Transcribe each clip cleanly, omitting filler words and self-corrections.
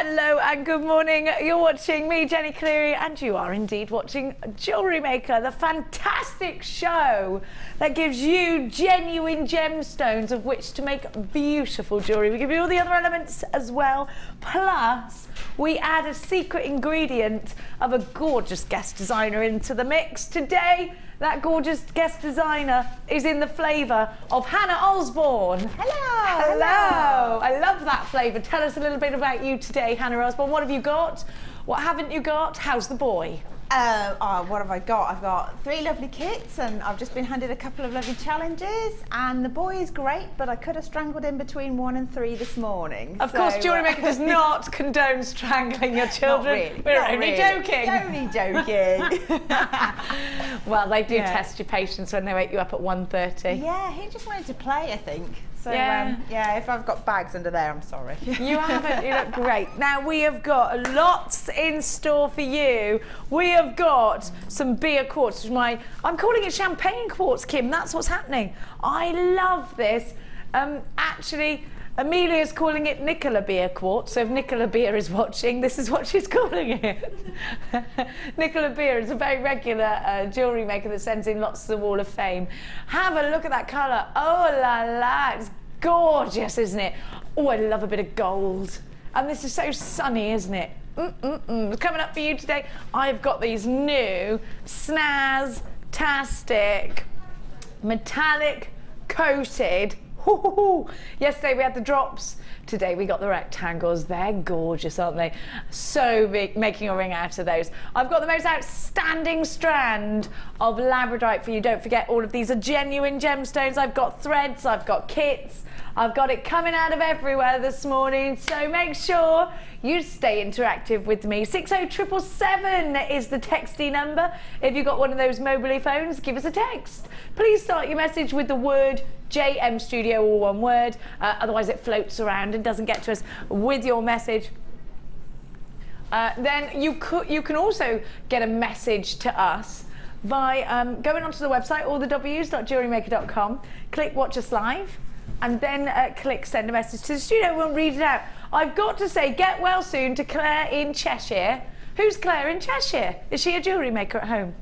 Hello and good morning. You're watching me, Jenny Cleary, and you are indeed watching Jewellery Maker, the fantastic show that gives you genuine gemstones of which to make beautiful jewellery. We give you all the other elements as well, plus we add a secret ingredient of a gorgeous guest designer into the mix. Today, that gorgeous guest designer is in the flavour of Hannah Osbourne. Hello. Hello. I love that flavour. Tell us a little bit about you today, Hannah Osbourne. What have you got? What haven't you got? How's the boy? What have I got? I've got 3 lovely kits and I've just been handed a couple of lovely challenges, and the boy is great, but I could have strangled him between 1 and 3 this morning. Of course, Jewellery Maker does not condone strangling your children. Not really. We're only joking. Only joking. Well, they do test your patience when they wake you up at 1:30. Yeah, he just wanted to play, I think. So, yeah. If I've got bags under there, I'm sorry. You haven't, you look great. Now, we have got lots in store for you. We have got some beer quartz, which I'm calling it champagne quartz, Kim. That's what's happening. I love this. Actually, Amelia's calling it Nicola Beer Quartz, so if Nicola Beer is watching, this is what she's calling it. Nicola Beer is a very regular jewellery maker that sends in lots to the Wall of Fame. Have a look at that colour. Oh la la, it's gorgeous, isn't it? Oh, I love a bit of gold. And this is so sunny, isn't it? Coming up for you today, I've got these new snaz-tastic metallic coated. Yesterday we had the drops, today we got the rectangles. They're gorgeous, aren't they? So big, making a ring out of those. I've got the most outstanding strand of Labradorite for you. Don't forget, all of these are genuine gemstones. I've got threads, I've got kits, I've got it coming out of everywhere this morning, so make sure you stay interactive with me. 60777 is the texty number. If you've got one of those mobile phones, give us a text. Please start your message with the word JM Studio, all one word, otherwise it floats around and doesn't get to us with your message. Then you can also get a message to us by going onto the website, allthews.jewellerymaker.com, click watch us live, and then click send a message to the studio. We'll read it out. I've got to say, get well soon to Claire in Cheshire. Who's Claire in Cheshire? Is she a jewellery maker at home?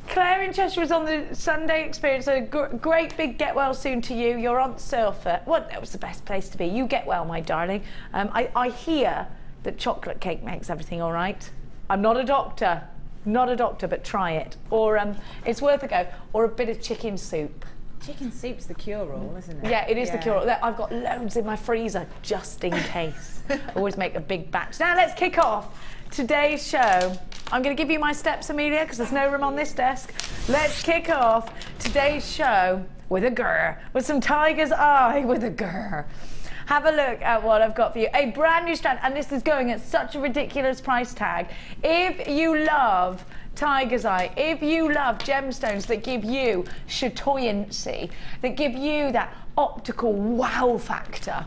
Claire in Cheshire was on the Sunday Experience, so great big get well soon to you. Your Aunt Surfer. Well, that was the best place to be. You get well, my darling. I hear that chocolate cake makes everything all right. I'm not a doctor, but try it. Or it's worth a go. Or a bit of chicken soup. Chicken soup's the cure-all, isn't it? Yeah, it is the cure-all. I've got loads in my freezer just in case. Always make a big batch. Now let's kick off today's show. I'm going to give you my steps, Amelia, because there's no room on this desk. Let's kick off today's show with a grr, with some tiger's eye with a grr. Have a look at what I've got for you. A brand new strand, and this is going at such a ridiculous price tag. If you love tiger's eye, if you love gemstones that give you chatoyancy, that give you that optical wow factor,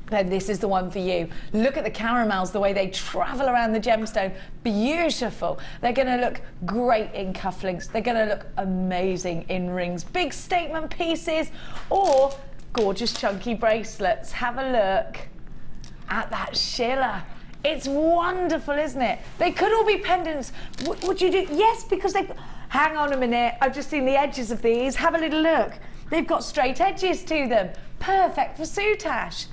then this is the one for you. Look at the caramels, the way they travel around the gemstone. Beautiful. They're going to look great in cufflinks. They're going to look amazing in rings. Big statement pieces or gorgeous chunky bracelets. Have a look at that shiller. It's wonderful, isn't it? They could all be pendants. Would you do? Yes, because they... Hang on a minute. I've just seen the edges of these. Have a little look. They've got straight edges to them. Perfect for soutache.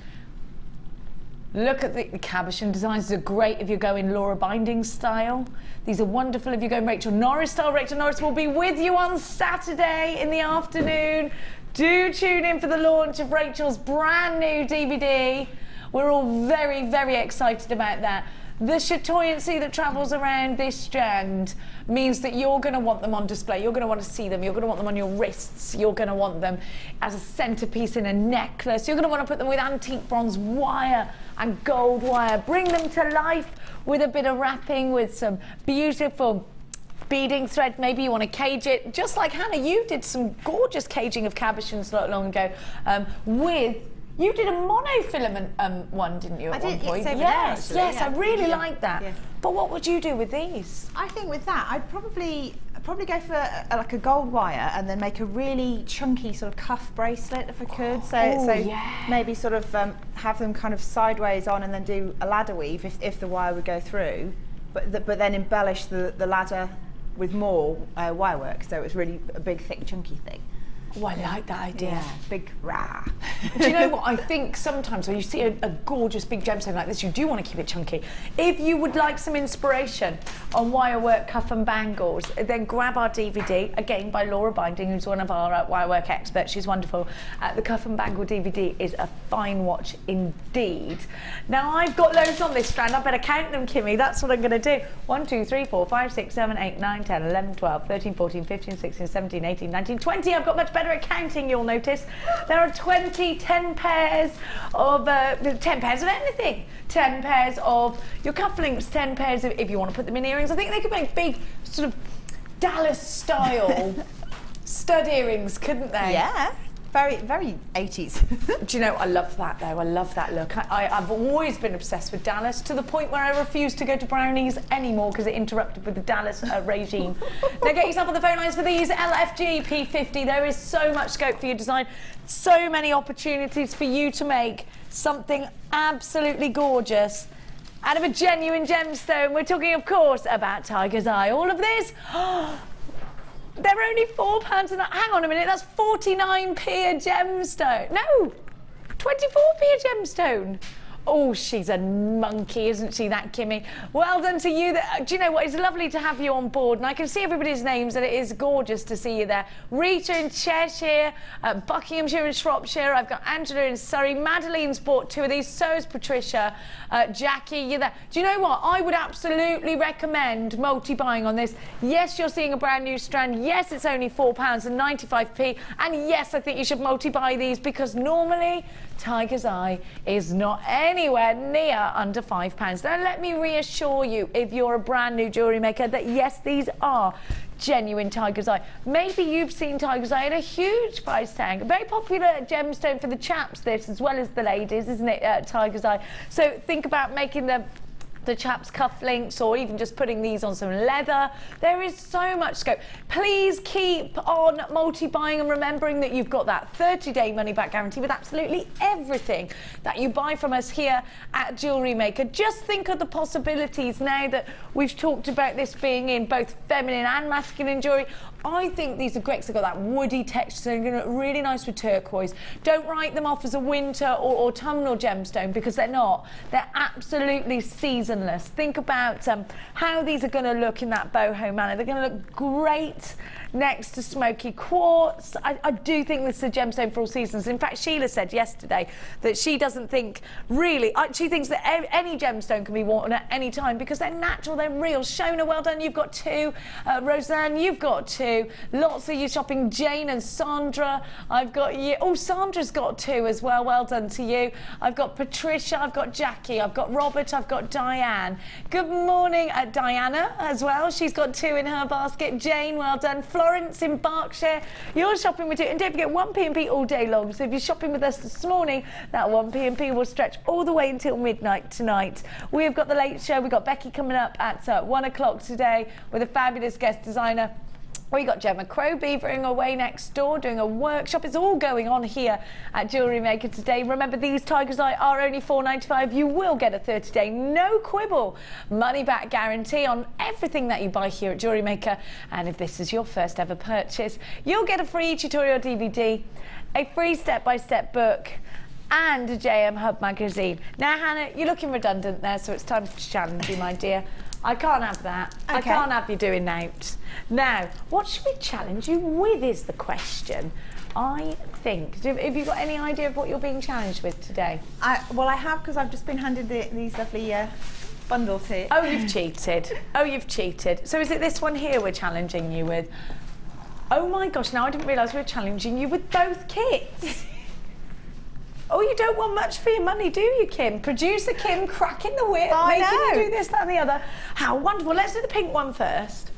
Look at the cabochon designs. These are great if you're going Laura Binding style. These are wonderful if you're going Rachel Norris style. Rachel Norris will be with you on Saturday in the afternoon. Do tune in for the launch of Rachel's brand new DVD. We're all very, very excited about that. The chatoyancy that travels around this strand means that you're going to want them on display. You're going to want to see them. You're going to want them on your wrists. You're going to want them as a centerpiece in a necklace. You're going to want to put them with antique bronze wire and gold wire. Bring them to life with a bit of wrapping, with some beautiful beading thread. Maybe you want to cage it, just like Hannah, you did some gorgeous caging of cabochons not long ago You did a monofilament one, didn't you, at one point? Yes, I really like that. Yeah. But what would you do with these? I think with that, I'd probably probably go for like a gold wire and then make a really chunky sort of cuff bracelet if I could. So yeah. maybe sort of have them kind of sideways on and then do a ladder weave if the wire would go through, but then embellish the ladder with more wire work, so it's really a big, thick, chunky thing. Oh, I like that idea. Yeah, big rah. Do you know what? I think sometimes when you see a gorgeous big gemstone like this, you do want to keep it chunky. If you would like some inspiration on wire work, cuff and bangles, then grab our DVD, again by Laura Binding, who's one of our wire work experts. She's wonderful. The Cuff and Bangle DVD is a fine watch indeed. Now, I've got loads on this strand. I better count them, Kimmy. That's what I'm going to do. 1, 2, 3, 4, 5, 6, 7, 8, 9, 10, 11, 12, 13, 14, 15, 16, 17, 18, 19, 20. I've got much better at counting, you'll notice. There are 10 pairs of anything. 10 pairs of your cufflinks, 10 pairs of, if you want to put them in earrings. I think they could make big sort of Dallas style stud earrings, couldn't they? Yeah. Very, very 80s. Do you know, I love that though, I love that look. I've always been obsessed with Dallas, to the point where I refuse to go to Brownies anymore because it interrupted with the Dallas regime. Now get yourself on the phone lines for these LFG P50. There is so much scope for your design, so many opportunities for you to make something absolutely gorgeous out of a genuine gemstone. We're talking, of course, about Tiger's Eye. All of this, they're only £4 and hang on a minute, that's 49p a gemstone. No, 24p a gemstone. Oh, she's a monkey, isn't she, that Kimmy? Well done to you. Do you know what? It's lovely to have you on board, and I can see everybody's names, and it is gorgeous to see you there. Rita in Cheshire, Buckinghamshire and Shropshire. I've got Angela in Surrey. Madeline's bought 2 of these. So is Patricia. Jackie, you're there. Do you know what? I would absolutely recommend multi-buying on this. Yes, you're seeing a brand new strand. Yes, it's only £4 and 95p. And yes, I think you should multi-buy these, because normally Tiger's Eye is not anywhere near under £5. Now, let me reassure you, if you're a brand new jewellery maker, that yes, these are genuine Tiger's Eye. Maybe you've seen Tiger's Eye at a huge price tag. A very popular gemstone for the chaps, this, as well as the ladies, isn't it, Tiger's Eye? So think about making the chaps cufflinks, or even just putting these on some leather. There is so much scope. Please keep on multi-buying and remembering that you've got that 30-day money-back guarantee with absolutely everything that you buy from us here at Jewellery Maker. Just think of the possibilities now that we've talked about this being in both feminine and masculine jewellery. I think these are great because they've got that woody texture, so they're going to look really nice with turquoise. Don't write them off as a winter or autumnal gemstone, because they're not. They're absolutely seasonless. Think about how these are going to look in that boho manner. They're going to look great next to Smokey Quartz. I do think this is a gemstone for all seasons. In fact, Sheila said yesterday that she doesn't think really, she thinks that any gemstone can be worn at any time because they're natural, they're real. Shona, well done, you've got 2. Roseanne, you've got 2. Lots of you shopping. Jane and Sandra, I've got you. Oh, Sandra's got 2 as well. Well done to you. I've got Patricia, I've got Jackie, I've got Robert, I've got Diane. Good morning, Diana as well. She's got 2 in her basket. Jane, well done. Florence in Berkshire, you're shopping with 2. And don't forget, 1p&p all day long. So if you're shopping with us this morning, that 1p&p will stretch all the way until midnight tonight. We have got the late show. We've got Becky coming up at 1 o'clock today with a fabulous guest designer. We got Gemma Crow beavering away next door, doing a workshop. It's all going on here at Jewellery Maker today. Remember, these Tiger's Eye are only £4.95. You will get a 30-day, no quibble, money-back guarantee on everything that you buy here at Jewellery Maker. And if this is your first ever purchase, you'll get a free tutorial DVD, a free step-by-step book, and a JM Hub magazine. Now, Hannah, you're looking redundant there, so it's time to challenge you, my dear. I can't have that. Okay. I can't have you doing out. Now, what should we challenge you with is the question. I think, have you got any idea of what you're being challenged with today? Well, I have, because I've just been handed these lovely bundles here. Oh, you've cheated. Oh, you've cheated. So is it this one here we're challenging you with? Oh my gosh, now I didn't realise we were challenging you with both kits. Oh, you don't want much for your money, do you, Kim? Producer Kim cracking the whip, making you do this, that and the other. How wonderful. Let's do the pink one first,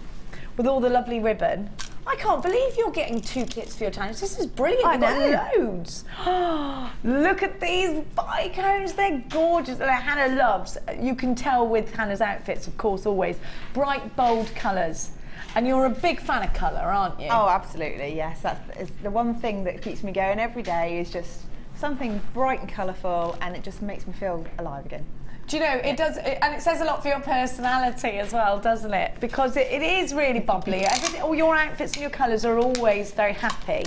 with all the lovely ribbon. I can't believe you're getting 2 kits for your challenge. This is brilliant. I You've got loads. Look at these bicones. They're gorgeous. That Hannah loves. You can tell with Hannah's outfits, of course, always. Bright, bold colours. And you're a big fan of colour, aren't you? Oh, absolutely, yes. That's the one thing that keeps me going every day, is just something bright and colourful, and it just makes me feel alive again. Do you know, it does, and it says a lot for your personality as well, doesn't it? Because it is really bubbly. All your outfits and your colours are always very happy.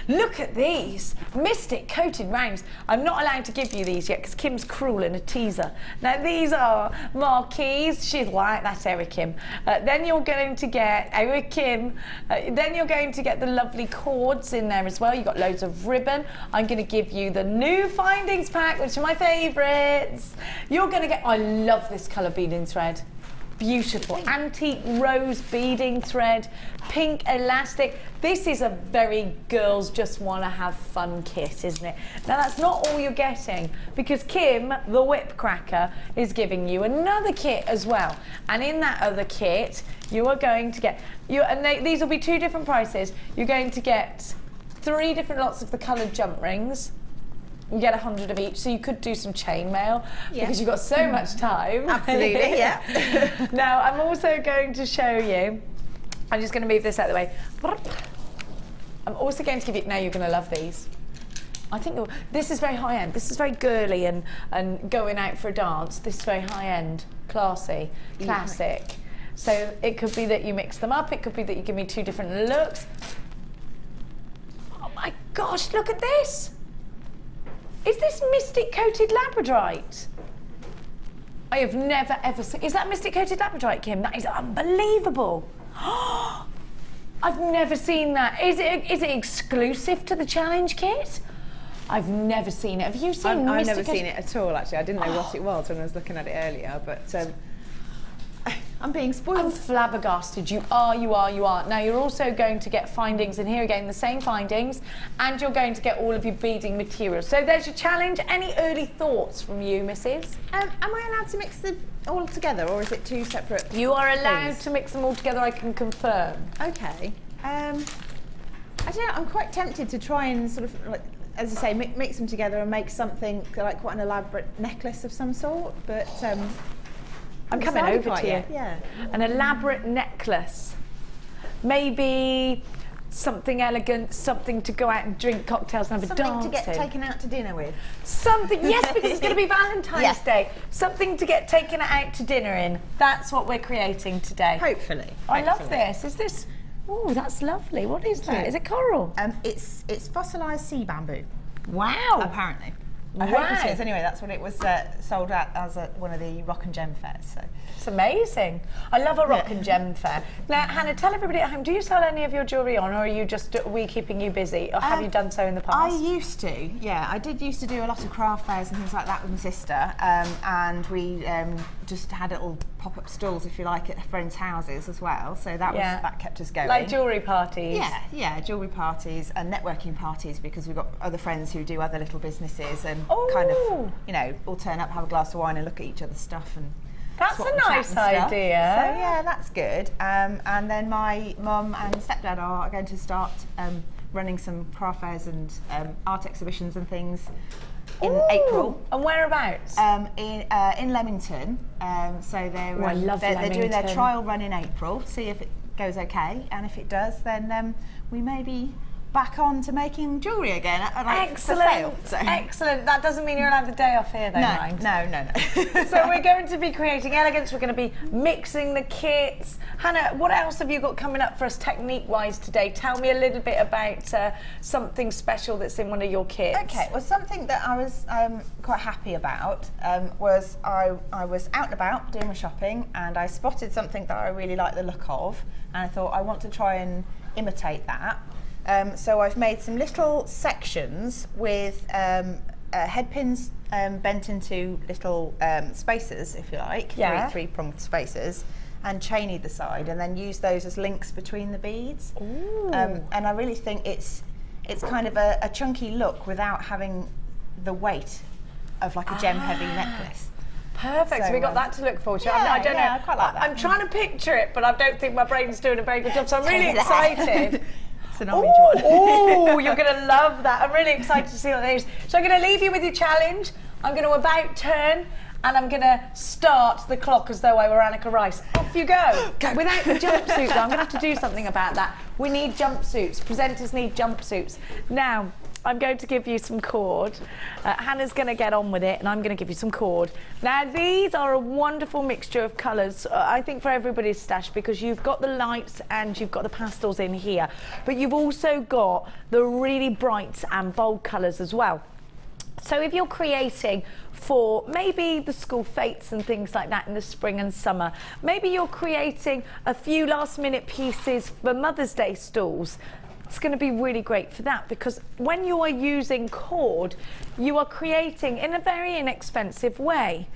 Look at these Mystic coated rounds. I'm not allowed to give you these yet because Kim's cruel in a teaser. Now these are marquees. She's like, that's Eric Kim. Then you're going to get Eric Kim. Then you're going to get the lovely cords in there as well. You've got loads of ribbon. I'm going to give you the new findings pack, which are my favourites. You're going to get, I love this colour beading thread. Beautiful antique rose beading thread, pink elastic. This is a very girls just want to have fun kit, isn't it? Now that's not all you're getting, because Kim, the whip cracker, is giving you another kit as well. And in that other kit, you are going to get, these will be 2 different prices. You're going to get 3 different lots of the coloured jump rings. You get 100 of each, so you could do some chainmail because you've got so much time. Absolutely, yeah. Now, I'm also going to show you, I'm just going to move this out of the way. I'm also going to give you, now you're going to love these. I think this is very high end. This is very girly and going out for a dance. This is very high end, classy, classic. So it could be that you mix them up. It could be that you give me 2 different looks. Oh my gosh, look at this. Is this Mystic coated Labradorite? I have never ever seen. Is that Mystic coated Labradorite, Kim? That is unbelievable. I've never seen that. Is it exclusive to the challenge kit? I've never seen it. Have you seen I've never seen it at all, actually. I didn't know what it was when I was looking at it earlier, but I'm being spoiled. I'm flabbergasted. You are. Now you're also going to get findings, and here again the same findings, and you're going to get all of your beading materials. So there's your challenge. Any early thoughts from you, Mrs? Am I allowed to mix them all together, or is it 2 separate You are allowed things? to mix them all together, I can confirm. Okay. I don't know, I'm quite tempted to try and sort of, like, as I say, mix them together and make something like quite an elaborate necklace of some sort, but I'm coming over to you. Yeah. An elaborate necklace. Maybe something elegant, something to go out and drink cocktails and have a dance. Something to get taken out to dinner with. Something, yes, because it's going to be Valentine's Day. Something to get taken out to dinner in. That's what we're creating today. Hopefully. I love this. Is this, oh, that's lovely. What is that? Is it coral? It's fossilised sea bamboo. Wow. Apparently. I hope it is. Anyway, that's what it was sold at as one of the rock and gem fairs. So. It's amazing. I love a rock and gem fair. Now, Hannah, tell everybody at home, do you sell any of your jewellery on, or are you just, are we keeping you busy, or have you done so in the past? I used to, yeah. I did used to do a lot of craft fairs and things like that with my sister, and we just had little pop-up stalls, if you like, at friends' houses as well. So that kept us going. Like jewellery parties. Yeah, jewellery parties and networking parties, because we've got other friends who do other little businesses and kind of, you know, all turn up, have a glass of wine and look at each other's stuff and. That's a nice idea. So yeah, that's good. And then my mum and stepdad are going to start running some craft fairs and art exhibitions and things in April. And whereabouts? In Leamington. So they're doing their trial run in April. See if it goes okay, and if it does, then we may be back on to making jewellery again. Excellent. Excellent. That doesn't mean you're allowed the day off here, though, mind. No. So we're going to be creating elegance. We're going to be mixing the kits. Hannah, what else have you got coming up for us technique-wise today? Tell me a little bit about something special that's in one of your kits. Okay. Well, something that I was quite happy about was I was out and about doing my shopping, and I spotted something that I really like the look of, and I thought I want to try and imitate that. So I've made some little sections with headpins bent into little spacers, if you like, three-pronged spacers, and chain either side, and then use those as links between the beads. And I really think it's kind of a chunky look without having the weight of like a gem-heavy necklace. Perfect. So we got that to look forward to. Yeah, I don't know. I quite like that. I'm trying to picture it, but I don't think my brain's doing a very good job. So I'm really excited. Oh, you're going to love that. I'm really excited to see what that is. So I'm going to leave you with your challenge. I'm going to about turn, and I'm going to start the clock as though I were Annika Rice. Off you go. Without the jumpsuit, though, I'm going to have to do something about that. We need jumpsuits. Presenters need jumpsuits. Now, I'm going to give you some cord. Hannah's going to get on with it, and I'm going to give you some cord. Now, these are a wonderful mixture of colours, I think, for everybody's stash, because you've got the lights and you've got the pastels in here, but you've also got the really bright and bold colours as well. So if you're creating for maybe the school fetes and things like that in the spring and summer, maybe you're creating a few last-minute pieces for Mother's Day stalls, it's going to be really great for that, because when you are using cord, you are creating in a very inexpensive way.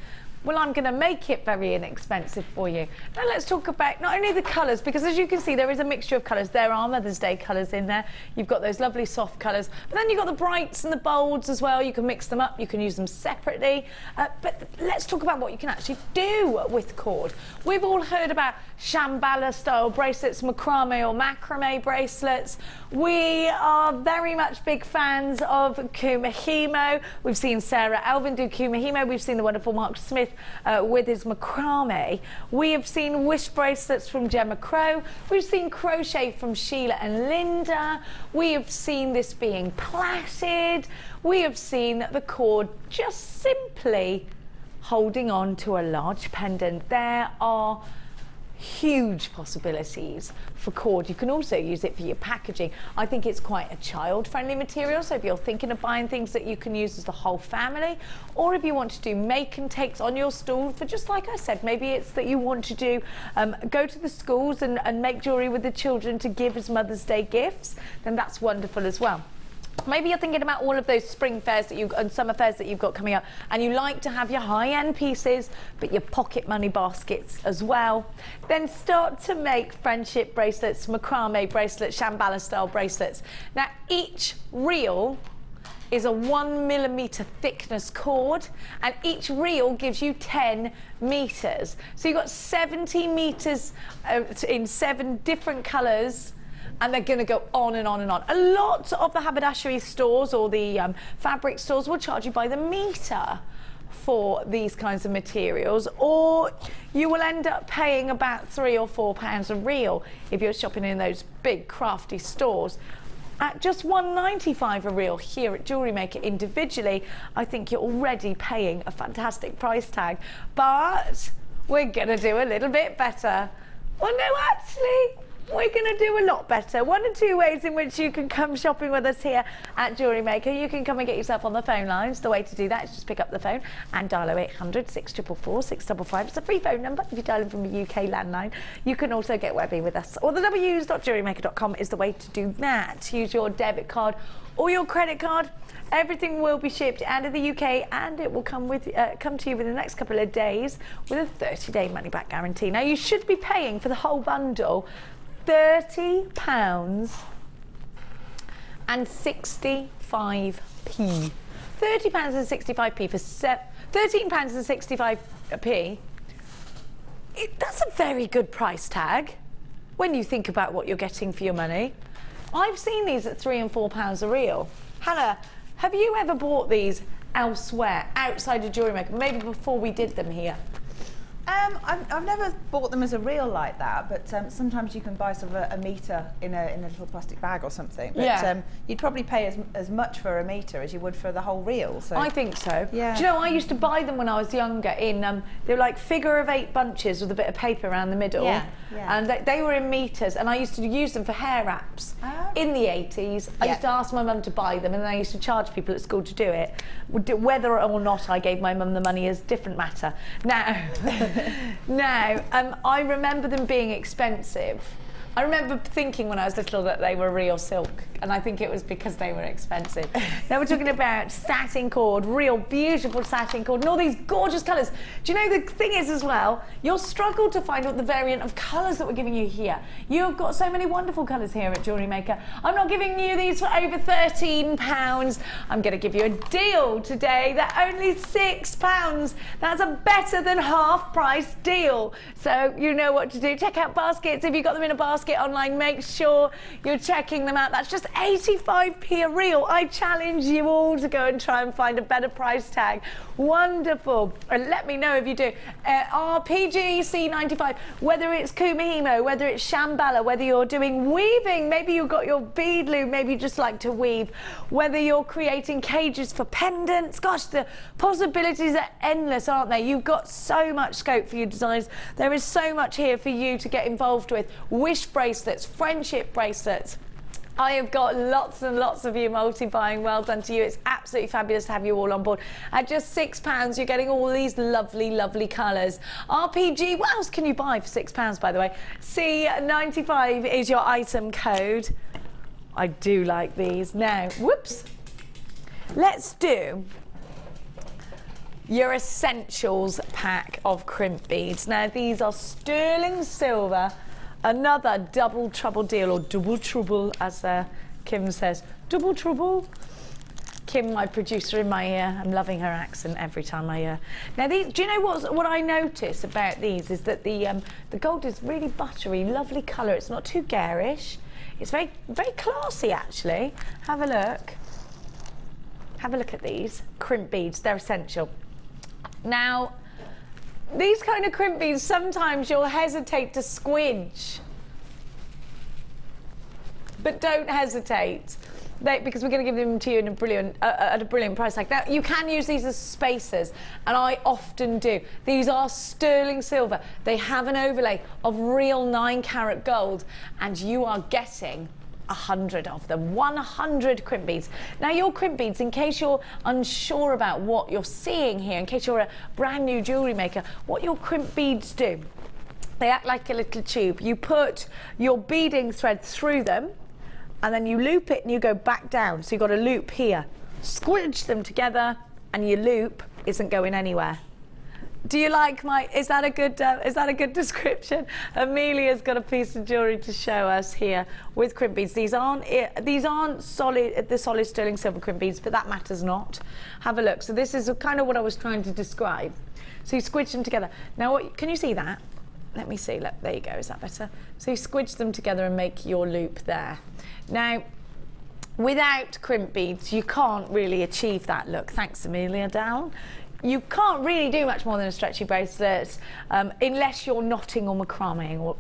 Well, I'm going to make it very inexpensive for you. Now let's talk about not only the colours, because as you can see, there is a mixture of colours. There are Mother's Day colours in there. You've got those lovely soft colours, but then you've got the brights and the bolds as well. You can mix them up, you can use them separately. But let's talk about what you can actually do with cord. We've all heard about Shambhala style bracelets, macrame or macrame bracelets. We are very much big fans of Kumahimo. We've seen Sarah Elvin do Kumahimo. We've seen the wonderful Mark Smith with his macrame. We have seen wish bracelets from Gemma Crow. We've seen crochet from Sheila and Linda. We have seen this being plaited. We have seen the cord just simply holding on to a large pendant. There are huge possibilities for cord. You can also use it for your packaging. I think it's quite a child-friendly material, so if you're thinking of buying things that you can use as the whole family, or if you want to do make and takes on your stall for, just like I said, maybe it's that you want to do go to the schools and make jewellery with the children to give as Mother's Day gifts, then that's wonderful as well. Maybe you're thinking about all of those spring fairs that and summer fairs that you've got coming up, and you like to have your high-end pieces but your pocket money baskets as well. Then start to make friendship bracelets, macrame bracelets, Shambhala style bracelets. Now each reel is a 1mm thickness cord, and each reel gives you 10 meters. So you've got 70 meters in 7 different colors. And they're going to go on and on and on. A lot of the haberdashery stores or the fabric stores will charge you by the metre for these kinds of materials, or you will end up paying about £3 or £4 a reel if you're shopping in those big crafty stores. At just £1.95 a reel here at Jewellery Maker individually, I think you're already paying a fantastic price tag. But we're going to do a little bit better. Well, no, actually, we're going to do a lot better. 1 or 2 ways in which you can come shopping with us here at Jewellery Maker. You can come and get yourself on the phone lines. The way to do that is just pick up the phone and dial 0800 644 655. It's a free phone number if you're dialing from a UK landline. You can also get webby with us. Or the w's.jewellerymaker.com is the way to do that. Use your debit card or your credit card. Everything will be shipped out of the UK, and it will come to you within the next couple of days with a 30-day money-back guarantee. Now, you should be paying for the whole bundle £30 and 65p. £30 and 65p for £13 and 65p. That's a very good price tag when you think about what you're getting for your money. I've seen these at £3 and £4 a reel. Hannah, have you ever bought these elsewhere, outside of Jewellery Maker, maybe before we did them here? I've never bought them as a reel like that, but sometimes you can buy sort of a metre in a little plastic bag or something. But yeah. You'd probably pay as much for a metre as you would for the whole reel. So I think so. Yeah. Do you know, I used to buy them when I was younger in, they were like figure of 8 bunches with a bit of paper around the middle. Yeah. Yeah. And they were in metres, and I used to use them for hair wraps in the 80s. I used to ask my mum to buy them, and then I used to charge people at school to do it. Whether or not I gave my mum the money is a different matter. Now, I remember them being expensive. I remember thinking when I was little that they were real silk, and I think it was because they were expensive. Now we're talking about satin cord, real beautiful satin cord, and all these gorgeous colours. Do you know, the thing is as well, you'll struggle to find out the variant of colours that we're giving you here. You've got so many wonderful colours here at Jewellery Maker. I'm not giving you these for over £13. I'm going to give you a deal today. They're only £6. That's a better than half price deal. So you know what to do. Check out baskets. If you've got them in a basket, basket online. Make sure you're checking them out. That's just 85p a reel. I challenge you all to go and try and find a better price tag. Wonderful. And let me know if you do. RPG C95, whether it's Kumihimo, whether it's Shambhala, whether you're doing weaving, maybe you've got your bead loom, maybe you just like to weave, whether you're creating cages for pendants. Gosh, the possibilities are endless, aren't they? You've got so much scope for your designs. There is so much here for you to get involved with. Wish bracelets, friendship bracelets. I have got lots and lots of you multi-buying. Well done to you. It's absolutely fabulous to have you all on board. At just £6, you're getting all these lovely, lovely colours. RPG, what else can you buy for £6, by the way? C95 is your item code. I do like these. Now, whoops. Let's do your essentials pack of crimp beads. Now, these are sterling silver. Another double trouble deal, or double trouble, as Kim says. Double trouble. Kim, my producer in my ear, I'm loving her accent every time I hear. Now, these, do you know what I notice about these is that the gold is really buttery, lovely colour. It's not too garish. It's very, very classy, actually. Have a look. Have a look at these crimp beads. They're essential. Now, these kind of crimp beads, sometimes you'll hesitate to squinch. But don't hesitate, because we're going to give them to you in at a brilliant price tag. Now, you can use these as spacers, and I often do. These are sterling silver. They have an overlay of real 9-carat gold, and you are getting 100 of them, 100 crimp beads. Now, your crimp beads, in case you're unsure about what you're seeing here, in case you're a brand new jewellery maker, what your crimp beads do, they act like a little tube. You put your beading thread through them, and then you loop it and you go back down. So you've got a loop here. Squidge them together, and your loop isn't going anywhere. Do you like my, is that a good description? Amelia's got a piece of jewellery to show us here with crimp beads. These aren't solid, the solid sterling silver crimp beads, but that matters not. Have a look. So this is kind of what I was trying to describe. So you squidge them together. Now, can you see that? Let me see, look, there you go, is that better? So you squidge them together and make your loop there. Now, without crimp beads, you can't really achieve that look. Thanks, Amelia Down. You can't really do much more than a stretchy bracelet unless you're knotting or macrameing or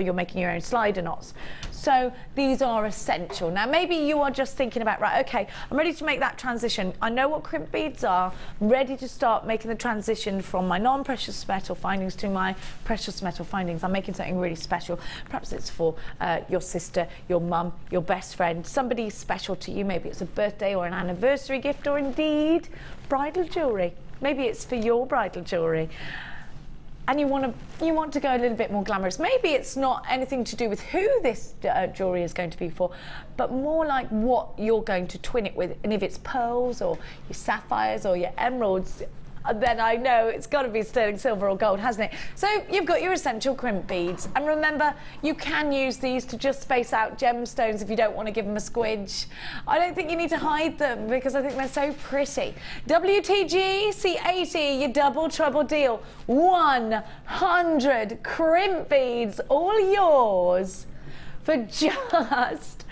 you're making your own slider knots. So these are essential. Now, maybe you are just thinking about, right, okay, I'm ready to make that transition. I know what crimp beads are. I'm ready to start making the transition from my non-precious metal findings to my precious metal findings. I'm making something really special. Perhaps it's for your sister, your mum, your best friend, somebody special to you. Maybe it's a birthday or an anniversary gift, or indeed bridal jewellery. Maybe it's for your bridal jewellery, and you want to go a little bit more glamorous. Maybe it's not anything to do with who this jewellery is going to be for, but more like what you're going to twin it with. And if it's pearls or your sapphires or your emeralds, then I know it's got to be sterling silver or gold, hasn't it? So you've got your essential crimp beads. And remember, you can use these to just space out gemstones if you don't want to give them a squidge. I don't think you need to hide them because I think they're so pretty. WTG C80, your double trouble deal. 100 crimp beads, all yours for just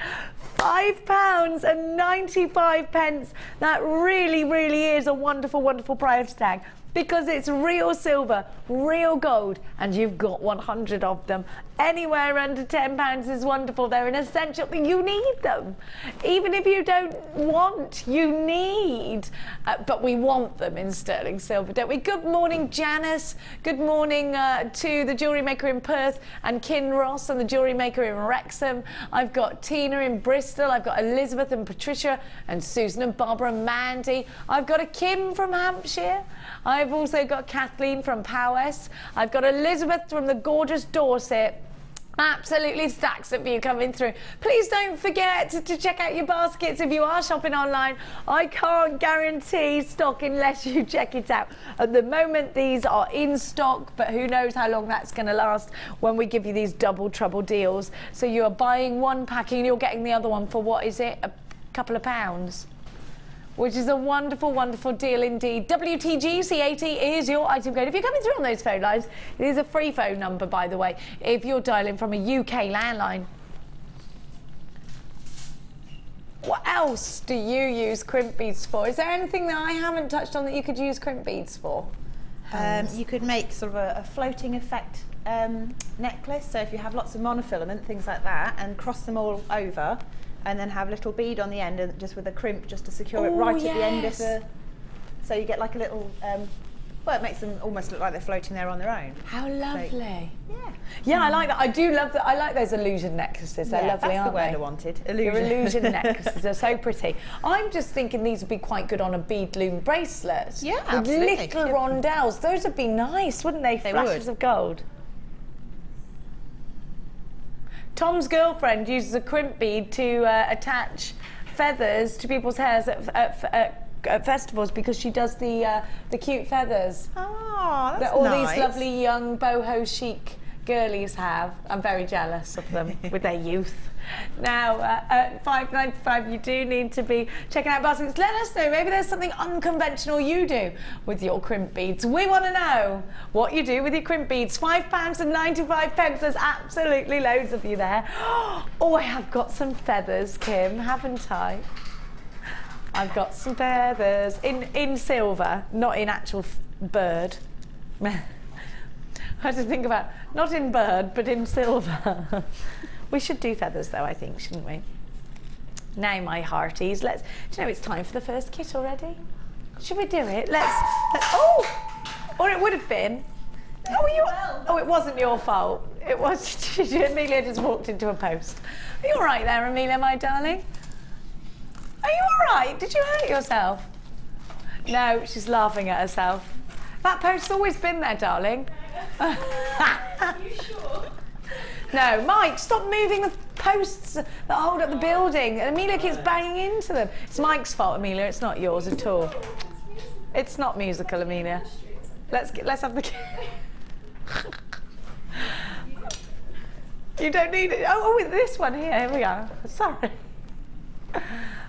£5.95. That really, really is a wonderful, wonderful price tag, because it's real silver, real gold, and you've got 100 of them. Anywhere under £10 is wonderful. They're an essential. You need them. Even if you don't want, you need. But we want them in sterling silver, don't we? Good morning, Janice. Good morning to the Jewellery Maker in Perth, and Kinross and the Jewellery Maker in Wrexham. I've got Tina in Bristol. I've got Elizabeth and Patricia and Susan and Barbara and Mandy. I've got a Kim from Hampshire. I've also got Kathleen from Powys. I've got Elizabeth from the gorgeous Dorset. Absolutely stacks of you coming through. Please don't forget to check out your baskets if you are shopping online. I can't guarantee stock unless you check it out. At the moment, these are in stock, but who knows how long that's going to last when we give you these double trouble deals. So you are buying one packing and you're getting the other one for, what is it, a couple of pounds? which is a wonderful, wonderful deal indeed. WTGC80 is your item code. If you're coming through on those phone lines, it is a free phone number, by the way, if you're dialing from a UK landline. What else do you use crimp beads for? Is there anything that I haven't touched on that you could use crimp beads for? You could make sort of a floating effect necklace. So if you have lots of monofilament, things like that, and cross them all over, and then have a little bead on the end, and just with a crimp just to secure it right at the end of the. So you get like a little. Well, it makes them almost look like they're floating there on their own. How lovely! So, yeah. Yeah, I like that. I do love that. I like those illusion necklaces. They're lovely, that's aren't the word they? I wanted. Your illusion necklaces. They're so pretty. I'm just thinking these would be quite good on a bead loom bracelet. Yeah, with absolutely. little rondelles. Those would be nice, wouldn't they? They Flashes would. of gold. Tom's girlfriend uses a crimp bead to attach feathers to people's hairs at festivals because she does the cute feathers Oh, that's that all nice. these lovely young boho chic girlies have. I'm very jealous of them with their youth. Now, at £5.95, you do need to be checking out baskets. Let us know, maybe there's something unconventional you do with your crimp beads. We want to know what you do with your crimp beads. £5.95. There's absolutely loads of you there. Oh, I have got some feathers, Kim, haven't I? I've got some feathers in silver, not in actual bird. I had to think about, not in bird, but in silver. We should do feathers though, I think, shouldn't we? Now, my hearties, do you know it's time for the first kit already? Should we do it? Oh! Or it would have been. Oh, it wasn't your fault. It was, Amelia just walked into a post. Are you all right there, Amelia, my darling? Are you all right? Did you hurt yourself? No, she's laughing at herself. That post's always been there, darling. Are you sure? No, Mike, stop moving the posts that hold up the building. Amelia keeps banging into them. It's Mike's fault, Amelia. It's not yours at all. It's not musical, Amelia. Let's have the. You don't need it. Oh, this one here. Here we are. Sorry.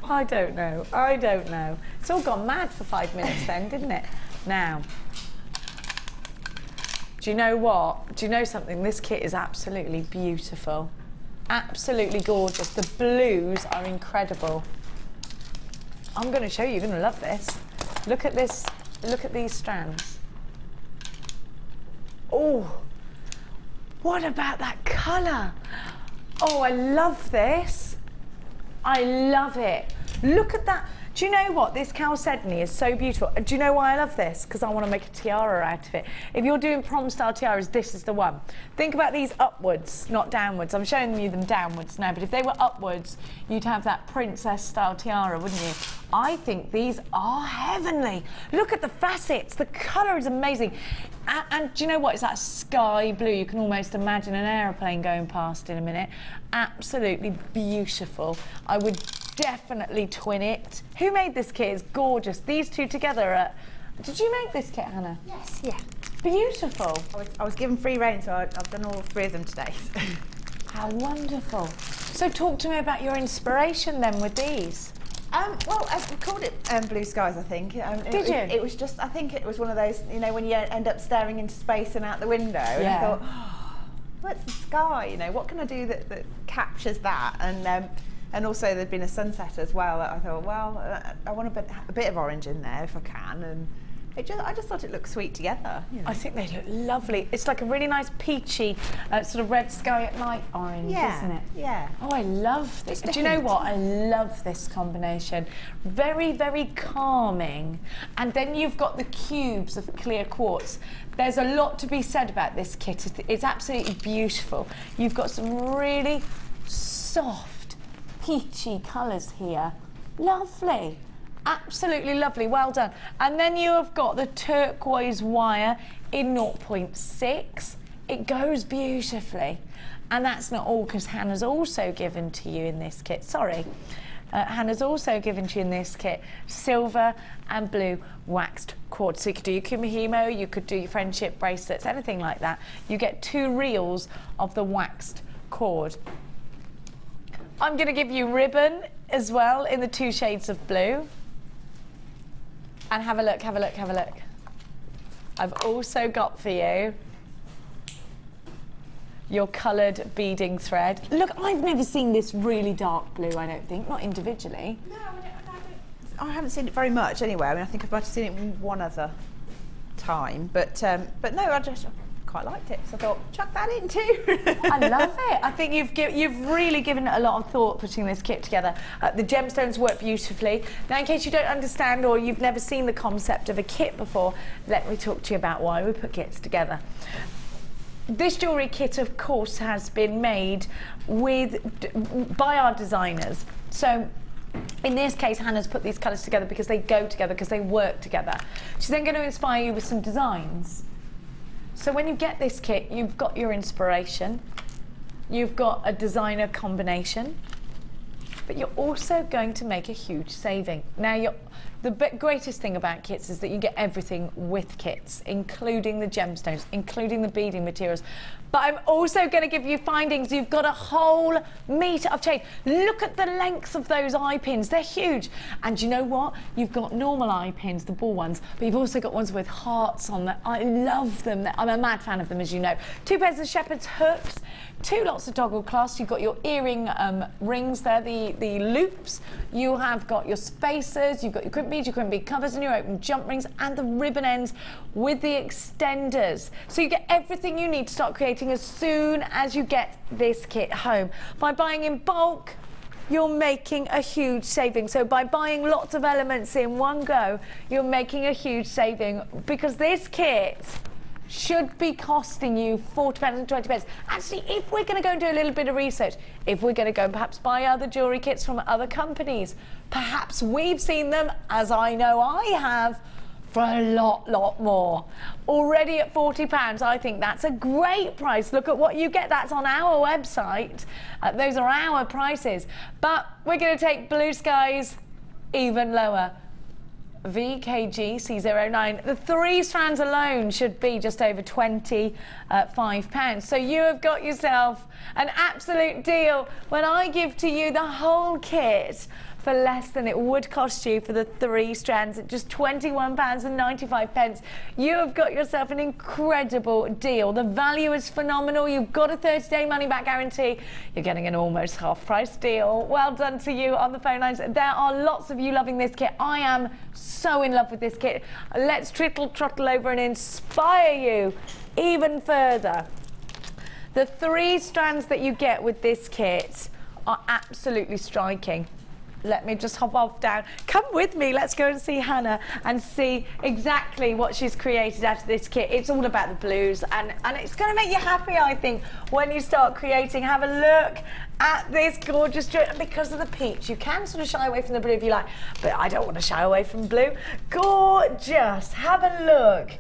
I don't know. I don't know. It's all gone mad for 5 minutes then, didn't it? Now, do you know what? Do you know something? This kit is absolutely beautiful. Absolutely gorgeous. The blues are incredible. I'm going to show you. You're going to love this. Look at this. Look at these strands. Oh, what about that colour? Oh, I love this. I love it. Look at that. Do you know what? This chalcedony is so beautiful. Do you know why I love this? Because I want to make a tiara out of it. If you're doing prom style tiaras, this is the one. Think about these upwards, not downwards. I'm showing you them downwards now, but if they were upwards, you'd have that princess style tiara, wouldn't you? I think these are heavenly. Look at the facets. The colour is amazing. And do you know what? It's that sky blue. You can almost imagine an aeroplane going past in a minute. Absolutely beautiful. I would definitely twin it. Who made this kit? It's gorgeous. These two together are... Did you make this kit, Hannah? Yes, yeah. Beautiful. I was given free rein, so I've done all 3 of them today. How wonderful. So talk to me about your inspiration then with these. Well, I called it Blue Skies, I think. Did you? It was just, I think it was one of those, you know, when you end up staring into space and out the window. And Yeah. I thought, oh, what's the sky? You know, what can I do that captures that? And also there'd been a sunset as well. I thought, well, I want a bit of orange in there if I can. And I just thought it looked sweet together. You know. I think they look lovely. It's like a really nice peachy, sort of red sky at night orange, isn't it? Yeah. Oh, I love this. Just a Do you know hint. what? I love this combination. Very, very calming. And then you've got the cubes of clear quartz. There's a lot to be said about this kit. It's absolutely beautiful. You've got some really soft, peachy colours here. Lovely. Absolutely lovely, well done. And then you have got the turquoise wire in 0.6. It goes beautifully. And that's not all, because Hannah's also given to you in this kit, Hannah's also given to you in this kit silver and blue waxed quartz. So you could do your kumihimo, you could do your friendship bracelets, anything like that. You get 2 reels of the waxed cord. I'm going to give you ribbon as well in the 2 shades of blue. And have a look, have a look, have a look. I've also got for you your coloured beading thread. Look, I've never seen this really dark blue, I don't think, not individually. No, I haven't seen it very much anyway. I mean, I think I might have seen it one other time, but no, I just quite liked it, so I thought, chuck that in too. I love it. I think you've really given it a lot of thought putting this kit together. The gemstones work beautifully. Now, in case you don't understand or you've never seen the concept of a kit before, let me talk to you about why we put kits together. This jewellery kit, of course, has been made by our designers. So in this case, Hannah's put these colours together because they go together, because they work together. She's then going to inspire you with some designs. So when you get this kit, you've got your inspiration, you've got a designer combination, but you're also going to make a huge saving. Now, the greatest thing about kits is that you get everything with kits, including the gemstones, including the beading materials. But I'm also going to give you findings. You've got a whole metre of chain. Look at the length of those eye pins. They're huge. And you know what? You've got normal eye pins, the ball ones, but you've also got ones with hearts on them. I love them. I'm a mad fan of them, as you know. 2 pairs of shepherd's hooks, 2 lots of toggle clasps. You've got your earring rings there, the loops. You have got your spacers. You've got your crimp beads, your crimp bead covers, and your open jump rings, and the ribbon ends with the extenders. So you get everything you need to start creating as soon as you get this kit home. By buying in bulk, you're making a huge saving. So by buying lots of elements in one go, you're making a huge saving, because this kit should be costing you £40 and £20. Actually, if we're going to go and do a little bit of research, if we're going to go and perhaps buy other jewellery kits from other companies, perhaps we've seen them, as I know I have, for a lot more. Already at £40, I think that's a great price. Look at what you get. That's on our website. Those are our prices. But we're going to take blue skies even lower. VKG C09. The 3 strands alone should be just over £25. So you have got yourself an absolute deal when I give to you the whole kit for less than it would cost you for the 3 strands at just £21.95. You have got yourself an incredible deal. The value is phenomenal. You've got a 30-day money-back guarantee. You're getting an almost half-price deal. Well done to you on the phone lines. There are lots of you loving this kit. I am so in love with this kit. Let's trottle over and inspire you even further. The 3 strands that you get with this kit are absolutely striking. Let me just hop off down. Come with me. Let's go and see Hannah and see exactly what she's created out of this kit. It's all about the blues, and it's going to make you happy, I think, when you start creating. Have a look at this gorgeous jewelry. And because of the peach, you can sort of shy away from the blue if you like, but I don't want to shy away from blue. Gorgeous. Have a look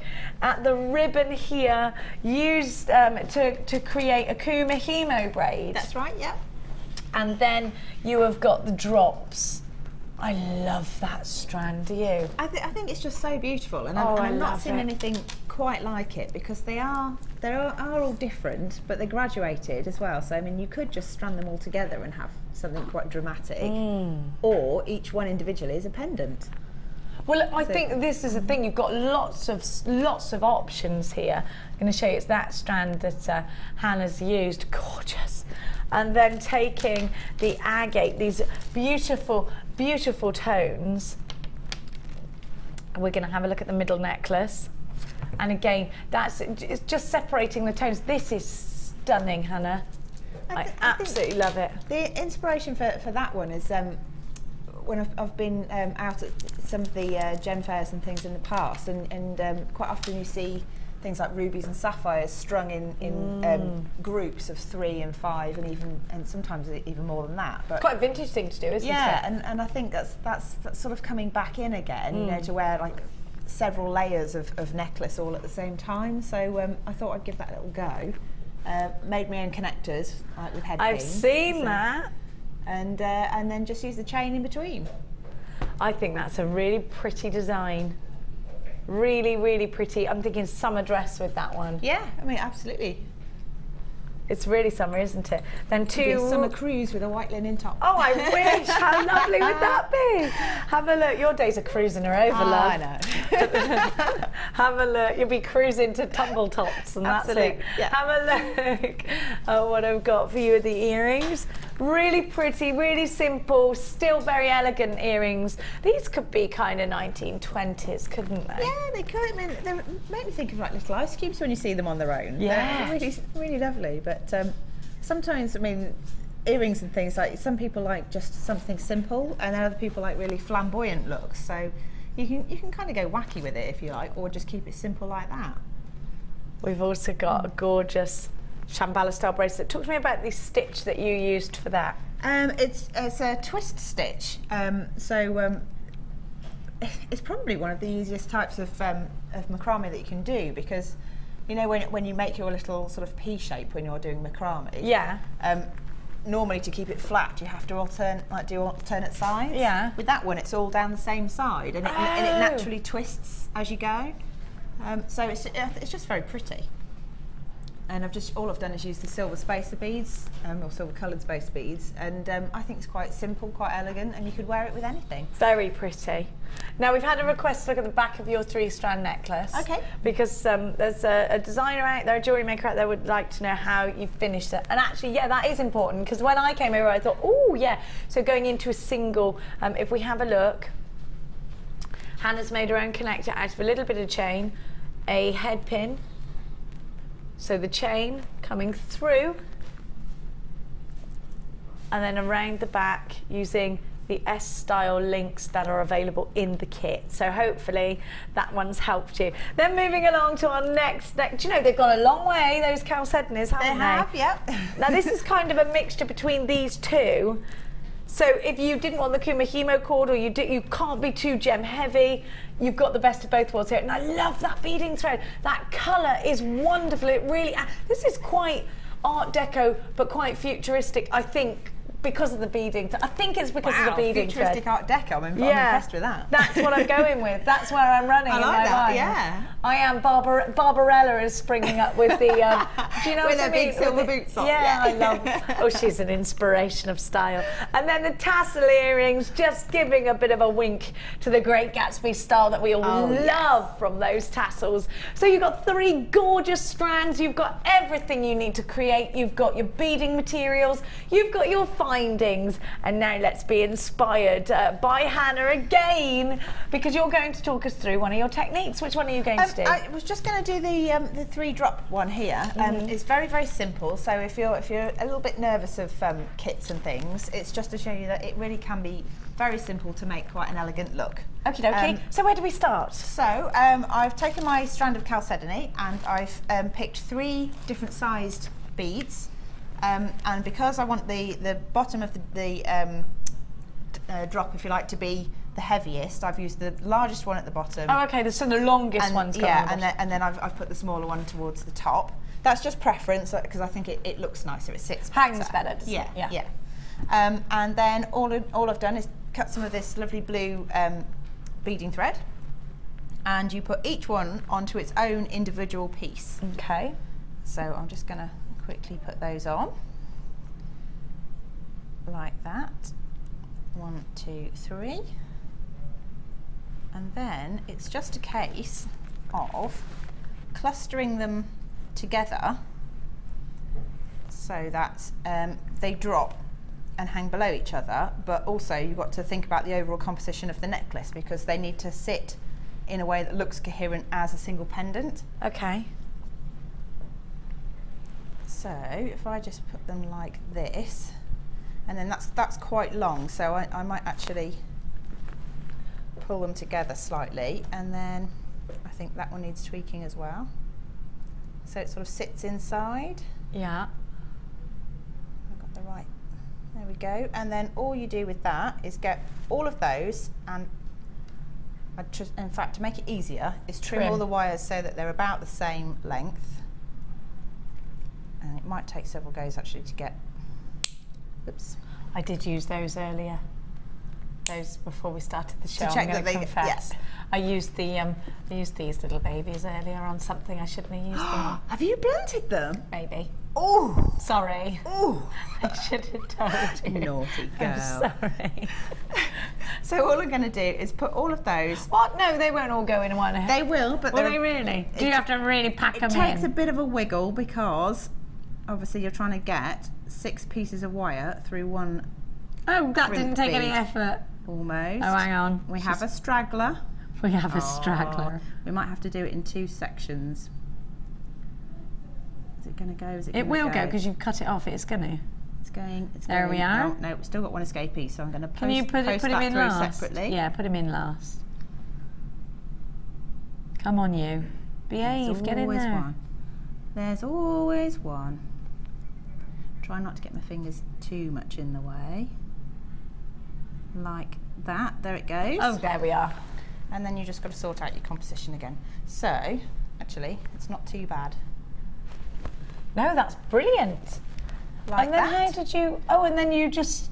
at the ribbon here, used to create a Kumahimo braid. That's right, yeah. And then you have got the drops. I love that strand, do you? I think it's just so beautiful, and Oh, I'm I not love seeing it. anything quite like it, because they are all different, but they're graduated as well. So I mean, you could just strand them all together and have something quite dramatic, or each one individually is a pendant. Well, I think this is the thing. You've got lots of options here. I'm going to show you. It's that strand that Hannah's used. Gorgeous. And then taking the agate, these beautiful, beautiful tones. And we're going to have a look at the middle necklace. And again, it's just separating the tones. This is stunning, Hannah. I absolutely love it. The inspiration for that one is when I've been out at some of the gem fairs and things in the past, and quite often you see things like rubies and sapphires strung in groups of 3 and 5, and sometimes even more than that. But Quite a vintage thing to do, isn't it? yeah, and I think that's sort of coming back in again, you know, to wear like several layers of necklace all at the same time. So I thought I'd give that a little go. Made my own connectors, like with headpins. I've seen that. And then just use the chain in between. I think that's a really pretty design. Really, really pretty. I'm thinking summer dress with that one. Yeah, I mean, absolutely. It's really summer, isn't it? Then Could be a summer cruise with a white linen top. Oh, I wish! How lovely would that be? Have a look. Your days of cruising are over, love. I know. Have a look. You'll be cruising to tumble tops, and that's it. Yeah. Have a look at what I've got for you with the earrings. Really pretty, really simple, still very elegant earrings. These could be kind of 1920s, couldn't they? Yeah, they could. I mean, they make me think of like little ice cubes when you see them on their own. Yeah. They're really, really lovely. But sometimes, I mean, earrings and things, like some people like just something simple, and then other people like really flamboyant looks. So you can kind of go wacky with it if you like, or just keep it simple like that. We've also got a gorgeous Shambhala style bracelet. Talk to me about the stitch that you used for that. It's a twist stitch. It's probably one of the easiest types of macrame that you can do, because you know when you make your little sort of pea shape when you're doing macrame. Yeah. Normally to keep it flat you have to do alternate sides. Yeah. With that one it's all down the same side, and it naturally twists as you go. So it's just very pretty. And all I've done is use the silver spacer beads, or silver coloured spacer beads, and I think it's quite simple, quite elegant, and you could wear it with anything. Very pretty. Now we've had a request to look at the back of your 3-strand necklace. Okay. Because there's a designer out there, a jewellery maker out there, would like to know how you finished it. And actually, yeah, that is important, because when I came over I thought, oh yeah, so going into a single, if we have a look, Hannah's made her own connector out of a little bit of chain, a head pin, so the chain coming through, and then around the back using the S-style links that are available in the kit. So hopefully that one's helped you. Then moving along to our next, do you know they've gone a long way, those chalcedonies, haven't they? They have, yep. Now this is kind of a mixture between these two. So if you didn't want the Kumahimo cord, or you can't be too gem heavy, you've got the best of both worlds here. And I love that beading thread. That colour is wonderful. It really, this is quite Art Deco, but quite futuristic, I think, because of the beading. I think it's because of the beading futuristic thread. Art Deco. I'm impressed with that. That's what I'm going with. That's where I'm running in my mind. Yeah. I am. Barbarella is springing up with the. Do you know with what I her mean? big silver boots on. Yeah, I love. Oh, she's an inspiration of style. And then the tassel earrings, just giving a bit of a wink to the Great Gatsby style that we all love from those tassels. So you've got 3 gorgeous strands. You've got everything you need to create. You've got your beading materials. You've got your findings, and now let's be inspired by Hannah again, because you're going to talk us through one of your techniques. Which one are you going to do? I was just going to do the 3-drop one here. It's very, very simple. So if you're a little bit nervous of kits and things, it's just to show you that it really can be very simple to make quite an elegant look. Okie dokie. So where do we start? So I've taken my strand of chalcedony and I've picked 3 different sized beads. And because I want the bottom of the drop, if you like, to be the heaviest, I've used the largest one at the bottom. Oh, okay, so the longest one's gone. Yeah, and then I've put the smaller one towards the top. That's just preference, because I think it looks nicer, it sits better. Hangs better, doesn't it? Yeah. And then all I've done is cut some of this lovely blue beading thread, and you put each one onto its own individual piece. Okay. So I'm just going to quickly put those on like that. 1, 2, 3, and then it's just a case of clustering them together so that they drop and hang below each other, but also you've got to think about the overall composition of the necklace, because they need to sit in a way that looks coherent as a single pendant. Okay. So if I just put them like this, and then that's quite long, so I might actually pull them together slightly, and then I think that one needs tweaking as well. So it sort of sits inside. Yeah. I've got the right, there we go. And then all you do with that is get all of those, and in fact, to make it easier, is trim all the wires so that they're about the same length. And it might take several goes actually to get. Oops. I did use those earlier. those before we started the show. To check I'm going to that confess. I used these little babies earlier on something I shouldn't have used them on. Have you blunted them? Maybe. Oh, Sorry. oh, I should have told you. naughty girl. I'm sorry. So all I'm going to do is put all of those. What? No, they won't all go in one. They will, but Will they're- they really? Do you have to really pack them It in? takes a bit of a wiggle because obviously you're trying to get 6 pieces of wire through one Oh, that Crimp didn't take any bead. effort. almost. Oh, hang on. We have a straggler. We have a straggler. We might have to do it in 2 sections. Is it going to go? Is it It will go because you've cut it off. It's going to. It's going. It's There going. we are. Oh, no, we've still got one escapee, so I'm going to post, Can you put post him that in through last? separately. Yeah, put him in last. Come on, you. Behave. There's Get in always there. one. There's always one. Try not to get my fingers too much in the way. Like that. There it goes. Oh, there we are. And then you just got to sort out your composition again. So, actually, it's not too bad. No, that's brilliant. Like and then that. how did you? Oh, and then you just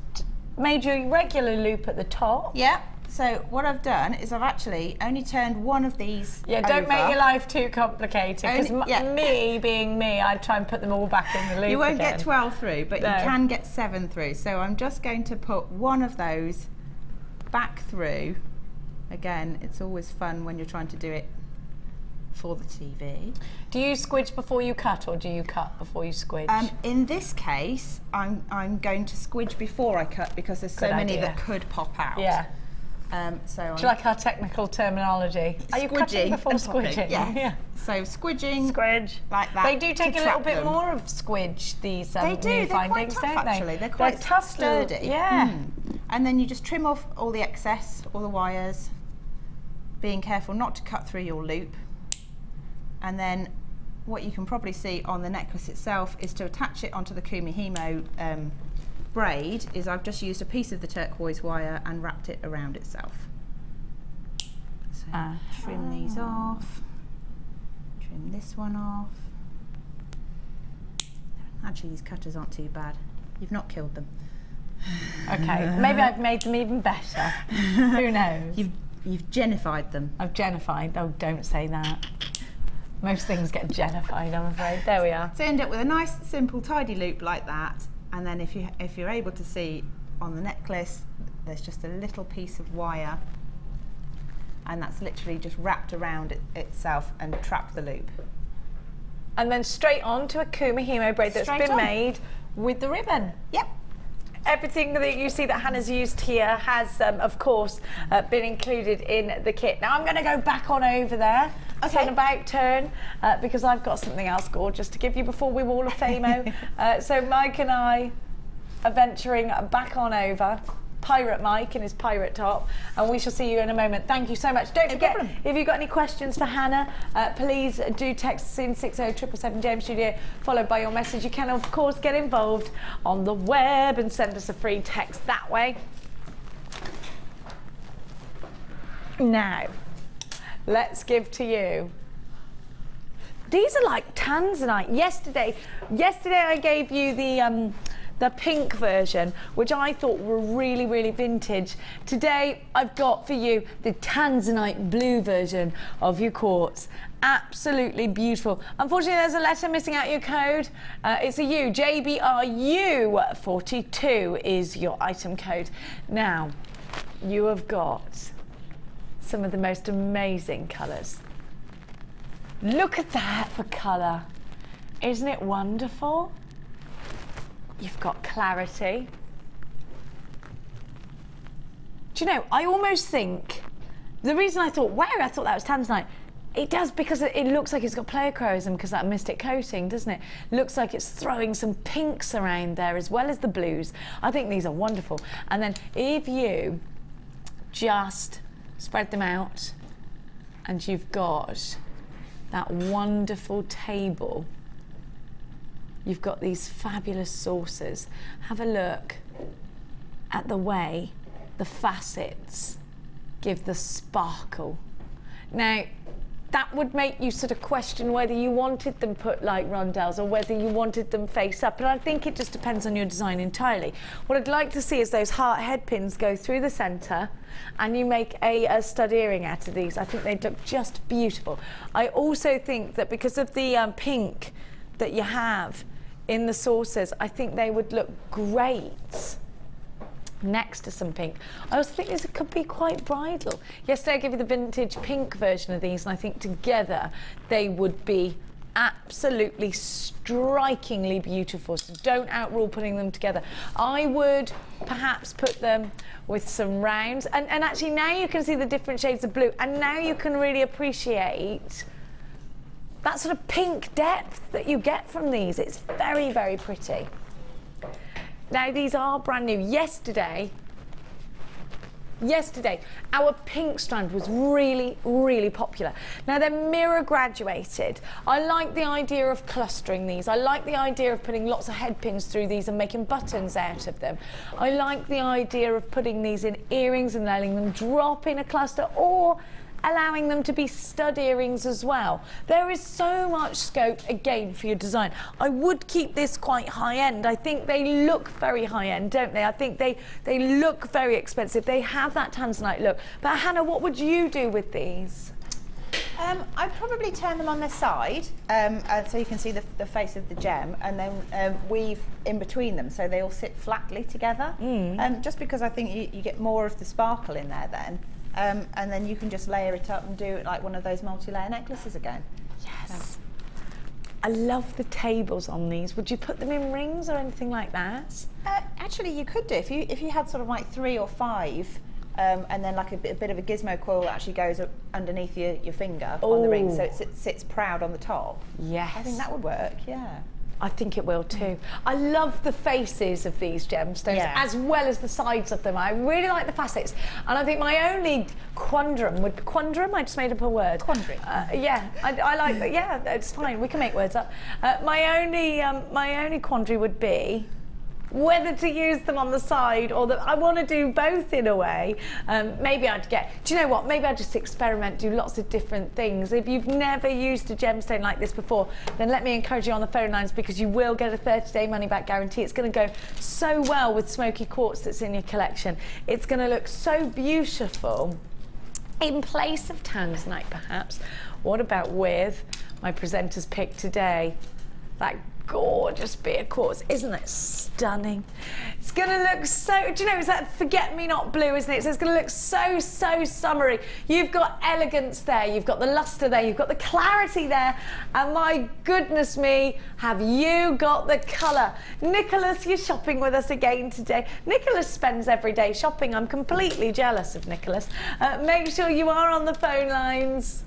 made your regular loop at the top. Yeah. So what I've done is I've actually only turned one of these. Yeah, don't over. make your life too complicated. Because Only- yeah. me being me, I'd try and put them all back in the loop. You won't again. get 12 through, but No. you can get 7 through. So I'm just going to put one of those back through. Again, it's always fun when you're trying to do it for the TV. Do you squidge before you cut, or do you cut before you squidge? In this case, I'm going to squidge before I cut because there's so Good many idea. that could pop out. Yeah. So Do you like our technical terminology? Are you cutting squidging before and popping, squidging? yes. Yeah. So squidging Squidge. like that. They do take to a little trap bit them. more of squidge, these They do. new They're quite findings, tough, don't they? actually. They're quite tough, sturdy. Yeah. And then you just trim off all the excess, all the wires, being careful not to cut through your loop. And then what you can probably see on the necklace itself is to attach it onto the Kumihimo braid is I've just used a piece of the turquoise wire and wrapped it around itself. So trim these off, trim this one off. Actually, these cutters aren't too bad. You've not killed them. Okay, maybe I've made them even better. Who knows? You've Jennified them. I've Jennified. Oh, don't say that. Most things get Jennified, I'm afraid. There we are. So you end up with a nice, simple, tidy loop like that. And then if you're able to see on the necklace, there's just a little piece of wire, and that's literally just wrapped around itself and trapped the loop. And then straight on to a Kumihimo braid that's Straight been on. made with the ribbon. Yep. Everything that you see that Hannah's used here has, of course, been included in the kit. Now I'm going to go back on over there, Okay. about turn, because I've got something else gorgeous to give you before we Wall of Fame-o. So Mike and I are venturing back on over. Pirate Mike in his pirate top, and we shall see you in a moment. Thank you so much. Don't forget, problem. if you've got any questions for Hannah, please do text us in 60777 James Studio, followed by your message. You can, of course, get involved on the web and send us a free text that way. Now, let's give to you. These are like tanzanite. Yesterday I gave you the pink version, which I thought were really, really vintage. Today, I've got for you the tanzanite blue version of your quartz. Absolutely beautiful. Unfortunately, there's a letter missing out your code. It's a U. JBRU42 is your item code. Now, you have got some of the most amazing colours. Look at that for colour. Isn't it wonderful? You've got clarity. Do you know, I almost think, the reason I thought, wow, I thought that was tanzanite, it does because it looks like it's got pleochroism because that mystic coating, doesn't it? Looks like it's throwing some pinks around there as well as the blues. I think these are wonderful. And then if you just spread them out and you've got that wonderful table, you've got these fabulous saucers. Have a look at the way the facets give the sparkle. Now, that would make you sort of question whether you wanted them put like rondelles or whether you wanted them face up. And I think it just depends on your design entirely. What I'd like to see is those heart head pins go through the centre and you make a stud earring out of these. I think they'd look just beautiful. I also think that because of the pink that you have in the saucers, I think they would look great next to some pink. I also think these could be quite bridal. Yesterday I gave you the vintage pink version of these, and I think together they would be absolutely strikingly beautiful. So don't outrule putting them together. I would perhaps put them with some rounds, and actually now you can see the different shades of blue, and now you can really appreciate that sort of pink depth that you get from these. It's very, very pretty. Now these are brand new. Yesterday, our pink strand was really, really popular. Now they're mirror graduated. I like the idea of clustering these. I like the idea of putting lots of head pins through these and making buttons out of them. I like the idea of putting these in earrings and letting them drop in a cluster, or allowing them to be stud earrings as well. There is so much scope again for your design. I would keep this quite high end. I think they look very high end, don't they? I think they look very expensive. They have that tanzanite look. But Hannah, what would you do with these? I'd probably turn them on their side, so you can see the face of the gem, and then weave in between them so they all sit flatly together. Just because I think you get more of the sparkle in there then. And then you can just layer it up and do it like one of those multi-layer necklaces again. Yes. I love the tables on these. Would you put them in rings or anything like that? Actually, you could do. If you had sort of like 3 or 5, and then like a bit of a gizmo coil that actually goes up underneath your finger on the ring, so it sits proud on the top. Yes. I think that would work, yeah. I think it will too. I love the faces of these gemstones, as well as the sides of them. I really like the facets. And I think my only quandrum would... Quandrum? I just made up a word. Quandary. Yeah, I like that. Yeah, it's fine. We can make words up. My only quandary would be whether to use them on the side or I want to do both in a way. Maybe I'd do you know what? Maybe I'd just experiment, do lots of different things. If you've never used a gemstone like this before, then let me encourage you on the phone lines, because you will get a 30-day money-back guarantee. It's going to go so well with Smokey Quartz that's in your collection. It's going to look so beautiful in place of tanzanite, perhaps. What about with my presenter's pick today? That gorgeous beaded quartz. Isn't it stunning? It's gonna look so, do you know, it's that forget-me-not blue, isn't it? So it's gonna look so, so summery. You've got elegance there, you've got the luster there, you've got the clarity there, and my goodness me, have you got the colour. Nicholas, you're shopping with us again today. Nicholas spends every day shopping. I'm completely jealous of Nicholas. Make sure you are on the phone lines.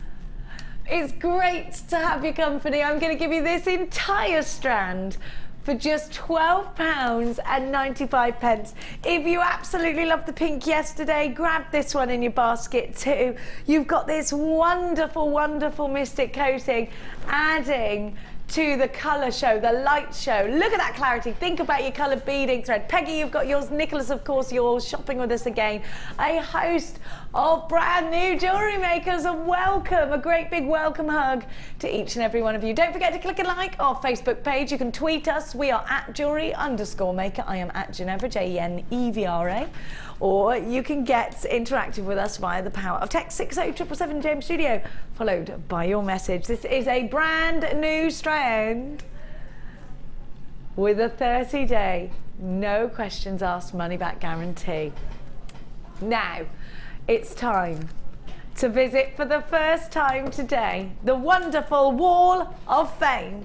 It's great to have your company. I'm going to give you this entire strand for just £12.95. If you absolutely loved the pink yesterday, grab this one in your basket too. You've got this wonderful, wonderful mystic coating adding to the colour show, the light show. Look at that clarity. Think about your coloured beading thread. Peggy, you've got yours. Nicholas, of course, you're shopping with us again. A host of brand new jewellery makers. A welcome, a great big welcome hug to each and every one of you. Don't forget to click and like our Facebook page. You can tweet us. We are at @jewellery_maker. I am at Genevra, Jenevra. Or you can get interactive with us via the power of text 60777 James Studio, followed by your message. This is a brand new strand with a 30-day, no questions asked, money back guarantee. Now, it's time to visit for the first time today the wonderful Wall of Fame.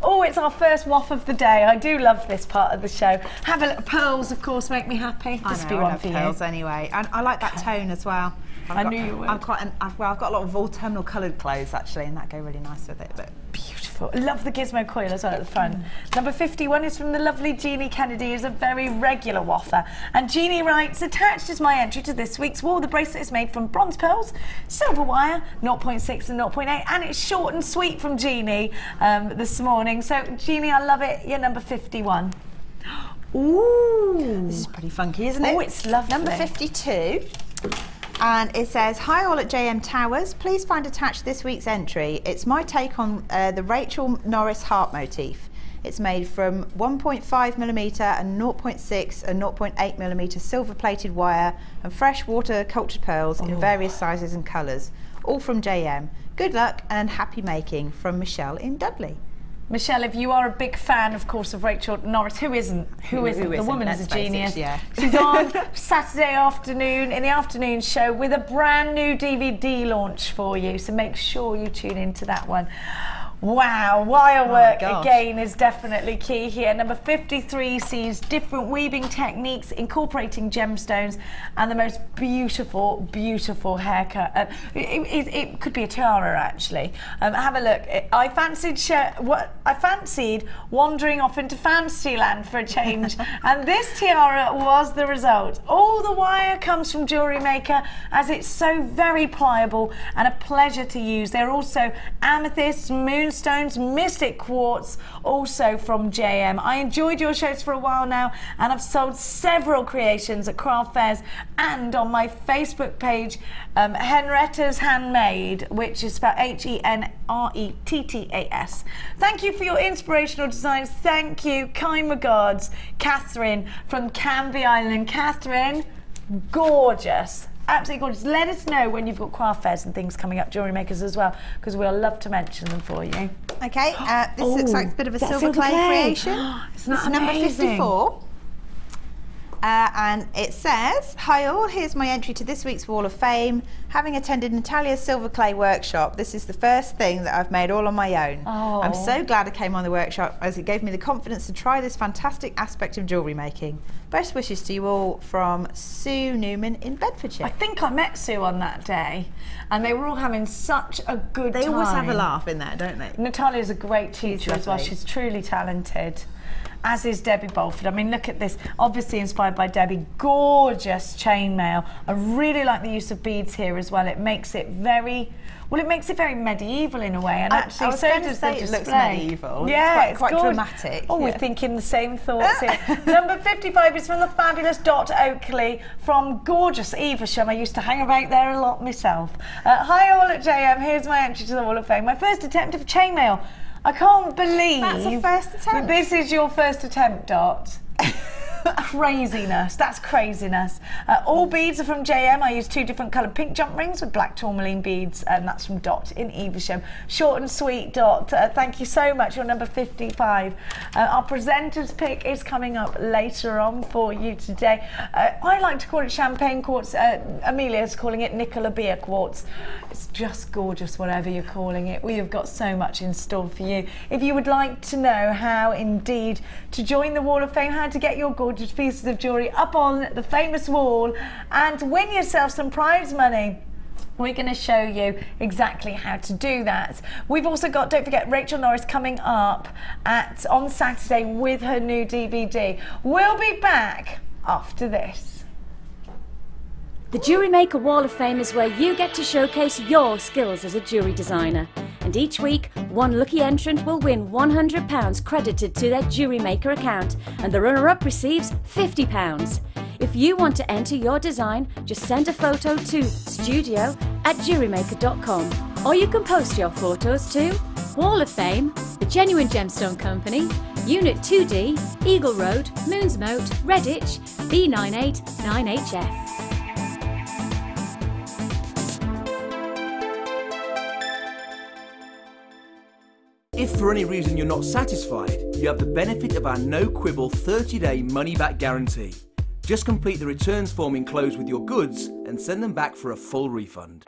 Oh, it's our first waff of the day. I do love this part of the show. Have a little pearls, of course, make me happy. I know, I love pearls anyway. And I like that tone as well. I knew you would. I've got a lot of autumnal coloured clothes actually, and that go really nice with it. But beautiful. beautiful. Love the gizmo coil as well at the front. Number 51 is from the lovely Jeannie Kennedy, who's a very regular waffer. And Jeannie writes, attached is my entry to this week's wall. The bracelet is made from bronze pearls, silver wire, 0.6 and 0.8, and it's short and sweet from Jeannie this morning. So Jeannie, I love it. You're number 51. Ooh. This is pretty funky, isn't it? Oh, it's lovely. Number 52. And it says, hi all at JM Towers, please find attached this week's entry. It's my take on the Rachel Norris heart motif. It's made from 1.5mm and 0.6 and 0.8mm silver plated wire and fresh water cultured pearls in various sizes and colours, all from JM. Good luck and happy making, from Michelle in Dudley. Michelle, if you are a big fan, of course, of Rachel Norris, who isn't? Who isn't? The woman is a genius. Yeah. She's on Saturday afternoon, in the afternoon show, with a brand new DVD launch for you. So make sure you tune into that one. Wow, wire work again is definitely key here. Number 53 sees different weaving techniques incorporating gemstones and the most beautiful, beautiful haircut. It could be a tiara actually. Have a look. I fancied wandering off into Fantasyland for a change, and this tiara was the result. All the wire comes from Jewellery Maker, as it's so very pliable and a pleasure to use. They're also amethysts, moonstones, mystic quartz, also from JM. I enjoyed your shows for a while now, and I've sold several creations at craft fairs and on my Facebook page, Henrettas Handmade, which is spelled Henrettas. Thank you for your inspirational designs. Thank you. Kind regards, Catherine from Canvey Island. Catherine, gorgeous. Absolutely gorgeous. Let us know when you've got craft fairs and things coming up, Jewellery Makers as well, because we'll love to mention them for you. Okay, this looks like a bit of a silver clay creation. It's number 54. And it says, hi all, here's my entry to this week's Wall of Fame. Having attended Natalia's silver clay workshop, this is the first thing that I've made all on my own. Oh. I'm so glad I came on the workshop, as it gave me the confidence to try this fantastic aspect of jewellery making. Best wishes to you all, from Sue Newman in Bedfordshire. I think I met Sue on that day, and they were all having such a good time. They always have a laugh in there, don't they? Natalia's a great teacher as well. She's truly talented. As is Debbie Bolford. I mean, look at this. Obviously inspired by Debbie. Gorgeous chainmail. I really like the use of beads here as well. It makes it very, well, it makes it very medieval in a way. And actually, so does the display. It looks medieval. Yeah, it's quite dramatic. Oh, we're thinking the same thoughts here. Number 55 is from the fabulous Dot Oakley from gorgeous Evesham. I used to hang about there a lot myself. Hi all at JM. Here's my entry to the Wall of Fame. My first attempt of chainmail. I can't believe that's a first attempt. This is your first attempt, Dot. Craziness. That's craziness. All beads are from JM. I use 2 different coloured pink jump rings with black tourmaline beads, and that's from Dot in Evesham. Short and sweet, Dot. Thank you so much. You're number 55. Our presenter's pick is coming up later on for you today. I like to call it champagne quartz. Amelia's calling it Nicola Beer quartz. It's just gorgeous, whatever you're calling it. We have got so much in store for you. If you would like to know how indeed to join the Wall of Fame, how to get your gorgeous pieces of jewellery up on the famous wall and win yourself some prize money, we're going to show you exactly how to do that. We've also got, don't forget, Rachel Norris coming up on Saturday with her new DVD. We'll be back after this. The Jewellery Maker Wall of Fame is where you get to showcase your skills as a jewellery designer. And each week, one lucky entrant will win £100 credited to their Jewellery Maker account, and the runner-up receives £50. If you want to enter your design, just send a photo to studio@jewellerymaker.com, or you can post your photos to Wall of Fame, The Genuine Gemstone Company, Unit 2D, Eagle Road, Moonsmote, Redditch, B989HF. If for any reason you're not satisfied, you have the benefit of our no-quibble 30-day money-back guarantee. Just complete the returns form enclosed with your goods and send them back for a full refund.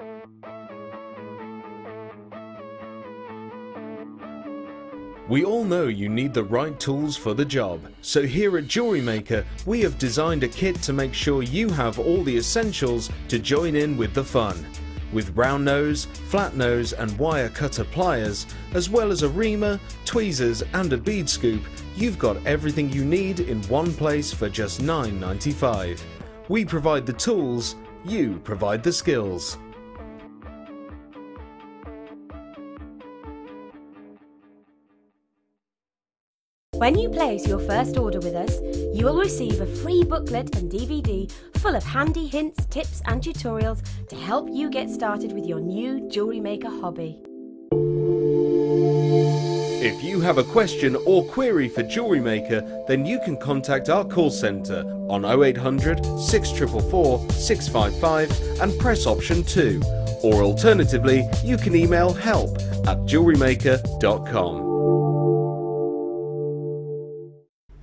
We all know you need the right tools for the job, so here at Jewellery Maker we have designed a kit to make sure you have all the essentials to join in with the fun. With round nose, flat nose and wire cutter pliers, as well as a reamer, tweezers and a bead scoop, you've got everything you need in one place for just $9.95. We provide the tools, you provide the skills. When you place your first order with us, you will receive a free booklet and DVD full of handy hints, tips and tutorials to help you get started with your new jewellery maker hobby. If you have a question or query for Jewellery Maker, then you can contact our call centre on 0800 644 655 and press option 2. Or alternatively, you can email help@jewellerymaker.com.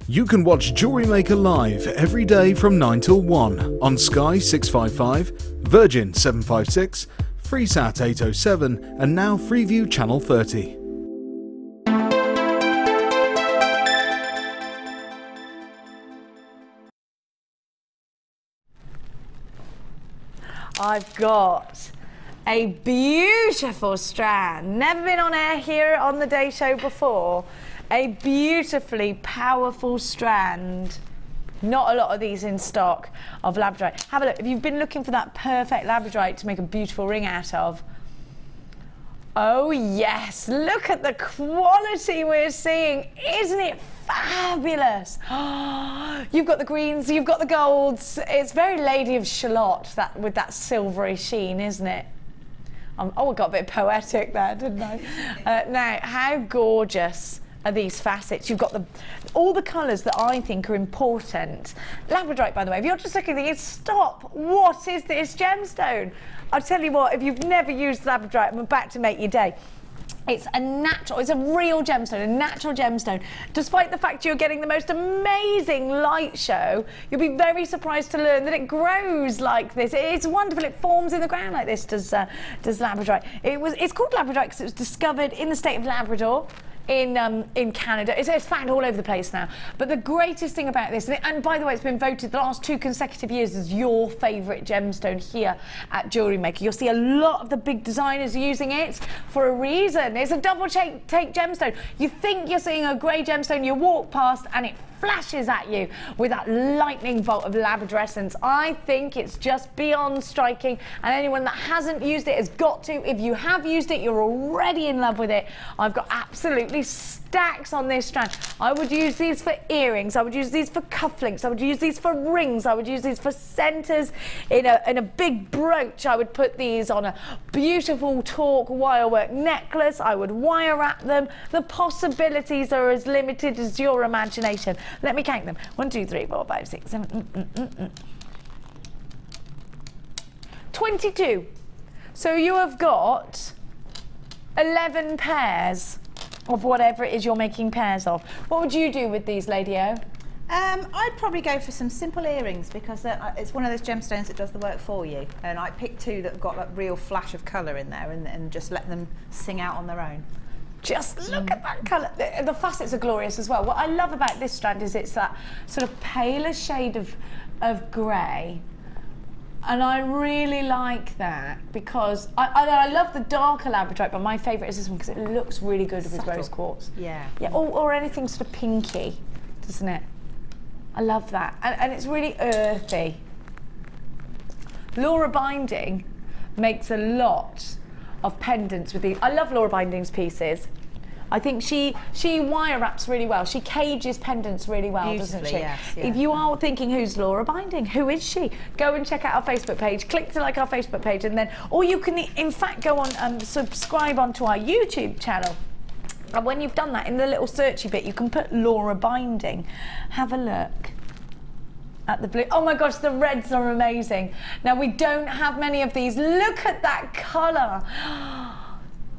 You can watch Jewellery Maker live every day from 9 till 1 on Sky 655, Virgin 756, Freesat 807 and now Freeview Channel 30. I've got a beautiful strand. Never been on air here on the Day Show before. A beautifully powerful strand. Not a lot of these in stock of Labradorite. Have a look. If you've been looking for that perfect Labradorite to make a beautiful ring out of, oh yes, look at the quality we're seeing. Isn't it fabulous? You've got the greens, you've got the golds. It's very Lady of Shalott, that with that silvery sheen, isn't it? Oh, I got a bit poetic there, didn't I? Now, how gorgeous are these facets? You've got all the colours that I think are important. Labradorite, by the way, if you're just looking at it, stop. What is this gemstone? I'll tell you what, if you've never used Labradorite, I'm about to make your day. It's a natural, it's a real gemstone, a natural gemstone. Despite the fact you're getting the most amazing light show, you'll be very surprised to learn that it grows like this. It's wonderful, it forms in the ground like this, does Labradorite. It's called Labradorite because it was discovered in the state of Labrador. In Canada. It's found all over the place now. But the greatest thing about this, and by the way, it's been voted the last 2 consecutive years as your favourite gemstone here at Jewellery Maker. You'll see a lot of the big designers using it for a reason. It's a double take gemstone. You think you're seeing a grey gemstone, you walk past and it flashes at you with that lightning bolt of labradorescence. I think it's just beyond striking, and anyone that hasn't used it has got to. If you have used it, you're already in love with it. I've got absolutely stacks on this strand. I would use these for earrings, I would use these for cufflinks, I would use these for rings, I would use these for centres in a big brooch. I would put these on a beautiful torque wirework necklace. I would wire wrap them. The possibilities are as limited as your imagination. Let me count them. 1, 2, 3, 4, 5, 6, 7, 22. So you have got 11 pairs of whatever it is you're making pairs of. What would you do with these, Lady O? I'd probably go for some simple earrings because it's one of those gemstones that does the work for you. And I picked 2 that have got that real flash of colour in there and just let them sing out on their own. Just look at that colour. The facets are glorious as well. What I love about this strand is it's that sort of paler shade of grey. And I really like that because I love the darker Labradorite, but my favourite is this one because it looks really good with rose quartz. Yeah. Yeah, or anything sort of pinky, doesn't it? I love that. And it's really earthy. Laura Binding makes a lot of pendants with these. I love Laura Binding's pieces. I think she wire wraps really well. She cages pendants really well, doesn't she? Yes, yeah. If you are thinking, who's Laura Binding? Who is she? Go and check out our Facebook page. Click to like our Facebook page, and then, or you can in fact go on and subscribe onto our YouTube channel. And when you've done that, in the little searchy bit, you can put Laura Binding. Have a look at the blue. Oh my gosh, the reds are amazing. Now, we don't have many of these. Look at that colour.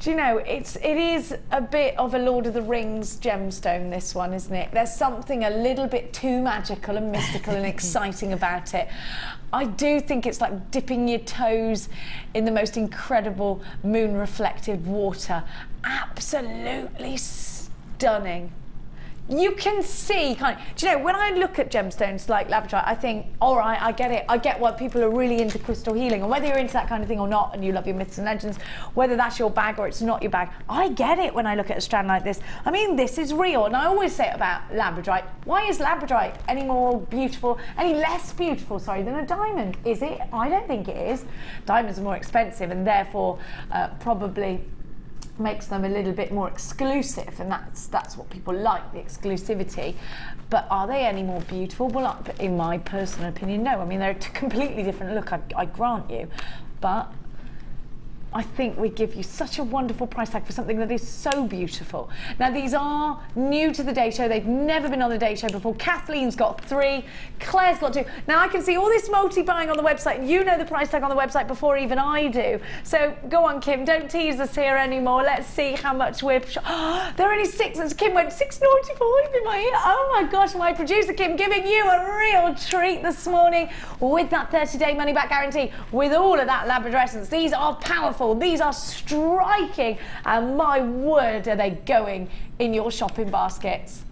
Do you know, it is a bit of a Lord of the Rings gemstone, this one, isn't it? There's something a little bit too magical and mystical and exciting about it. I do think it's like dipping your toes in the most incredible moon-reflected water. Absolutely stunning. you can see do you know, when I look at gemstones like Labradorite, I think, all right, I get it. I get why people are really into crystal healing, and whether you're into that kind of thing or not, and you love your myths and legends, whether that's your bag or it's not your bag, I get it when I look at a strand like this. I mean, this is real, and I always say it about Labradorite. Why is Labradorite any more beautiful, any less beautiful, sorry, than a diamond? Is it? I don't think it is. Diamonds are more expensive, and therefore probably makes them a little bit more exclusive, and that's what people like, the exclusivity. But are they any more beautiful? Well, in my personal opinion, no. I mean, they're a completely different look, I grant you, but I think we give you such a wonderful price tag for something that is so beautiful. Now, these are new to the day show. They've never been on the day show before. Kathleen's got 3, Claire's got 2. Now, I can see all this multi-buying on the website, and you know the price tag on the website before even I do. So go on, Kim, don't tease us here anymore. Let's see how much we're... They're only 6, and Kim went 6.95 in my ear. Oh my gosh, my producer Kim giving you a real treat this morning with that 30-day money-back guarantee, with all of that Labradorescence. These are powerful. These are striking, and my word, are they going in your shopping baskets.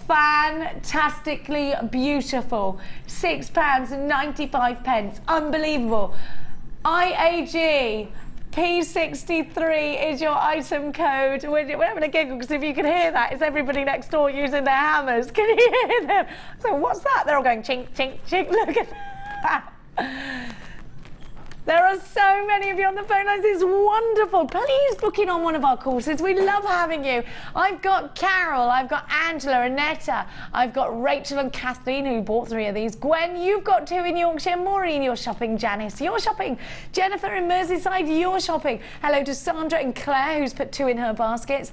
Fantastically beautiful. £6.95. Unbelievable. IAG P63 is your item code. We're having a giggle because if you can hear that, it's everybody next door using their hammers. Can you hear them? So what's that? They're all going chink, chink, chink. Look at that. There are so many of you on the phone lines. It's wonderful. Please book in on one of our courses. We love having you. I've got Carol, I've got Angela, Annetta, I've got Rachel and Kathleen, who bought 3 of these. Gwen, you've got 2 in Yorkshire. Maureen, you're shopping. Janice, you're shopping. Jennifer in Merseyside, you're shopping. Hello to Sandra and Claire, who's put 2 in her baskets.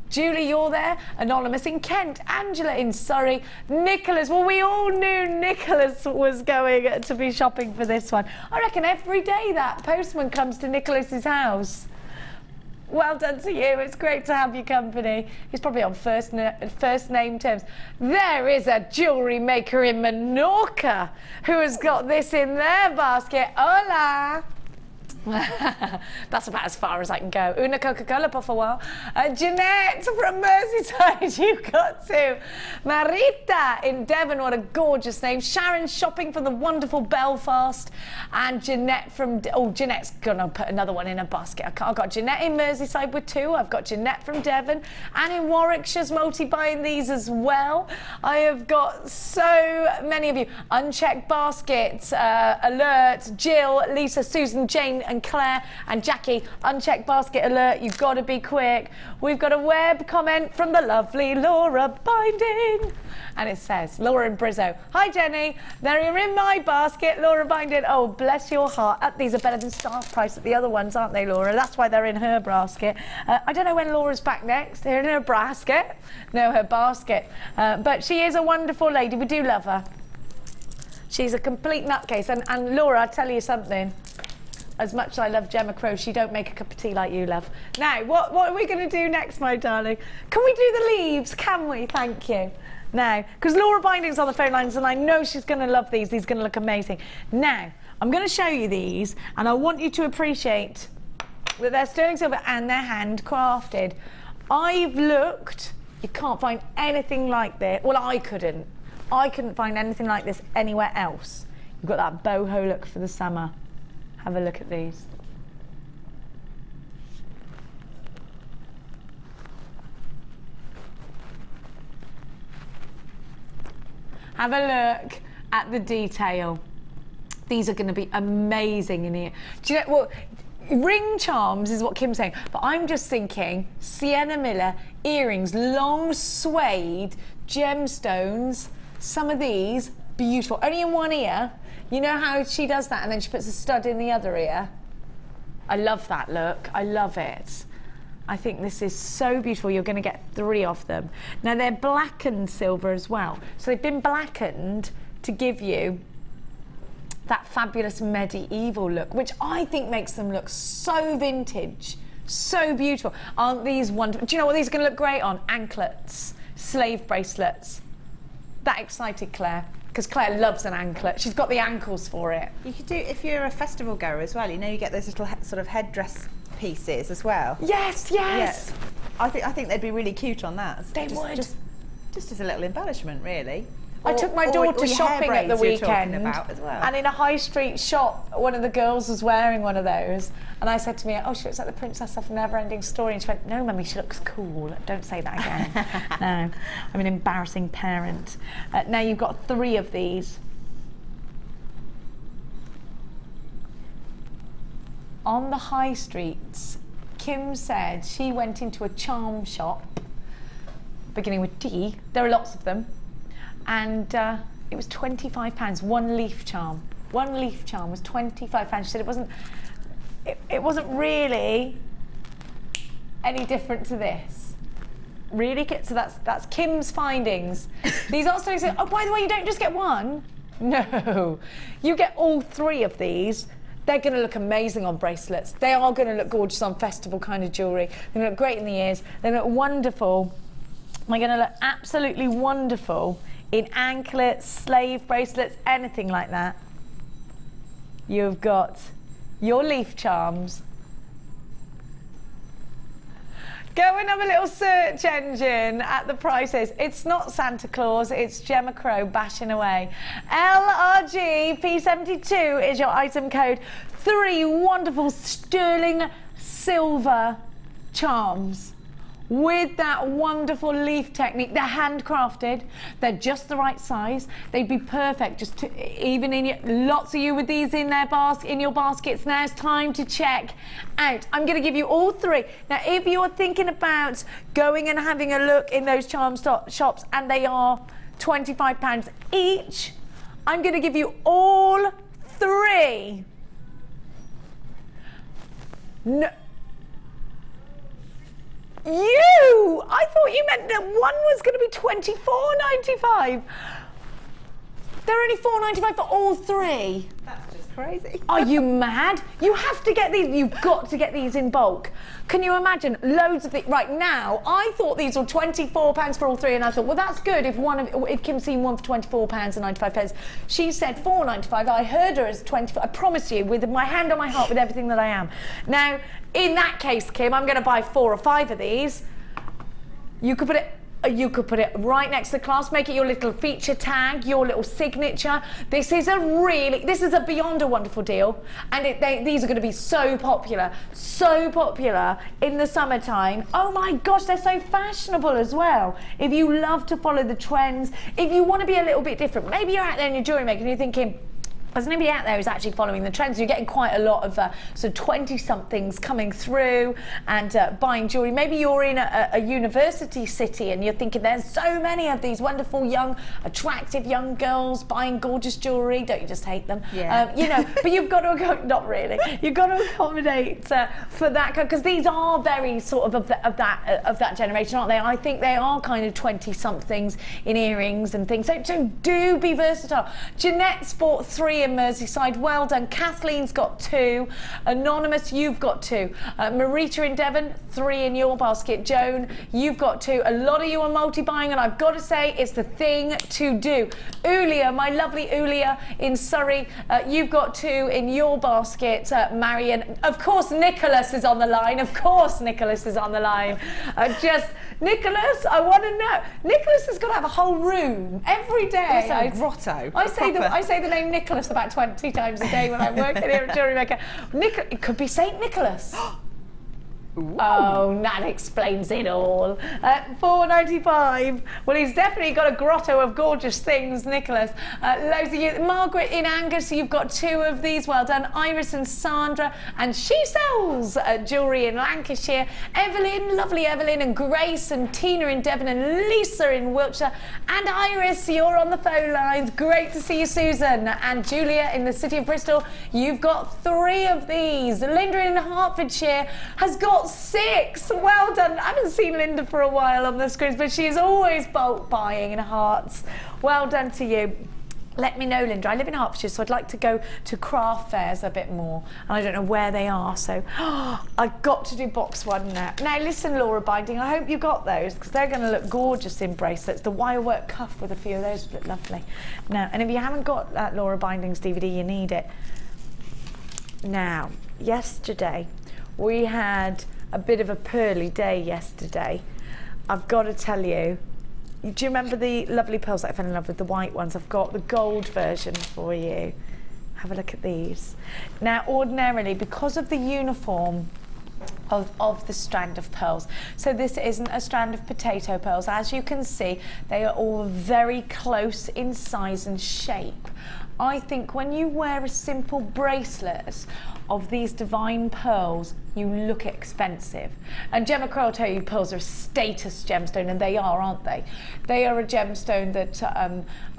Julie, you're there. Anonymous in Kent. Angela in Surrey. Nicholas, well, we all knew Nicholas was going to be shopping for this one. I reckon every day that postman comes to Nicholas's house. Well done to you. It's great to have your company. He's probably on first name terms. There is a jewellery maker in Menorca who has got this in their basket. Hola. That's about as far as I can go. Una Coca-Cola, por favor. Jeanette from Merseyside, you've got 2. Marita in Devon, what a gorgeous name. Sharon shopping from the wonderful Belfast. And Jeanette from... Oh, Jeanette's going to put another one in a basket. I've got Jeanette in Merseyside with 2. I've got Jeanette from Devon. And in Warwickshire's multi-buying these as well. I have got so many of you. Unchecked baskets, alert, Jill, Lisa, Susan, Jane, and Claire and Jackie. Unchecked basket alert, you've got to be quick. We've got a web comment from the lovely Laura Binding, and it says, Laura in Brizzo, hi Jenny, they're in my basket. Laura Binding, oh bless your heart. These are better than staff price at the other ones, aren't they, Laura? That's why they're in her basket. I don't know when Laura's back next. They're in her basket. No, her basket. But she is a wonderful lady. We do love her. She's a complete nutcase. And Laura, I'll tell you something. As much as I love Gemma Crow, she don't make a cup of tea like you, love. Now, what are we going to do next, my darling? Can we do the leaves? Can we? Thank you. Now, because Laura Binding's on the phone lines, and I know she's going to love these. These are going to look amazing. Now, I'm going to show you these, and I want you to appreciate that they're sterling silver and they're handcrafted. I've looked. You can't find anything like this. Well, I couldn't. I couldn't find anything like this anywhere else. You've got that boho look for the summer. Have a look at these. Have a look at the detail. These are going to be amazing in here. Do you know what? Ring charms is what Kim's saying, but I'm just thinking Sienna Miller earrings, long suede gemstones. Some of these beautiful, only in one ear. You know how she does that and then she puts a stud in the other ear? I love that look. I love it. I think this is so beautiful. You're going to get 3 of them. Now, they're blackened silver as well. So they've been blackened to give you that fabulous medieval look, which I think makes them look so vintage, so beautiful. Aren't these wonderful? Do you know what these are going to look great on? Anklets, slave bracelets. That excited Claire. Because Claire loves an anklet. She's got the ankles for it. You could do, if you're a festival goer as well, you know, you get those little sort of headdress pieces as well. Yes, yes. Yeah. I think they'd be really cute on that. They would. Just as a little embellishment, really. I took my daughter shopping at the weekend, as well. and in a high street shop, one of the girls was wearing one of those, and I said to me, "Oh, she looks like the princess of Never-Ending Story," and she went, "No, Mummy, she looks cool. Don't say that again." No, I'm an embarrassing parent. Now you've got 3 of these. On the high streets, Kim said she went into a charm shop, beginning with D. There are lots of them. And it was £25, one leaf charm. One leaf charm was £25. She said it wasn't really any different to this. Really? So that's Kim's findings. These aren't so. Oh, by the way, you don't just get one. No, you get all 3 of these. They're going to look amazing on bracelets. They are going to look gorgeous on festival kind of jewellery. They're going to look great in the ears. They look wonderful. They're going to look absolutely wonderful in anklets, slave bracelets, anything like that. You've got your leaf charms. Go and have a little search engine at the prices. It's not Santa Claus, it's Gemma Crow bashing away. LRG P72 is your item code. 3 wonderful sterling silver charms with that wonderful leaf technique. They're handcrafted. They're just the right size. They'd be perfect just to, even in your, lots of you with these in their in your baskets. Now it's time to check out. I'm going to give you all 3. Now, if you're thinking about going and having a look in those charm shops, and they are £25 each, I'm going to give you all 3. No. I thought you meant that one was going to be £24.95. They're only £4.95 for all 3. That's just crazy. Are you mad? You have to get these. You've got to get these in bulk. Can you imagine? Loads of these. Right now, I thought these were £24 for all 3, and I thought, well, that's good if Kim's seen one for £24.95. She said £4.95. I heard her as 24. I promise you, with my hand on my heart, with everything that I am. Now, in that case, Kim, I'm going to buy 4 or 5 of these. You could put it right next to the clasp, make it your little feature tag, your little signature. This is a beyond a wonderful deal, and these are going to be so popular in the summertime. Oh my gosh, they're so fashionable as well. If you love to follow the trends, if you want to be a little bit different, maybe you're out there in your jewellery maker and you're thinking, there's nobody out there who's actually following the trends. You're getting quite a lot of sort of 20-somethings coming through and buying jewellery. Maybe you're in a university city and you're thinking there's so many of these wonderful, young, attractive young girls buying gorgeous jewellery. Don't you just hate them? Yeah. You know, but you've got to, not really, you've got to accommodate for that, because these are very sort of that generation, aren't they? I think they are kind of 20-somethings in earrings and things. So do be versatile. Jeanette's bought 3 in Merseyside. Well done. Kathleen's got 2. Anonymous, you've got 2. Marita in Devon, 3 in your basket. Joan, you've got 2. A lot of you are multi-buying, and I've got to say it's the thing to do. Ulia, my lovely Ulia in Surrey, you've got 2 in your basket. Marion, of course, Nicholas is on the line. Of course, Nicholas is on the line. Nicholas, I want to know. Nicholas has got to have a whole room every day. It's a grotto. I say the name Nicholas about 20 times a day when I'm working here at Jewellery Maker. It could be Saint Nicholas. Ooh. Oh, that explains it all. £4.95. Well, he's definitely got a grotto of gorgeous things, Nicholas. Loads of you. Margaret in Angus, you've got 2 of these. Well done. Iris and Sandra, and she sells jewellery in Lancashire. Evelyn, lovely Evelyn, and Grace and Tina in Devon, and Lisa in Wiltshire. And Iris, you're on the phone lines. Great to see you, Susan. And Julia in the city of Bristol, you've got 3 of these. Linda in Hertfordshire has got 6. Well done. I haven't seen Linda for a while on the screens, but she's always bulk buying in hearts. Well done to you. Let me know, Linda. I live in Hertfordshire, so I'd like to go to craft fairs a bit more, and I don't know where they are, so I've got to do box 1 now. Now listen, Laura Binding, I hope you got those, because they're going to look gorgeous in bracelets. The wire work cuff with a few of those would look lovely. Now, and if you haven't got that Laura Binding's DVD, you need it. Now, yesterday we had a bit of a pearly day yesterday. I've got to tell you, do you remember the lovely pearls that I fell in love with, the white ones? I've got the gold version for you. Have a look at these. Now, ordinarily, because of the uniform of the strand of pearls, so this isn't a strand of potato pearls. As you can see, they are all very close in size and shape. I think when you wear a simple bracelet of these divine pearls, you look expensive. And Gemma Crow will tell you pearls are a status gemstone, and they are, aren't they? They are a gemstone that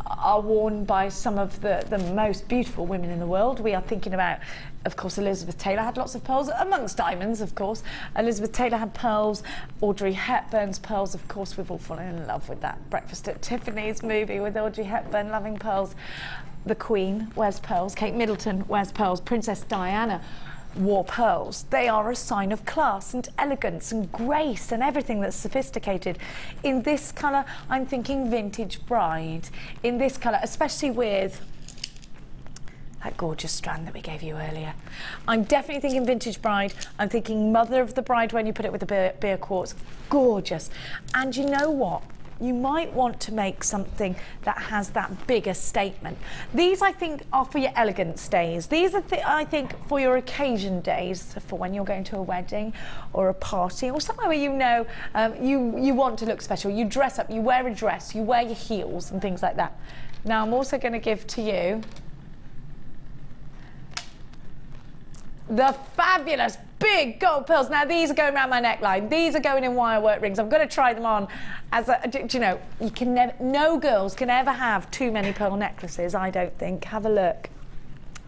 are worn by some of the most beautiful women in the world. We are thinking about, of course, Elizabeth Taylor had lots of pearls, amongst diamonds, of course. Elizabeth Taylor had pearls, Audrey Hepburn's pearls, of course. We've all fallen in love with that Breakfast at Tiffany's movie with Audrey Hepburn loving pearls. The Queen wears pearls, Kate Middleton wears pearls, Princess Diana wore pearls. They are a sign of class and elegance and grace and everything that's sophisticated. In this colour, I'm thinking vintage bride. In this colour, especially with that gorgeous strand that we gave you earlier. I'm definitely thinking vintage bride. I'm thinking mother of the bride when you put it with the beer quartz. Gorgeous. And you know what? You might want to make something that has that bigger statement. These, I think, are for your elegance days. These are, I think, for your occasion days, for when you're going to a wedding or a party or somewhere where you know you want to look special. You dress up, you wear a dress, you wear your heels and things like that. Now, I'm also going to give to you the fabulous big gold pearls. Now, these are going around my neckline. These are going in wire work rings. I'm going to try them on as a, do you know, you can never, no girls can ever have too many pearl necklaces, I don't think. Have a look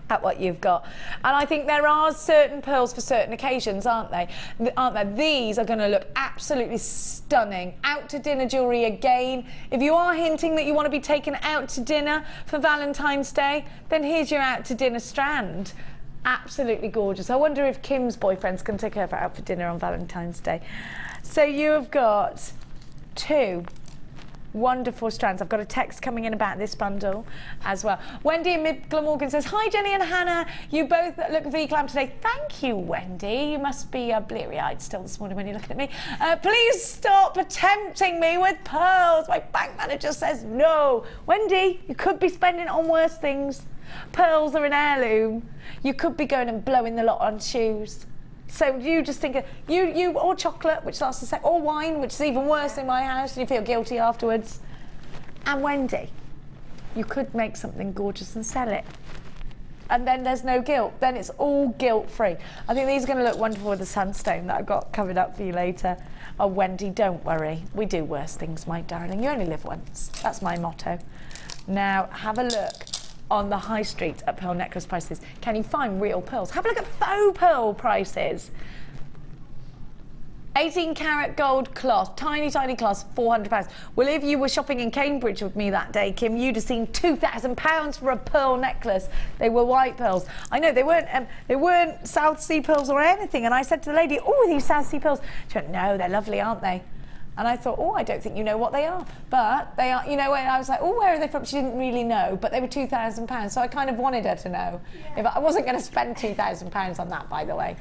at what you've got. And I think there are certain pearls for certain occasions, aren't they? Aren't there? These are going to look absolutely stunning. Out to dinner jewellery again. If you are hinting that you want to be taken out to dinner for Valentine's Day, then here's your out to dinner strand. Absolutely gorgeous. I wonder if Kim's boyfriends can take her out for dinner on Valentine's Day. So you have got two wonderful strands. I've got a text coming in about this bundle as well. Wendy in Mid Glamorgan says, hi Jenny and Hannah, you both look V-glam today. Thank you, Wendy. You must be bleary-eyed still this morning when you're looking at me. Please stop tempting me with pearls. My bank manager says no. Wendy, you could be spending it on worse things. Pearls are an heirloom. You could be going and blowing the lot on shoes. So you just think of, or chocolate, which lasts a sec, or wine, which is even worse in my house, and you feel guilty afterwards. And Wendy, you could make something gorgeous and sell it. And then there's no guilt. Then it's all guilt-free. I think these are going to look wonderful with the sunstone that I've got covered up for you later. Oh, Wendy, don't worry. We do worse things, my darling. You only live once. That's my motto. Now, have a look on the high street at pearl necklace prices. Can you find real pearls? Have a look at faux pearl prices. 18 karat gold clasp, tiny clasp, £400. Well, if you were shopping in Cambridge with me that day, Kim, you'd have seen £2,000 for a pearl necklace. They were white pearls. I know they weren't South Sea pearls or anything. And I said to the lady, oh, these South Sea pearls. She went, no, they're lovely, aren't they? And I thought, oh, I don't think you know what they are. But they are, you know, and I was like, oh, where are they from? She didn't really know, but they were £2,000. So I kind of wanted her to know. Yeah. If I wasn't going to spend £2,000 on that, by the way.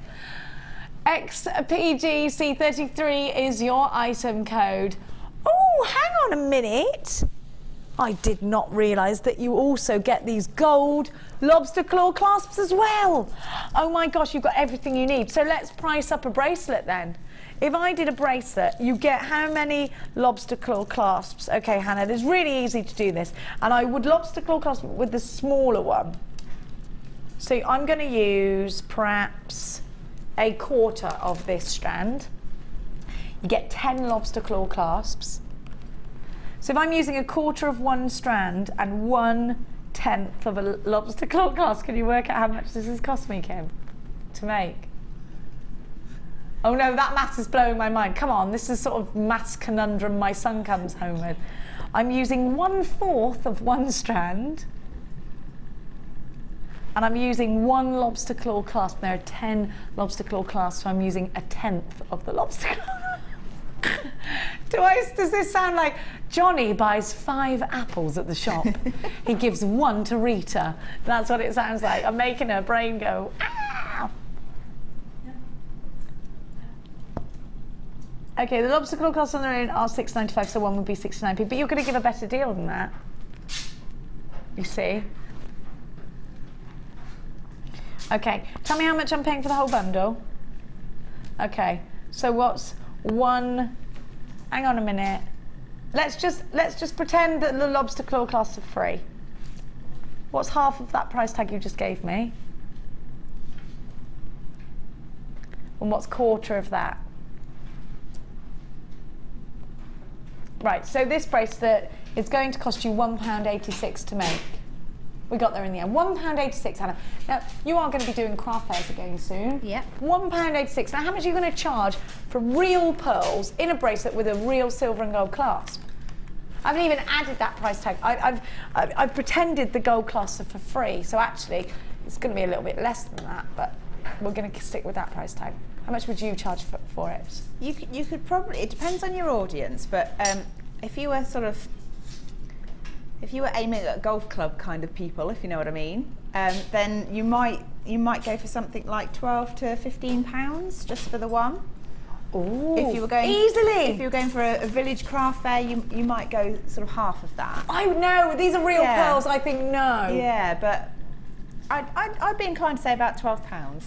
XPGC33 is your item code. Oh, hang on a minute. I did not realise that you also get these gold lobster claw clasps as well. Oh my gosh, you've got everything you need. So let's price up a bracelet then. If I did a bracelet, you get how many lobster claw clasps? Okay, Hannah, it's really easy to do this. And I would lobster claw clasp with the smaller one. So I'm going to use perhaps a quarter of this strand. You get 10 lobster claw clasps. So if I'm using a quarter of one strand and 1/10 of a lobster claw clasp, can you work out how much this has cost me, Kim, to make? Oh no, that maths is blowing my mind. Come on, this is sort of maths conundrum my son comes home with. I'm using 1/4 of one strand, and I'm using 1 lobster claw clasp. There are 10 lobster claw clasps, so I'm using 1/10 of the lobster claw. Does this sound like Johnny buys 5 apples at the shop? He gives 1 to Rita. That's what it sounds like. I'm making her brain go, ah! Okay, the lobster claw costs on their own are £6.95, so one would be 69p, but you're going to give a better deal than that. You see? Okay, tell me how much I'm paying for the whole bundle. Okay, so what's one, hang on a minute. Let's just pretend that the lobster claw clasps are free. What's half of that price tag you just gave me? And what's quarter of that? Right, so this bracelet is going to cost you £1.86 to make. We got there in the end. £1.86, Hannah. Now, you are going to be doing craft fairs again soon. Yep. £1.86. Now, how much are you going to charge for real pearls in a bracelet with a real silver and gold clasp? I haven't even added that price tag. I've pretended the gold clasps are for free, so actually it's going to be a little bit less than that, but we're going to stick with that price tag. How much would you charge for it? You could probably, it depends on your audience, but if you were aiming at golf club kind of people, if you know what I mean, then you might go for something like £12 to £15 just for the one. Ooh, if you were going easily. If you were going for a village craft fair, you might go sort of half of that. I know, these are real pearls. I think no. Yeah, but I'd be inclined to say about £12.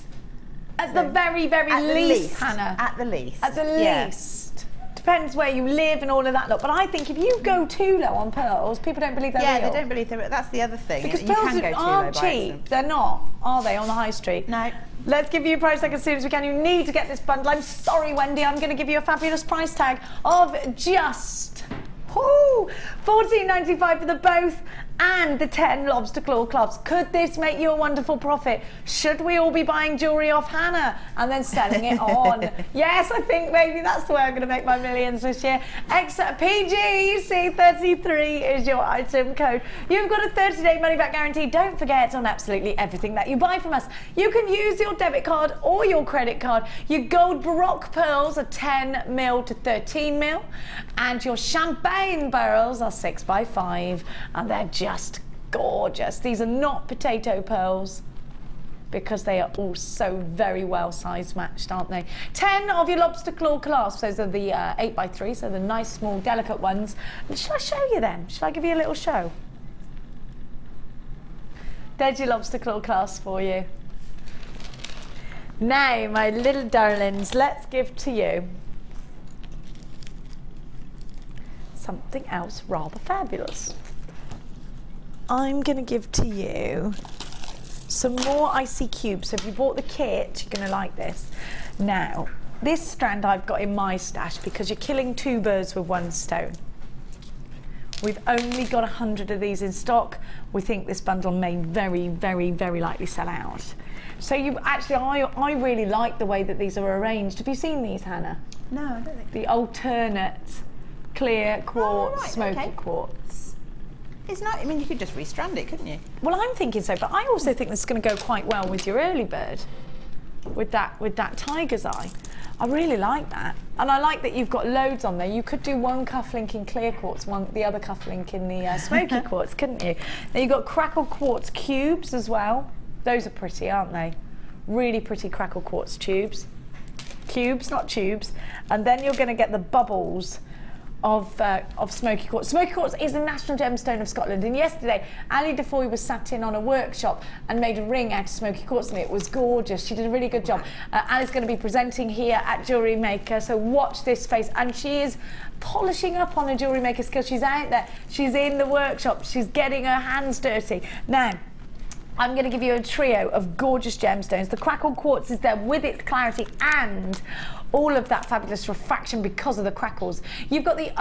At the very, very least, Hannah. At the least. At the least. Depends where you live and all of that lot. But I think if you go too low on pearls, people don't believe they're real. Yeah, they don't believe they're real. That's the other thing. Because you pearls can go too aren't low by cheap. accident. They're not, are they, on the high street? No. Let's give you a price tag as soon as we can. You need to get this bundle. I'm sorry, Wendy. I'm going to give you a fabulous price tag of just £14.95 for the both and the 10 lobster claw clasps. Could this make you a wonderful profit? Should we all be buying jewellery off Hannah and then selling it on? Yes, I think maybe that's the way I'm going to make my millions this year. PGC33 is your item code. You've got a 30-day money-back guarantee. Don't forget, on absolutely everything that you buy from us, you can use your debit card or your credit card. Your gold Baroque pearls are 10mm to 13mm, and your champagne barrels are 6x5, and they're just gorgeous. These are not potato pearls because they are all so very well size matched, aren't they? 10 of your lobster claw clasps. Those are the 8x3, so the nice small delicate ones. Shall I show you them? Shall I give you a little show? There's your lobster claw clasp for you. Now, my little darlings, let's give to you something else rather fabulous. I'm going to give to you some more icy cubes. So if you bought the kit, you're going to like this. Now, this strand I've got in my stash because you're killing two birds with one stone. We've only got 100 of these in stock. We think this bundle may very, very, very likely sell out. So you actually, I really like the way that these are arranged. Have you seen these, Hannah? No, I don't think. The alternate clear quartz, smoky quartz. It's not, I mean, you could just restrand it, couldn't you? Well, I'm thinking so, but I also think this is going to go quite well with your early bird, with that tiger's eye. I really like that. And I like that you've got loads on there. You could do one cufflink in clear quartz, the other cufflink in the smoky quartz, couldn't you? Now you've got crackle quartz cubes as well. Those are pretty, aren't they? Really pretty crackle quartz tubes. Cubes, not tubes. And then you're going to get the bubbles of Smokey Quartz. Smokey Quartz is a national gemstone of Scotland, and yesterday Ali Defoy was sat in on a workshop and made a ring out of Smokey Quartz, and it was gorgeous. She did a really good job. Ali's going to be presenting here at Jewellery Maker, so watch this space. And she is polishing up on her Jewellery Maker skills. She's out there, she's in the workshop, she's getting her hands dirty. Now, I'm going to give you a trio of gorgeous gemstones. The crackle quartz is there with its clarity and all of that fabulous refraction because of the crackles. You've got the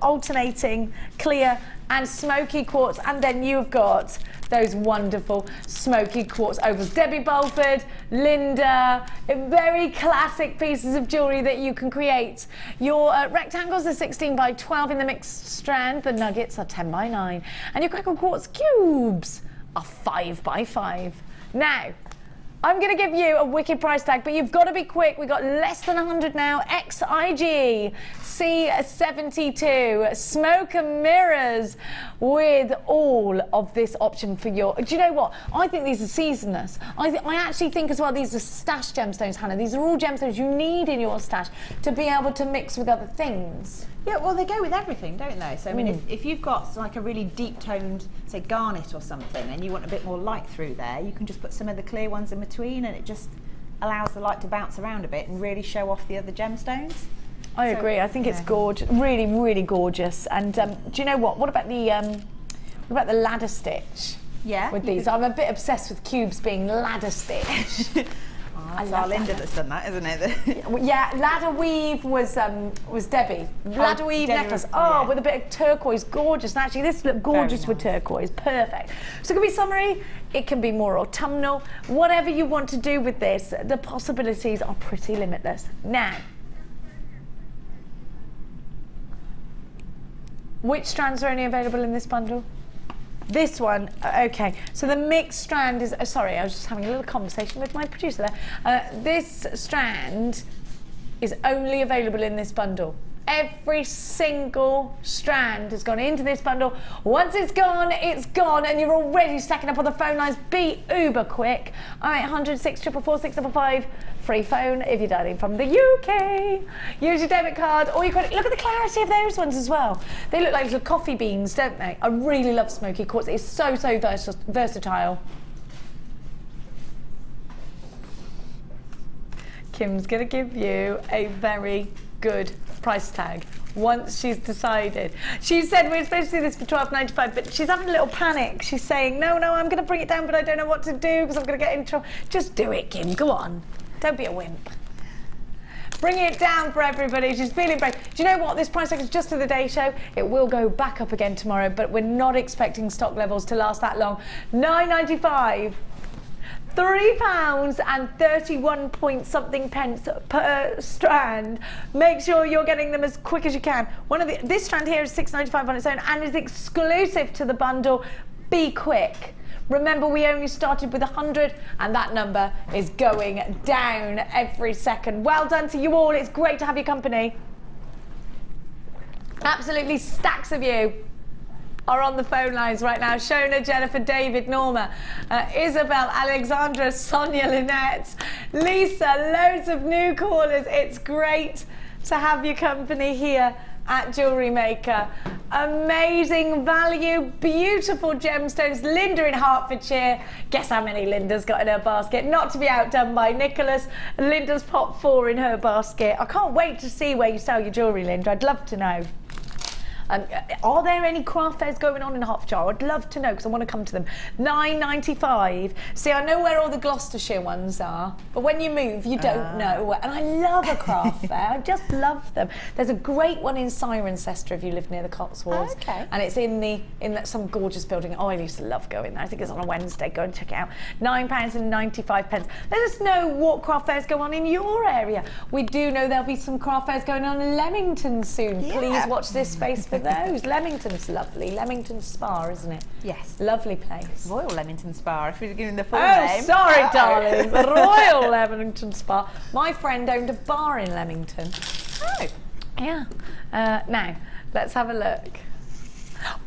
alternating clear and smoky quartz, and then you've got those wonderful smoky quartz ovals. Debbie Bulford, Linda, very classic pieces of jewellery that you can create. Your rectangles are 16x12 in the mixed strand. The nuggets are 10x9. And your crackle quartz cubes are 5x5. Now, I'm going to give you a wicked price tag, but you've got to be quick. We've got less than 100 now. XIG C72 smoke and mirrors with all of this option for your... Do you know what? I think these are seasonless. I actually think as well these are stash gemstones, Hannah. These are all gemstones you need in your stash to be able to mix with other things. Yeah, well, they go with everything, don't they? So, I mean, if you've got like a really deep-toned, say, garnet or something, and you want a bit more light through there, you can just put some of the clear ones in between, and it just allows the light to bounce around a bit and really show off the other gemstones. I agree. I think it's gorgeous, really, really gorgeous. And do you know what? What about the ladder stitch? Yeah. With these, I'm a bit obsessed with cubes being ladder stitch. It's our Linda that's done that, isn't it? Yeah, ladder weave was Debbie. Ladder weave Debbie necklace. was, With a bit of turquoise, gorgeous. And actually, this looked gorgeous with turquoise, perfect. So it can be summery, it can be more autumnal. Whatever you want to do with this, the possibilities are pretty limitless. Now, which strands are only available in this bundle? This one, okay, so the mixed strand is, sorry, I was just having a little conversation with my producer there. This strand is only available in this bundle. Every single strand has gone into this bundle. Once it's gone, and you're already stacking up on the phone lines. Be uber quick. 0800 644 655. Free phone if you're dialing from the UK. Use your debit card or your credit. Look at the clarity of those ones as well. They look like little coffee beans, don't they? I really love Smokey Quartz. It's so versatile. Kim's gonna give you a very good price tag once she's decided. She said we're supposed to do this for $12.95, but she's having a little panic. She's saying, no, I'm going to bring it down, but I don't know what to do because I'm going to get in trouble. Just do it, Kim. Go on. Don't be a wimp. Bring it down for everybody. She's feeling brave. Do you know what? This price tag is just for the day show. It will go back up again tomorrow, but we're not expecting stock levels to last that long. $9.95. £3.31 point something pence per strand. Make sure you're getting them as quick as you can. This strand here is £6.95 on its own and is exclusive to the bundle. Be quick. Remember, we only started with 100 and that number is going down every second. Well done to you all. It's great to have your company. Absolutely stacks of you are on the phone lines right now. Shona, Jennifer, David, Norma, Isabel, Alexandra, Sonia, Lynette, Lisa, loads of new callers. It's great to have your company here at Jewellery Maker. Amazing value, beautiful gemstones. Linda in Hertfordshire. Guess how many Linda's got in her basket? Not to be outdone by Nicholas. Linda's popped 4 in her basket. I can't wait to see where you sell your jewellery, Linda. I'd love to know. Are there any craft fairs going on in Hertfordshire? I'd love to know because I want to come to them. $9.95. See, I know where all the Gloucestershire ones are, but when you move, you don't know where. And I love a craft fair. I just love them. There's a great one in Cirencester if you live near the Cotswolds. Okay. And it's in some gorgeous building. Oh, I used to love going there. I think it's on a Wednesday. Go and check it out. £9.95. Let us know what craft fairs go on in your area. We do know there'll be some craft fairs going on in Leamington soon. Yeah. Please watch this space for those. Leamington's lovely. Leamington Spa, isn't it? Yes. Lovely place. Royal Leamington Spa, if we're giving the full name. Oh, sorry, darling. Royal Leamington Spa. My friend owned a bar in Leamington. Oh. Yeah. Now, let's have a look.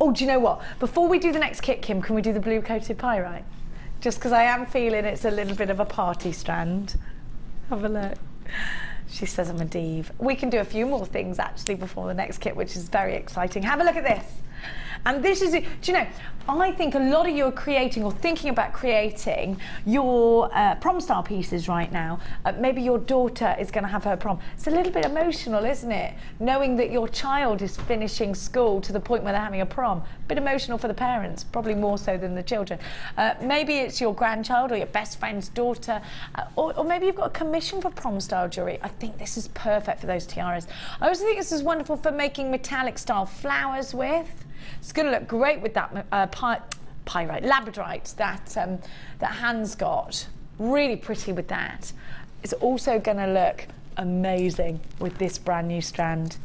Oh, do you know what? Before we do the next kit, Kim, can we do the blue coated pyrite? Just because I am feeling it's a little bit of a party strand. Have a look. She says I'm a div. We can do a few more things actually before the next kit, which is very exciting. Have a look at this. And this is, do you know, I think a lot of you are creating or thinking about creating your prom style pieces right now. Maybe your daughter is going to have her prom. It's a little bit emotional, isn't it? Knowing that your child is finishing school to the point where they're having a prom. A bit emotional for the parents, probably more so than the children. Maybe it's your grandchild or your best friend's daughter, or maybe you've got a commission for prom style jewellery. I think this is perfect for those tiaras. I also think this is wonderful for making metallic style flowers with. It's going to look great with that pyrite, Labradorite that Han's got. Really pretty with that. It's also going to look amazing with this brand new strand.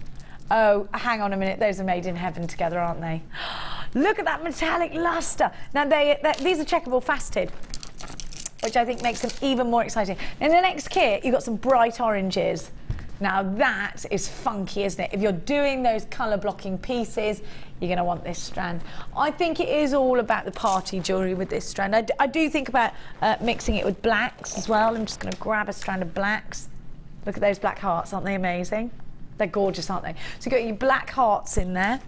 Oh, hang on a minute. Those are made in heaven together, aren't they? Look at that metallic luster. Now, these are checkable faceted. which I think makes them even more exciting. In the next kit, you've got some bright oranges. Now that is funky, isn't it? If you're doing those colour blocking pieces, you're going to want this strand. I think it is all about the party jewellery with this strand. I do think about mixing it with blacks as well. I'm just going to grab a strand of blacks. Look at those black hearts, aren't they amazing? They're gorgeous, aren't they? So you've got your black hearts in there.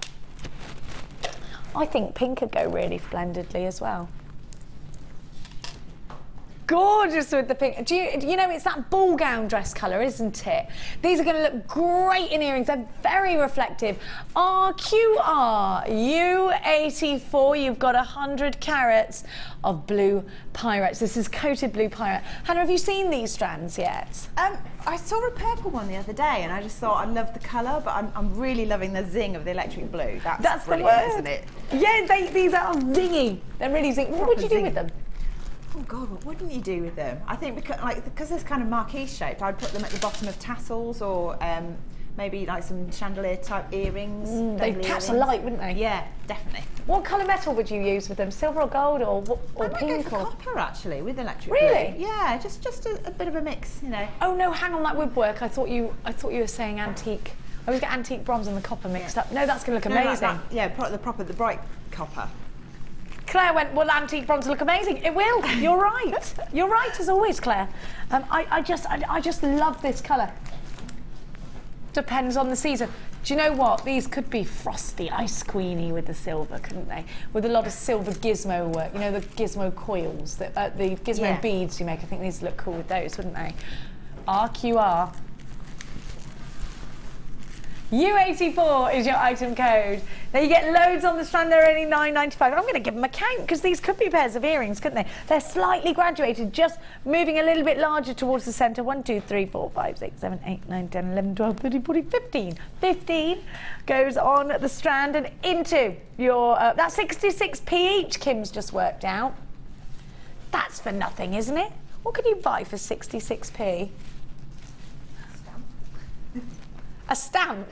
I think pink could go really splendidly as well. Gorgeous with the pink. Do you know, it's that ball gown dress colour, isn't it? These are going to look great in earrings. They're very reflective. RQR U84. You've got 100 carats of blue pyrex. This is coated blue pyrex. Hannah, have you seen these strands yet? I saw a purple one the other day, and I just thought I love the colour, but I'm really loving the zing of the electric blue. That's the brilliant, word, isn't it? Yeah, these are zingy. They're really zingy. What would you do with them? Oh God, what wouldn't you do with them? I think because they're kind of marquise shaped, I'd put them at the bottom of tassels, or maybe like some chandelier type earrings. They'd catch the light, wouldn't they? Yeah, definitely. What colour metal would you use with them? Silver or gold, or pink? Or copper, actually, with electric really? blue. Yeah, just a bit of a mix, you know. Oh no, hang on, that would work. I thought you were saying antique. I always get antique bronze and the copper mixed up. No, that's going to look amazing. The bright copper. Claire went, well, antique bronze will look amazing. It will. You're right. You're right as always, Claire. I just love this colour. Depends on the season. Do you know what? These could be frosty, ice queeny with the silver, couldn't they? With a lot of silver gizmo work. You know, the gizmo coils, the gizmo beads you make. I think these look cool with those, wouldn't they? RQR. U84 is your item code. Now you get loads on the strand, they're only $9.95. I'm going to give them a count because these could be pairs of earrings, couldn't they? They're slightly graduated, just moving a little bit larger towards the centre. 1, 2, 3, 4, 5, 6, 7, 8, 9, 10, 11, 12, 13, 14, 15. 15 goes on the strand and into your, that's 66p each, Kim's just worked out. That's for nothing, isn't it? What can you buy for 66p? A stamp?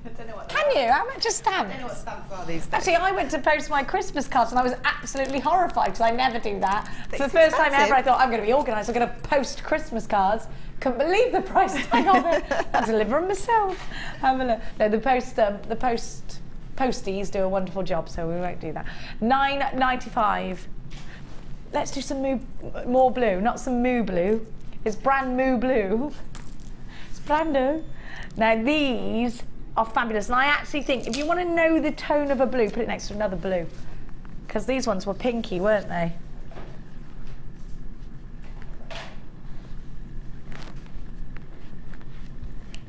I don't know what Can you? How much a stamp? I don't know what stamps are these days. Actually, I went to post my Christmas cards and I was absolutely horrified because I never do that. For the first time ever, I thought, I'm going to be organised. I'm going to post Christmas cards. Couldn't believe the price tag of it. I'll deliver them myself. Have a look. No, the posties do a wonderful job, so we won't do that. $9.95. Let's do some more blue, not some moo blue. It's brand moo blue. It's brand new. Now these are fabulous, and I actually think if you want to know the tone of a blue, put it next to another blue, because these ones were pinky, weren't they?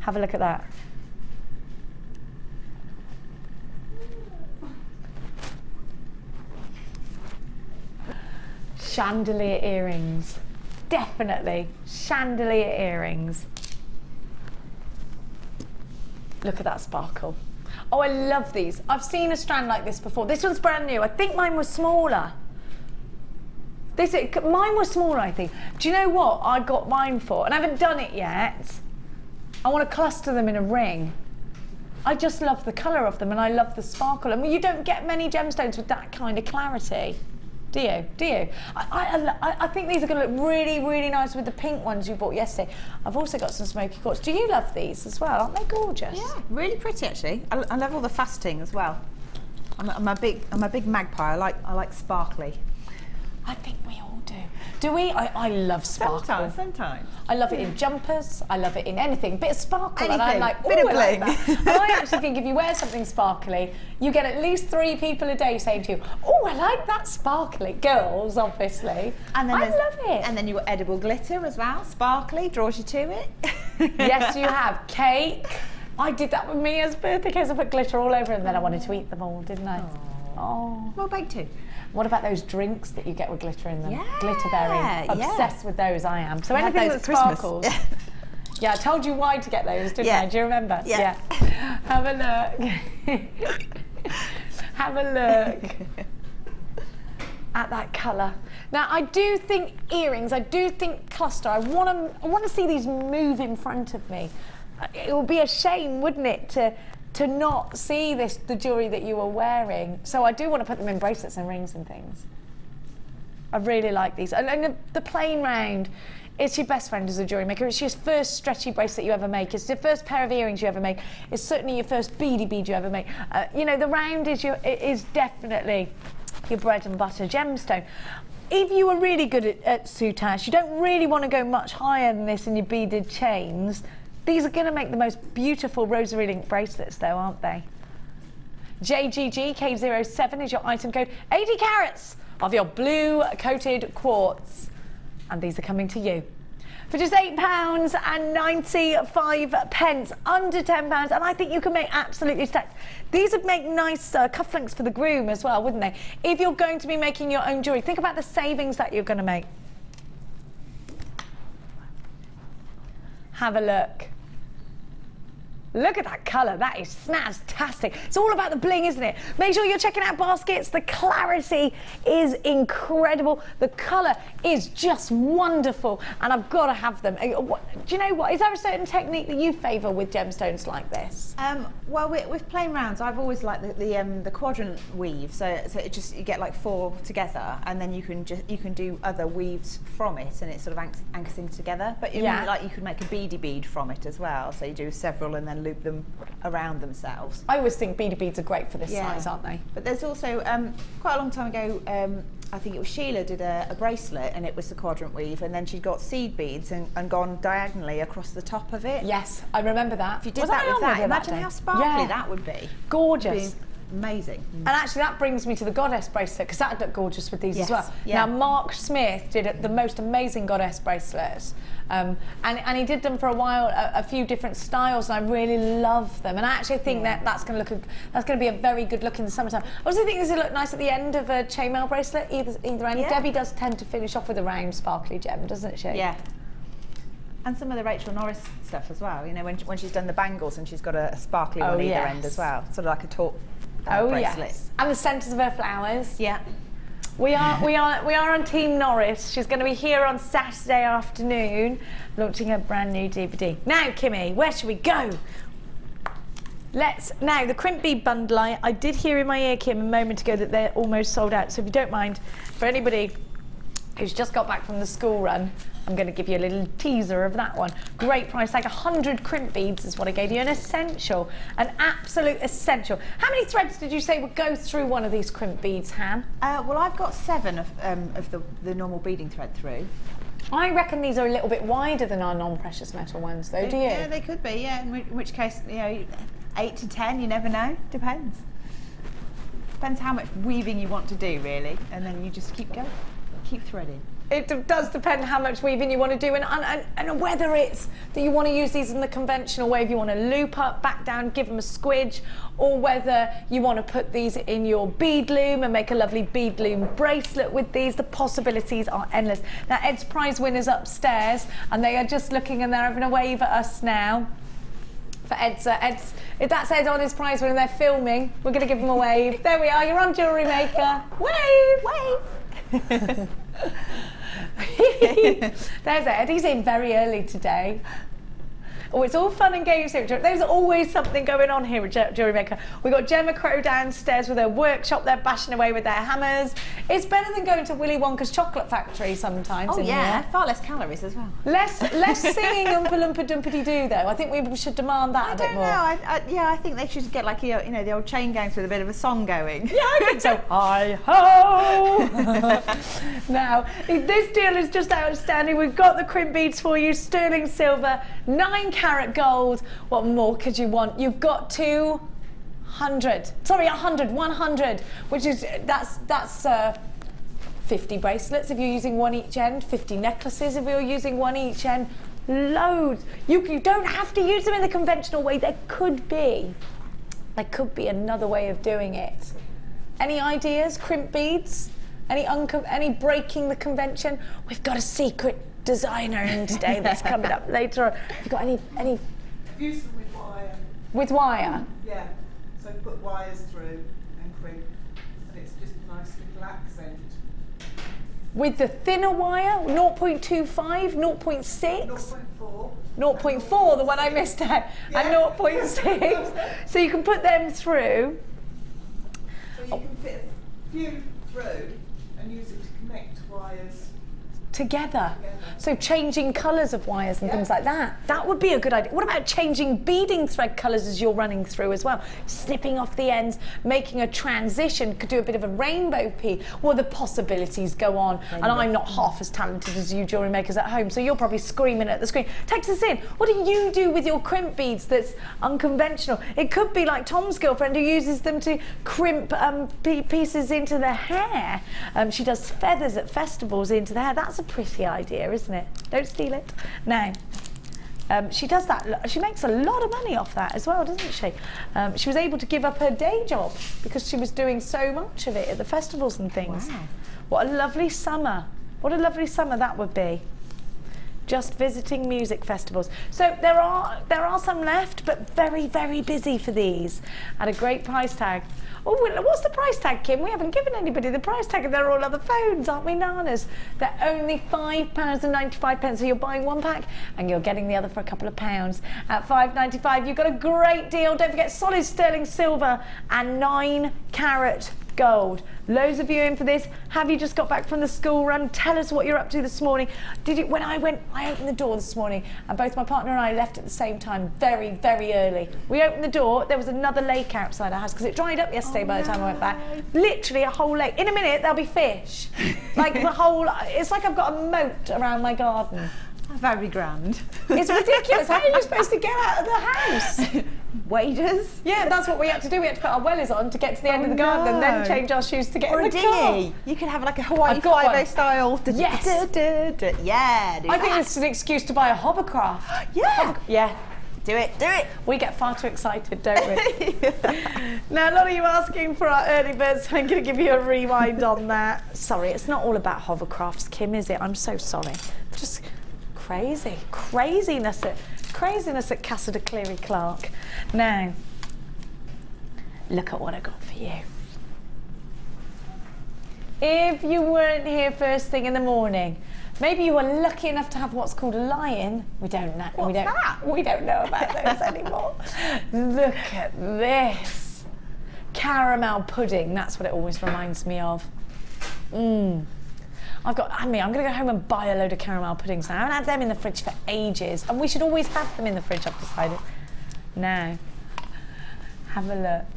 Have a look at that. Chandelier earrings, definitely chandelier earrings. Look at that sparkle. Oh, I love these. I've seen a strand like this before. This one's brand new. I think mine was smaller. Mine was smaller, I think. Do you know what I got mine for? And I haven't done it yet. I want to cluster them in a ring. I just love the colour of them and I love the sparkle. And you don't get many gemstones with that kind of clarity. Do you? Do you? I think these are going to look really, really nice with the pink ones you bought yesterday. I've also got some Smokey Quartz. Do you love these as well? Aren't they gorgeous? Yeah, really pretty actually. I love all the faceting as well. I'm a big magpie. I like sparkly. I think we all do. Do we? I love sparkle. Sometimes. I love it in jumpers. I love it in anything. Bit of sparkle, Anything. and I'm like, Bit of I like bling. that. And I actually think if you wear something sparkly, you get at least 3 people a day saying to you, "Oh, I like that sparkly." Girls, obviously. And then I love it. And then you got edible glitter as well. Sparkly, draws you to it. Yes, you have cake. I did that with Mia's birthday cake. I put glitter all over, and then I wanted to eat them all, didn't I? Oh. Well, baked too. What about those drinks that you get with glitter in them? Yeah, Glitterberry. Obsessed with those, I am. So anything that sparkles. Yeah, I told you why to get those, didn't I? Do you remember? Yeah. Have a look. Have a look at that colour. Now, I do think earrings, I do think cluster. I want to see these move in front of me. It would be a shame, wouldn't it, to not see the jewellery that you were wearing. So I do want to put them in bracelets and rings and things. I really like these. And the plain round, it's your best friend as a jewellery maker. It's your first stretchy bracelet you ever make. It's your first pair of earrings you ever make. It's certainly your first beady bead you ever make. You know, the round is definitely your bread and butter gemstone. If you were really good at soutache, you don't really want to go much higher than this in your beaded chains. These are going to make the most beautiful rosary link bracelets though, aren't they? JGGK07 is your item code. 80 carats of your blue coated quartz. And these are coming to you for just £8.95, under £10, and I think you can make absolutely stacked. These would make nice cufflinks for the groom as well, wouldn't they? If you're going to be making your own jewellery, think about the savings that you're going to make. Have a look. Look at that colour, that is snaztastic. It's all about the bling, isn't it? Make sure you're checking out baskets. The clarity is incredible. The colour is just wonderful, and I've got to have them. Do you know what? Is there a certain technique that you favour with gemstones like this? Well, with plain rounds, I've always liked the quadrant weave. So it just, you get like 4 together, and then you can do other weaves from it, and it sort of anchors things together. But you could make a beady bead from it as well. So you do several and then loop them around themselves. I always think beady beads are great for this size, aren't they? But there's also, quite a long time ago, I think it was Sheila did a bracelet, and it was the quadrant weave, and then she'd got seed beads and gone diagonally across the top of it. Yes, I remember that. If you did that with that, imagine how sparkly that would be. Gorgeous. Amazing. And actually that brings me to the goddess bracelet, because that would look gorgeous with these as well. Yeah. Now Mark Smith did the most amazing goddess bracelets, and he did them for a while, a few different styles, and I really love them. And I actually think that's going to be a very good look in the summertime. I also think this would look nice at the end of a chainmail bracelet, either end. Yeah. Debbie does tend to finish off with a round sparkly gem, doesn't she? Yeah. And some of the Rachel Norris stuff as well. You know, when she's done the bangles and she's got a sparkly one either end as well, sort of like a taupe. Bracelet. Yes, and the centres of her flowers. Yeah, we are on Team Norris. She's going to be here on Saturday afternoon, launching her brand new DVD. Now, Kimmy, where should we go? Now the Crimp bead bundle. I did hear in my ear, Kim, a moment ago that they're almost sold out. So if you don't mind, for anybody who's just got back from the school run, I'm going to give you a little teaser of that one. Great price, like 100 crimp beads is what I gave you. An essential, an absolute essential. How many threads did you say would go through one of these crimp beads, Han? Well, I've got 7 of the normal beading thread through. I reckon these are a little bit wider than our non-precious metal ones, though, do you? Yeah, they could be, yeah. In which case, you know, 8 to 10, you never know. Depends. Depends how much weaving you want to do, really. And then you just keep going, keep threading. It does depend how much weaving you want to do, and whether it's that you want to use these in the conventional way, if you want to loop up, back down, give them a squidge, or whether you want to put these in your bead loom and make a lovely bead loom bracelet with these. The possibilities are endless. Now, Ed's prize winners upstairs, and they are just looking and they're having a wave at us now. For Ed's, if that's Ed on his prize winner, they're filming. We're going to give them a wave. There we are, you're on Jewellery Maker. Wave! Wave! There's Ed, he's in very early today. Oh, it's all fun and games here. There's always something going on here at Jewellery Maker. We've got Gemma Crow downstairs with her workshop. They're bashing away with their hammers. It's better than going to Willy Wonka's chocolate factory sometimes. Oh yeah, far less calories as well. Less singing Oompa Loompa Dumpity Doo though. I think we should demand that a bit more. I think they should get like, you know, the old chain gangs with a bit of a song going. Yeah, I think so. Hi-ho! Now, this deal is just outstanding. We've got the crimp beads for you, sterling silver, 9 carat gold. What more could you want? You've got 100, which is, that's 50 bracelets if you're using one each end, 50 necklaces if you're using one each end, loads. You don't have to use them in the conventional way. There could be another way of doing it. Any ideas, crimp beads? Any breaking the convention? We've got a secret designer in today that's coming up later on. Have you got any? I've used them with wire. With wire? Yeah. So put wires through and crimp, and it's just a nice little accent. With the thinner wire, 0.25, 0.6? 0.4. 0.4, the one I missed out, and 0.6. So you can put them through. So you can fit a few through, and you use it to connect wires together. So changing colours of wires and things like that. That would be a good idea. What about changing beading thread colours as you're running through as well? Snipping off the ends, making a transition, could do a bit of a rainbow piece. Well, the possibilities go on. And I'm not half as talented as you jewellery makers at home, so you're probably screaming at the screen. Text us in. What do you do with your crimp beads that's unconventional? It could be like Tom's girlfriend who uses them to crimp pieces into the hair. She does feathers at festivals into the hair. That's a pretty idea, isn't it? Don't steal it. Now, she does that. She makes a lot of money off that as well, doesn't she? She was able to give up her day job because she was doing so much of it at the festivals and things. Wow. What a lovely summer. What a lovely summer that would be. Just visiting music festivals. So there are some left, but very, very busy for these at a great price tag. Oh, what's the price tag, Kim? We haven't given anybody the price tag, and they're all other phones, aren't we, nanas? They're only £5.95, so you're buying one pack and you're getting the other for a couple of pounds. At £5.95, you've got a great deal. Don't forget, solid sterling silver and 9-carat gold. Loads of you in for this. Have you just got back from the school run? Tell us what you're up to this morning. Did you? When I opened the door this morning, and both my partner and I left at the same time, very, very early. We opened the door, there was another lake outside our house because it dried up yesterday by the time I went back. Literally a whole lake. In a minute, there'll be fish. Like the whole, it's like I've got a moat around my garden. Very grand. It's ridiculous. How are you supposed to get out of the house? Waders? Yeah, that's what we had to do. We had to put our wellies on to get to the end of the garden and then change our shoes to get in the car. You could have like a Hawaii 5-0 style. Yes. Yeah, I think it's an excuse to buy a hovercraft. Yeah. Yeah. Do it, do it. We get far too excited, don't we? Now, a lot of you asking for our early birds, so I'm going to give you a rewind on that. Sorry, it's not all about hovercrafts, Kim, is it? I'm so sorry. Just craziness at Casa de Cleary Clark. Now, look at what I got for you. If you weren't here first thing in the morning, maybe you were lucky enough to have what's called a lie-in. We don't know. What's that? We don't know about those anymore. Look at this. Caramel pudding, that's what it always reminds me of. I'm going to go home and buy a load of caramel puddings now. I haven't had them in the fridge for ages, and we should always have them in the fridge, I've decided. Now, have a look.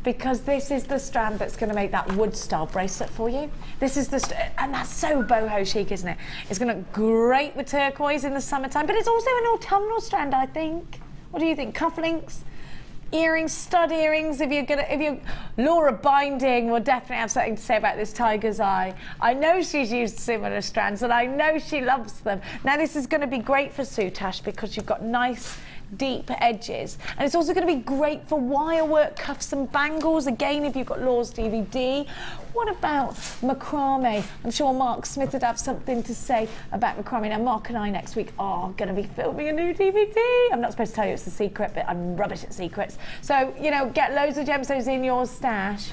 Because this is the strand that's going to make that wood style bracelet for you. This is and that's so boho chic, isn't it? It's going to look great with turquoise in the summertime, but it's also an autumnal strand, I think. What do you think? Cufflinks? Earrings, stud earrings. If you're Laura Binding will definitely have something to say about this tiger's eye. I know she's used similar strands and I know she loves them. Now this is going to be great for soutache because you've got nice deep edges, and it's also going to be great for wire work, cuffs and bangles. Again, if you've got Laura's DVD. What about macrame? I'm sure Mark Smith would have something to say about macrame. Now Mark and I next week are going to be filming a new DVD. I'm not supposed to tell you it's a secret, but I'm rubbish at secrets. So, you know, get loads of gemstones in your stash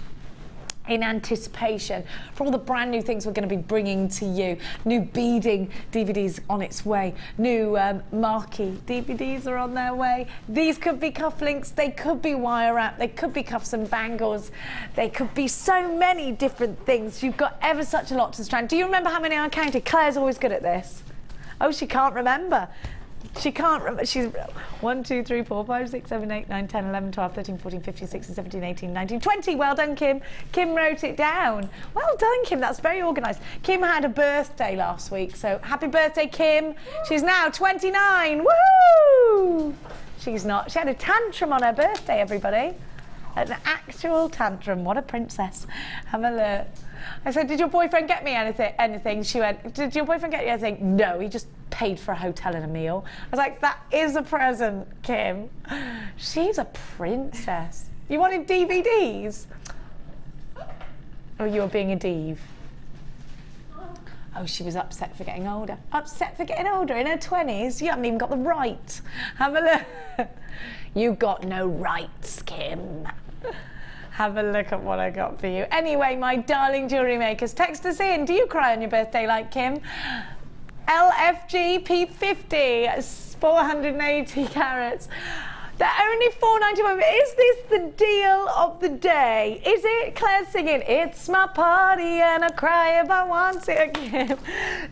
in anticipation for all the brand new things we're going to be bringing to you. New beading DVDs on its way. New marquee DVDs are on their way. These could be cufflinks, they could be wire wrap, they could be cuffs and bangles, they could be so many different things. You've got ever such a lot to strand. Do you remember how many I counted? Claire's always good at this. Oh, she can't remember. She can't remember. She's 1, 2, 3, 4, 5, 6, 7, 8, 9, 10, 11, 12, 13, 14, 15, 16, 17, 18, 19, 20. Well done, Kim. Kim wrote it down. Well done, Kim. That's very organised. Kim had a birthday last week, so happy birthday, Kim. She's now 29. Woohoo! She's not. She had a tantrum on her birthday, everybody. An actual tantrum. What a princess. Have a look. I said, did your boyfriend get me anything? She went, did your boyfriend get you anything? No, he just paid for a hotel and a meal. I was like, that is a present, Kim. She's a princess. You wanted DVDs? Oh, you were being a div. Oh, she was upset for getting older. Upset for getting older in her 20s? You haven't even got the right. Have a look. You got no rights, Kim. Have a look at what I got for you. Anyway, my darling jewellery makers, text us in. Do you cry on your birthday like Kim? LFG P50, 480 carats. They're only £4.95. Is this the deal of the day? Is it? Claire's singing, it's my party and I cry if I want it again.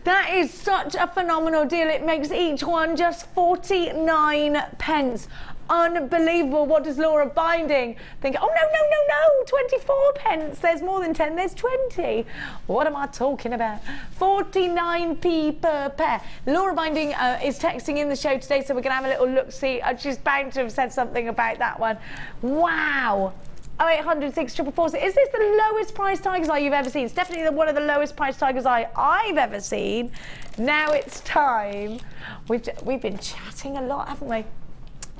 That is such a phenomenal deal. It makes each one just 49 pence. Unbelievable. What does Laura Binding think? Oh, no, 24 pence. There's more than 10, there's 20. What am I talking about? 49p per pair. Laura Binding is texting in the show today, so we're going to have a little look-see. She's bound to have said something about that one. Wow. 0800 644. Is this the lowest price tiger's eye you've ever seen? It's definitely one of the lowest price tiger's eye I've ever seen. Now it's time. We've been chatting a lot, haven't we?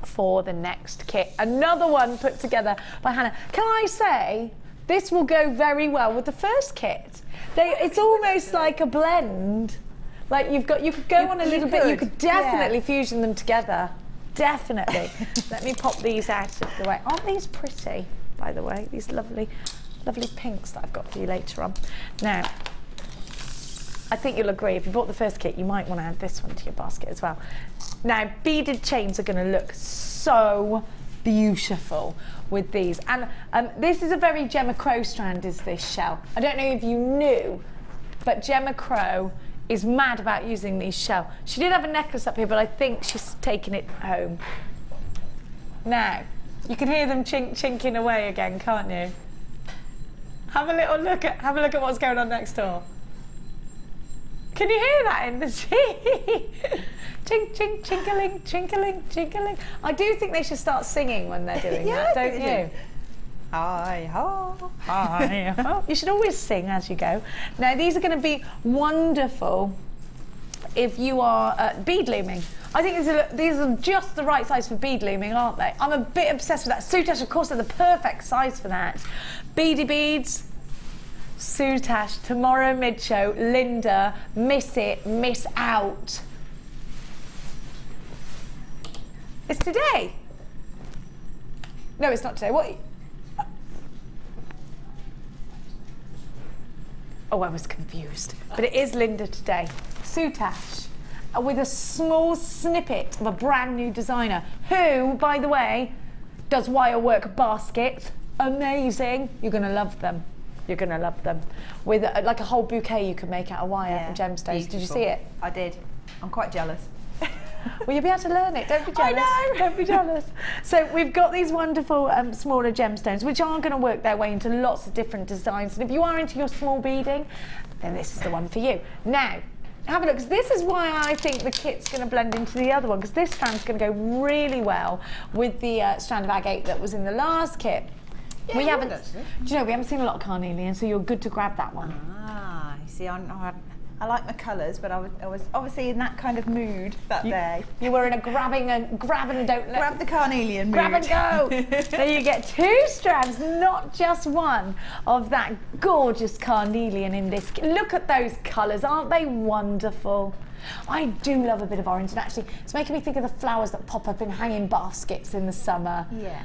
For the next kit. Another one put together by Hannah. Can I say, this will go very well with the first kit. It's almost like a blend. Like you could go on a little bit, you could definitely fusion them together. Definitely. Let me pop these out of the way. Aren't these pretty, by the way? These lovely, lovely pinks that I've got for you later on. Now, I think you'll agree, if you bought the first kit, you might want to add this one to your basket as well. Now, beaded chains are going to look so beautiful with these. And this is a very Gemma Crow strand, is this shell. I don't know if you knew, but Gemma Crow is mad about using these shell. She did have a necklace up here, but I think she's taken it home. Now, you can hear them chinking away again, can't you? Have a look at what's going on next door. Can you hear that in the sheet? Chink, chink, chinkling, chinkling, chinkling. I do think they should start singing when they're doing that, don't you? Hi ho, hi ho. You should always sing as you go. Now these are going to be wonderful if you are bead looming. I think these are just the right size for bead looming, aren't they? I'm a bit obsessed with that. Soutache, of course, they're the perfect size for that. Beady beads. Soutache, tomorrow mid-show. Linda, miss it, miss out. It's today. No, it's not today. What? Oh, I was confused. But it is Linda today. Soutache, with a small snippet of a brand new designer who, by the way, does wire work baskets. Amazing. You're going to love them. You're going to love them. With like a whole bouquet you can make out of wire and gemstones. Beautiful. Did you see it? I did. I'm quite jealous. Well, you'll be able to learn it. Don't be jealous. I know. Don't be jealous. So we've got these wonderful smaller gemstones, which are going to work their way into lots of different designs. And if you are into your small beading, then this is the one for you. Now, have a look, because this is why I think the kit's going to blend into the other one, because this strand's going to go really well with the strand of agate that was in the last kit. Yeah, we haven't. Do you know, we haven't seen a lot of carnelian, so you're good to grab that one. Ah, you see, I like my colours, but I was obviously in that kind of mood that day. You were in a grab and don't let. Grab the carnelian mood. Grab and go. So you get 2 strands, not just one, of that gorgeous carnelian in this. Look at those colours, aren't they wonderful? I do love a bit of orange, and actually, it's making me think of the flowers that pop up in hanging baskets in the summer. Yeah.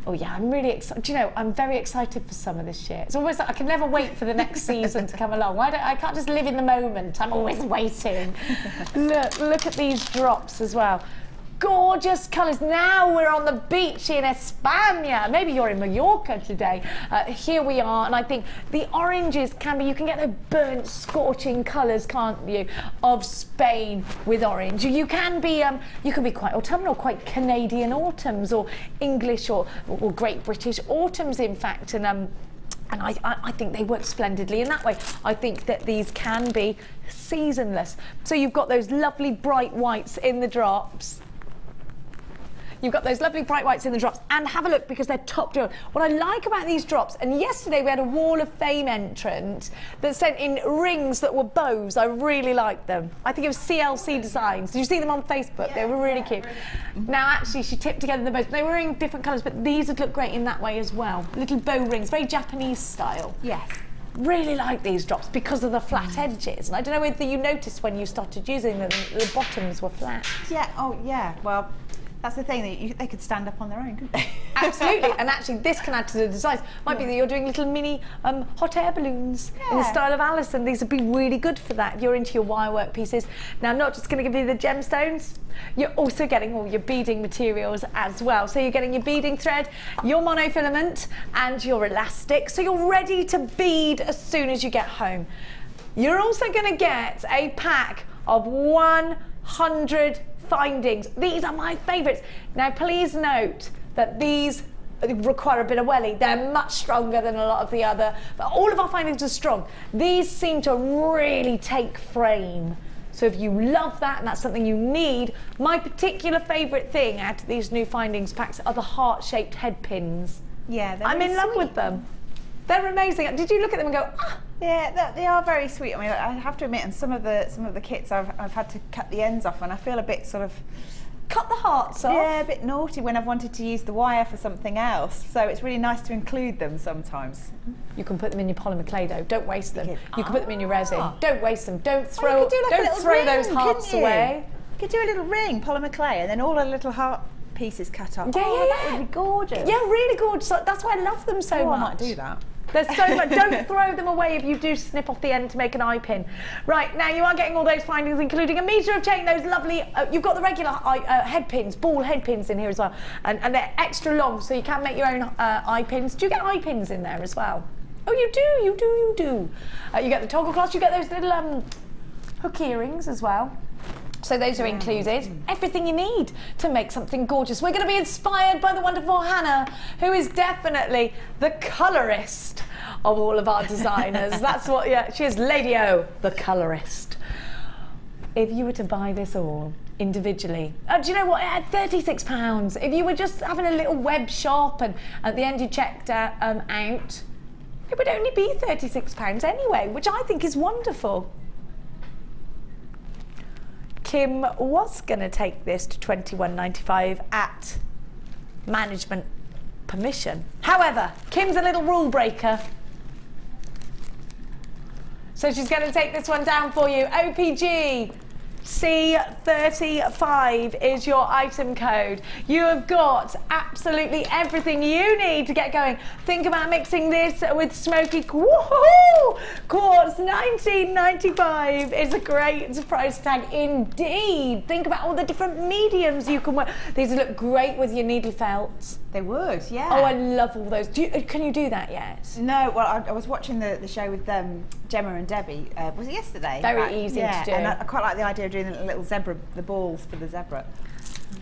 Oh yeah, I'm really excited. Do you know, I'm very excited for summer this year. It's almost like I can never wait for the next season to come along. I can't just live in the moment. I'm always waiting. Look at these drops as well. Gorgeous colours. Now we're on the beach in España. Maybe you're in Mallorca today. Here we are, and I think the oranges can be, you can get the burnt, scorching colours, can't you, of Spain with orange. You can be quite autumnal, quite Canadian autumns, or English or Great British autumns, in fact, and I think they work splendidly in that way. I think that these can be seasonless. So you've got those lovely bright whites in the drops. You've got those lovely bright whites in the drops, and have a look because they're top drawer. What I like about these drops, and yesterday we had a Wall of Fame entrant that sent in rings that were bows. I really liked them. I think it was CLC Designs. Did you see them on Facebook? Yeah, they were really cute. Now actually she tipped together the bows. They were in different colours, but these would look great in that way as well. Little bow rings, very Japanese style. Yes. Really like these drops because of the flat edges. And I don't know whether you noticed when you started using them, the bottoms were flat. Yeah, oh yeah, well, That's the thing, they could stand up on their own, couldn't they? Absolutely, and actually this can add to the designs. Might be that you're doing little mini hot air balloons in the style of Alison. These would be really good for that if you're into your wire work pieces. Now, not just going to give you the gemstones, you're also getting all your beading materials as well. So you're getting your beading thread, your monofilament, and your elastic. So you're ready to bead as soon as you get home. You're also going to get a pack of 100 findings. These are my favourites. Now please note that these require a bit of welly. They're much stronger than a lot of the other, but all of our findings are strong. These seem to really take frame. So if you love that and that's something you need, my particular favourite thing out of these new findings packs are the heart-shaped head pins. Yeah, I'm in love with them. They're amazing. Did you look at them and go, ah? Yeah, they are very sweet. I mean, I have to admit, in some of the kits, I've had to cut the ends off, and I feel a bit sort of cut the hearts off. Yeah, a bit naughty when I've wanted to use the wire for something else. So it's really nice to include them sometimes. You can put them in your polymer clay though. Don't waste them. You can put them in your resin. Don't waste them. Don't throw. You could do like don't throw those hearts away. You could do a little ring, polymer clay, and then all the little heart pieces cut off. Yeah, that would be gorgeous. Yeah, really gorgeous. That's why I love them so much. I might do that. There's so much. Don't throw them away if you do snip off the end to make an eye pin. Right, now you are getting all those findings, including a metre of chain, those lovely, you've got the regular head pins, ball head pins in here as well. And they're extra long, so you can make your own eye pins. Do you get eye pins in there as well? Oh, you do. You get the toggle cloths, you get those little hook earrings as well. So those are included. Everything you need to make something gorgeous. We're going to be inspired by the wonderful Hannah, who is definitely the colourist of all of our designers. That's what, yeah, she is Lady O, the colourist. If you were to buy this all individually, do you know what, at £36, if you were just having a little web shop and at the end you checked out, it would only be £36 anyway, which I think is wonderful. Kim was going to take this to £21.95 at management permission. However, Kim's a little rule breaker. So she's going to take this one down for you. OPG C35 is your item code. You have got absolutely everything you need to get going. Think about mixing this with Smokey Quartz. $19.95 is a great price tag indeed. Think about all the different mediums you can wear. These look great with your needle felts. They would, yeah. Oh, I love all those. Can you do that yet? No, well, I was watching the show with Gemma and Debbie. Was it yesterday? Very easy to do. And I quite like the idea of doing the little zebra, the balls for the zebra.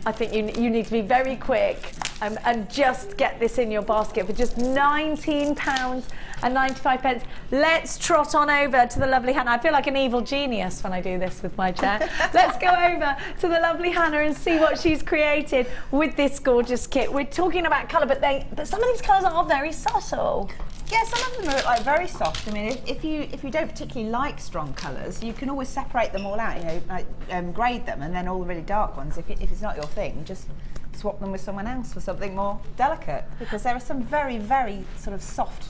I think you need to be very quick and just get this in your basket for just £19.95. Let's trot on over to the lovely Hannah. I feel like an evil genius when I do this with my chair. Let's go over to the lovely Hannah and see what she's created with this gorgeous kit. We're talking about colour, but some of these colours are very subtle. Yeah, some of them are like very soft. I mean, if you don't particularly like strong colours, you can always separate them all out. You know, like grade them, and then all the really dark ones. If it's not your thing, just swap them with someone else for something more delicate. Because there are some very, very sort of soft,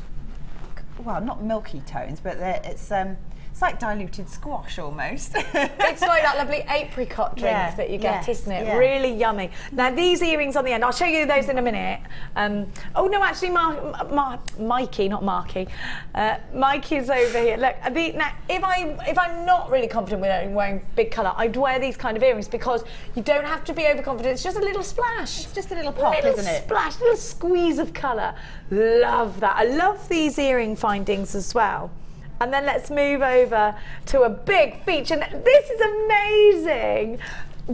well, not milky tones, but it's like diluted squash almost. It's like that lovely apricot drink that you get, isn't it? Yeah. Really yummy. Now these earrings on the end, I'll show you those in a minute. Oh no, actually Mikey, not Marky. Mikey's over here. Look, now if I'm not really confident with wearing big colour, I'd wear these kind of earrings because you don't have to be overconfident. It's just a little splash. It's just a little pop, isn't it? Splash, little squeeze of colour. Love that. I love these earring findings as well. And then let's move over to a big feature. This is amazing.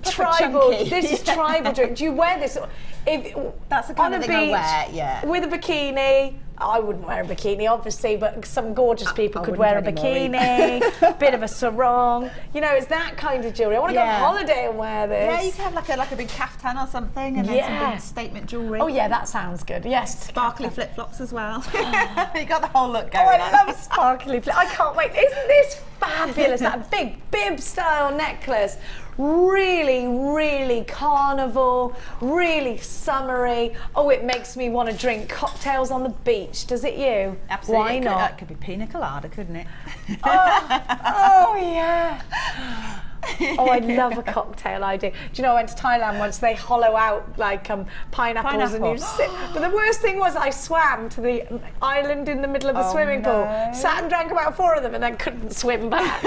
Tribal. This is tribal drink. Do you wear this? That's the kind of thing I wear, yeah. With a bikini. I wouldn't wear a bikini, obviously, but some gorgeous people could wear a bikini, a bit of a sarong. You know, it's that kind of jewellery. I want to go on holiday and wear this. Yeah, you could have like a big caftan or something, and then some big statement jewellery. Oh yeah, that sounds good. Yes, sparkly flip flops as well. You got the whole look going. Oh, I love sparkly flip. I can't wait. Isn't this fabulous? That big bib style necklace. Really, really carnival, really summery. Oh, it makes me want to drink cocktails on the beach. Does it you? Absolutely. Why not? That could be pina colada, couldn't it? Oh yeah. Oh, I love a cocktail idea. Do you know, I went to Thailand once, they hollow out like pineapples and you sit. But the worst thing was I swam to the island in the middle of the swimming pool, sat and drank about 4 of them and then couldn't swim back.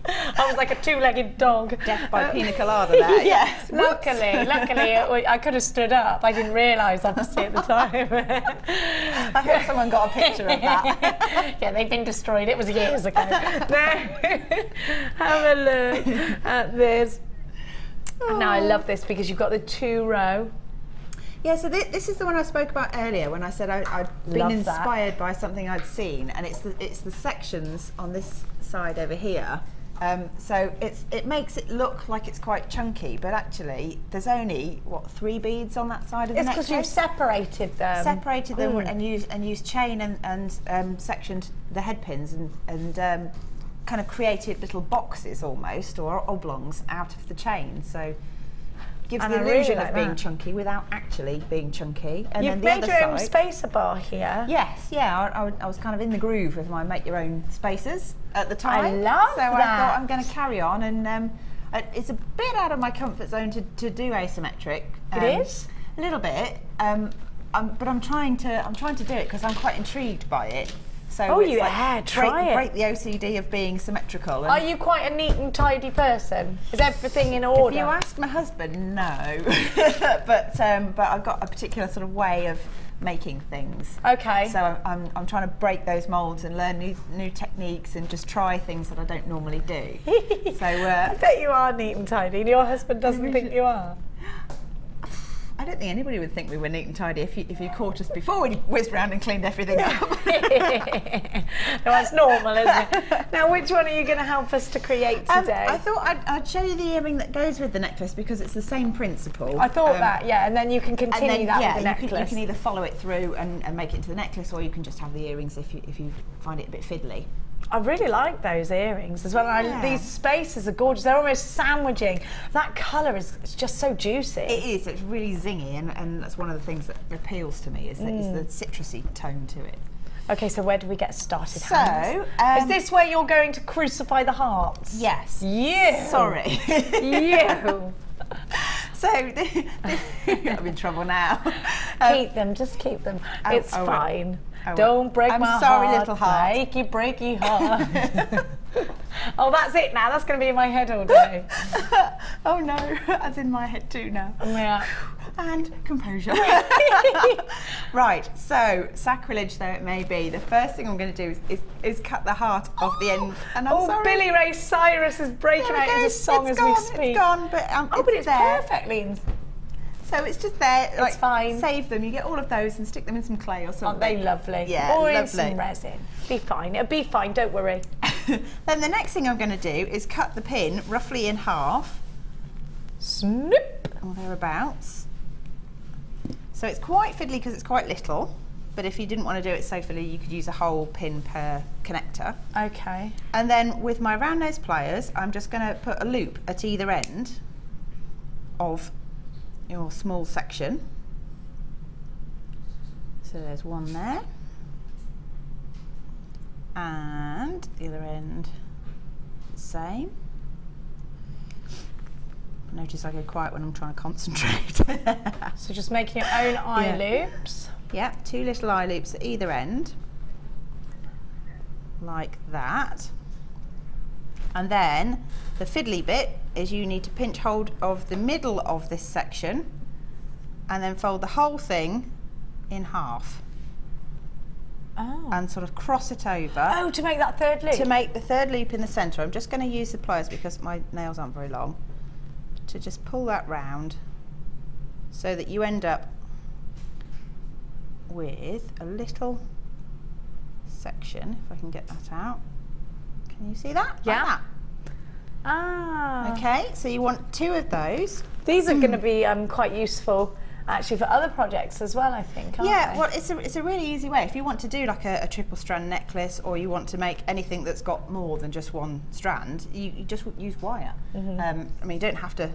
I was like a 2-legged dog. Death by pina colada there. Yes. Luckily, I could have stood up. I didn't realise, obviously, at the time. I hope someone got a picture of that. Yeah, they've been destroyed. It was years ago. Have a look at this. And now I love this because you've got the 2-row. Yeah, so this is the one I spoke about earlier when I said I'd been inspired by something I'd seen, and it's the sections on this side over here. So it makes it look like it's quite chunky, but actually there's only, what, 3 beads on that side of the necklace? It's because you've separated them. Separated them and used chain and sectioned the headpins and kind of created little boxes almost, or oblongs out of the chain. So gives the illusion of being chunky without actually being chunky. And you've then made your own spacer bar here. Yes, yeah. I was kind of in the groove with my make your own spacers at the time. I love that. So I thought I'm going to carry on, and it's a bit out of my comfort zone to do asymmetric. It is a little bit, but I'm trying to do it because I'm quite intrigued by it. So break the OCD of being symmetrical. Are you quite a neat and tidy person? Is everything in order? If you ask my husband, no. but I've got a particular sort of way of making things. Okay. So I'm trying to break those molds and learn new techniques and just try things that I don't normally do. So I bet you are neat and tidy, and your husband doesn't think you are. I don't think anybody would think we were neat and tidy if you caught us before we whizzed round and cleaned everything up. No, that's normal, isn't it? Now, which one are you going to help us to create today? I thought I'd show you the earring that goes with the necklace because it's the same principle. I thought that, yeah, and then you can continue that with the necklace. You can either follow it through and make it into the necklace, or you can just have the earrings if you find it a bit fiddly. I really like those earrings as well. Yeah. These spacers are gorgeous. They're almost sandwiching. That colour is just so juicy. It is. It's really zingy, and that's one of the things that appeals to me is the citrusy tone to it. Okay, so where do we get started? So, is this where you're going to crucify the hearts? Yes. You. Sorry. You. So, I'm in trouble now. Keep them, just keep them. It's fine. Don't break my heart. I'm sorry, little heart. Breaky, breaky heart. Oh, that's it now. That's going to be in my head all day. Oh no, that's in my head too now. Yeah. And composure. Right, so sacrilege though it may be, the first thing I'm going to do is cut the heart off the end. And I'm sorry. Billy Ray Cyrus is breaking out into song as we speak. It's gone, but it's there. Perfectly. So it's just there. It's fine. Save them. You get all of those and stick them in some clay or something. Aren't they lovely? Yeah, or lovely. in some resin. Be fine. It'll be fine. Don't worry. Then the next thing I'm going to do is cut the pin roughly in half. Snip. Or thereabouts. So it's quite fiddly because it's quite little. But if you didn't want to do it so fiddly, you could use a whole pin per connector. Okay. And then with my round nose pliers, I'm just going to put a loop at either end of your small section. So there's one there, and the other end the same. Notice I go quiet when I'm trying to concentrate. So just making your own eye loops. Yeah, 2 little eye loops at either end, like that. And then the fiddly bit is you need to pinch hold of the middle of this section and then fold the whole thing in half. Oh. And sort of cross it over. Oh, to make that third loop? To make the third loop in the centre. I'm just going to use the pliers because my nails aren't very long. To just pull that round so that you end up with a little section, if I can get that out. Can you see that? Yeah. Like that. Ah. Okay, so you want 2 of those. These are going to be quite useful actually for other projects as well, I think, aren't they? Well, it's a really easy way. If you want to do like a triple strand necklace, or you want to make anything that's got more than just one strand, you just use wire. I mean, you don't have to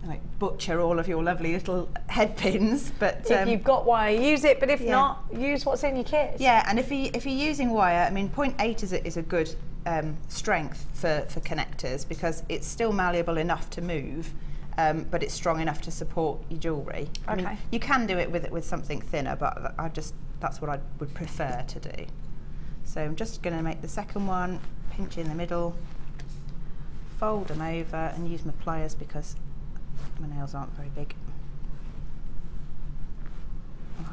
like butcher all of your lovely little head pins, but if you've got wire, use it, but if not, use what's in your kit. Yeah, and if you're using wire, I mean 0.8 is a good strength for connectors, because it's still malleable enough to move, but it's strong enough to support your jewellery. I mean, you can do it with something thinner, but that's what I would prefer to do. So I'm just going to make the second one, pinch in the middle, fold them over, and use my pliers because my nails aren't very big.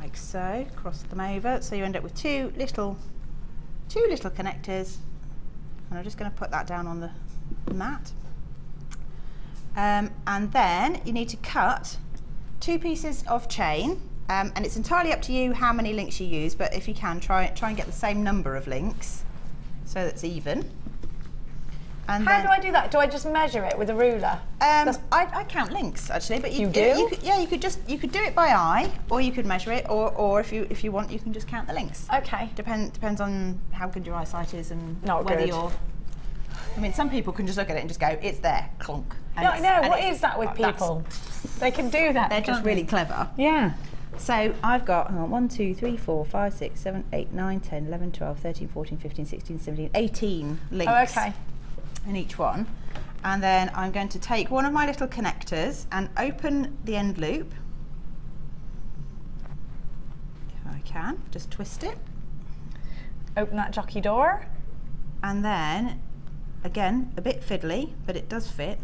Like so, cross them over, so you end up with two little connectors, and I'm just going to put that down on the mat. And then you need to cut 2 pieces of chain, and it's entirely up to you how many links you use, but if you can, try and get the same number of links so that's even. And how do I do that? Do I just measure it with a ruler? I count links actually, but you do? You could do it by eye, or you could measure it, or if you want, you can just count the links. Okay. Depends on how good your eyesight is and Not whether good. you're. I mean, some people can just look at it and just go, "It's there, clunk." No, I know. What is that with people? They can do that. They're just really clever. Yeah. So I've got 1, 2, 3, 4, 5, 6, 7, 8, 9, 10, 11, 12, 13, 14, 15, 16, 17, 18 links. Oh, okay. In each one, and then I'm going to take one of my little connectors and open the end loop, if I can, just twist it, open that jockey door, and then again, a bit fiddly, but it does fit,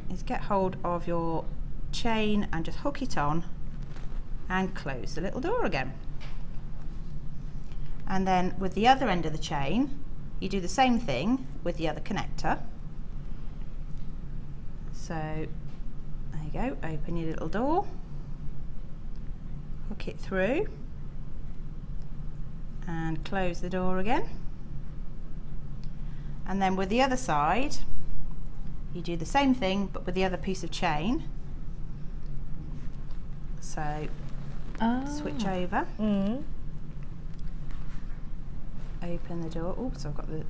is get hold of your chain and just hook it on and close the little door again. And then with the other end of the chain, you do the same thing with the other connector. So there you go, open your little door, hook it through and close the door again. And then with the other side, you do the same thing but with the other piece of chain. So switch over. Open the door. Oh, so I've got the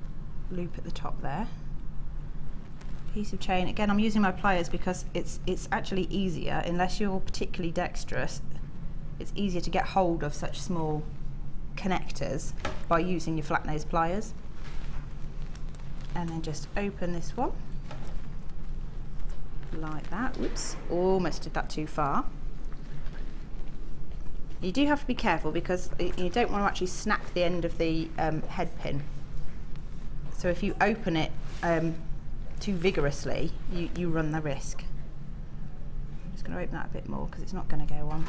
loop at the top there. Piece of chain. Again, I'm using my pliers because it's actually easier, unless you're particularly dexterous, it's easier to get hold of such small connectors by using your flat nose pliers. And then just open this one like that. Whoops, almost did that too far. You do have to be careful because you don't want to actually snap the end of the head pin. So if you open it too vigorously, you run the risk. I'm just going to open that a bit more because it's not going to go on.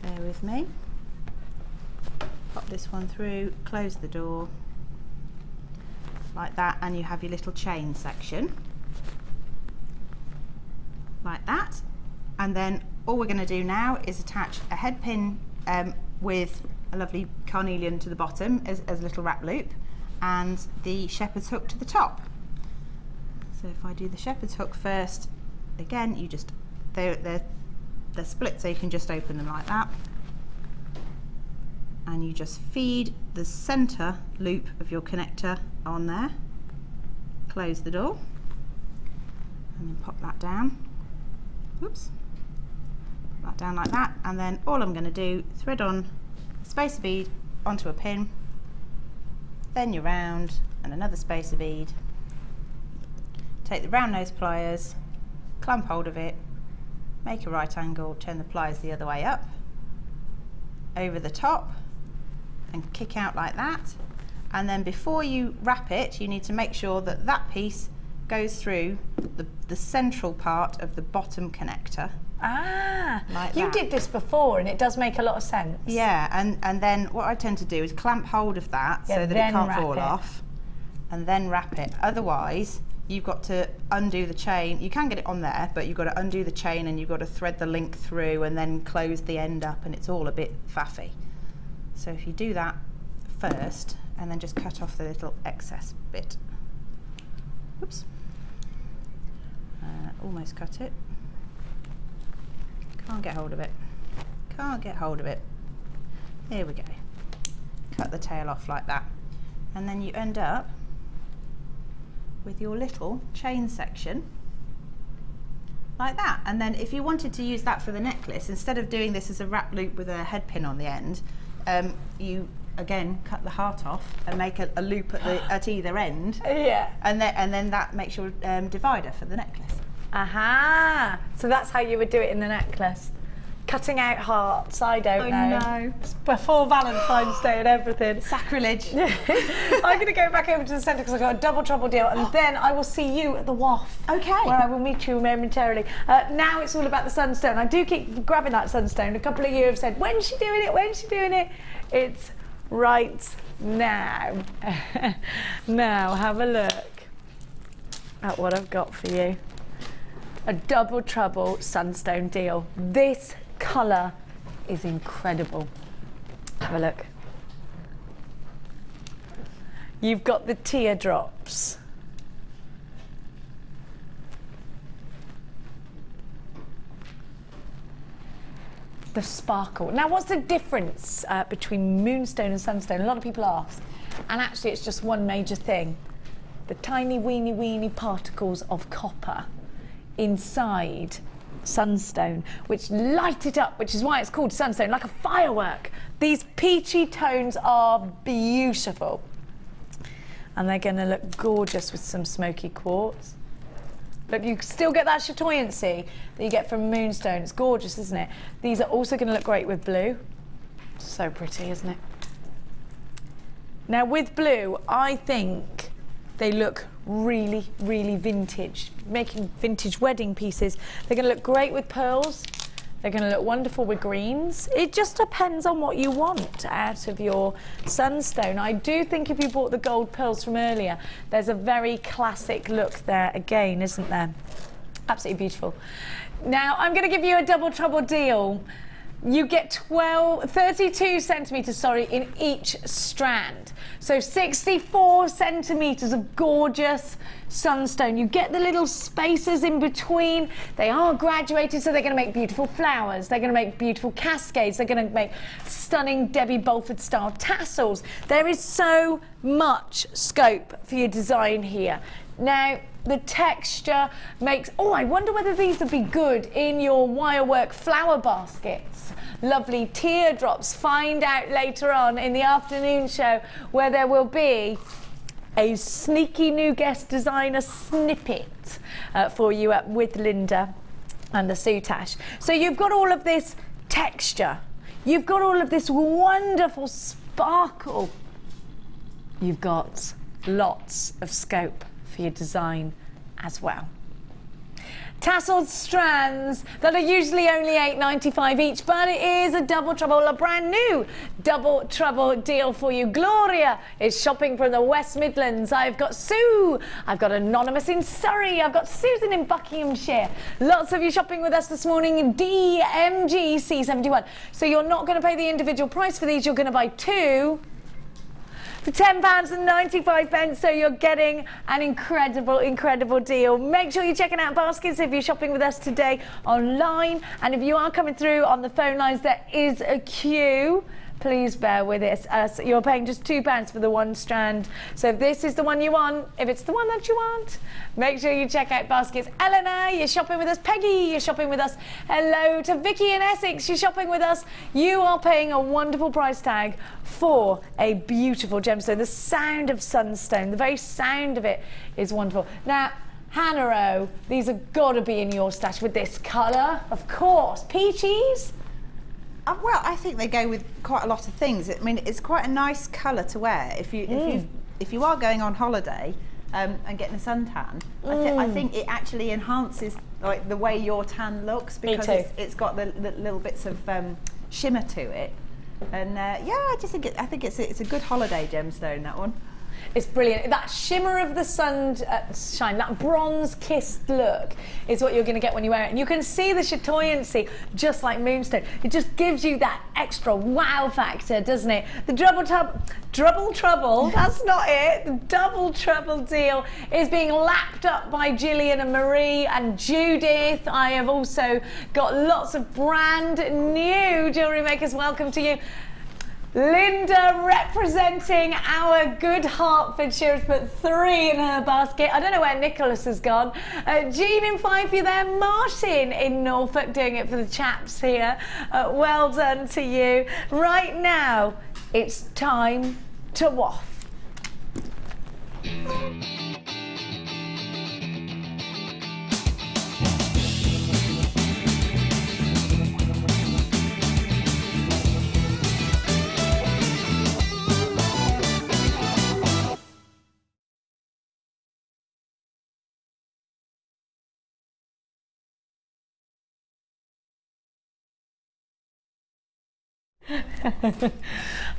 Bear with me. Pop this one through, close the door, like that, and you have your little chain section. Like that. And then all we're going to do now is attach a head pin with a lovely carnelian to the bottom as a little wrap loop, and the shepherd's hook to the top. So if I do the shepherd's hook first, again, you just, they're split, so you can just open them like that. And you just feed the center loop of your connector on there, close the door, and then pop that down. Whoops. That down like that, and then all I'm going to do, thread on a spacer bead onto a pin, then your round and another spacer bead, take the round nose pliers, clamp hold of it, make a right angle, turn the pliers the other way up, over the top, and kick out like that. And then before you wrap it, you need to make sure that that piece goes through the central part of the bottom connector. Ah, like you that. did this before and it does make a lot of sense. Yeah, and then what I tend to do is clamp hold of that so that it can't fall off, and then wrap it. Otherwise, you've got to undo the chain. You can get it on there, but you've got to undo the chain and you've got to thread the link through and then close the end up, and it's all a bit faffy. So if you do that first and then just cut off the little excess bit. Oops. Almost cut it. Can't get hold of it. Can't get hold of it. There we go. Cut the tail off like that. And then you end up with your little chain section like that. And then if you wanted to use that for the necklace, instead of doing this as a wrap loop with a head pin on the end, you again cut the heart off and make a loop at either end. Yeah. And then that makes your divider for the necklace. Aha! So that's how you would do it in the necklace. Cutting out hearts, I don't know. No. It's before Valentine's Day and everything. Sacrilege. I'm going to go back over to the centre because I've got a double trouble deal, and then I will see you at the WAF. Okay. Where I will meet you momentarily. Now it's all about the Sunstone. I do keep grabbing that Sunstone. A couple of you have said, when's she doing it? When's she doing it? It's right now. Now, have a look at what I've got for you. A double trouble Sunstone deal. This colour is incredible. Have a look. You've got the teardrops. The sparkle. Now, what's the difference between moonstone and sunstone? A lot of people ask. And actually, it's just one major thing. The tiny, weeny particles of copper inside sunstone, which light it up, which is why it's called sunstone, like a firework. These peachy tones are beautiful. And they're going to look gorgeous with some smoky quartz. Look, you still get that chatoyancy that you get from moonstone. It's gorgeous, isn't it? These are also going to look great with blue. So pretty, isn't it? Now, with blue, I think they look really, really vintage. Making vintage wedding pieces. They're going to look great with pearls. They're going to look wonderful with greens. It just depends on what you want out of your sunstone. I do think if you bought the gold pearls from earlier, there's a very classic look there again, isn't there? Absolutely beautiful. Now, I'm going to give you a double trouble deal. You get 32 centimetres, in each strand. So 64 centimetres of gorgeous sunstone. You get the little spaces in between. They are graduated, so they're going to make beautiful flowers. They're going to make beautiful cascades. They're going to make stunning Debbie Bolford style tassels. There is so much scope for your design here. Now, the texture makes, oh, I wonder whether these would be good in your wirework flower baskets. Lovely teardrops. Find out later on in the afternoon show where there will be a sneaky new guest designer snippet for you with Linda and the soutache. So you've got all of this texture. You've got all of this wonderful sparkle. You've got lots of scope for your design as well. Tasseled strands that are usually only $8.95 each, but it is a double trouble, a brand new double trouble deal for you. Gloria is shopping from the West Midlands. I've got Sue, I've got Anonymous in Surrey, I've got Susan in Buckinghamshire. Lots of you shopping with us this morning in DMG C71. So you're not going to pay the individual price for these, you're going to buy two for £10.95, so you're getting an incredible deal. Make sure you're checking out baskets if you're shopping with us today online, and if you are coming through on the phone lines, there is a queue. Please bear with us. You're paying just £2 for the one strand. So if this is the one you want, if it's the one that you want, make sure you check out baskets. Eleanor, you're shopping with us. Peggy, you're shopping with us. Hello to Vicky in Essex, you're shopping with us. You are paying a wonderful price tag for a beautiful gemstone. The sound of sunstone, the very sound of it is wonderful. Now, Hannah O, these have got to be in your stash with this colour, of course. Peaches? Well, I think they go with quite a lot of things. I mean, it's quite a nice colour to wear if you are going on holiday and getting a suntan. I think it actually enhances like the way your tan looks because it's got the little bits of shimmer to it. And yeah, I think it's a good holiday gemstone, that one. It's brilliant. That shimmer of the sunshine, that bronze-kissed look is what you're going to get when you wear it. And you can see the chatoyancy, just like moonstone. It just gives you that extra wow factor, doesn't it? The double trouble, that's not it. The double trouble deal is being lapped up by Gillian and Marie and Judith. I have also got lots of brand new jewellery makers. Welcome to you. Linda representing our good Hertfordshire has put 3 in her basket. I don't know where Nicholas has gone. Jean in Fife, there. Martin in Norfolk doing it for the chaps here. Well done to you. Right now, it's time to waff.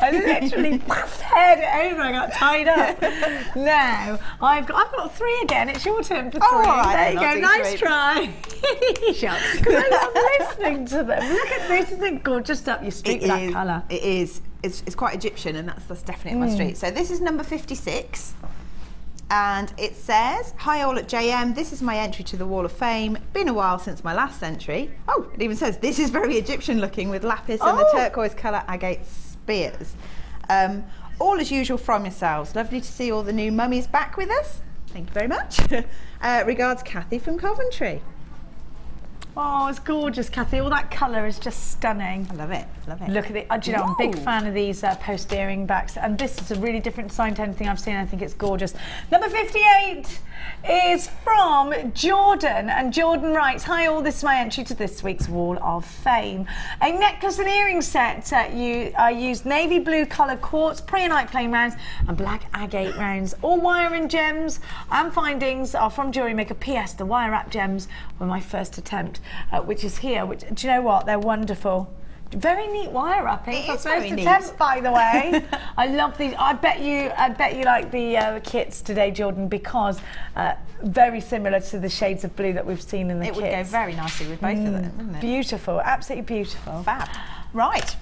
I literally heard it over. I got tied up. Now I've got 3 again. It's your turn for 3. Right, there you go. Nice try. Shucks. Because I love listening to them. Look at this. Isn't it gorgeous up your street with that colour? It is. It's quite Egyptian, and that's definitely my street. So this is number 56. And it says, hi all at JM, this is my entry to the Wall of Fame. Been a while since my last entry. Oh, it even says, this is very Egyptian looking with lapis and the turquoise colour agate spears. All as usual from yourselves. Lovely to see all the new mummies back with us. Thank you very much. Regards, Kathy from Coventry. Oh, it's gorgeous, Kathy. All that colour is just stunning. I love it, love it. Look at it. Do you know, I'm a big fan of these post earring backs, and this is a really different design to anything I've seen. I think it's gorgeous. Number 58 is from Jordan, and Jordan writes, hi all, this is my entry to this week's Wall of Fame. A necklace and earring set. I used navy blue coloured quartz, preonite plain rounds, and black agate rounds. All wire and gems and findings are from Jewellery Maker. PS, the wire wrap gems were my first attempt. Which is here, which, do you know what, they're wonderful. Very neat wire wrapping for first attempt, by the way. I love these. I bet you like the kits today, Jordan, because very similar to the shades of blue that we've seen in the kits. It would go very nicely with both of them, wouldn't it? Beautiful, absolutely beautiful. Fab. Right.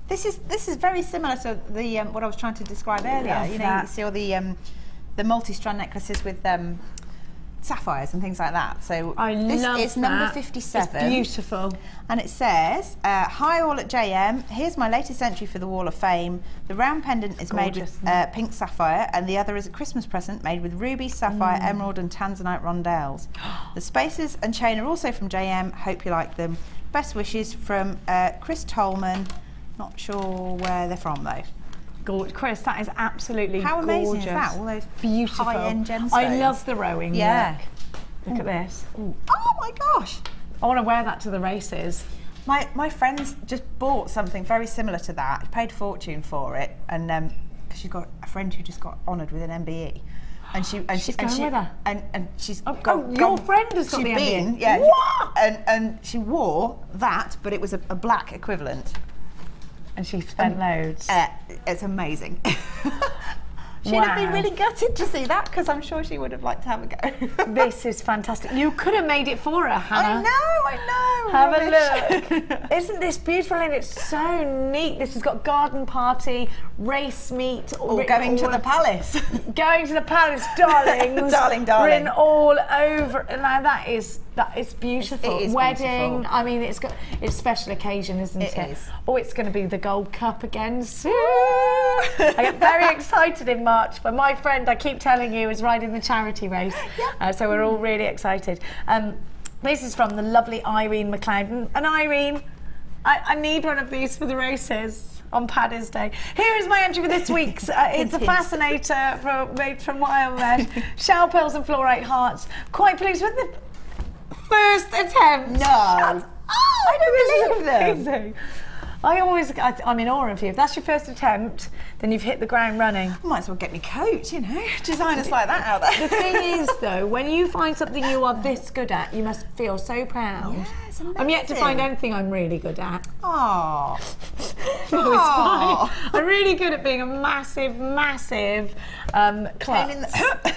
This is very similar to the what I was trying to describe earlier. You know, you see all the multi-strand necklaces with sapphires and things like that. So this is number 57. It's beautiful. And it says, hi all at JM, here's my latest entry for the Wall of Fame. The round pendant is made with pink sapphire, and the other is a Christmas present made with ruby, sapphire, emerald and tanzanite rondelles. The spaces and chain are also from JM. Hope you like them. Best wishes from Chris Tolman. Not sure where they're from though. Chris, that is absolutely How amazing gorgeous. Is that? All those beautiful high-end gemstones. I love the rowing. Yeah. Look at this. Ooh. Oh my gosh. I want to wear that to the races. My friends just bought something very similar to that. Paid a fortune for it, and because she's got a friend who just got honoured with an MBE, and she's your friend has got the MBE. Yeah. What? And she wore that, but it was a black equivalent. And she spent loads. It's amazing. She'd have been really gutted to see that, because I'm sure she would have liked to have a go. This is fantastic. You could have made it for her, Hannah. I know. Have a look. Isn't this beautiful? And it's so neat. This has got garden party, race meet. Or going to the palace. Going to the palace, darlings. darling. Written all over. Now that is beautiful. It is wedding. beautiful. I mean, it's special occasion, isn't it? It is. Oh, it's going to be the Gold Cup again soon. I get very excited in March, but my friend, I keep telling you, is riding the charity race. Yeah. So we're all really excited. This is from the lovely Irene McLeod. And Irene, I need one of these for the races on Paddy's Day. Here is my entry for this week's. It's a fascinator made from wire mesh, shell pearls and fluorite hearts. Quite pleased with the first attempt. No. I don't believe them. Amazing. I'm in awe of you. If that's your first attempt, then you've hit the ground running. Might as well get me coat, you know. Designers like that out there. The thing is, though, when you find something you are this good at, you must feel so proud. Yeah, it's amazing. I'm yet to find anything I'm really good at. Oh. No, it's fine. I'm really good at being a massive klutz.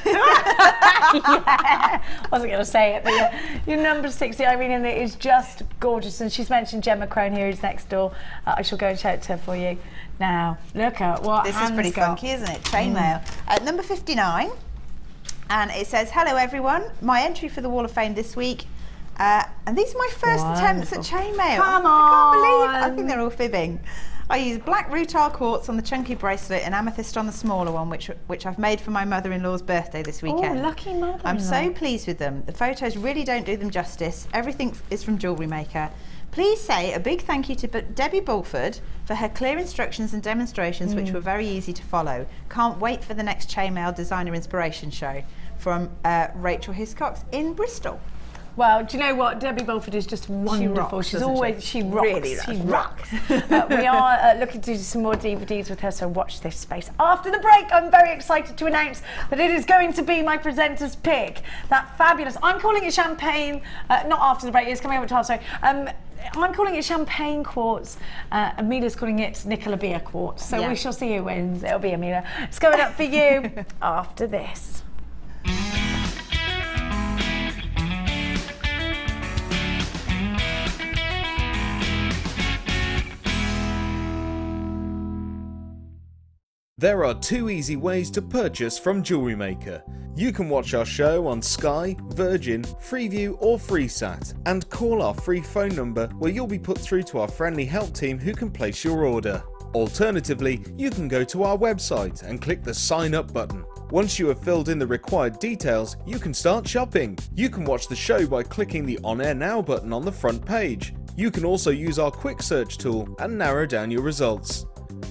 Yeah. Wasn't going to say it, but your number 60, Irene, and it is just gorgeous. And she's mentioned Gemma Crone here, who's next door. I shall go and shout to her for you. Now, look at what This is pretty funky, isn't it? Chainmail. At number 59, and it says, hello everyone, my entry for the Wall of Fame this week. And these are my first attempts at chainmail. Come on. I can't believe, I think they're all fibbing. I used black rutile quartz on the chunky bracelet and amethyst on the smaller one, which I've made for my mother-in-law's birthday this weekend. Oh, lucky mother-in-law. I'm so pleased with them. The photos really don't do them justice. Everything is from Jewellery Maker. Please say a big thank you to Debbie Bulford for her clear instructions and demonstrations, which were very easy to follow. Can't wait for the next Chainmail Designer Inspiration Show. From Rachel Hiscox in Bristol. Well, do you know what? Debbie Bulford is just wonderful. Rocks, She's always, she rocks. Really she does. rocks. We are looking to do some more DVDs with her, so watch this space. After the break, I'm very excited to announce that it is going to be my presenter's pick. That fabulous, I'm calling it champagne, not after the break, it's coming up at 12, sorry. I'm calling it champagne quartz. Amelia's calling it Nicola Beer quartz. So we shall see who wins. It'll be Amelia. It's coming up for you after this. There are 2 easy ways to purchase from Jewellery Maker. You can watch our show on Sky, Virgin, Freeview or FreeSat and call our free phone number where you'll be put through to our friendly help team who can place your order. Alternatively, you can go to our website and click the sign up button. Once you have filled in the required details, you can start shopping. You can watch the show by clicking the On Air Now button on the front page. You can also use our quick search tool and narrow down your results.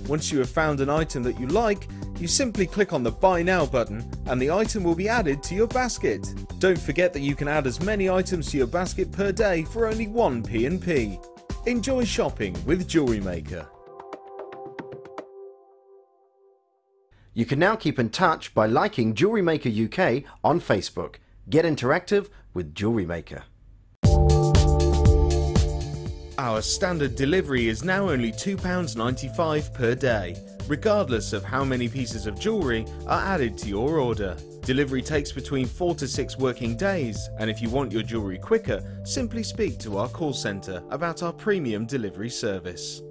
Once you have found an item that you like, you simply click on the Buy Now button and the item will be added to your basket. Don't forget that you can add as many items to your basket per day for only 1 P&P. Enjoy shopping with Jewellery Maker. You can now keep in touch by liking Jewellery Maker UK on Facebook. Get interactive with Jewellery Maker. Our standard delivery is now only £2.95 per day, regardless of how many pieces of jewellery are added to your order. Delivery takes between 4 to 6 working days, and if you want your jewellery quicker, simply speak to our call centre about our premium delivery service.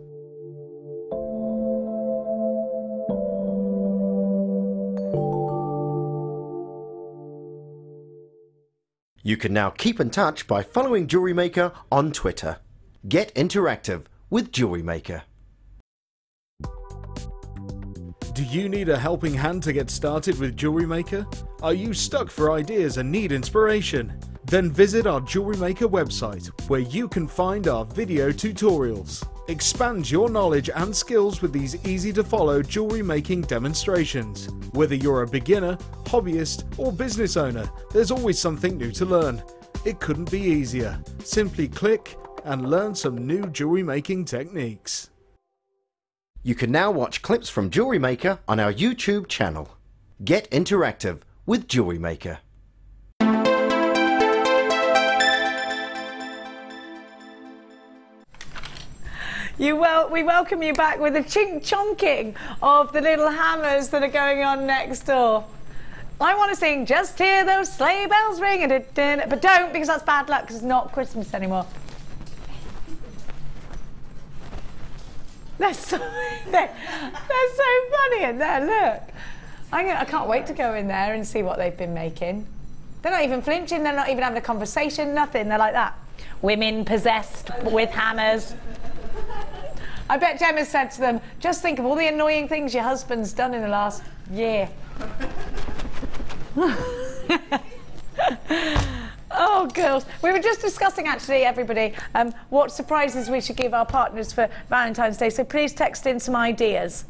You can now keep in touch by following Jewellery Maker on Twitter. Get interactive with Jewellery Maker. Do you need a helping hand to get started with Jewellery Maker? Are you stuck for ideas and need inspiration? Then visit our Jewellery Maker website where you can find our video tutorials. Expand your knowledge and skills with these easy to follow jewellery making demonstrations. Whether you're a beginner, hobbyist or business owner, there's always something new to learn. It couldn't be easier. Simply click and learn some new jewellery making techniques. You can now watch clips from Jewellery Maker on our YouTube channel. Get interactive with Jewellery Maker. We welcome you back with a chink-chonking of the little hammers that are going on next door. I want to sing Just Hear Those Sleigh Bells Ring, but don't, because that's bad luck, because it's not Christmas anymore. They're so funny in there, look. I can't wait to go in there and see what they've been making. They're not even flinching, they're not even having a conversation, nothing, they're like that. Women possessed with hammers. I bet Gemma said to them, just think of all the annoying things your husband's done in the last year. Oh, girls. We were just discussing, actually, everybody, what surprises we should give our partners for Valentine's Day. So please text in some ideas.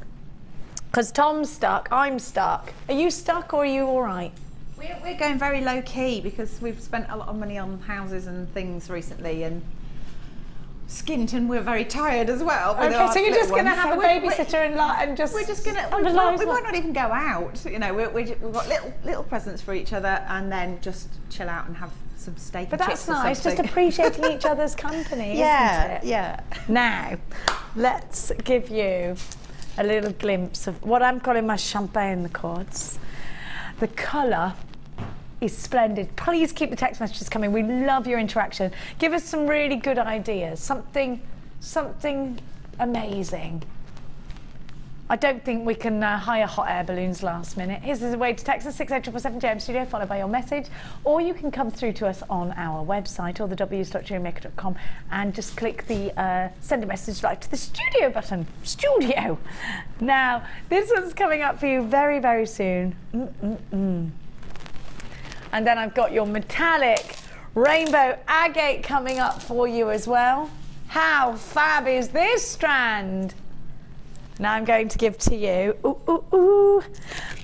Because Tom's stuck, I'm stuck. Are you stuck or are you all right? We're going very low key because we've spent a lot of money on houses and things recently and skint, and we're very tired as well. Okay, so you're just going to have a babysitter and just... We're just going to... We might not even go out, you know, we've got little presents for each other and then just chill out and have some steak and chips. But that's nice, just appreciating each other's company, isn't it? Yeah. Now, let's give you a little glimpse of what I'm calling my champagne quartz. The colour is splendid. Please keep the text messages coming. We love your interaction. Give us some really good ideas. Something amazing. I don't think we can hire hot air balloons last minute. Here's a way to text us 68777 JM Studio, followed by your message, or you can come through to us on our website or the w.jewellerymaker.com and just click the send a message right to the studio button. Studio. Now, this one's coming up for you very, very soon. And then I've got your metallic rainbow agate coming up for you as well. How fab is this strand? Now I'm going to give to you,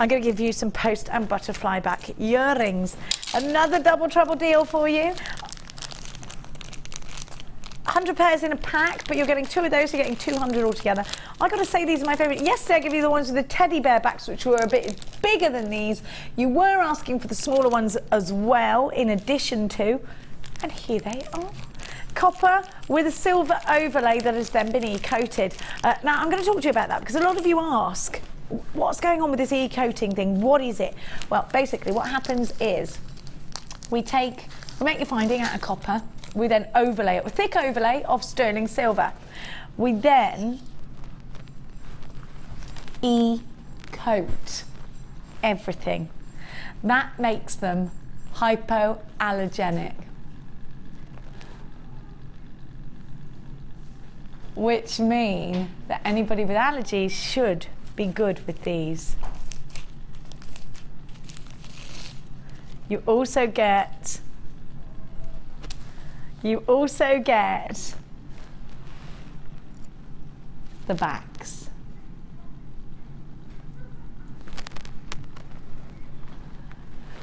I'm going to give you some post and butterfly back earrings. Another double trouble deal for you. 100 pairs in a pack, but you're getting 2 of those, you're getting 200 altogether. I got to say, these are my favourite. Yesterday I gave you the ones with the teddy bear backs, which were a bit bigger than these. You were asking for the smaller ones as well, in addition to, and here they are. Copper with a silver overlay that has then been e-coated. Now I'm going to talk to you about that because a lot of you ask, what's going on with this e-coating thing? What is it? Well, basically what happens is we make your finding out of copper. We then overlay it with thick overlay of sterling silver. We then e-coat everything. That makes them hypoallergenic, which mean that anybody with allergies should be good with these. You also get the backs.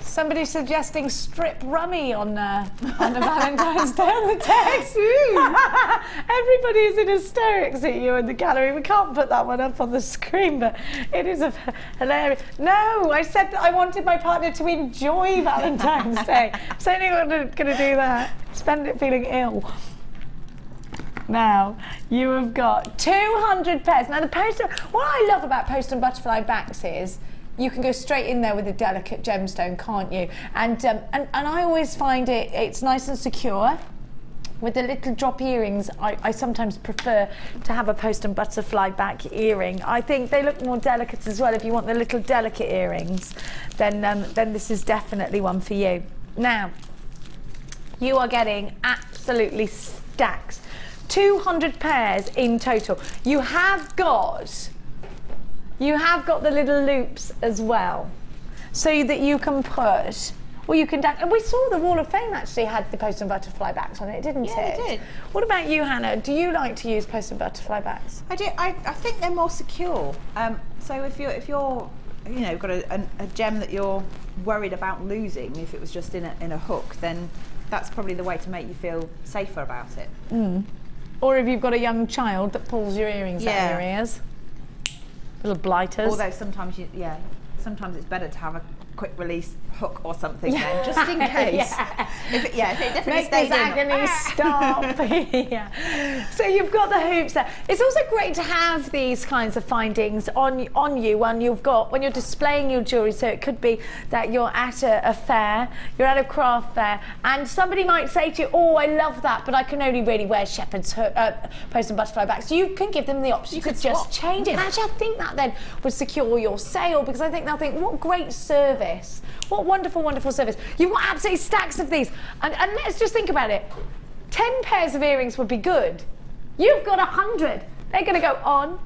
Somebody's suggesting strip rummy on the Valentine's Day on the text. Everybody is in hysterics at you in the gallery. We can't put that one up on the screen, but it is hilarious. No, I said that I wanted my partner to enjoy Valentine's Day. Certainly not going to do that. Spend it feeling ill. Now, you have got 200 pairs. Now, what I love about post and butterfly backs is you can go straight in there with a delicate gemstone, can't you? And I always find it's nice and secure. With the little drop earrings, I sometimes prefer to have a post and butterfly back earring. I think they look more delicate as well. If you want the little delicate earrings, then this is definitely one for you. Now, you are getting absolutely stacks. 200 pairs in total. You have got the little loops as well, so that you can put, well, you can, and we saw the Wall of Fame actually had the post and butterfly backs on it, didn't it? Yeah, it did. What about you, Hannah? Do you like to use post and butterfly backs? I do. I think they're more secure. So if you're got a gem that you're worried about losing, if it was just in a hook, then that's probably the way to make you feel safer about it. Or if you've got a young child that pulls your earrings out of your ears. Little blighters. Although sometimes sometimes it's better to have a quick release hook or something then, just in case. If it definitely Make stays this agony stop. So you've got the hoops there. It's also great to have these kinds of findings on you when you're displaying your jewellery. So it could be that you're at a fair, you're at a craft fair, and somebody might say to you, oh, I love that, but I can only really wear shepherd's post and butterfly backs. So you can give them the option to just change it. And actually, I think that then would secure your sale, because I think they'll think, what great service. What wonderful, wonderful service. You've got absolutely stacks of these. And let's just think about it. 10 pairs of earrings would be good. You've got 100. They're going to go on.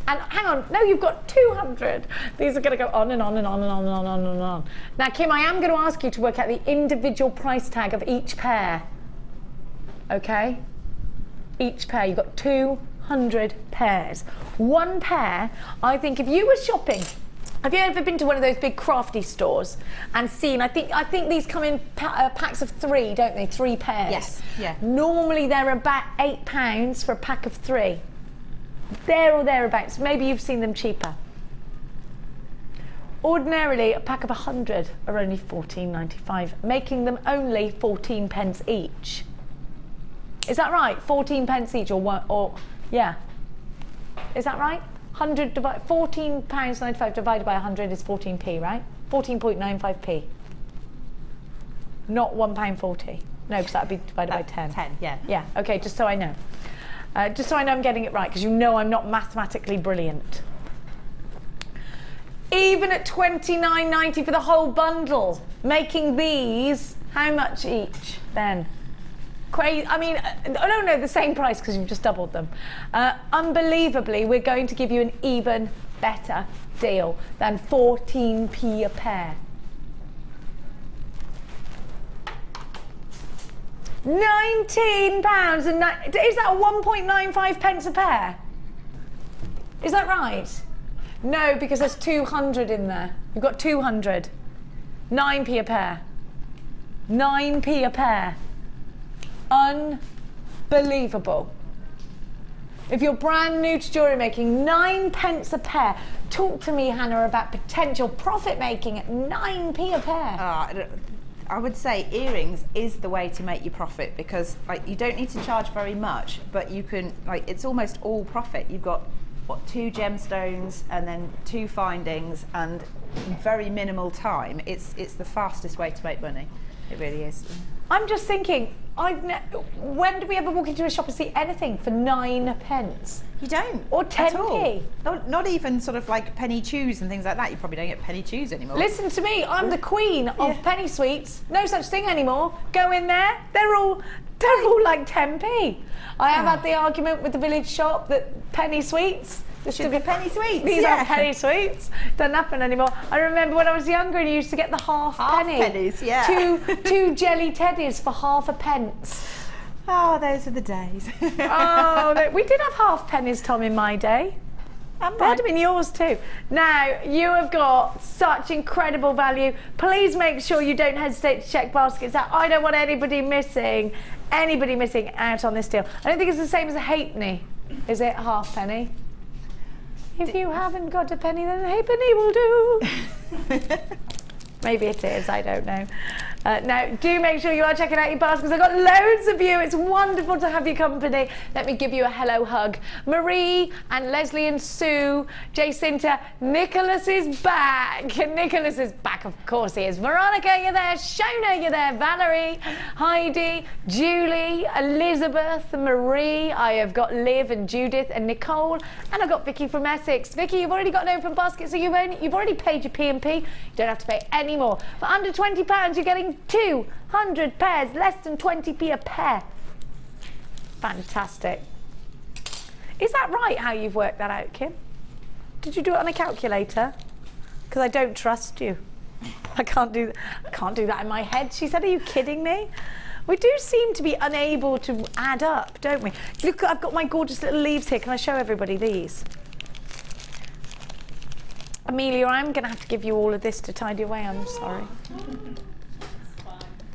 And hang on, no, you've got 200. These are going to go on and on and on and on and on and on and on. Now, Kim, I am going to ask you to work out the individual price tag of each pair. Okay? Each pair. You've got 200 pairs. One pair, I think if you were shopping, have you ever been to one of those big crafty stores and seen, I think these come in packs of 3, don't they? 3 pairs. Yes, yeah. Normally they're about £8 for a pack of 3. There or thereabouts. Maybe you've seen them cheaper. Ordinarily, a pack of 100 are only £14.95, making them only 14 pence each. Is that right? 14 pence each, yeah. Is that right? £14.95 divided by 100 is 14p, right? 14.95p. Not £1.40. No, because that would be divided by 10. 10, yeah. Yeah, okay, just so I know. Just so I know I'm getting it right, because you know I'm not mathematically brilliant. Even at £29.90 for the whole bundle, making these, how much each then? Crazy. I mean, I don't know the same price because you've just doubled them. Unbelievably, we're going to give you an even better deal than 14p a pair. £19 and is that 1.95 pence a pair? Is that right? No, because there's 200 in there. You've got 200. 9p a pair. 9p a pair. Unbelievable. If you're brand new to jewellery making, 9 pence a pair. Talk to me, Hannah, about potential profit making at 9p a pair. I would say earrings is the way to make your profit, because like you don't need to charge very much, but you can, like, it's almost all profit. You've got what, 2 gemstones and then 2 findings, and very minimal time. It's the fastest way to make money. It really is. I'm just thinking, when do we ever walk into a shop and see anything for 9 pence? You don't. Or 10p. Not even sort of like penny chews and things like that. You probably don't get penny chews anymore. Listen to me, I'm the queen of penny sweets. No such thing anymore. Go in there, they're all like 10p. I have had the argument with the village shop that penny sweets, should be penny sweets. These are penny sweets. Doesn't happen anymore. I remember when I was younger and you used to get the half penny. Pennies, yeah. Two jelly teddies for half a pence. Oh, those are the days. Oh, we did have half pennies, Tom, in my day. That'd have been yours too. Now, you have got such incredible value. Please make sure you don't hesitate to check baskets out. I don't want anybody missing out on this deal. I don't think it's the same as a halfpenny. Is it half penny? If you haven't got a penny, then a halfpenny will do. Maybe it is, I don't know. Now, do make sure you are checking out your baskets. I've got loads of you. It's wonderful to have your company. Let me give you a hello hug. Marie and Leslie and Sue, Jacinta, Nicholas is back. Nicholas is back, of course he is. Veronica, you're there. Shona, you're there. Valerie, Heidi, Julie, Elizabeth, Marie. I have got Liv and Judith and Nicole. And I've got Vicky from Essex. Vicky, you've already got an open basket, so you've already paid your P&P. You don't have to pay any more. For under £20, you're getting 200 pairs, less than 20p a pair. Fantastic. Is that right, how you've worked that out, Kim? Did you do it on a calculator? Because I don't trust you. I can't do that in my head. She said, are you kidding me? We do seem to be unable to add up, don't we? Look, I've got my gorgeous little leaves here. Can I show everybody these? Amelia, I'm going to have to give you all of this to tidy away. I'm sorry.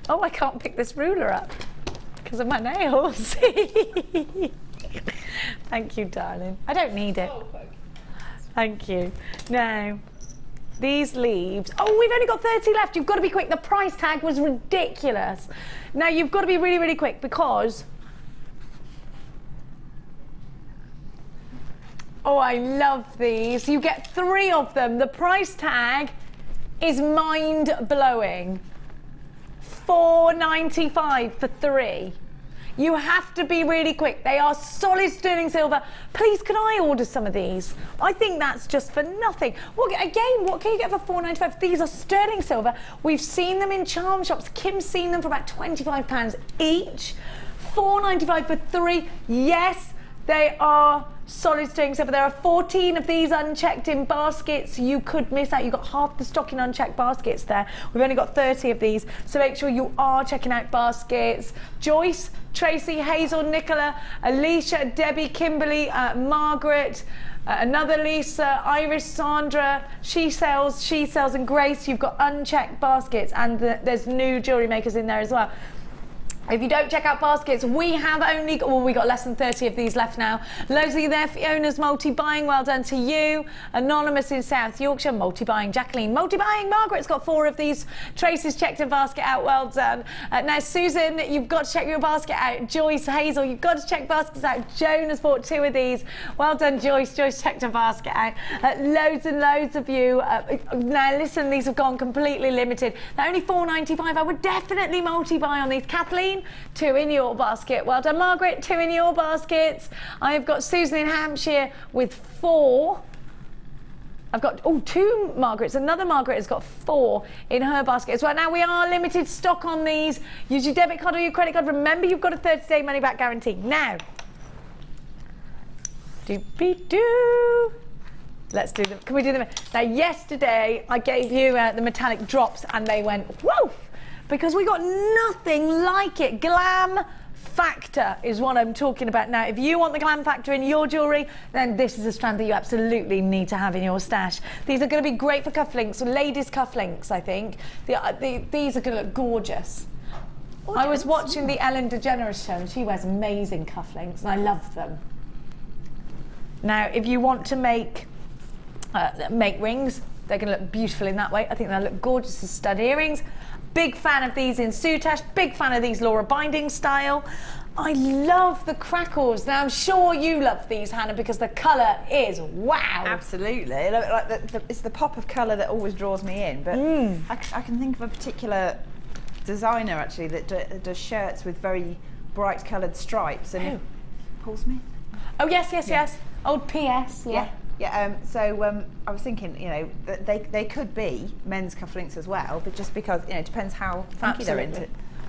Oh, I can't pick this ruler up because of my nails. Thank you, darling. I don't need it. Thank you. Now, these leaves. Oh, we've only got 30 left. You've got to be quick. The price tag was ridiculous. Now, you've got to be really, really quick because... Oh, I love these. You get 3 of them. The price tag is mind-blowing. $4.95 for 3. You have to be really quick. They are solid sterling silver. Please, can I order some of these? I think that's just for nothing. Well, again, what can you get for $4.95? These are sterling silver. We've seen them in charm shops. Kim's seen them for about £25 each. $4.95 for 3. Yes, they are solid sterling silver. There are 14 of these unchecked in baskets. You could miss out. You've got half the stock in unchecked baskets there. We've only got 30 of these, so make sure you are checking out baskets. Joyce, Tracy, Hazel, Nicola, Alicia, Debbie, Kimberly, Margaret, another Lisa, Iris, Sandra, she sells, and Grace. You've got unchecked baskets, and there's new jewellery makers in there as well. If you don't check out baskets, we have only got, well, we got less than 30 of these left now. Loads of you there. Fiona's multi-buying, well done to you. Anonymous in South Yorkshire, multi-buying. Jacqueline, multi-buying. Margaret's got 4 of these. Tracy's checked her basket out, well done. Now, Susan, you've got to check your basket out. Joyce, Hazel, you've got to check baskets out. Joan has bought 2 of these. Well done, Joyce. Joyce checked her basket out. Loads and loads of you. Now, listen, these have gone completely limited. They're only $4.95. I would definitely multi-buy on these. Kathleen, 2 in your basket. Well done, Margaret. 2 in your baskets. I've got Susan in Hampshire with 4. I've got 2 Margarets. Another Margaret has got 4 in her basket as well. Now, we are limited stock on these. Use your debit card or your credit card. Remember, you've got a 30-day money-back guarantee. Now, doopy-doo. Let's do them. Can we do them? Now, yesterday, I gave you the metallic drops, and they went, whoa! because we got nothing like it. Glam factor is what I'm talking about now. If you want the glam factor in your jewellery, then this is a strand that you absolutely need to have in your stash. These are going to be great for cufflinks, ladies' cufflinks, I think. These are going to look gorgeous. I was watching the Ellen DeGeneres show and she wears amazing cufflinks and I love them. Now, if you want to make rings, they're going to look beautiful in that way. I think they'll look gorgeous as stud earrings. Big fan of these in soutache, big fan of these Laura binding style. I love the crackles. Now, I'm sure you love these, Hannah, because the colour is wow. Absolutely. It's the pop of colour that always draws me in, but I can think of a particular designer, actually, that does shirts with very bright coloured stripes. And Paul Smith? Oh, yes. Old PS, yeah. So I was thinking, you know, that they could be men's cufflinks as well, but just because, you know, it depends how funky they're into.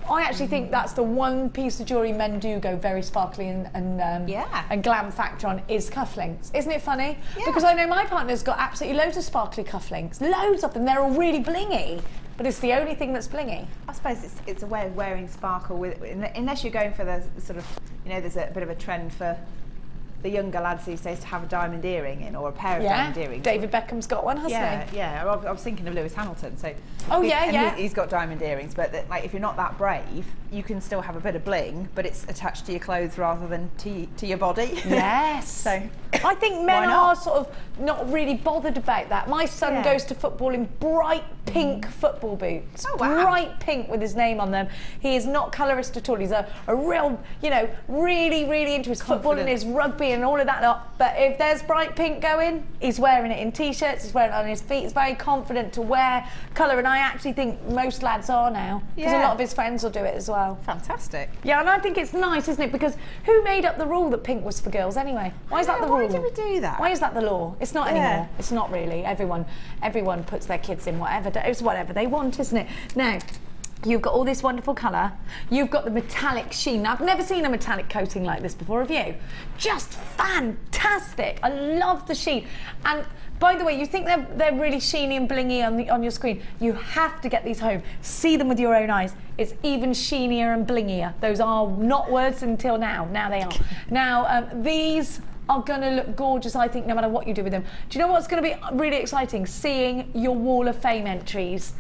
I actually think that's the one piece of jewellery men do go very sparkly and glam factor on is cufflinks. Isn't it funny? Yeah. Because I know my partner's got absolutely loads of sparkly cufflinks, loads of them. They're all really blingy, but it's the only thing that's blingy. I suppose it's a way of wearing sparkle unless you're going for the sort of, you know, there's a bit of a trend for the younger lads these days to have a diamond earring in, or a pair of diamond earrings. David Beckham's got one, hasn't he? Yeah. I was thinking of Lewis Hamilton. So. He's got diamond earrings, but like if you're not that brave, you can still have a bit of bling, but it's attached to your clothes rather than to your body. Yes. So I think men are sort of not really bothered about that. My son goes to football in bright pink football boots. Oh, wow. Bright pink with his name on them. He is not colourist at all. He's a real, you know, really, really into his football and his rugby and all of that lot. But if there's bright pink going, he's wearing it in t-shirts, he's wearing it on his feet. He's very confident to wear colour, and I actually think most lads are now, because a lot of his friends will do it as well. Fantastic. Yeah, and I think it's nice, isn't it? Because who made up the rule that pink was for girls anyway? Why is that the rule? Why did we do that? Why is that the law? It's not anymore. It's not really. Everyone puts their kids in whatever they want, isn't it? Now, you've got all this wonderful colour. You've got the metallic sheen. Now, I've never seen a metallic coating like this before, have you? Just fantastic. I love the sheen. And by the way, you think they're really sheeny and blingy on your screen. You have to get these home. See them with your own eyes. It's even sheenier and blingier. Those are not words until now. Now they are. Now, these are going to look gorgeous, I think, no matter what you do with them. Do you know what's going to be really exciting? Seeing your Wall of Fame entries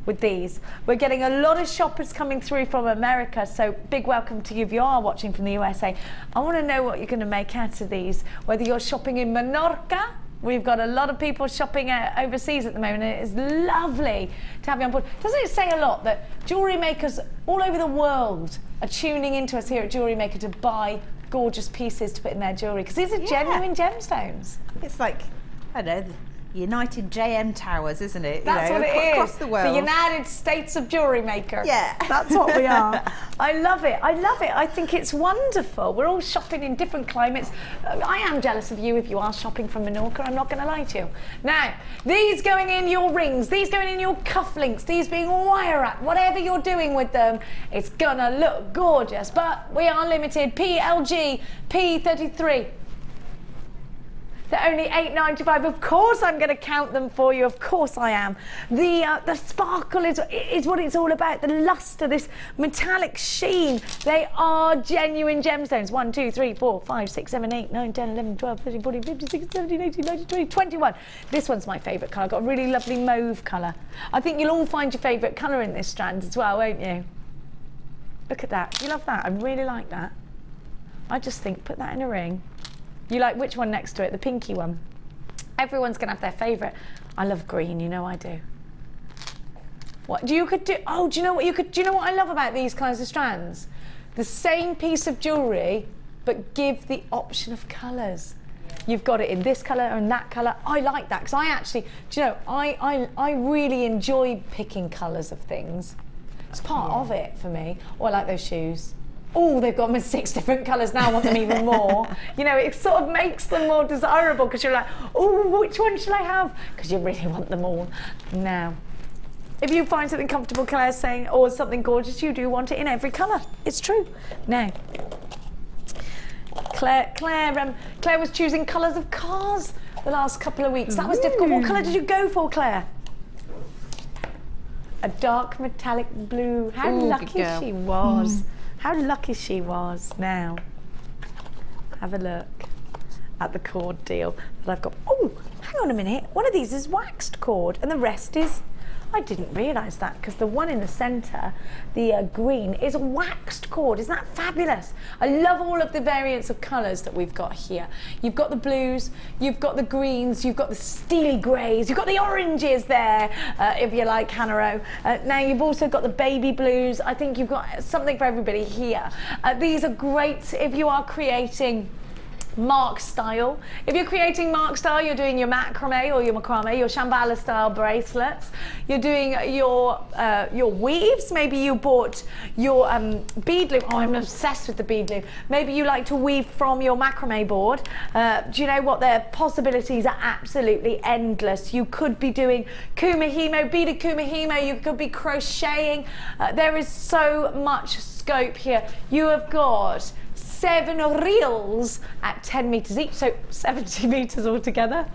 with these. We're getting a lot of shoppers coming through from America, so big welcome to you if you are watching from the USA. I want to know what you're going to make out of these, whether you're shopping in Menorca. We've got a lot of people shopping overseas at the moment, and it is lovely to have you on board. Doesn't it say a lot that jewellery makers all over the world are tuning into us here at Jewellery Maker to buy gorgeous pieces to put in their jewellery? Because these are genuine gemstones. It's like, I don't know, United JM Towers, isn't it? That's what it is. Across the world. The United States of Jewellery Maker. Yeah. That's what we are. I love it. I love it. I think it's wonderful. We're all shopping in different climates. I am jealous of you if you are shopping from Menorca. I'm not going to lie to you. Now, these going in your rings, these going in your cufflinks, these being wire wrapped, whatever you're doing with them, it's going to look gorgeous. But we are limited. PLG, P33. They're only $8.95. Of course I'm going to count them for you. Of course I am. The sparkle is what it's all about. The luster, this metallic sheen. They are genuine gemstones. 1, 2, 3, 4, 5, 6, 7, 8, 9, 10, 11, 12, 13, 14, 15, 16, 17, 18, 19, 20, 21. This one's my favourite colour. I've got a really lovely mauve colour. I think you'll all find your favourite colour in this strand as well, won't you? Look at that. You love that? I really like that. I just think, put that in a ring. You like which one next to it? The pinky one. Everyone's going to have their favourite. I love green, you know I do. What you could do? Oh, do you know what you could? Do you know what I love about these kinds of strands? The same piece of jewellery, but give the option of colours. You've got it in this colour and that colour. I like that because I actually, do you know, I really enjoy picking colours of things. It's part of it for me. Oh, I like those shoes. Oh, they've got them in 6 different colours now, I want them even more. You know, it sort of makes them more desirable because you're like, oh, which one should I have? Because you really want them all. Now, if you find something comfortable, Claire's saying, or something gorgeous, you do want it in every colour. It's true. Now, Claire was choosing colours of cars the last couple of weeks. That was difficult. What colour did you go for, Claire? a dark metallic blue. How Ooh, lucky good girl. she was. How lucky she was. Now, have a look at the cord deal that I've got. Oh, hang on a minute. One of these is waxed cord and the rest is, I didn't realise that, because the one in the centre, the green, is a waxed cord. Isn't that fabulous? I love all of the variants of colours that we've got here. You've got the blues, you've got the greens, you've got the steely greys, you've got the oranges there, if you like, Hannah. Now you've also got the baby blues. I think you've got something for everybody here. These are great if you are creating mark style. If you're creating mark style, you're doing your macrame or your macrame, your Shambhala style bracelets. You're doing your weaves. Maybe you bought your bead loom. Oh, I'm obsessed with the bead loom. Maybe you like to weave from your macrame board. Do you know what? Their possibilities are absolutely endless. You could be doing kumihimo, beaded kumihimo. You could be crocheting. There is so much scope here. You have got 7 reels at 10 metres each, so 70 metres altogether.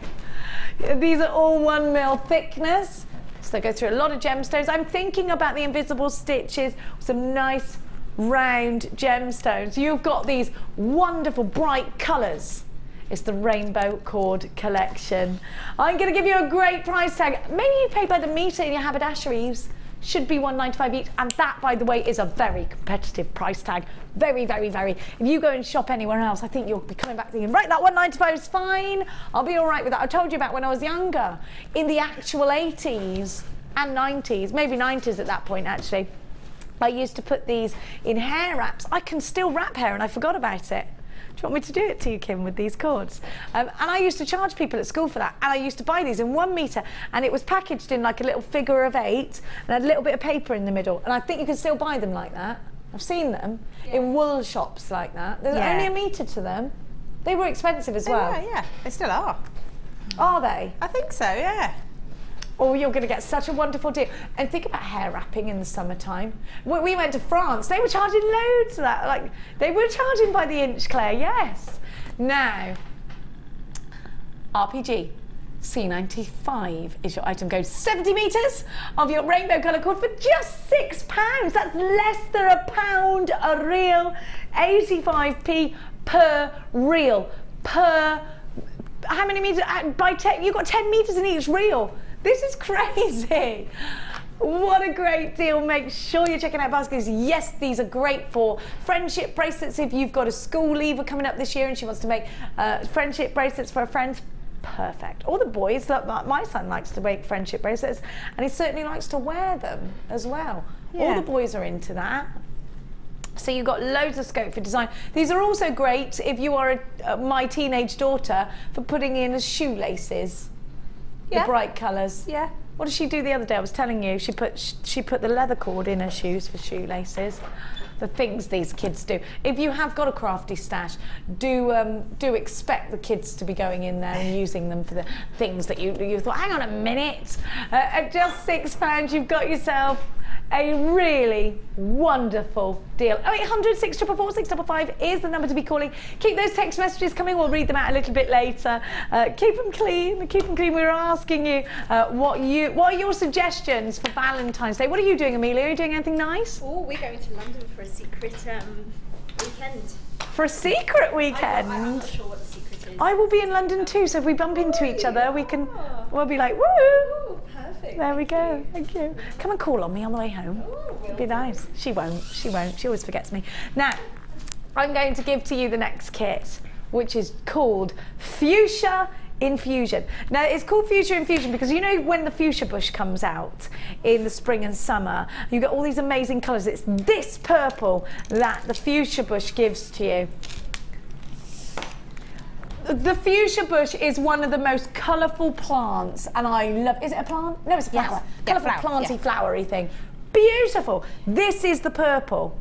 These are all 1 mil thickness, so they go through a lot of gemstones. I'm thinking about the invisible stitches, some nice round gemstones. You've got these wonderful bright colours. It's the Rainbow Cord Collection. I'm going to give you a great price tag. Maybe you pay by the metre in your haberdasheries. Should be $1.95 each, and that, by the way, is a very competitive price tag. Very, very, very. If you go and shop anywhere else, I think you'll be coming back thinking, right, that $1.95 is fine. I'll be all right with that. I told you about when I was younger, in the actual 80s and 90s, maybe 90s at that point, actually. I used to put these in hair wraps. I can still wrap hair, and I forgot about it. Do you want me to do it to you, Kim, with these cords? And I used to charge people at school for that, and I used to buy these in 1 metre, and it was packaged in like a little figure of 8 and had a little bit of paper in the middle, and I think you can still buy them like that. I've seen them in wool shops like that. There's only a metre to them. They were expensive as well. Yeah, they still are. Are they? I think so, yeah. Oh, you're going to get such a wonderful deal. And think about hair wrapping in the summertime. When we went to France, they were charging loads of that. Like, they were charging by the inch, Claire, yes. Now, RPG C95 is your item code. 70 metres of your rainbow colour cord for just £6. That's less than £1 a reel. 85p per reel. Per, how many metres? By 10, you've got 10 metres in each reel. This is crazy. What a great deal. Make sure you're checking out baskets. Yes, these are great for friendship bracelets. If you've got a school leaver coming up this year and she wants to make friendship bracelets for her friends, perfect. Or the boys, my son likes to make friendship bracelets, and he certainly likes to wear them as well. Yeah. All the boys are into that. So you've got loads of scope for design. These are also great if you are my teenage daughter, for putting in as shoelaces. The bright colours. Yeah. What did she do the other day? I was telling you, she put the leather cord in her shoes for shoelaces. The things these kids do. If you have got a crafty stash, do expect the kids to be going in there and using them for the things that you thought, hang on a minute. At just £6, you've got yourself a really wonderful deal. 0800 644 655 is the number to be calling. Keep those text messages coming. We'll read them out a little bit later. Keep them clean. Keep them clean. We were asking you what are your suggestions for Valentine's Day? What are you doing, Amelia? Are you doing anything nice? Oh, we're going to London for a secret weekend. For a secret weekend? I'm not sure what the secret is. I will be in London too, so if we bump into each other, we'll be like, woo! Oh, perfect. There we go. Thank you. Come and call on me on the way home. It'd be nice. She won't. She won't. She always forgets me. Now, I'm going to give to you the next kit, which is called Fuchsia Infusion. Now, it's called Fuchsia Infusion because you know when the fuchsia bush comes out in the spring and summer, you get all these amazing colours. It's this purple that the fuchsia bush gives to you. The fuchsia bush is one of the most colourful plants, and I love. Is it a plant? No, it's a flower. Yes. Colourful, planty, flowery thing. Beautiful. This is the purple.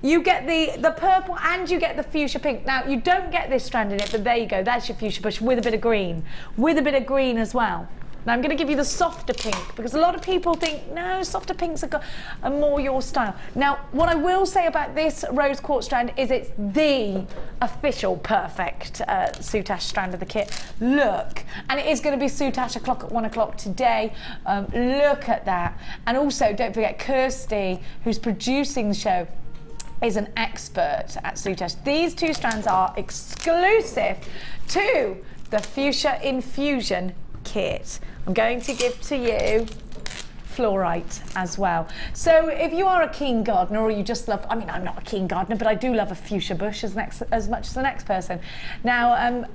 You get the purple and you get the fuchsia pink. Now, you don't get this strand in it, but there you go. That's your fuchsia bush with a bit of green. With a bit of green as well. Now, I'm going to give you the softer pink because a lot of people think, no, softer pinks are more your style. Now, what I will say about this rose quartz strand is it's the official perfect soutache strand of the kit. Look, and it is going to be soutache o'clock at 1 o'clock today. Look at that. And also, don't forget, Kirsty, who's producing the show, is an expert at soutache. These two strands are exclusive to the Fuchsia Infusion kit. I'm going to give to you fluorite as well. So if you are a keen gardener, or you just love, I mean, I'm not a keen gardener, but I do love a fuchsia bush as much as the next person. Now,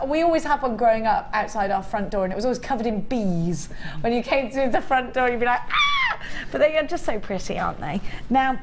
we always had one growing up outside our front door, and it was always covered in bees. When you came through the front door, you'd be like, ah! But they are just so pretty, aren't they? Now,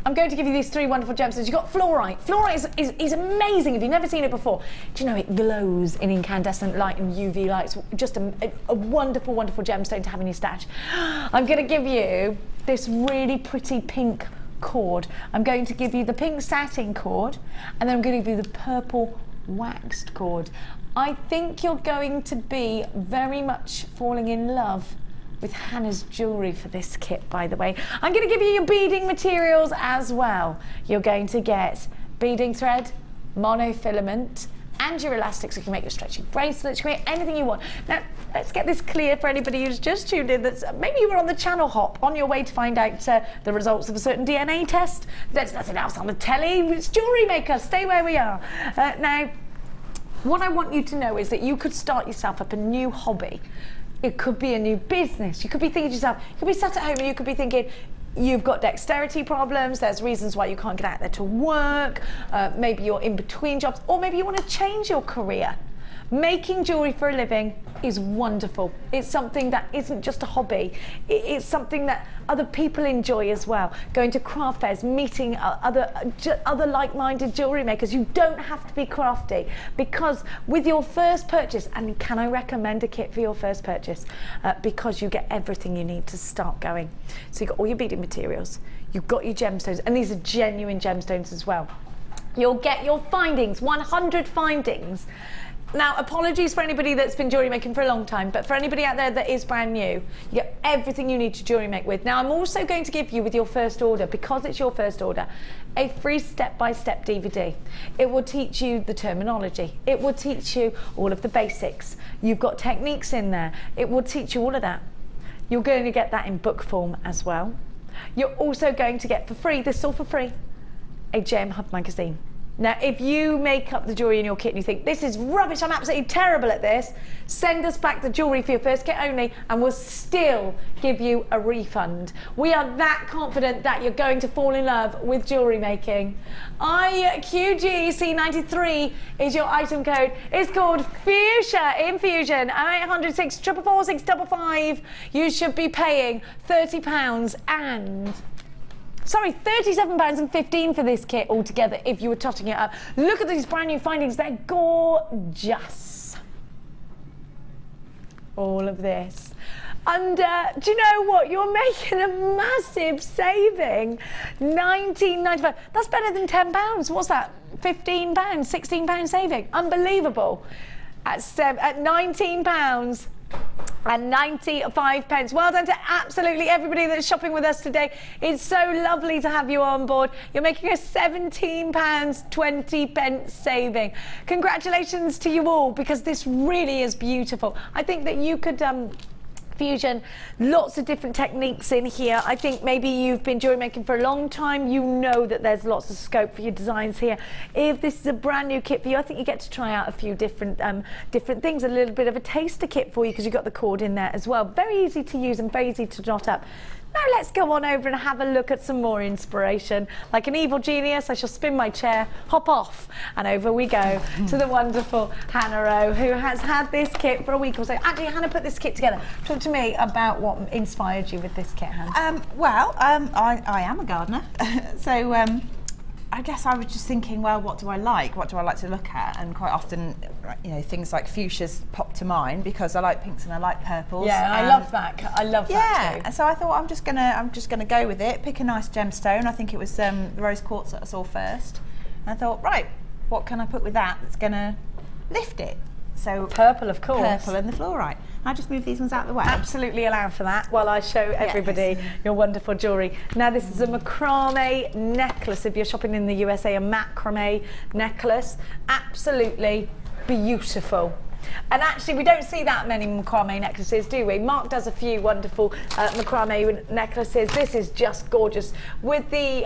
I'm going to give you these three wonderful gemstones. You've got fluorite. Fluorite is amazing. If you've never seen it before, do you know it glows in incandescent light and UV lights? Just a wonderful, wonderful gemstone to have in your stash. I'm going to give you this really pretty pink cord. I'm going to give you the pink satin cord, and then I'm going to give you the purple waxed cord. I think you're going to be very much falling in love with Hannah's jewellery for this kit, by the way. I'm going to give you your beading materials as well. You're going to get beading thread, monofilament, and your elastics. You can make your stretchy bracelets, you can make anything you want. Now, let's get this clear for anybody who's just tuned in. That's maybe you were on the channel hop on your way to find out the results of a certain DNA test. There's nothing else on the telly. It's Jewellery Maker. Stay where we are. Now, what I want you to know is that you could start yourself up a new hobby. It could be a new business. You could be thinking to yourself, you could be sat at home and you could be thinking, you've got dexterity problems, there's reasons why you can't get out there to work, maybe you're in between jobs, or maybe you want to change your career. Making jewellery for a living is wonderful. It's something that isn't just a hobby. It's something that other people enjoy as well. Going to craft fairs, meeting other like-minded jewellery makers. You don't have to be crafty, because with your first purchase, and can I recommend a kit for your first purchase? Because you get everything you need to start going. So you've got all your beading materials, you've got your gemstones, and these are genuine gemstones as well. You'll get your findings, 100 findings. Now, apologies for anybody that's been jewellery making for a long time, but for anybody out there that is brand new, you get everything you need to jewellery make with. Now, I'm also going to give you, with your first order, because it's your first order, a free step-by-step DVD. It will teach you the terminology. It will teach you all of the basics. You've got techniques in there. It will teach you all of that. You're going to get that in book form as well. You're also going to get for free, this is all for free, a JM Hub magazine. Now, if you make up the jewellery in your kit and you think, this is rubbish, I'm absolutely terrible at this, send us back the jewellery for your first kit only, and we'll still give you a refund. We are that confident that you're going to fall in love with jewellery making. IQGC93 is your item code. It's called Fuchsia Infusion, 0800 644 655. You should be paying £30 and... Sorry, £37.15 for this kit altogether if you were totting it up. Look at these brand new findings, they're gorgeous. All of this. And do you know what? You're making a massive saving. £19.95. That's better than £10. What's that? £15, £16 saving. Unbelievable. At £19. And 95 pence. Well done to absolutely everybody that's shopping with us today. It's so lovely to have you on board. You're making a £17.20 saving. Congratulations to you all, because this really is beautiful. I think that you could fusion, lots of different techniques in here. I think maybe you've been jewellery making for a long time, you know that there's lots of scope for your designs here. If this is a brand new kit for you, I think you get to try out a few different things, a little bit of a taster kit for you, because you've got the cord in there as well. Very easy to use and very easy to knot up. Now let's go on over and have a look at some more inspiration. Like an evil genius, I shall spin my chair, hop off, and over we go to the wonderful Hannah O, who has had this kit for a week or so. Actually, Hannah put this kit together. Talk to me about what inspired you with this kit, Hannah. I am a gardener, so I guess I was just thinking, well, what do I like? What do I like to look at? And quite often, you know, things like fuchsias pop to mind because I like pinks and I like purples. Yeah, I love that. I love that too. And so I thought I'm just gonna go with it. Pick a nice gemstone. I think it was the rose quartz that I saw first. And I thought, right, what can I put with that that's gonna lift it? So purple, of course. Purple and the fluorite. I just move these ones out of the way. Absolutely allow for that while I show everybody your wonderful jewellery. Now this is a macrame necklace. If you're shopping in the USA, a macrame necklace. Absolutely beautiful. And actually we don't see that many macrame necklaces, do we? Mark does a few wonderful macrame necklaces. This is just gorgeous with the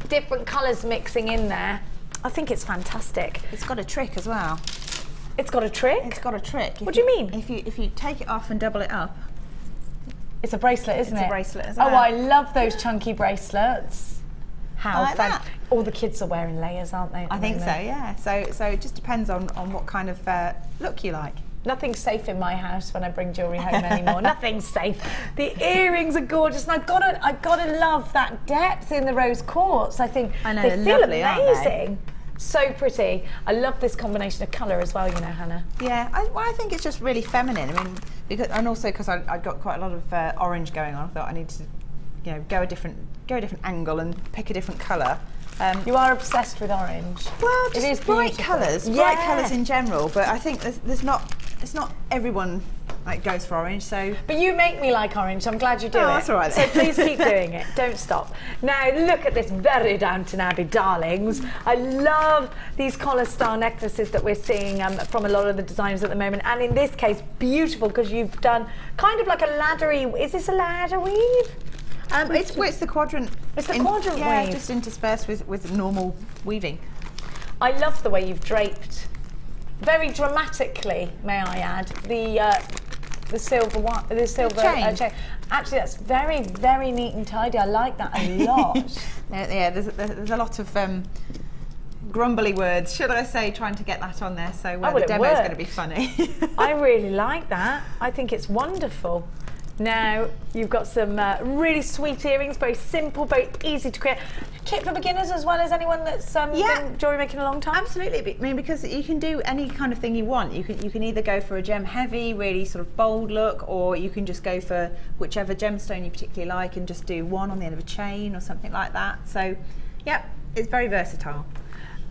different colours mixing in there. I think it's fantastic. It's got a trick as well. It's got a trick? It's got a trick. What do you mean? If you take it off and double it up. It's a bracelet, isn't it? It's a bracelet as well. Oh, I love those chunky bracelets. How like fun. that. All the kids are wearing layers, aren't they? I think so, yeah. So it just depends on what kind of look you like. Nothing's safe in my house when I bring jewellery home anymore. Nothing's safe. The earrings are gorgeous, and I've gotta love that depth in the rose quartz. I think I know, they feel lovely, amazing. So pretty. I love this combination of colour as well, you know, Hannah. Yeah, I think it's just really feminine. I mean, and also because I've got quite a lot of orange going on, I thought I need to, you know, go a different angle and pick a different colour. You are obsessed with orange. Well, just it is bright beautiful. colours, bright colours in general. But I think it's not everyone like goes for orange. So, but you make me like orange. So I'm glad you do it. That's all right. So please keep doing it. Don't stop. Now look at this very Downton Abbey, darlings. I love these collar star necklaces that we're seeing from a lot of the designers at the moment. And in this case, beautiful because you've done kind of like a laddery. Is this a ladder weave? It's the quadrant. It's the quadrant yeah, weave. just interspersed with normal weaving. I love the way you've draped, very dramatically, may I add, the silver chain. Actually, that's very, very neat and tidy. I like that a lot. Yeah, there's a lot of grumbly words, should I say, trying to get that on there. So the demo's going to be funny. I really like that. I think it's wonderful. Now, you've got some really sweet earrings, very simple, very easy to create. Kit for beginners as well as anyone that's been jewellery making a long time? Absolutely, I mean, because you can do any kind of thing you want. You can either go for a gem heavy, really sort of bold look, or you can just go for whichever gemstone you particularly like and just do one on the end of a chain or something like that. So, yeah, it's very versatile.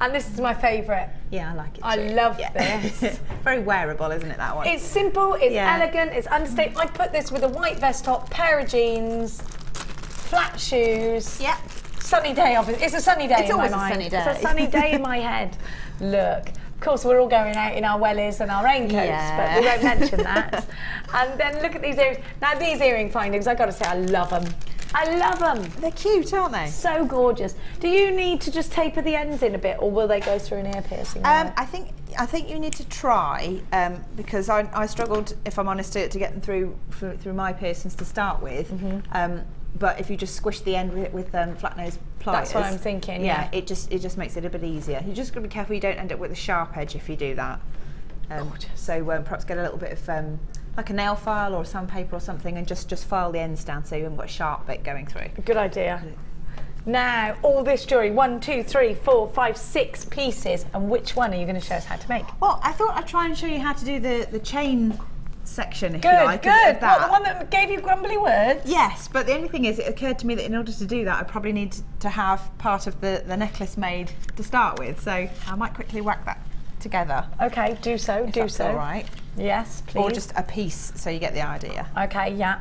And this is my favourite. Yeah, I like it too. I love this. Very wearable, isn't it, that one? It's simple, it's elegant, it's understated. I put this with a white vest top, pair of jeans, flat shoes. Yeah. Sunny day, obviously. It's a sunny day in my mind. It's always a sunny day. It's a sunny day in my head. Look. Of course, we're all going out in our wellies and our raincoats, but we won't mention that. And then look at these earrings. Now, these earring findings, I've got to say, I love them. I love them. They're cute, aren't they? So gorgeous. Do you need to just taper the ends in a bit, or will they go through an ear piercing? I think you need to try because I struggled, if I'm honest, to get them through my piercings to start with. But if you just squish the end with flat nose pliers, that's what I'm thinking. Yeah, it just makes it a bit easier. You just got to be careful you don't end up with a sharp edge if you do that. So perhaps get a little bit of like a nail file or sandpaper or something, and just file the ends down so you haven't got a sharp bit going through. Good idea. Now, all this jewellery, 1, 2, 3, 4, 5, 6 pieces, and which one are you going to show us how to make? Well, I thought I'd try and show you how to do the chain section, if you like. Good. What, the one that gave you grumbly words? Yes, but the only thing is, it occurred to me that in order to do that, I probably need to have part of the necklace made to start with. So I might quickly whack that together. Okay, do so. Do so. All right. Yes, please. Or just a piece, so you get the idea. Okay, yeah.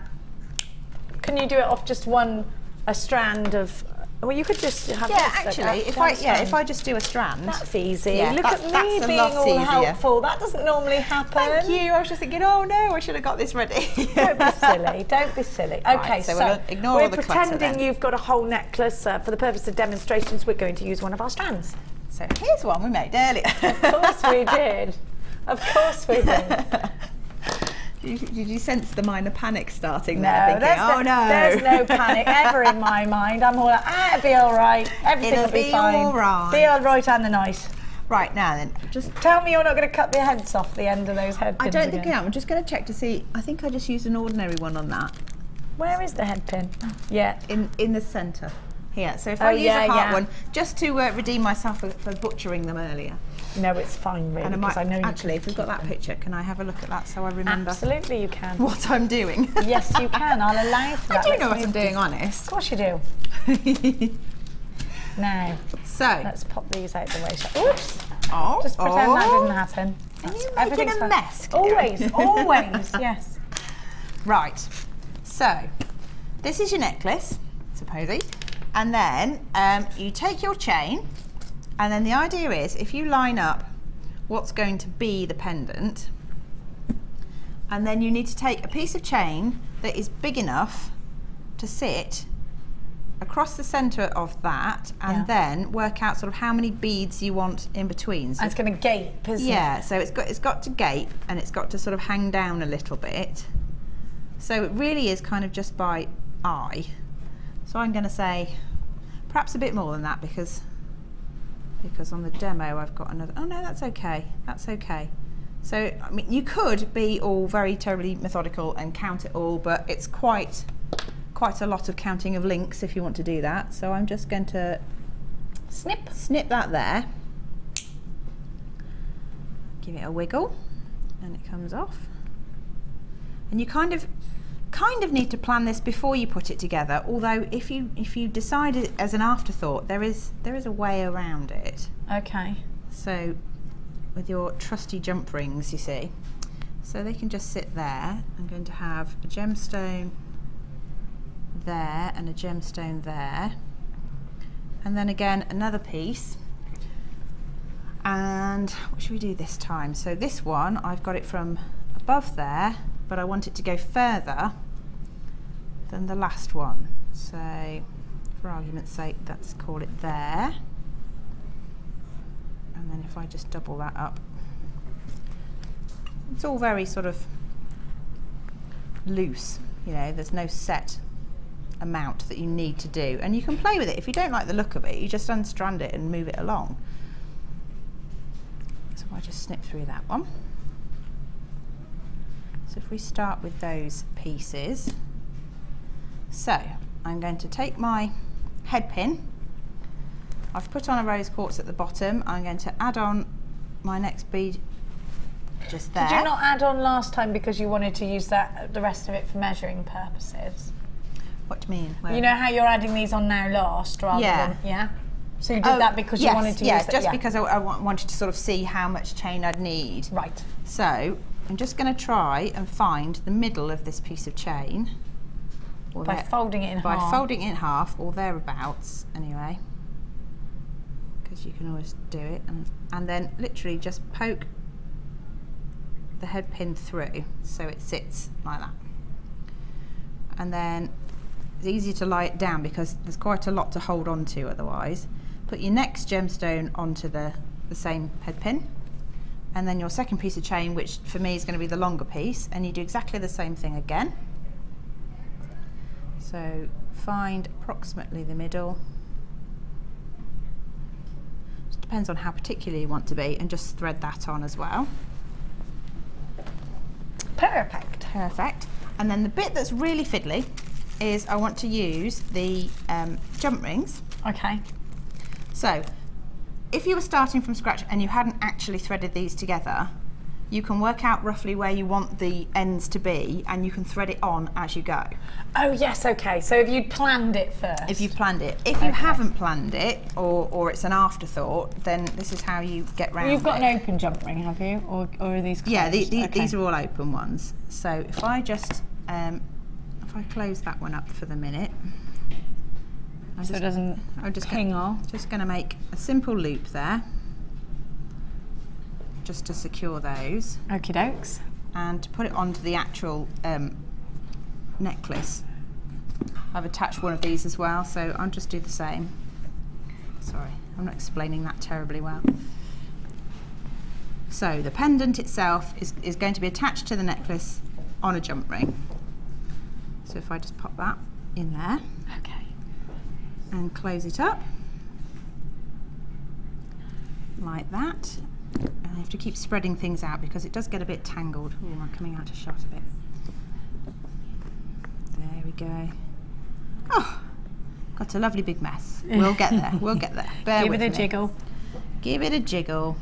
Can you do it off just a strand of? Well, you could just have. Yeah, actually, if I just do a strand. That's easy. Yeah, Look at me being all helpful. That doesn't normally happen. Thank you. I was just thinking, oh no, I should have got this ready. Don't be silly. Don't be silly. Okay, right, so we'll ignore all the clutter. We're pretending you've got a whole necklace for the purpose of demonstrations. We're going to use one of our strands. So here's one we made earlier. Of course we did. Of course we did. Did you sense the minor panic starting there? Thinking, there's no panic ever in my mind. I'm all like, it'll be all right. Everything will be fine. All right. Be all right and the nice. Right, now then, just tell me you're not going to cut the heads off the end of those head pins. I don't think I am. I'm just going to check to see. I think I just used an ordinary one on that. Where is the head pin? Yeah. In the centre. Here. So if I use a hard one, just to redeem myself for butchering them earlier. No, it's fine, really. And I know actually, if we've got that picture, can I have a look at that so I remember? Absolutely, you can. What I'm doing. Yes, you can. I'll allow for that. I do know what I'm doing, honest. Of course you do. Now, so let's pop these out the way. Oops. Oh. Just pretend that didn't happen. Are you making a mess? Always, always, yes. Right, so this is your necklace, supposedly, and then you take your chain, and then the idea is if you line up what's going to be the pendant, and then you need to take a piece of chain that is big enough to sit across the centre of that, and then work out sort of how many beads you want in between. So it's going to gape, isn't it? Yeah, so it's got to gape, and it's got to sort of hang down a little bit. So it really is kind of just by eye. So I'm going to say perhaps a bit more than that, because on the demo I've got another. Oh no, that's okay. That's okay. So I mean, you could be all very terribly methodical and count it all, but it's quite a lot of counting of links if you want to do that. So I'm just going to snip that there, give it a wiggle, and it comes off. And you kind of need to plan this before you put it together, although if you decide it as an afterthought, there is a way around it. Okay. So with your trusty jump rings, you see, so they can just sit there. I'm going to have a gemstone there and a gemstone there, and then again another piece. And what should we do this time? So this one, I've got it from above there, but I want it to go further than the last one. So for argument's sake, let's call it there. And then if I just double that up, it's all very sort of loose, you know, there's no set amount that you need to do, and you can play with it. If you don't like the look of it, you just unstrand it and move it along. So I just snip through that one. So if we start with those pieces, so I'm going to take my head pin. I've put on a rose quartz at the bottom. I'm going to add on my next bead just there. Did you not add on last time because you wanted to use the rest of it for measuring purposes? What do you mean? You know how you're adding these on now last rather than, So you did that because you wanted to use that? Just because I wanted to sort of see how much chain I'd need. Right. So I'm just going to try and find the middle of this piece of chain. By folding it in half. By folding it in half, or thereabouts, anyway. Because you can always do it. And then literally just poke the head pin through so it sits like that. And then it's easy to lie it down because there's quite a lot to hold on to otherwise. Put your next gemstone onto the same head pin, and then your second piece of chain, which for me is going to be the longer piece, and you do exactly the same thing again. So find approximately the middle. Just depends on how particular you want to be, and just thread that on as well. Perfect. Perfect. And then the bit that's really fiddly is I want to use the jump rings. Okay. So if you were starting from scratch and you hadn't actually threaded these together, you can work out roughly where you want the ends to be, and you can thread it on as you go. Oh yes, okay. So if you'd planned it first. If you've planned it. If you haven't planned it, or it's an afterthought, then this is how you get round it. You've got an open jump ring, have you? Or are these closed? Yeah, these are all open ones. So if I just, if I close that one up for the minute. So it doesn't ping off. Just going to make a simple loop there, just to secure those. Okie dokes. And to put it onto the actual necklace, I've attached one of these as well, so I'll just do the same. Sorry, I'm not explaining that terribly well. So the pendant itself is going to be attached to the necklace on a jump ring. So if I just pop that in there. Okay. And close it up like that. And I have to keep spreading things out because it does get a bit tangled. Oh, I'm coming out of shot a bit. There we go. Oh, got a lovely big mess. We'll get there. We'll get there. Give it a jiggle. Give it a jiggle.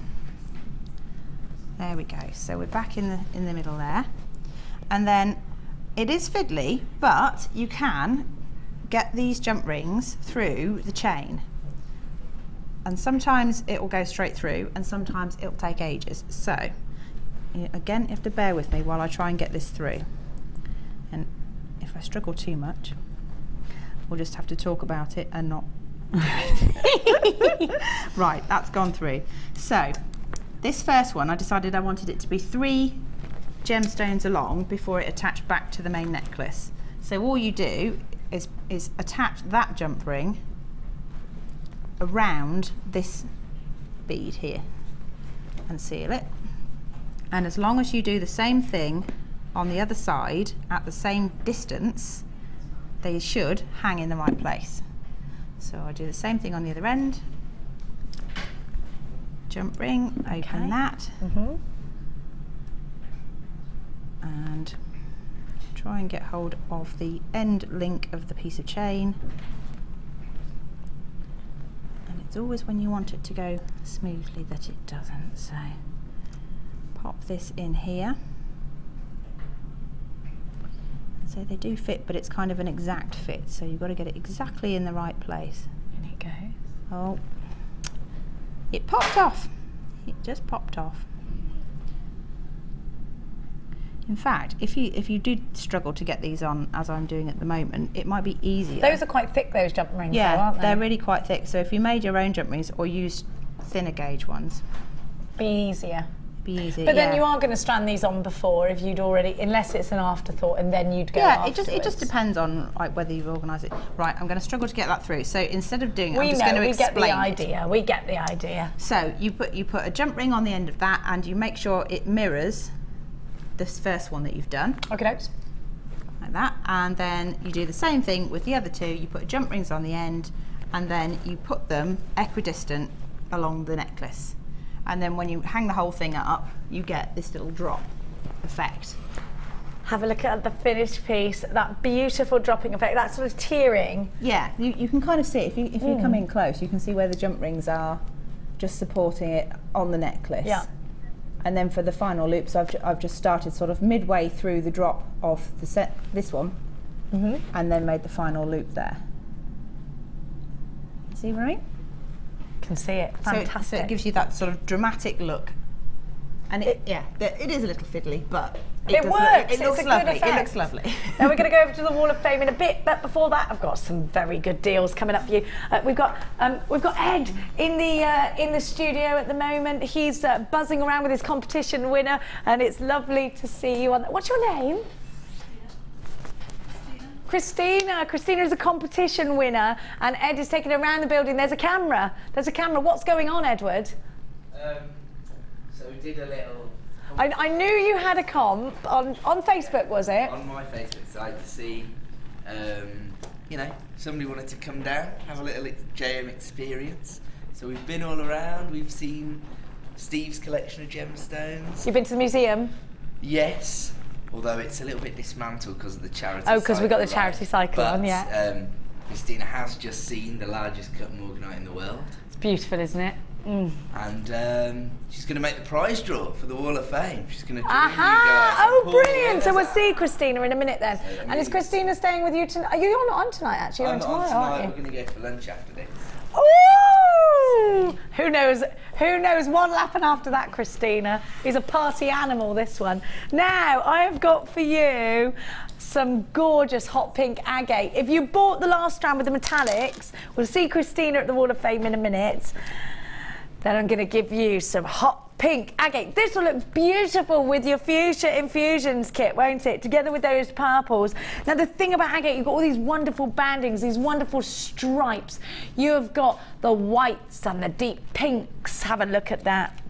There we go. So we're back in the middle there. And then it is fiddly, but you can get these jump rings through the chain, and sometimes it will go straight through and sometimes it'll take ages. So again, you have to bear with me while I try and get this through. And if I struggle too much, we'll just have to talk about it and not. Right, that's gone through. So this first one, I decided I wanted it to be 3 gemstones along before it attached back to the main necklace. So all you do is attach that jump ring around this bead here and seal it. And as long as you do the same thing on the other side at the same distance, they should hang in the right place. So I do the same thing on the other end. Jump ring, open that, and try and get hold of the end link of the piece of chain. And it's always when you want it to go smoothly that it doesn't. So pop this in here. So they do fit, but it's kind of an exact fit, so you've got to get it exactly in the right place. In it goes. Oh, it popped off. It just popped off. In fact, if you do struggle to get these on as I'm doing at the moment, it might be easier. Those are quite thick, those jump rings, yeah, though, aren't they? They're really quite thick. So if you made your own jump rings or used thinner gauge ones, be easier. But then you are going to strand these on before if you'd already, unless it's an afterthought, and then you'd go. Yeah, it just depends on like whether you've organised it. Right, I'm going to struggle to get that through. So instead of doing it, I'm just going to explain it. We get the idea. So you put a jump ring on the end of that, and you make sure it mirrors this first one that you've done. Okay, dokes. Like that, and then you do the same thing with the other 2. You put jump rings on the end, and then you put them equidistant along the necklace. And then when you hang the whole thing up, you get this little drop effect. Have a look at the finished piece, that beautiful dropping effect, that sort of tearing. Yeah, you can kind of see it. If you come in close, you can see where the jump rings are just supporting it on the necklace. Yeah. And then for the final loops, I've just started sort of midway through the drop of the set, this one, and then made the final loop there. See what I mean? Can see it. Fantastic. So it gives you that sort of dramatic look, and it is a little fiddly, but it works. It looks lovely. It looks lovely. Now we're going to go over to the Wall of Fame in a bit, but before that, I've got some very good deals coming up for you. We've got Ed in the studio at the moment. He's buzzing around with his competition winner, and it's lovely to see you on. What's your name? Christina. Christina is a competition winner, and Ed is taking her around the building. There's a camera. There's a camera. What's going on, Edward? So we did a little... I knew you had a comp on Facebook, was it? On my Facebook site to see, you know, somebody wanted to come down, have a little JM experience. So we've been all around. We've seen Steve's collection of gemstones. You've been to the museum? Yes. Although it's a little bit dismantled because of the charity cycle. Oh, because we got the charity right? cycle but, on, yeah. Christina has just seen the largest cut morganite in the world. It's beautiful, isn't it? And she's going to make the prize draw for the Wall of Fame. She's going to join you guys. Oh, brilliant! So we'll see Christina in a minute then. So and is Christina staying with you tonight? Are you on tonight, actually? You're I'm on tomorrow, on tonight. aren't you? We're going to go for lunch after this. Ooh! Who knows? Who knows what'll happen after that, Christina? He's a party animal, this one. Now, I have got for you some gorgeous hot pink agate. If you bought the last strand with the metallics, we'll see Christina at the Wall of Fame in a minute. Then I'm going to give you some hot pink agate. This will look beautiful with your fuchsia infusions kit, won't it? Together with those purples. Now the thing about agate, you've got all these wonderful bandings, these wonderful stripes. You've got the whites and the deep pinks. Have a look at that.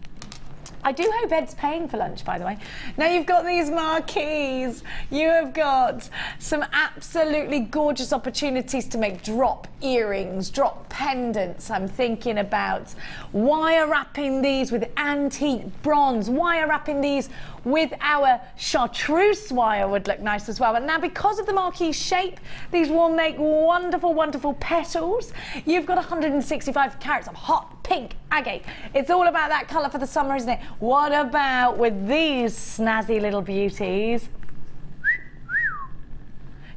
I do hope Ed's paying for lunch, by the way. Now you've got these marquees. You have got some absolutely gorgeous opportunities to make drop earrings, drop pendants. I'm thinking about wire wrapping these with antique bronze, wire wrapping these with our chartreuse wire would look nice as well. But now because of the marquee shape, these will make wonderful, wonderful petals. You've got 165 carats of hot pink agate. It's all about that colour for the summer, isn't it? What about with these snazzy little beauties?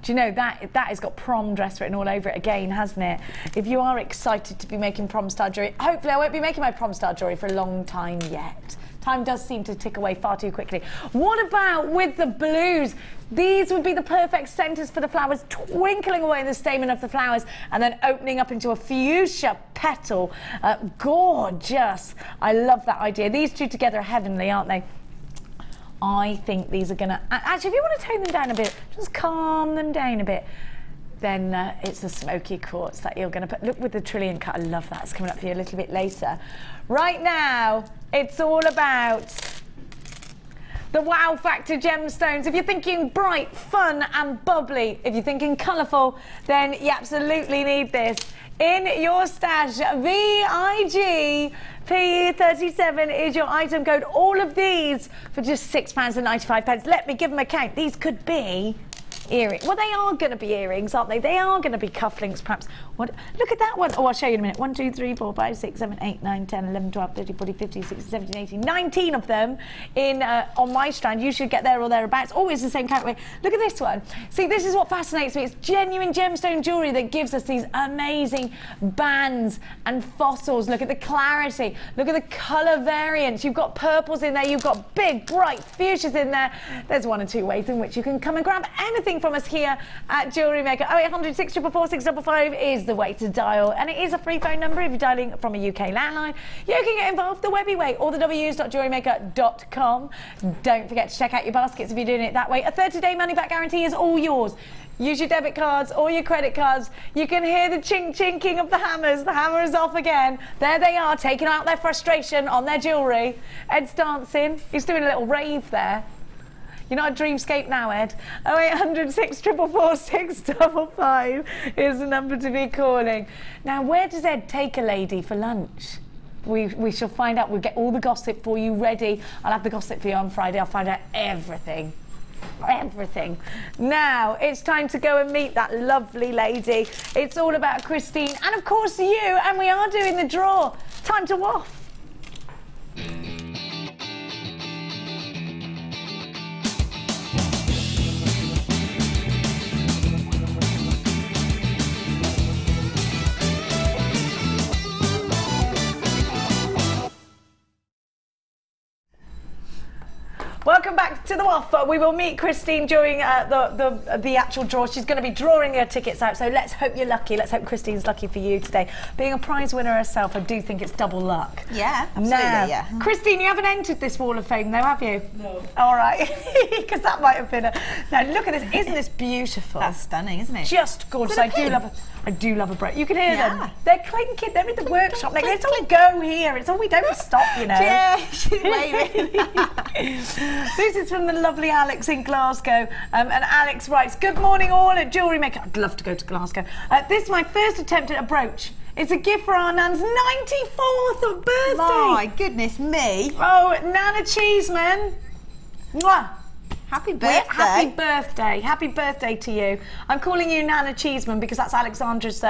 Do you know that has got prom dress written all over it again, hasn't it? If you are excited to be making prom star jewellery, hopefully I won't be making my prom star jewellery for a long time yet. Time does seem to tick away far too quickly. What about with the blues? These would be the perfect centres for the flowers, twinkling away in the stamen of the flowers and then opening up into a fuchsia petal. Gorgeous. I love that idea. These two together are heavenly, aren't they? I think these are going to... Actually, if you want to tone them down a bit, just calm them down a bit, then it's the Smokey Quartz that you're going to put. Look, with the trillion cut, I love that. It's coming up for you a little bit later. Right now, it's all about the wow factor gemstones. If you're thinking bright, fun and bubbly, if you're thinking colourful, then you absolutely need this. In your stash, VIG P37 is your item code. All of these for just £6.95. Let me give them a count. These could be earrings. Well, they are going to be earrings, aren't they? They are going to be cufflinks, perhaps. What? Look at that one. Oh, I'll show you in a minute. 1, 2, 3, 4, 5, 6, 7, 8, 9, 10, 11, 12, 13, 14, 15, 16, 17, 18, 19 of them in on my strand. You should get there or thereabouts. Always the same count weight. Look at this one. See, this is what fascinates me. It's genuine gemstone jewellery that gives us these amazing bands and fossils. Look at the clarity. Look at the colour variants. You've got purples in there. You've got big, bright fuchsias in there. There's 1 or 2 ways in which you can come and grab anything from us here at Jewellery Maker. 0800 644 655 is the way to dial, and it is a free phone number if you're dialing from a UK landline. You can get involved the Webby way or the w's.jewellerymaker.com. Don't forget to check out your baskets if you're doing it that way. A 30-day money-back guarantee is all yours. Use your debit cards or your credit cards. You can hear the chink-chinking of the hammers. The hammer is off again. There they are, taking out their frustration on their jewellery. Ed's dancing. He's doing a little rave there. You're not a dreamscape now, Ed. 0800 644 655 is the number to be calling. Now, where does Ed take a lady for lunch? We shall find out. We'll get all the gossip for you ready. I'll have the gossip for you on Friday. I'll find out everything. Everything. Now, it's time to go and meet that lovely lady. It's all about Christine and, of course, you. And we are doing the draw. Time to waff. Welcome back to the Waff. We will meet Christine during the actual draw. She's going to be drawing her tickets out, so let's hope you're lucky. Let's hope Christine's lucky for you today. Being a prize winner herself, I do think it's double luck. Yeah, absolutely, now, yeah. Christine, you haven't entered this Wall of Fame though, have you? No. All right, because that might have been a... Now look at this, isn't this beautiful? That's stunning, isn't it? Just gorgeous. I do love a break. You can hear them. They're clinking. They're in the workshop. It's all go here. It's all, we don't stop, you know. Yeah, she's waving. This is from the lovely Alex in Glasgow. And Alex writes, good morning all at Jewellery Maker. I'd love to go to Glasgow. This is my first attempt at a brooch. It's a gift for our Nan's 94th birthday. My goodness me. Oh, Nana Cheeseman. Mwah. Happy birthday. Happy birthday. Happy birthday to you. I'm calling you Nana Cheeseman because that's Alexandra's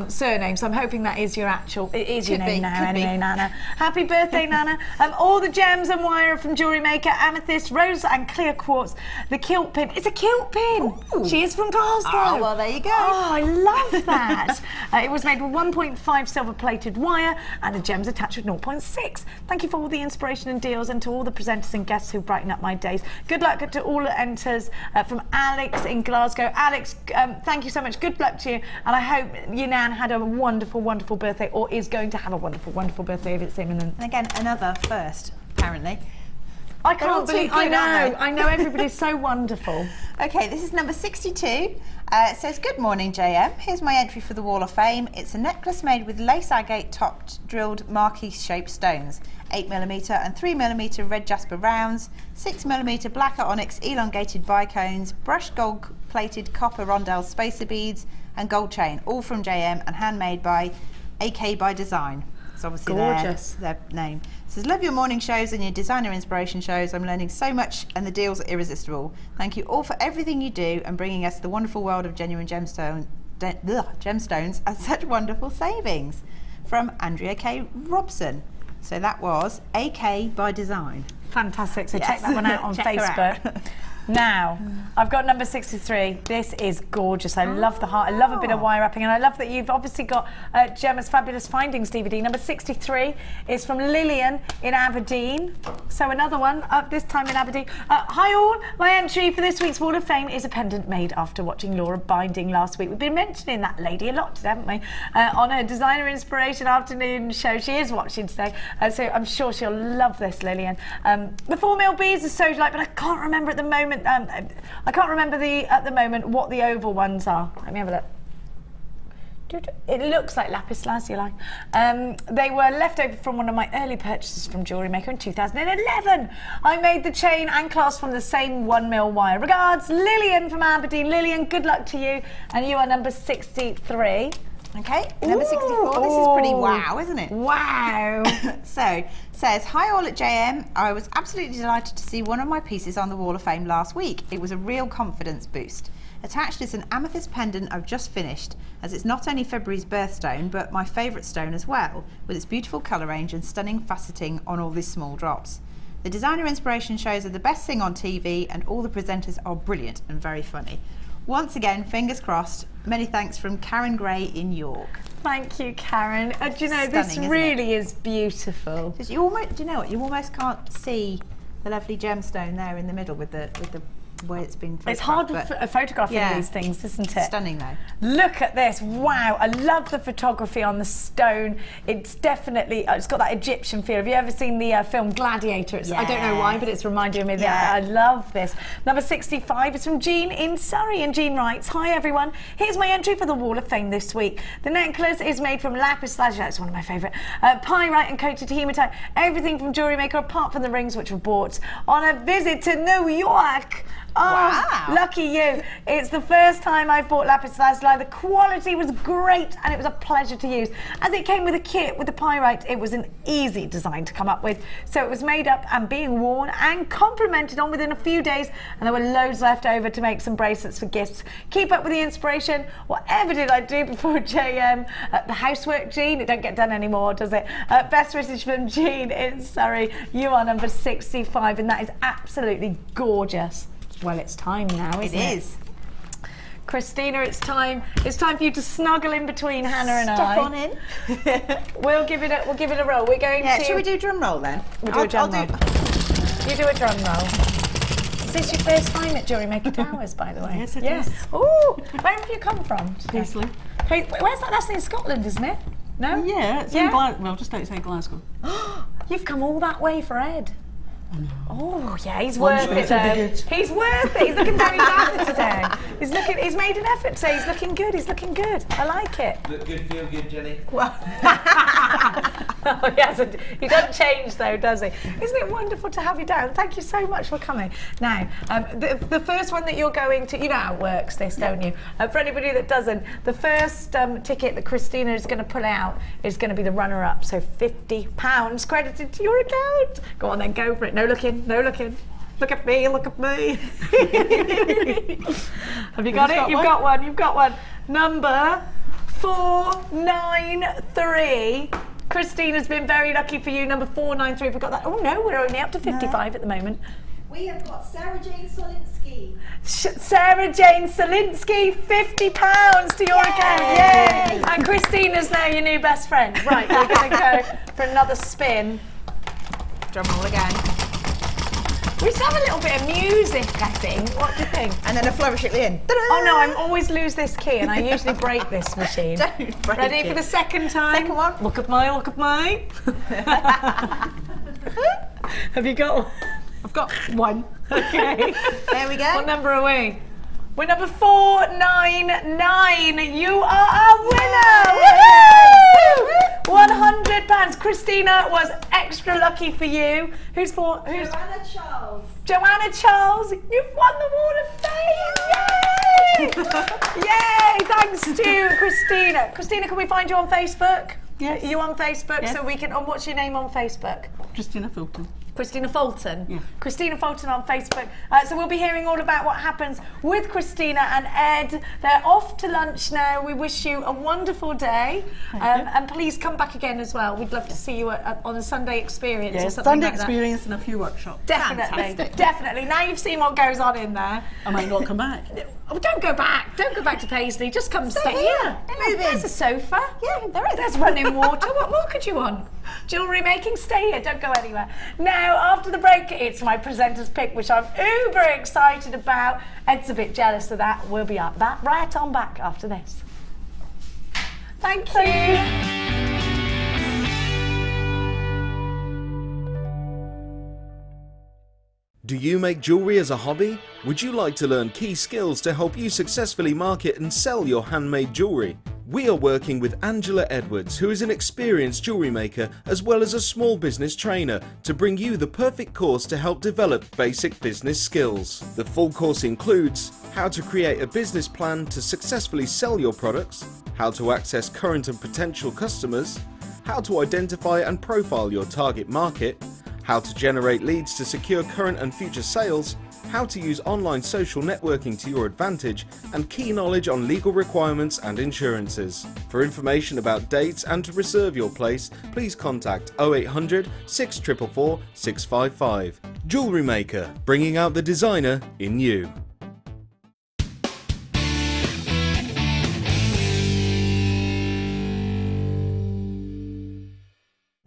surname, so I'm hoping that is your actual... It is your name now, anyway, Nana. Happy birthday, Nana. All the gems and wire from Jewellery Maker, amethyst, rose and clear quartz. The kilt pin. It's a kilt pin. Ooh. She is from Glasgow. Oh, well, there you go. Oh, I love that. It was made with 1.5 silver-plated wire and the gems attached with 0.6. Thank you for all the inspiration and deals and to all the presenters and guests who brighten up my days. Good luck to all the enters from Alex in Glasgow. Alex, thank you so much. Good luck to you, and I hope your Nan had a wonderful, wonderful birthday, or is going to have a wonderful, wonderful birthday if it's imminent. And again, another first, apparently. I can't believe. I know. Everybody's so wonderful. Okay, this is number 62. It says, good morning, JM. Here's my entry for the Wall of Fame. It's a necklace made with lace agate topped drilled marquise-shaped stones. 8mm and 3mm red jasper rounds, 6mm blacker onyx elongated bicones, brushed gold-plated copper rondelle spacer beads, and gold chain, all from JM and handmade by AK by Design. It's obviously their name. It says, love your morning shows and your designer inspiration shows. I'm learning so much and the deals are irresistible. Thank you all for everything you do and bringing us the wonderful world of genuine gemstones at such wonderful savings. From Andrea K. Robson. So that was AK by Design. Fantastic. So Yes. check that one out on Check her Facebook. out. Now, I've got number 63. This is gorgeous. I love the heart. I love a bit of wire wrapping, and I love that you've obviously got Gemma's Fabulous Findings DVD. Number 63 is from Lillian in Aberdeen. So another one, this time in Aberdeen. Hi all, my entry for this week's Wall of Fame is a pendant made after watching Laura binding last week. We've been mentioning that lady a lot today, haven't we? On her Designer Inspiration afternoon show. She is watching today, so I'm sure she'll love this, Lillian. The 4mm beads are so light, but I can't remember at the moment. I can't remember at the moment what the oval ones are. Let me have a look. It looks like lapis lazuli. They were left over from one of my early purchases from Jewellery Maker in 2011. I made the chain and clasp from the same 1mm wire. Regards, Lillian from Aberdeen. Lillian, good luck to you. And you are number 63. Okay, number 64. This is pretty wow, isn't it? Wow. So, says, hi all at JM. I was absolutely delighted to see one of my pieces on the Wall of Fame last week. It was a real confidence boost. Attached is an amethyst pendant I've just finished, as it's not only February's birthstone, but my favourite stone as well, with its beautiful colour range and stunning faceting on all these small drops. The Designer Inspiration shows are the best thing on TV, and all the presenters are brilliant and very funny. Once again, fingers crossed. Many thanks from Karen Gray in York. Thank you, Karen. Do you know, Stunning, this isn't really is beautiful. You almost, do you know what? You almost can't see the lovely gemstone there in the middle with the way it's been photographed. It's hard photographing these things, isn't it? Stunning though. Look at this, wow, I love the photography on the stone. It's definitely, it's got that Egyptian feel. Have you ever seen the film Gladiator? I don't know why, but it's reminding me of that. I love this. Number 65 is from Jean in Surrey, and Jean writes, hi everyone, here's my entry for the Wall of Fame this week. The necklace is made from lapis lazuli, it's one of my favourite, pyrite and coated hematite, everything from Jewellery Maker apart from the rings which were bought on a visit to New York. Oh, wow. Lucky you. It's the first time I've bought lapis lazuli. The quality was great and it was a pleasure to use. As it came with a kit with the pyrite, it was an easy design to come up with. So it was made up and being worn and complimented on within a few days, and there were loads left over to make some bracelets for gifts. Keep up with the inspiration. Whatever did I do before JM? The housework, Jean, it don't get done anymore, does it? Best wishes from Jean in Surrey. You are number 65 and that is absolutely gorgeous. Well, it's time now, isn't it? It is. Christina, it's time. It's time for you to snuggle in between Hannah and Step I. on in. We'll give it a roll. We're going to. Should we do drum roll then? We'll do a drum roll. You do a drum roll. Is this your first time at Jewellery Maker Towers, by the way? Yes, it is. Oh, where have you come from? Paisley. Where's that? That's in Scotland, isn't it? No? Yeah, it's in Glasgow. Well, just outside Glasgow. You've come all that way for Ed. Oh yeah, he's worth it though. He's worth it. He's looking very bad today. He's made an effort today. He's looking good. He's looking good. I like it. Look good, feel good, Jenny. Well, oh, he hasn't. He doesn't change though, does he? Isn't it wonderful to have you down? Thank you so much for coming. Now, the first one that you're going to, you know how it works, this, don't you? For anybody that doesn't, the first ticket that Christina is going to pull out is going to be the runner-up. So £50 credited to your account. Go on then, go for it. No looking, no looking. Look at me, look at me. Have you got it? You've got one, you've got one. Number 493. Christina's been very lucky for you. Number 493, we've got that. Oh no, we're only up to 55 at the moment. We have got Sarah Jane Solinsky. Sarah Jane Solinsky, £50 to your account. Yay! And Christina's now your new best friend. Right, we're going to go for another spin. Drum roll again. We should have a little bit of music, I think. What do you think? And then a flourish at the end. Oh no, I always lose this key and I usually break this machine. Don't break Ready it. for the second time? Second one. Look at mine, look at mine. Have you got one? I've got one. Okay. There we go. What number are we? We're number 499. You are our winner! Woohoo! £100. Christina was extra lucky for you. Who's for? Who's? Joanna Charles. Joanna Charles, you've won the Wall of Fame! Yay! Yay! Thanks to Christina. Christina, can we find you on Facebook? Yes. Are you on Facebook? Yes. So we can. What's your name on Facebook? Christina Fulton. Christina Fulton. Yeah. Christina Fulton on Facebook. So we'll be hearing all about what happens with Christina and Ed. They're off to lunch now. We wish you a wonderful day. And please come back again as well. We'd love to see you on a Sunday experience or something Sunday like experience and a few workshops. Definitely, Fantastic. definitely. Now you've seen what goes on in there. I might not come back. Oh, don't go back. Don't go back to Paisley. Just come stay here. Move in. There's a sofa. Yeah, there is. There's running water. What more could you want? Jewellery making, stay here. Don't go anywhere. Now, after the break, it's my presenter's pick, which I'm uber excited about. Ed's a bit jealous of that. We'll be right on back after this. Thank you. Do you make jewellery as a hobby? Would you like to learn key skills to help you successfully market and sell your handmade jewellery? We are working with Angela Edwards, who is an experienced jewellery maker as well as a small business trainer, to bring you the perfect course to help develop basic business skills. The full course includes how to create a business plan to successfully sell your products, how to access current and potential customers, how to identify and profile your target market, how to generate leads to secure current and future sales, how to use online social networking to your advantage, and key knowledge on legal requirements and insurances. For information about dates and to reserve your place, please contact 0800 644 655. Jewellery Maker, bringing out the designer in you.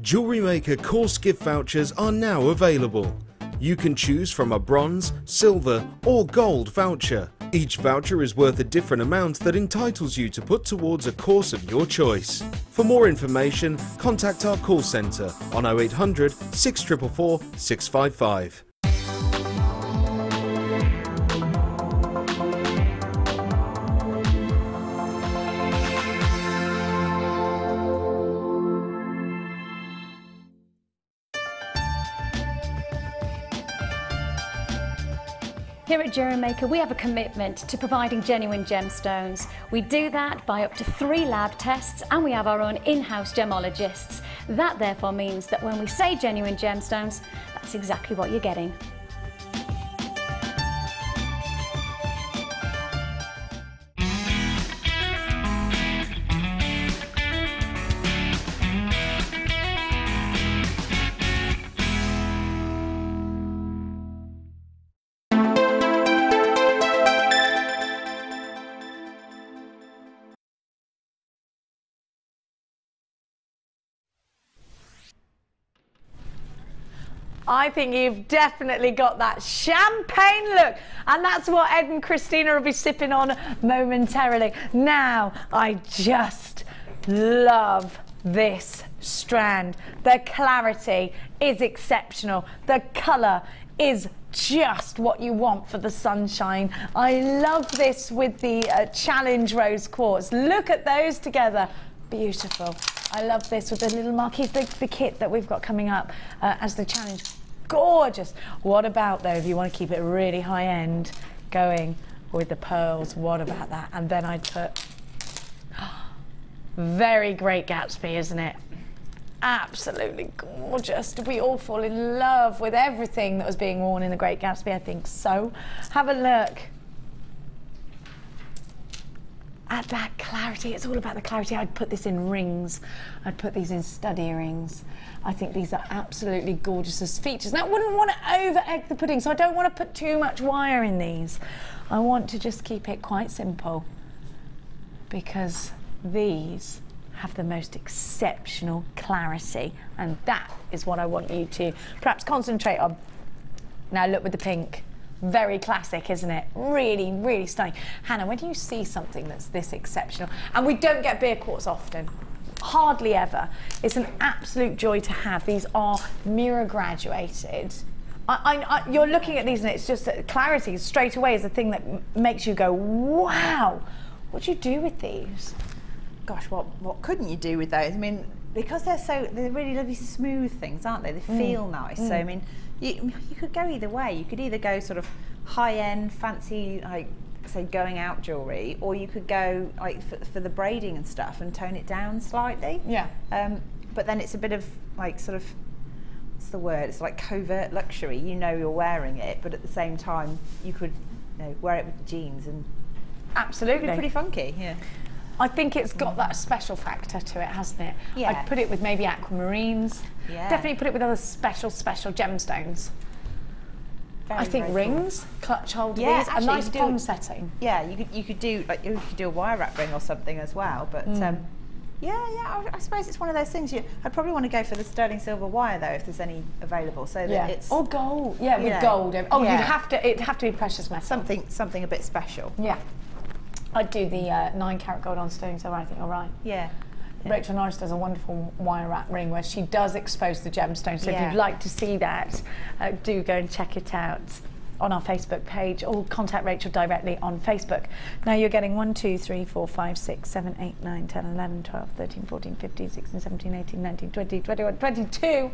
Jewellery Maker course gift vouchers are now available. You can choose from a bronze, silver or gold voucher. Each voucher is worth a different amount that entitles you to put towards a course of your choice. For more information, contact our call centre on 0800 644 655. Here at Jewellery Maker, we have a commitment to providing genuine gemstones. We do that by up to 3 lab tests, and we have our own in-house gemologists. That therefore means that when we say genuine gemstones, that's exactly what you're getting. I think you've definitely got that champagne look, and that's what Ed and Christina will be sipping on momentarily. Now, I just love this strand. The clarity is exceptional. The colour is just what you want for the sunshine. I love this with the challenge rose quartz. Look at those together. Beautiful. I love this with the little marquees, the kit that we've got coming up as the challenge. Gorgeous. What about though, if you want to keep it really high end, going with the pearls, what about that? And then I'd put, very Great Gatsby, isn't it? Absolutely gorgeous. Did we all fall in love with everything that was being worn in the Great Gatsby? I think so. Have a look at that clarity. It's all about the clarity. I'd put this in rings. I'd put these in stud earrings. I think these are absolutely gorgeous as features. Now, I wouldn't want to over egg the pudding, so I don't want to put too much wire in these. I want to just keep it quite simple, because these have the most exceptional clarity, and that is what I want you to perhaps concentrate on. Now look with the pink. Very classic, isn't it? Really, really stunning. Hannah, when you see something that's this exceptional, and we don't get beer quartz often, hardly ever, it's an absolute joy to have. These are mirror graduated. You're looking at these and it's just that clarity straight away is the thing that makes you go, wow, what do you do with these? Gosh, what couldn't you do with those? I mean, because they're really lovely smooth things, aren't they? They feel nice. So I mean, you could go either way. You could either go sort of high-end, fancy, like say going out jewellery, or you could go like for the braiding and stuff and tone it down slightly. Yeah. But then it's a bit of like sort of what's the word? It's like covert luxury. You know you're wearing it, but at the same time, you could wear it with the jeans and absolutely pretty funky. Yeah. I think it's got that special factor to it, hasn't it? Yeah. I'd put it with maybe aquamarines. Yeah. Definitely put it with other special gemstones. I think very cool. rings, clutch holder Yeah, these, a actually, nice you could pom do- setting. Yeah, you could do a wire wrap ring or something as well. But I suppose it's one of those things. I'd probably want to go for the sterling silver wire though, if there's any available. So that it's or gold. Yeah, with gold. Oh, yeah. it'd have to be precious metal. Something a bit special. Yeah. I'd do the 9 carat gold on sterling silver. I think you're right. Yeah. Rachel Norris does a wonderful wire wrap ring where she does expose the gemstone. So if Yeah. you'd like to see that, do go and check it out on our Facebook page, or contact Rachel directly on Facebook. Now you're getting 1, 2, 3, 4, 5, 6, 7, 8, 9, 10, 11, 12, 13, 14, 15, 16, 17, 18, 19, 20, 21, 22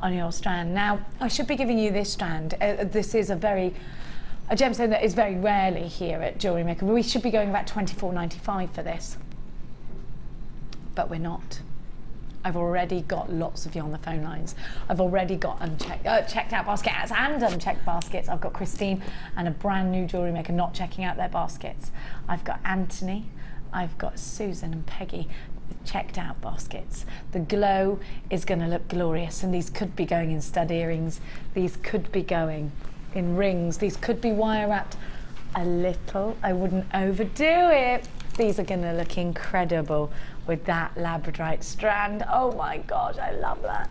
on your strand. Now, I should be giving you this strand. This is a gemstone that is very rarely here at Jewellery Maker. We should be going about $24.95 for this, but we're not. I've already got lots of you on the phone lines. I've already got checked out baskets and unchecked baskets. I've got Christine and a brand new Jewellery Maker not checking out their baskets. I've got Anthony, I've got Susan and Peggy with checked out baskets. The glow is going to look glorious, and these could be going in stud earrings. These could be going in rings. These could be wire wrapped a little. I wouldn't overdo it. These are going to look incredible with that Labradorite strand. Oh my gosh, I love that.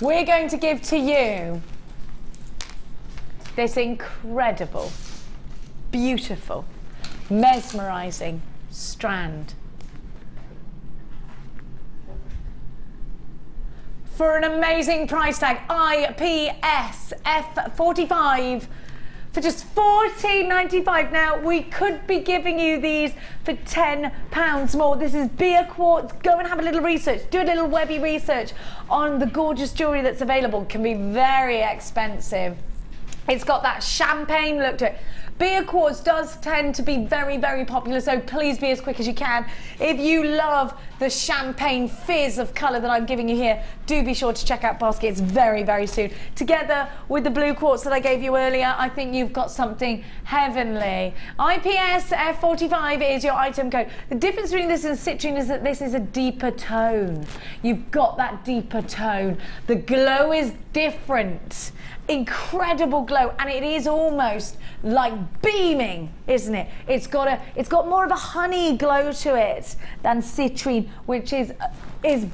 We're going to give to you this incredible, beautiful, mesmerizing strand for an amazing price tag, IPS F45, for just $14.95. Now, we could be giving you these for £10 more. This is Beer Quartz. Go and have a little research. Do a little webby research on the gorgeous jewellery that's available. It can be very expensive. It's got that champagne look to it. Beer Quartz does tend to be very, very popular, so please be as quick as you can. If you love the champagne fizz of colour that I'm giving you here, do be sure to check out baskets very, very soon. Together with the blue quartz that I gave you earlier, I think you've got something heavenly. IPS F45 is your item code. The difference between this and citrine is that this is a deeper tone. You've got that deeper tone. The glow is different. Incredible glow, and it is almost like beaming, isn't it? It's got more of a honey glow to it than citrine, which is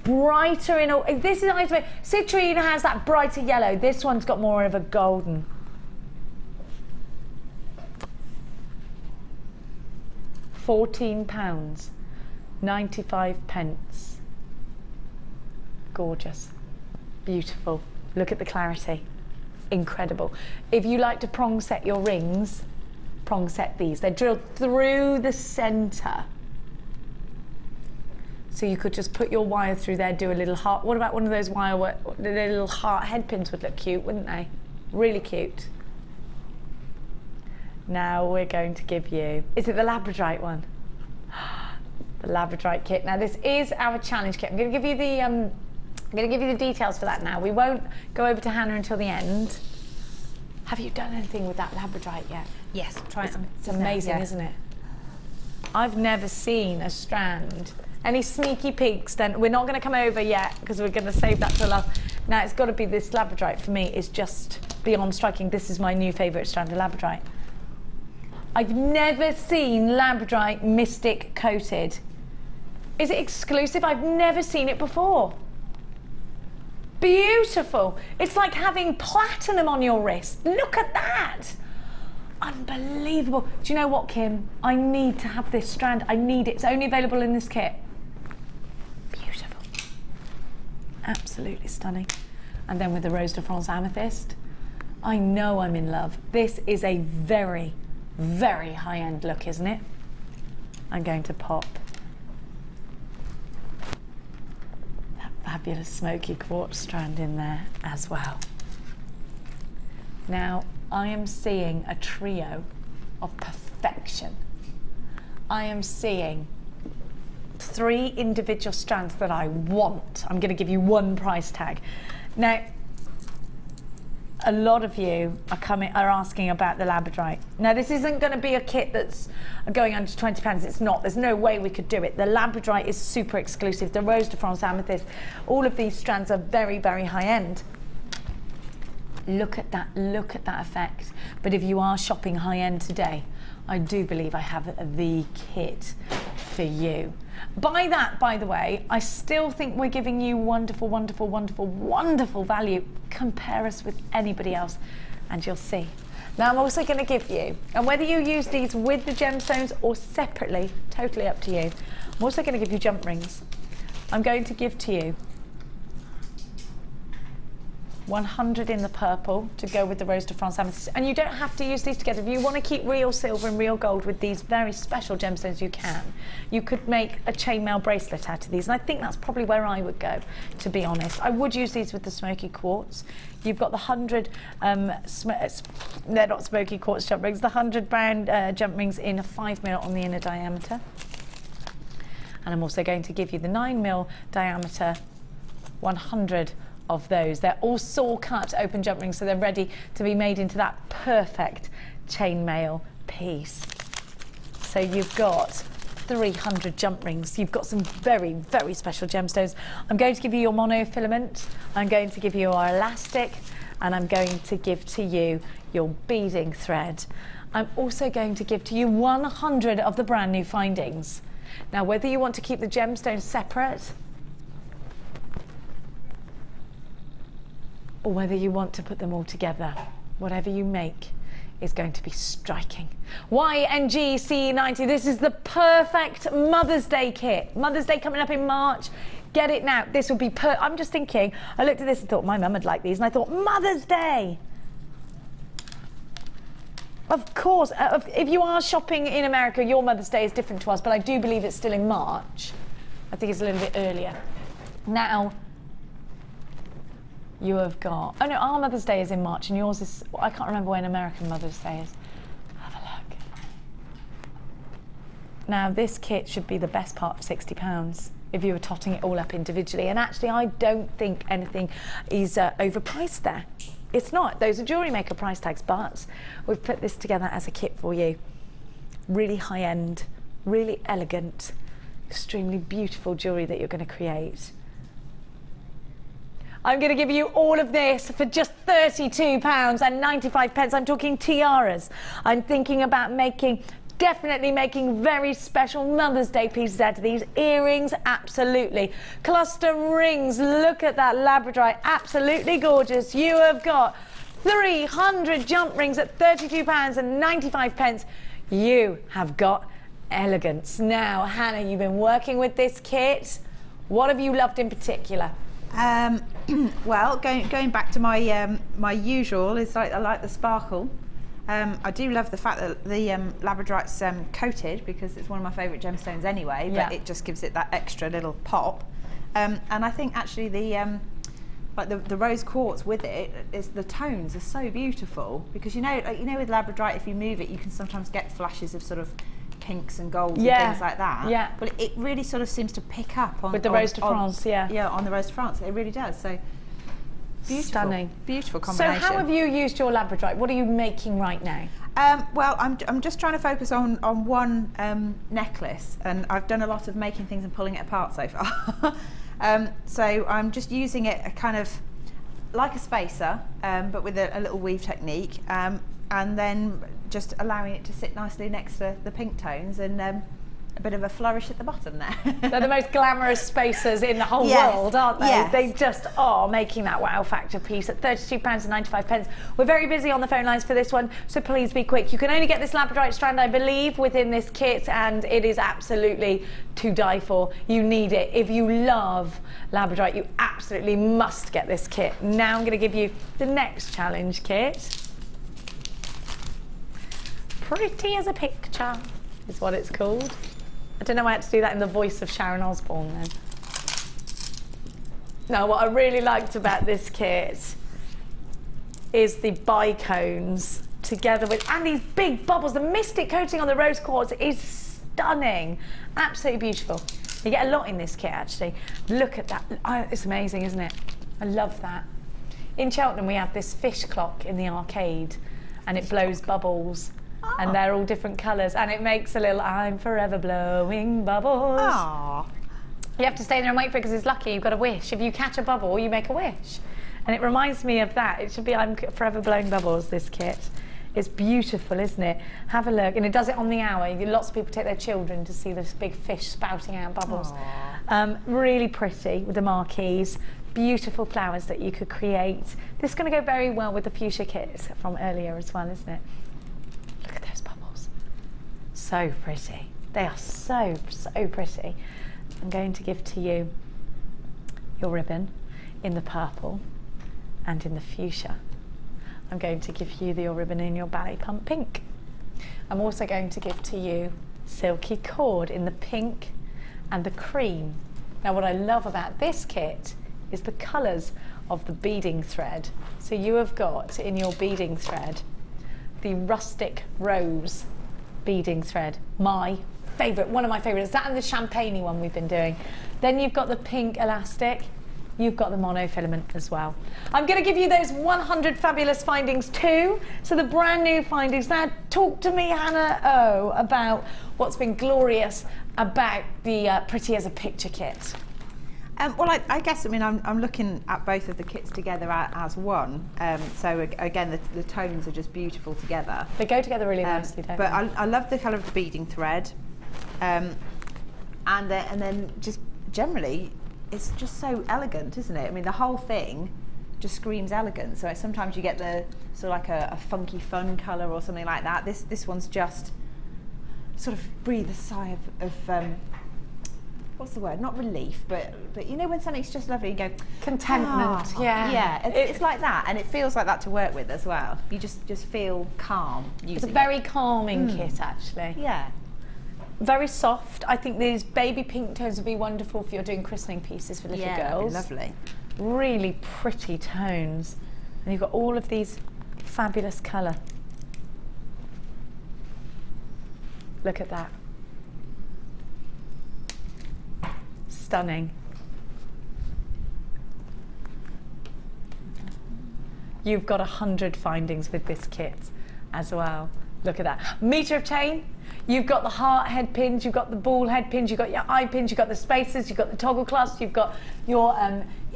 brighter in all. This is citrine has that brighter yellow. This one's got more of a golden. £14, 95 pence. Gorgeous, beautiful. Look at the clarity. Incredible. If you like to prong set your rings, prong set these. They're drilled through the center. So you could just put your wire through there, do a little heart. What about one of those the little heart head pins would look cute, wouldn't they? Really cute. Now we're going to give you, is it the Labradorite one? The Labradorite kit. Now this is our challenge kit. I'm going to give you the details for that now. We won't go over to Hannah until the end. Have you done anything with that Labradorite yet? Yes, try it. It's amazing, isn't it? I've never seen a strand. Any sneaky peeks? Then we're not going to come over yet because we're going to save that till last. Now it's got to be this Labradorite for me. Is just beyond striking. This is my new favourite strand of Labradorite. I've never seen Labradorite mystic coated. Is it exclusive? I've never seen it before. Beautiful. It's like having platinum on your wrist. Look at that. Unbelievable. Do you know what, Kim? I need to have this strand. I need it. It's only available in this kit. Beautiful. Absolutely stunning. And then with the Rose de France amethyst, I know I'm in love. This is a very, very high-end look, isn't it? I'm going to pop fabulous Smokey Quartz strand in there as well. Now, I am seeing a trio of perfection. I am seeing 3 individual strands that I want. I'm going to give you one price tag. Now, a lot of you are asking about the Labradorite. Now, this isn't going to be a kit that's going under £20. It's not. There's no way we could do it. The Labradorite is super exclusive. The Rose de France Amethyst, all of these strands are very, very high end. Look at that effect. But if you are shopping high end today, I do believe I have the kit for you. By that, by the way, I still think we're giving you wonderful, wonderful, wonderful, wonderful value. Compare us with anybody else and you'll see. Now I'm also going to give you, and whether you use these with the gemstones or separately, totally up to you, I'm also going to give you jump rings. I'm going to give to you 100 in the purple to go with the Rose de France Amethyst. And you don't have to use these together. If you want to keep real silver and real gold with these very special gemstones, you can. You could make a chainmail bracelet out of these. And I think that's probably where I would go, to be honest. I would use these with the Smokey Quartz. You've got the 100, they're not Smokey Quartz jump rings, the 100 brand jump rings in a 5mm on the inner diameter. And I'm also going to give you the 9mm diameter 100 of those. They're all saw cut open jump rings, so they're ready to be made into that perfect chainmail piece. So you've got 300 jump rings. You've got some very, very special gemstones. I'm going to give you your monofilament, I'm going to give you your elastic, and I'm going to give to you your beading thread. I'm also going to give to you 100 of the brand new findings. Now, whether you want to keep the gemstones separate or whether you want to put them all together, whatever you make is going to be striking. YNGC90, this is the perfect Mother's Day kit. Mother's Day coming up in March. Get it now. This will be I'm just thinking, I looked at this and thought my mum would like these, and I thought, Mother's Day! Of course, if you are shopping in America, your Mother's Day is different to us, but I do believe it's still in March. I think it's a little bit earlier. Now, you have got, oh no, our Mother's Day is in March and yours is, I can't remember when American Mother's Day is. Have a look. Now this kit should be the best part of £60 if you were totting it all up individually, and actually I don't think anything is overpriced there. It's not, those are Jewellery Maker price tags, but we've put this together as a kit for you. Really high end, really elegant, extremely beautiful jewellery that you're going to create. I'm going to give you all of this for just £32.95. I'm talking tiaras. I'm thinking about definitely making very special Mother's Day pieces out of these. Earrings, absolutely. Cluster rings, look at that Labradorite, absolutely gorgeous. You have got 300 jump rings at £32.95. You have got elegance. Now, Hannah, you've been working with this kit. What have you loved in particular? Well, going back to my my usual is I like the sparkle. I do love the fact that the Labradorite's coated, because it's one of my favourite gemstones anyway, but it just gives it that extra little pop. And I think actually the rose quartz with it is, the tones are so beautiful, because you know with Labradorite, if you move it, you can sometimes get flashes of sort of pinks and golds and things like that. Yeah. But it really sort of seems to pick up on with the Rose de France. Yeah, on the Rose de France, it really does. So beautiful, stunning, beautiful combination. So how have you used your Labradorite? What are you making right now? Well, I'm just trying to focus on one necklace, and I've done a lot of making things and pulling it apart so far. So I'm just using it a kind of like a spacer, but with a little weave technique, and then just allowing it to sit nicely next to the pink tones, and a bit of a flourish at the bottom there. They're the most glamorous spacers in the whole world, aren't they? Yes. They just are making that wow factor piece at £32.95. We're very busy on the phone lines for this one, so please be quick. You can only get this Labradorite strand, I believe, within this kit, and it is absolutely to die for. You need it. If you love Labradorite, you absolutely must get this kit. Now I'm going to give you the next challenge kit. Pretty as a picture is what it's called. I don't know why I had to do that in the voice of Sharon Osbourne then. No, what I really liked about this kit is the bicones together with, and these big bubbles. The mystic coating on the rose quartz is stunning. Absolutely beautiful. You get a lot in this kit actually. Look at that. It's amazing, isn't it? I love that. In Cheltenham, we have this fish clock in the arcade, and it blows bubbles, and they're all different colours, and it makes a little "I'm forever blowing bubbles." Aww. You have to stay there and wait for it because it's lucky. You've got a wish. If you catch a bubble, you make a wish. And it reminds me of that. It should be "I'm forever blowing bubbles," this kit. It's beautiful, isn't it? Have a look. And it does it on the hour. Lots of people take their children to see this big fish spouting out bubbles. Really pretty with the marquees. Beautiful flowers that you could create. This is going to go very well with the fuchsia kit from earlier as well, isn't it? Look at those bubbles. So pretty. They are so, so pretty. I'm going to give to you your ribbon in the purple and in the fuchsia. I'm going to give you your ribbon in your ballet pump pink. I'm also going to give to you silky cord in the pink and the cream. Now what I love about this kit is the colours of the beading thread. So you have got in your beading thread the rustic rose beading thread, my favourite, one of my favourites, that and the champagne one we've been doing. Then you've got the pink elastic, you've got the monofilament as well. I'm going to give you those 100 fabulous findings too, so the brand new findings. Now talk to me, Hannah O, about what's been glorious about the Pretty as a Picture kit. Well, I guess, I mean, I'm looking at both of the kits together as one. So again, the tones are just beautiful together. They go together really nicely, don't but they? I love the colour of the beading thread. And then just generally, it's just so elegant, isn't it? I mean, the whole thing just screams elegant. So sometimes you get the sort of like a funky fun colour or something like that. This one's just sort of breathe a sigh of what's the word? Not relief, but you know when something's just lovely, you go contentment. Yeah, it's like that, and it feels like that to work with as well. You just feel calm. It's a very calming kit, actually. Yeah. Very soft. I think these baby pink tones would be wonderful if you're doing christening pieces for little girls. Lovely. Really pretty tones. And you've got all of these fabulous colour. Look at that. Stunning. You've got 100 findings with this kit as well. Look at that. Metre of chain. You've got the heart head pins, you've got the ball head pins, you've got your eye pins, you've got the spacers, you've got the toggle clasps, you've got your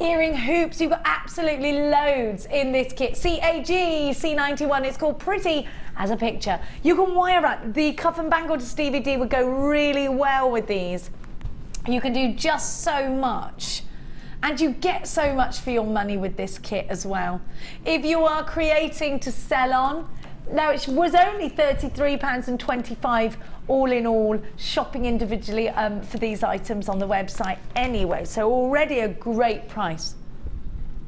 earring hoops, you've got absolutely loads in this kit. CAG C91, it's called Pretty as a Picture. You can wire wrap. The cuff and bangle to Stevie D would go really well with these. You can do just so much. And you get so much for your money with this kit as well. If you are creating to sell on, now it was only £33.25 all in all, shopping individually for these items on the website anyway, so already a great price.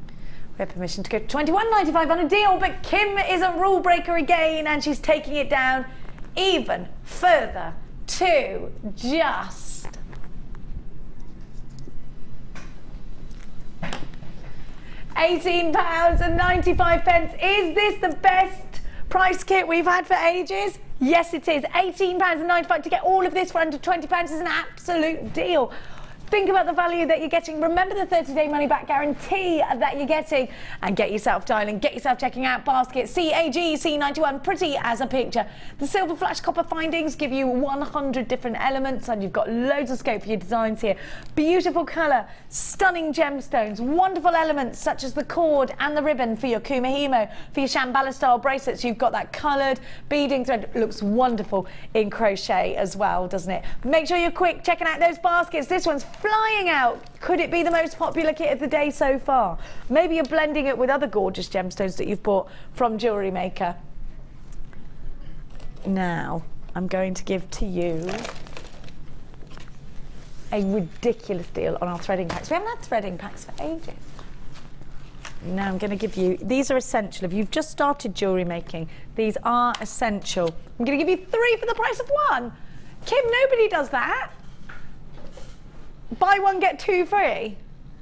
We have permission to go to £21.95 on a deal, but Kim is a rule breaker again, and she's taking it down even further to just £18.95. Is this the best price kit we've had for ages? Yes, it is. £18.95 to get all of this for under £20 is an absolute deal. Think about the value that you're getting. Remember the 30-day money-back guarantee that you're getting. And get yourself dialing, get yourself checking out basket CAG C91, Pretty as a Picture. The silver flash copper findings give you 100 different elements, and you've got loads of scope for your designs here. Beautiful colour, stunning gemstones, wonderful elements such as the cord and the ribbon for your Kumahimo, for your Shambhala style bracelets. You've got that coloured beading thread. It looks wonderful in crochet as well, doesn't it? Make sure you're quick checking out those baskets. This one's flying out. Could it be the most popular kit of the day so far? Maybe you're blending it with other gorgeous gemstones that you've bought from Jewellery Maker. Now, I'm going to give to you a ridiculous deal on our threading packs. We haven't had threading packs for ages. Now I'm going to give you, these are essential. If you've just started jewellery making, these are essential. I'm going to give you 3 for the price of 1. Kim, nobody does that. Buy 1, get 2 free.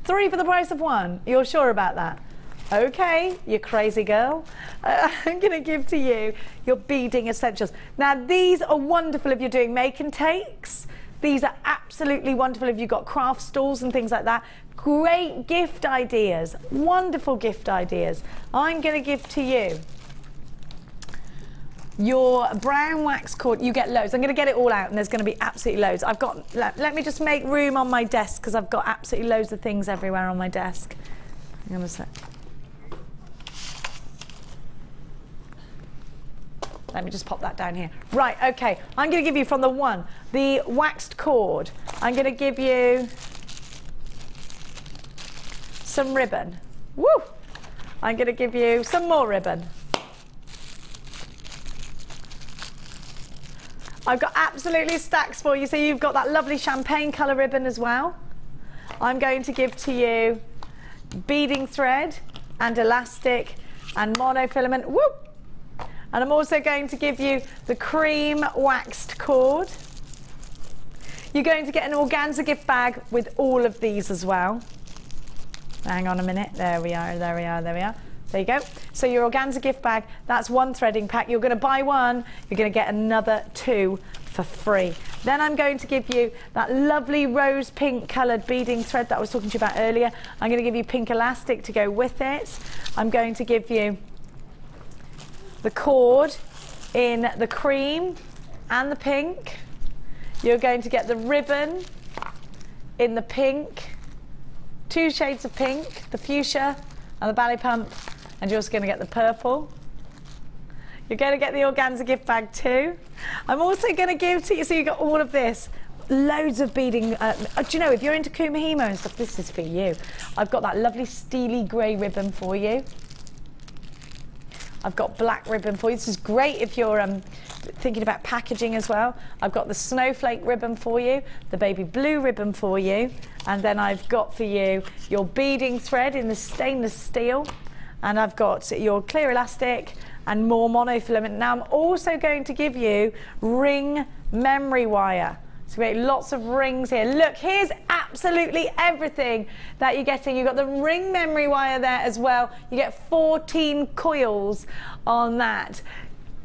3 for the price of 1. You're sure about that? Okay, you crazy girl. I'm going to give to you your beading essentials. Now, these are wonderful if you're doing make and takes. These are absolutely wonderful if you've got craft stalls and things like that. Great gift ideas, wonderful gift ideas. I'm going to give to you your brown wax cord. You get loads. I'm going to get it all out, and there's going to be absolutely loads. I've got, let me just make room on my desk because I've got absolutely loads of things everywhere on my desk. I'm going to say. Let me just pop that down here. Right, okay. I'm going to give you from the waxed cord. I'm going to give you some ribbon. Woo! I'm going to give you some more ribbon. I've got absolutely stacks for you. So you've got that lovely champagne colour ribbon as well. I'm going to give to you beading thread and elastic and monofilament. Whoop! And I'm also going to give you the cream waxed cord. You're going to get an organza gift bag with all of these as well. Hang on a minute. There we are, there we are, there we are. There you go. So your organza gift bag, that's one threading pack. You're going to buy one, you're going to get another 2 for free. Then I'm going to give you that lovely rose pink coloured beading thread that I was talking to you about earlier. I'm going to give you pink elastic to go with it. I'm going to give you the cord in the cream and the pink. You're going to get the ribbon in the pink, 2 shades of pink, the fuchsia and the ballet pump, and you're also going to get the purple. You're going to get the organza gift bag too. I'm also going to give to you, so you got all of this, loads of beading. Do you know, if you're into kumahimo and stuff, this is for you. I've got that lovely steely grey ribbon for you. I've got black ribbon for you. This is great if you're thinking about packaging as well. I've got the snowflake ribbon for you, the baby blue ribbon for you, and then I've got for you your beading thread in the stainless steel, and I've got your clear elastic and more monofilament. Now I'm also going to give you ring memory wire. So we have lots of rings here. Look, here's absolutely everything that you're getting. You've got the ring memory wire there as well. You get 14 coils on that.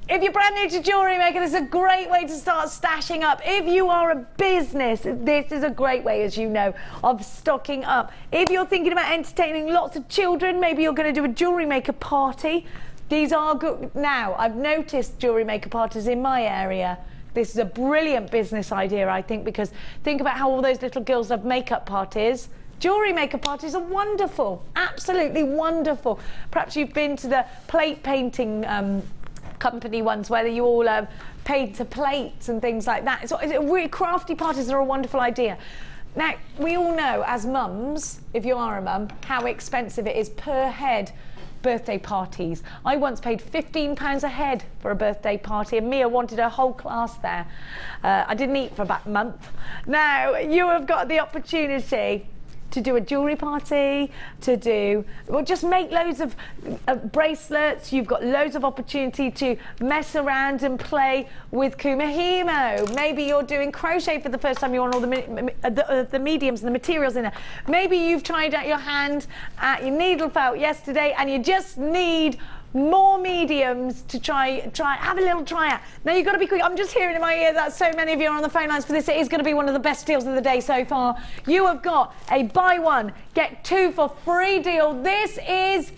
If you're brand new to Jewellery Maker, this is a great way to start stashing up. If you are a business, this is a great way, as you know, of stocking up. If you're thinking about entertaining lots of children, maybe you're going to do a Jewellery Maker party. These are good. Now, I've noticed Jewellery Maker parties in my area. This is a brilliant business idea, I think, because think about how all those little girls have makeup parties. Jewellery Maker parties are wonderful, absolutely wonderful. Perhaps you've been to the plate painting company ones where you all paint to plates and things like that. So really crafty parties are a wonderful idea. Now, we all know as mums, if you are a mum, how expensive it is per head. Birthday parties. I once paid £15 a head for a birthday party, and Mia wanted her whole class there. I didn't eat for about a month. Now, you have got the opportunity to do a jewellery party, to do, well, just make loads of bracelets. You've got loads of opportunity to mess around and play with kumahimo. Maybe you're doing crochet for the first time. You want all the mediums and the materials in there. Maybe you've tried out your hand at your needle felt yesterday and you just need more mediums to try, have a little try out. Now you've got to be quick. I'm just hearing in my ear that so many of you are on the phone lines for this. It is going to be one of the best deals of the day so far. You have got a buy one, get 2 for free deal. This is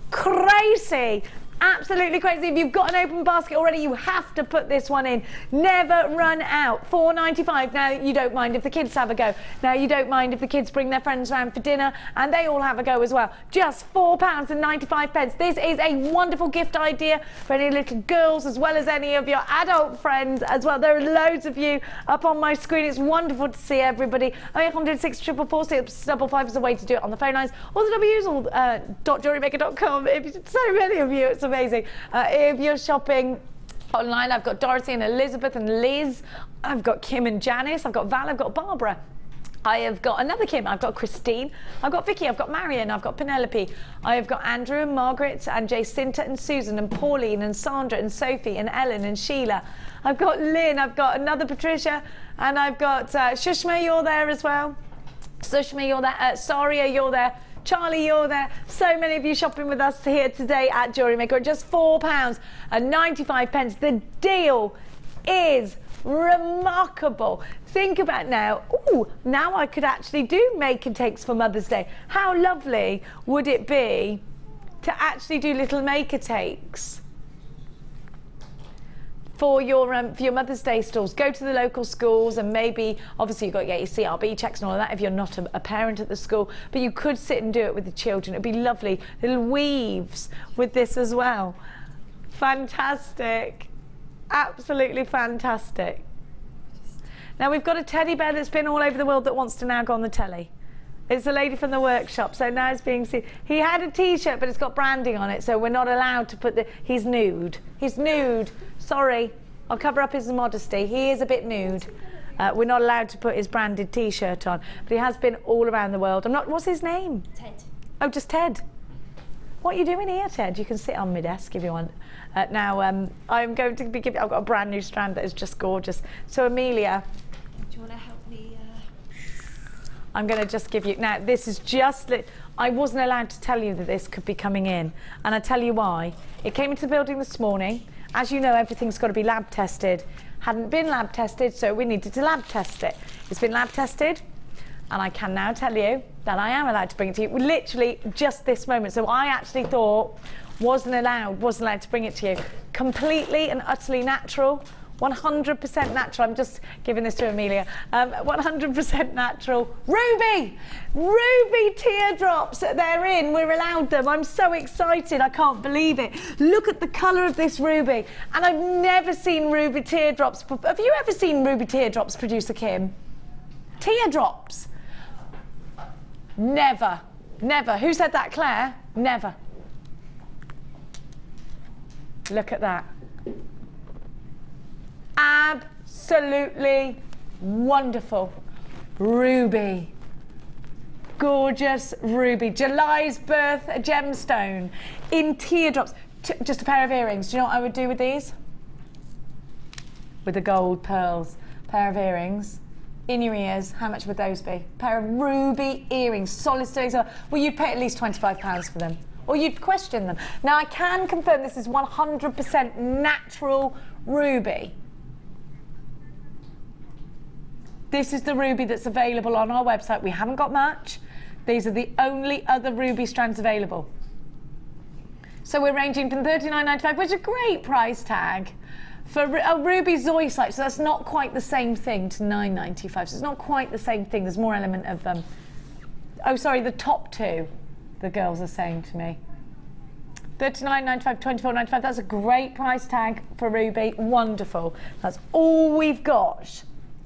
crazy. Absolutely crazy. If you've got an open basket already, you have to put this one in. Never run out. £4.95. Now, you don't mind if the kids have a go. Now, you don't mind if the kids bring their friends around for dinner and they all have a go as well. Just £4.95. This is a wonderful gift idea for any little girls as well as any of your adult friends as well. There are loads of you up on my screen. It's wonderful to see everybody. 0800 644 655 is the way to do it on the phone lines. Or the W's or .jewellerymaker.com. So many of you, it's amazing. If you're shopping online, I've got Dorothy and Elizabeth and Liz. I've got Kim and Janice. I've got Val. I've got Barbara. I have got another Kim. I've got Christine. I've got Vicky. I've got Marion. I've got Penelope. I have got Andrew and Margaret and Jacinta and Susan and Pauline and Sandra and Sophie and Ellen and Sheila. I've got Lynn. I've got another Patricia. And I've got Shushma, you're there as well. Sushma, you're there. Saria, you're there. Charlie, you're there. So many of you shopping with us here today at Jewellery Maker at just £4.95. The deal is remarkable. think about now, ooh, now I could actually do make and takes for Mother's Day. How lovely would it be to actually do little maker takes for your Mother's Day stalls? Go to the local schools, and maybe, obviously you've got to get your CRB checks and all of that if you're not a parent at the school, but you could sit and do it with the children. It'd be lovely. Little weaves with this as well. Fantastic. Absolutely fantastic. Now we've got a teddy bear that's been all over the world that wants to now go on the telly. It's a lady from the workshop, so now it's being seen. He had a t-shirt, but it's got branding on it, so we're not allowed to put he's nude. He's nude. Sorry, I'll cover up his modesty. He is a bit nude. We're not allowed to put his branded t-shirt on, but he has been all around the world. What's his name? Ted. Oh, just Ted. What are you doing here, Ted? You can sit on my desk if you want. Now, I'm going to be I've got a brand new strand that is just gorgeous. So, Amelia. Do you want to help me? I'm going to just give you, now this is just, I wasn't allowed to tell you that this could be coming in, and I tell you why. It came into the building this morning. As you know, everything's got to be lab tested. Hadn't been lab tested, so we needed to lab test it. It's been lab tested, and I can now tell you that I am allowed to bring it to you, literally just this moment. So I actually thought wasn't allowed to bring it to you. Completely and utterly natural. 100% natural. I'm just giving this to Amelia. 100% natural. Ruby! Ruby teardrops. They're in. We're allowed them. I'm so excited. I can't believe it. Look at the colour of this ruby. And I've never seen ruby teardrops. Have you ever seen ruby teardrops, Producer Kim? Teardrops? Never. Never. Who said that, Claire? Never. Look at that. Absolutely wonderful. Ruby. Gorgeous ruby. July's birth gemstone in teardrops. Just a pair of earrings. Do you know what I would do with these? With the gold pearls. Pair of earrings in your ears. How much would those be? Pair of ruby earrings. Solid stones. Well, you'd pay at least £25 for them. Or you'd question them. Now, I can confirm this is 100% natural ruby. This is the ruby that's available on our website. We haven't got much. These are the only other ruby strands available. So we're ranging from $39.95, which is a great price tag, for a ruby zoisite. So that's not quite the same thing to $9.95. So it's not quite the same thing. There's more element of oh, sorry, the top two, the girls are saying to me. $39.95, $24.95. That's a great price tag for ruby. Wonderful. That's all we've got.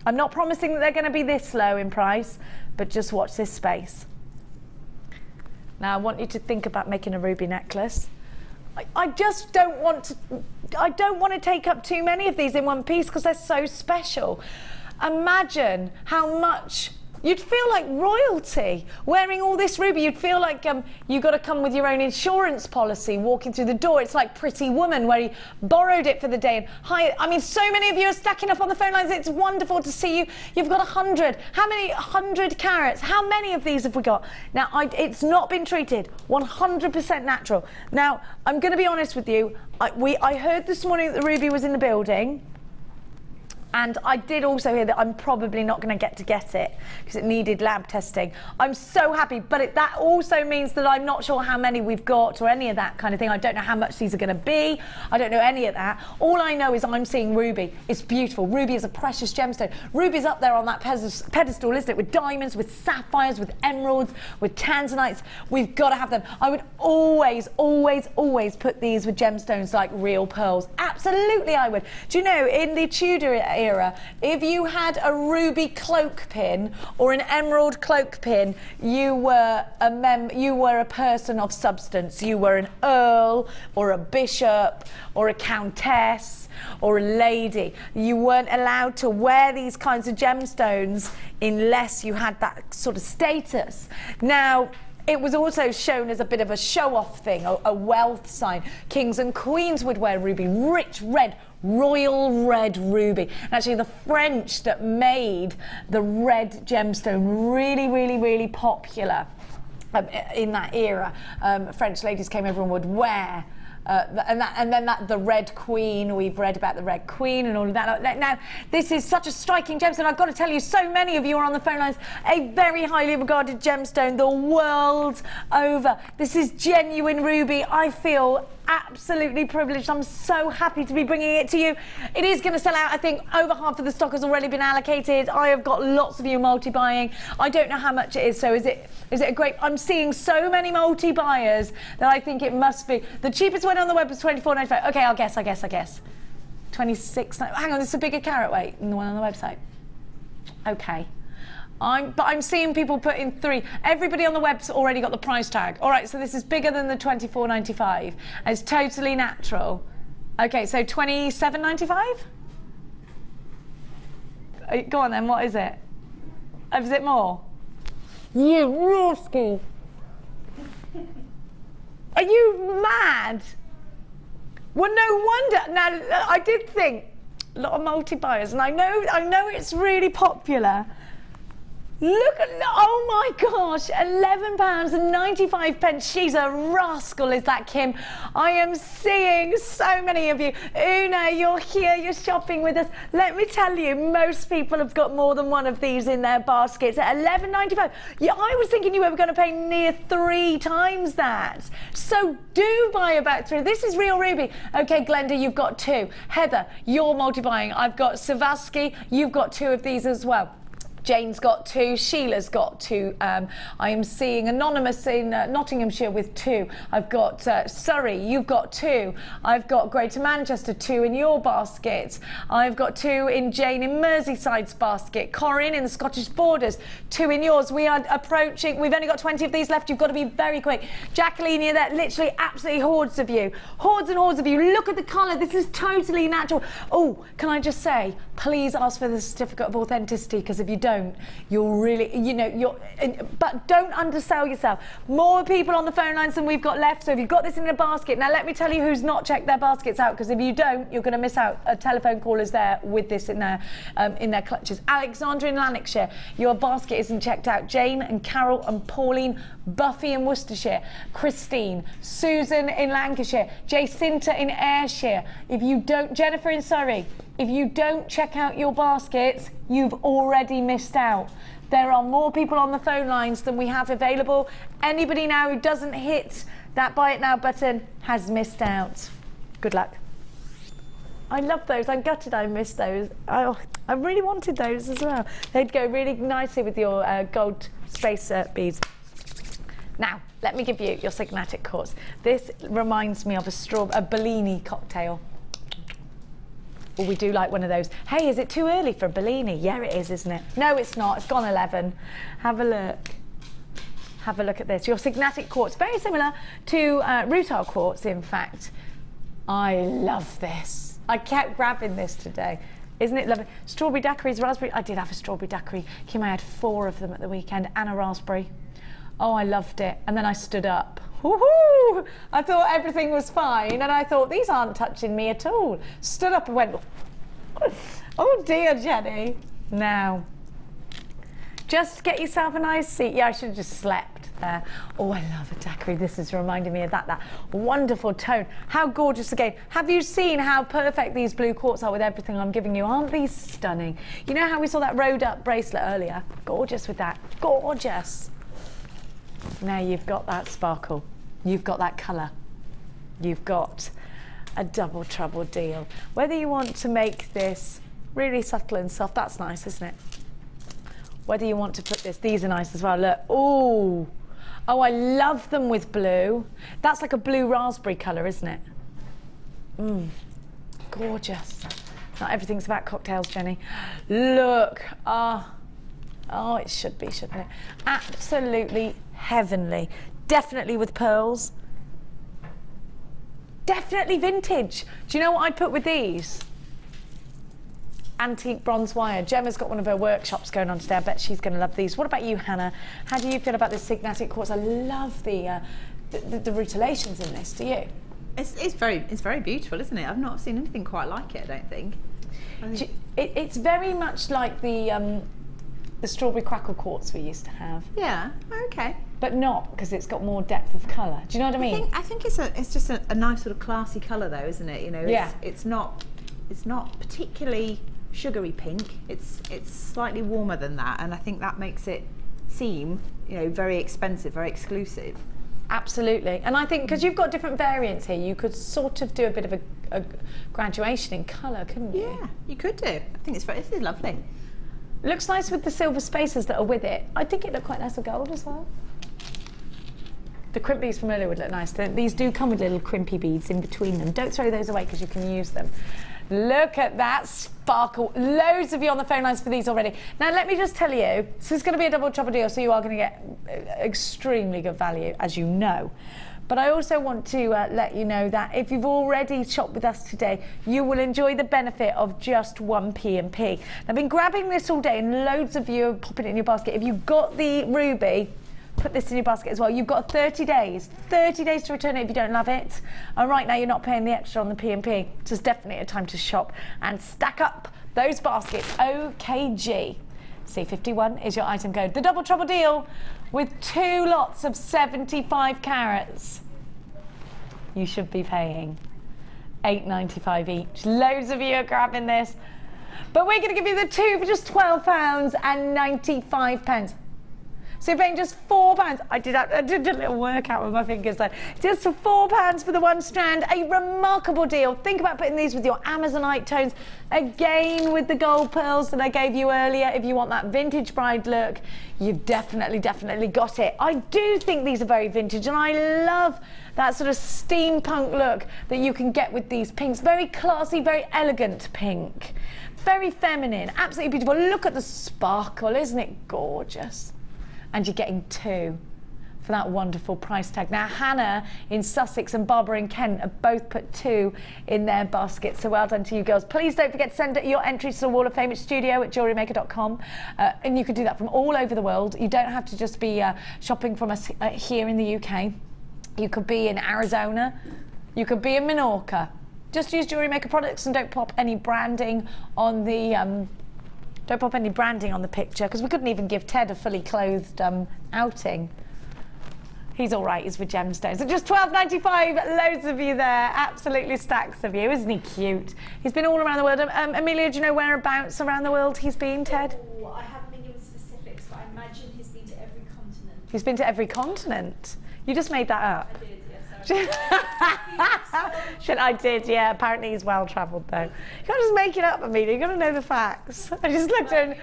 I'm not promising that they're going to be this low in price, but just watch this space. Now I want you to think about making a ruby necklace. I just don't want to take up too many of these in one piece because they're so special. Imagine how much you'd feel like royalty wearing all this ruby. You'd feel like you got to come with your own insurance policy walking through the door. It's like Pretty Woman, where he borrowed it for the day and hired. I mean, so many of you are stacking up on the phone lines. It's wonderful to see you. You've got 100. How many 100 carats? How many of these have we got? Now, it's not been treated. 100% natural. Now, I'm going to be honest with you. I heard this morning that the ruby was in the building. And I did also hear that I'm probably not going to get it because it needed lab testing. I'm so happy, but that also means that I'm not sure how many we've got or any of that kind of thing. I don't know how much these are going to be. I don't know any of that. All I know is I'm seeing ruby. It's beautiful. Ruby is a precious gemstone. Ruby's up there on that pedestal, isn't it? With diamonds, with sapphires, with emeralds, with tanzanites. We've got to have them. I would always, always, always put these with gemstones like real pearls. Absolutely, I would. Do you know, in the Tudor era, if you had a ruby cloak pin or an emerald cloak pin, you were a person of substance. You were an earl or a bishop or a countess or a lady. You weren't allowed to wear these kinds of gemstones unless you had that sort of status. Now, it was also shown as a bit of a show-off thing, a wealth sign. Kings and queens would wear ruby, rich red, royal red ruby. Actually, the French that made the red gemstone really, really, really popular in that era. French ladies came over and would wear and then the Red Queen. We've read about the Red Queen and all of that. Now, this is such a striking gemstone. I've got to tell you, so many of you are on the phone lines. A very highly regarded gemstone the world over. This is genuine ruby. I feel absolutely privileged. I'm so happy to be bringing it to you. It is going to sell out. I think over half of the stock has already been allocated. I have got lots of you multi-buying. I don't know how much it is, so is it a great... I'm seeing so many multi-buyers that I think it must be. The cheapest one on the web was $24.95. Okay, I'll guess. 26. Hang on, this is a bigger carat weight than the one on the website. Okay. But I'm seeing people put in 3. Everybody on the web's already got the price tag. All right, so this is bigger than the $24.95. It's totally natural. Okay, so $27.95? Go on then, what is it? Is it more? You rascal! Are you mad? Well, no wonder. Now, I did think a lot of multi-buyers, and I know it's really popular. Look at, oh my gosh, £11.95. She's a rascal, is that Kim? I am seeing so many of you. Una, you're here, you're shopping with us. Let me tell you, most people have got more than one of these in their baskets at £11.95. Yeah, I was thinking you were going to pay near 3 times that. So do buy about 3. This is real ruby. Okay, Glenda, you've got 2. Heather, you're multi-buying. I've got Savaski, you've got 2 of these as well. Jane's got 2, Sheila's got 2. I am seeing Anonymous in Nottinghamshire with 2. I've got Surrey, you've got 2. I've got Greater Manchester, 2 in your basket. I've got 2 in Jane in Merseyside's basket. Corinne in the Scottish Borders, 2 in yours. We are approaching, we've only got 20 of these left. You've got to be very quick. Jacqueline, you're there, literally absolutely hordes of you. Hordes and hordes of you. Look at the colour. This is totally natural. Oh, can I just say, please ask for the certificate of authenticity, because if you don't, you'll really, but don't undersell yourself. More people on the phone lines than we've got left, so if you've got this in a basket, now let me tell you who's not checked their baskets out, because if you don't, you're going to miss out. A telephone caller's there with this in their clutches. Alexandra in Lanarkshire, your basket isn't checked out. Jane and Carol and Pauline, Buffy in Worcestershire, Christine, Susan in Lancashire, Jacinta in Ayrshire. If you don't, Jennifer in Surrey, if you don't check out your baskets, you've already missed out. There are more people on the phone lines than we have available. Anybody now who doesn't hit that buy it now button has missed out. Good luck. I love those. I'm gutted I missed those. I really wanted those as well. They'd go really nicely with your gold space beads. Now, let me give you your Signatic Quartz. This reminds me of a Bellini cocktail. Well, we do like one of those. Hey, is it too early for a Bellini? Yeah, it is, isn't it? No, it's not. It's gone 11. Have a look. Have a look at this. Your Signatic Quartz, very similar to Rutile Quartz, in fact. I love this. I kept grabbing this today. Isn't it lovely? Strawberry daiquiris, raspberry. I did have a strawberry daiquiri. Kim, I had 4 of them at the weekend, and a raspberry. Oh, I loved it. And then I stood up. Woohoo! I thought everything was fine, and I thought, these aren't touching me at all. Stood up and went, oh dear, Jenny. Now, just get yourself a nice seat. Yeah, I should have just slept there. Oh, I love a daiquiri. This is reminding me of that wonderful tone. How gorgeous again. Have you seen how perfect these blue quartz are with everything I'm giving you? Aren't these stunning? You know how we saw that rode up bracelet earlier? Gorgeous with that. Gorgeous. Now you've got that sparkle. You've got that colour. You've got a double trouble deal. Whether you want to make this really subtle and soft, that's nice, isn't it? Whether you want to put this, these are nice as well. Look, ooh. Oh, I love them with blue. That's like a blue raspberry colour, isn't it? Gorgeous. Not everything's about cocktails, Jenny. Look, oh, it should be, shouldn't it? Absolutely heavenly. Definitely with pearls. Definitely vintage. Do you know what I'd put with these? Antique bronze wire. Gemma's got one of her workshops going on today. I bet she's going to love these. What about you, Hannah? How do you feel about this Signatic Quartz? I love the rutilations in this. Do you? It's very beautiful, isn't it? I've not seen anything quite like it, I don't think. It's very much like the strawberry crackle quartz we used to have. Yeah, okay. but not because it's got more depth of colour. Do you know what I mean? I think it's just a nice sort of classy colour though, isn't it? You know, it's not particularly sugary pink. It's slightly warmer than that, and I think that makes it seem, you know, very expensive, very exclusive. Absolutely, and I think because you've got different variants here, you could sort of do a bit of a graduation in colour, couldn't you? Yeah, you could do. I think this is lovely. Looks nice with the silver spacers that are with it. I think it looked quite nice with gold as well. The crimp beads from earlier would look nice. These do come with little crimpy beads in between them. Don't throw those away because you can use them. Look at that sparkle. Loads of you on the phone lines for these already. Now let me just tell you, this is going to be a double trouble deal, so you are going to get extremely good value, as you know. But I also want to let you know that if you've already shopped with us today, you will enjoy the benefit of just one P&P. I've been grabbing this all day and loads of you are popping it in your basket. If you've got the ruby, put this in your basket as well. You've got 30 days to return it if you don't love it. And right now you're not paying the extra on the P&P. So it's definitely a time to shop and stack up those baskets. OKG. C51 is your item code. The double trouble deal with 2 lots of 75 carats. You should be paying £8.95 each. Loads of you are grabbing this. But we're going to give you the 2 for just £12.95. So you're paying just £4. I did a little workout with my fingers then. Just for £4 for the 1 strand, a remarkable deal. Think about putting these with your Amazonite tones, again with the gold pearls that I gave you earlier. If you want that vintage bride look, you've definitely got it. I do think these are very vintage, and I love that sort of steampunk look that you can get with these pinks. Very classy, very elegant pink. Very feminine, absolutely beautiful. Look at the sparkle, isn't it gorgeous? And you're getting 2 for that wonderful price tag. Now, Hannah in Sussex and Barbara in Kent have both put 2 in their basket, so well done to you girls. Please don't forget to send your entries to the Wall of Fame at studio@jewellerymaker.com, and you can do that from all over the world. You don't have to just be shopping from us here in the UK. You could be in Arizona, you could be in Menorca. Just use Jewellery Maker products and don't pop any branding on the picture, because we couldn't even give Ted a fully clothed outing. He's all right, he's with Gemstone. So just £12.95, loads of you there, absolutely stacks of you. Isn't he cute? He's been all around the world. Amelia, do you know whereabouts around the world he's been, Ted? Oh, I haven't been given specifics, but I imagine he's been to every continent. He's been to every continent? You just made that up. I did, yes. Shit, I did, yeah. Apparently he's well travelled though. You can't just make it up, Amelia. You got to know the facts. I just looked at,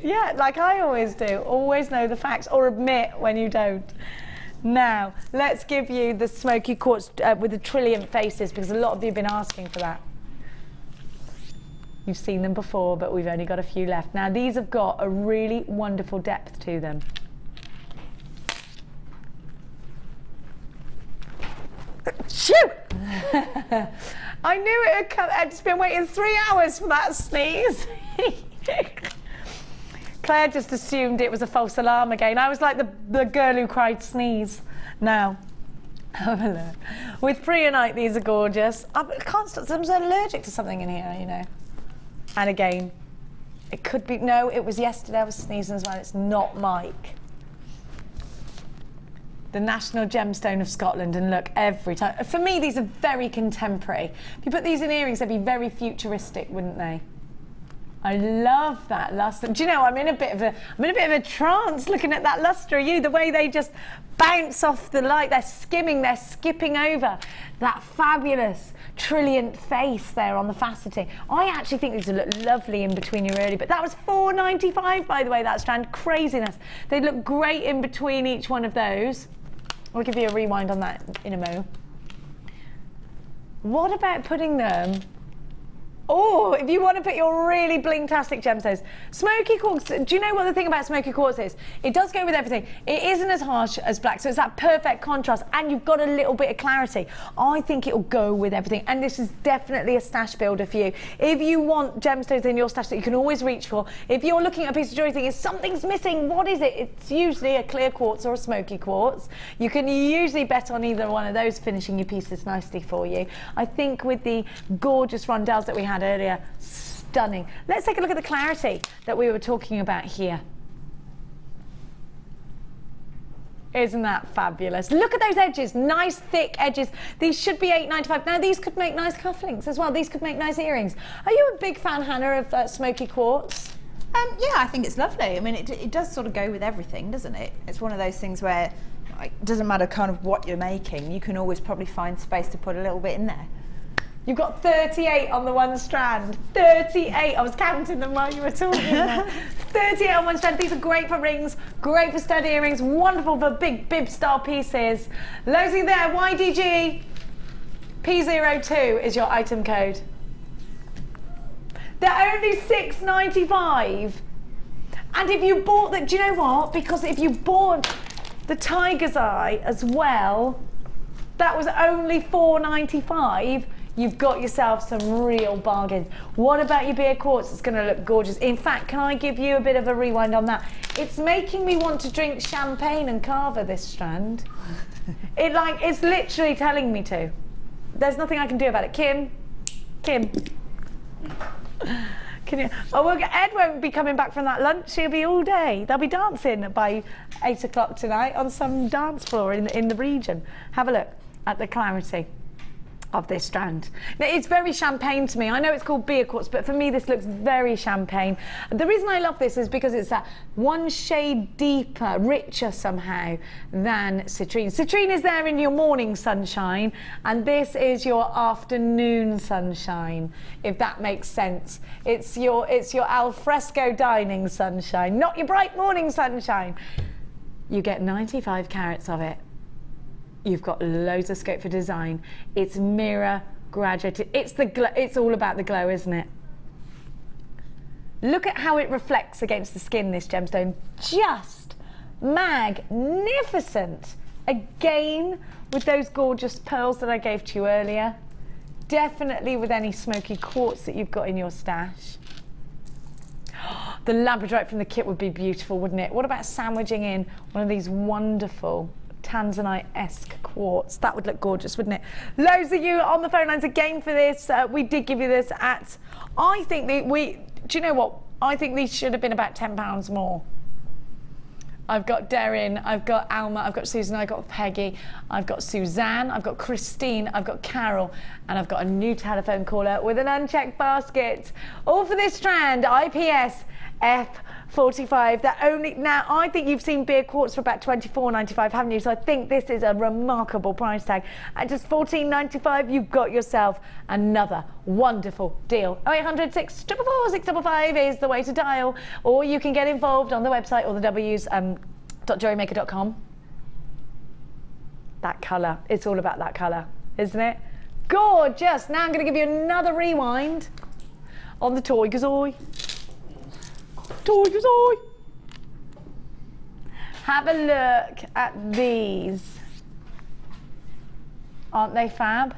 yeah, like I always do. Always know the facts, or admit when you don't. Now, let's give you the Smokey Quartz with the trillium faces, because a lot of you have been asking for that. You've seen them before, but we've only got a few left. Now, these have got a really wonderful depth to them. Shoot! I knew it would come. I'd just been waiting 3 hours for that sneeze. Claire just assumed it was a false alarm again. I was like the girl who cried sneeze. Now, have a look. With Priyanite, these are gorgeous. I can't stop. I'm allergic to something in here, you know. And again, it could be. No, it was yesterday I was sneezing as well. It's not Mike. The national gemstone of Scotland, and look, every time. For me, these are very contemporary. If you put these in earrings, they'd be very futuristic, wouldn't they? I love that luster. Do you know, I'm in a bit of a trance looking at that luster. You, the way they just bounce off the light, they're skimming, they're skipping over that fabulous trilliant face there on the faceting. I actually think these would look lovely in between your early, but that was £4.95, by the way, that strand. Craziness. They look great in between each one of those. I'll give you a rewind on that in a mo. What about putting them... Oh, if you want to put your really bling-tastic gemstones. Smokey Quartz, do you know what the thing about Smokey Quartz is? It does go with everything. It isn't as harsh as black, so it's that perfect contrast, and you've got a little bit of clarity. I think it'll go with everything, and this is definitely a stash builder for you. If you want gemstones in your stash that you can always reach for, if you're looking at a piece of jewellery thinking something's missing, what is it? It's usually a clear quartz or a Smokey Quartz. You can usually bet on either one of those finishing your pieces nicely for you. I think with the gorgeous rondelles that we had earlier, stunning. Let's take a look at the clarity that we were talking about here. Isn't that fabulous? Look at those edges, nice thick edges. These should be £8.95. Now these could make nice cufflinks as well. These could make nice earrings. Are you a big fan, Hannah, of Smokey Quartz? Yeah, I think it's lovely. I mean, it does sort of go with everything, doesn't it? It's one of those things where it doesn't matter kind of what you're making, you can always probably find space to put a little bit in there. You've got 38 on the one strand. 38. I was counting them while you were talking there. 38 on one strand. These are great for rings, great for stud earrings, wonderful for big bib style pieces. Loads in there. YDG P02 is your item code. They're only $6.95. And if you bought the, do you know what? Because if you bought the Tiger's Eye as well, that was only $4.95. You've got yourself some real bargains. What about your beer quartz? It's going to look gorgeous. In fact, can I give you a bit of a rewind on that? It's making me want to drink champagne and carver this strand. It's literally telling me to. There's nothing I can do about it. Kim. Can you? Oh, well, Ed won't be coming back from that lunch. He'll be all day. They'll be dancing by 8 o'clock tonight on some dance floor in the region. Have a look at the clarity of this strand. Now, it's very champagne to me. I know it's called beer quartz, but for me this looks very champagne. The reason I love this is because it's that one shade deeper, richer somehow than citrine. Citrine is there in your morning sunshine, and this is your afternoon sunshine, if that makes sense. It's your al fresco dining sunshine, not your bright morning sunshine. You get 95 carats of it. You've got loads of scope for design. It's mirror graduated. It's all about the glow, isn't it? Look at how it reflects against the skin, this gemstone. Just magnificent. Again, with those gorgeous pearls that I gave to you earlier. Definitely with any smoky quartz that you've got in your stash. The Labradorite from the kit would be beautiful, wouldn't it? What about sandwiching in one of these wonderful Tanzanite-esque quartz? That would look gorgeous, wouldn't it? Loads of you on the phone lines again for this. We did give you this at, I think do you know what? I think these should have been about £10 more. I've got Darren, I've got Alma, I've got Susan, I've got Peggy, I've got Suzanne, I've got Christine, I've got Carol, and I've got a new telephone caller with an unchecked basket. All for this strand, IPS F45. Now I think you've seen beer quartz for about $24.95, haven't you? So I think this is a remarkable price tag. At just $14.95, you've got yourself another wonderful deal. 0800 644 655 is the way to dial, or you can get involved on the website or the W's .jewellerymaker.com. That colour, it's all about that colour, isn't it? Gorgeous. Now I'm going to give you another rewind on the Tiger's Eye. Tiger's Eye. Have a look at these. Aren't they fab?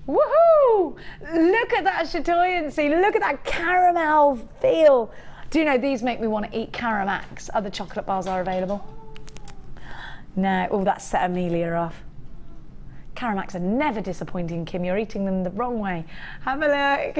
Woohoo! Look at that chatoyancy. Look at that caramel feel. Do you know, these make me want to eat Caramax. Other chocolate bars are available. No, oh, that set Amelia off. Caramax are never disappointing, Kim. You're eating them the wrong way. Have a look.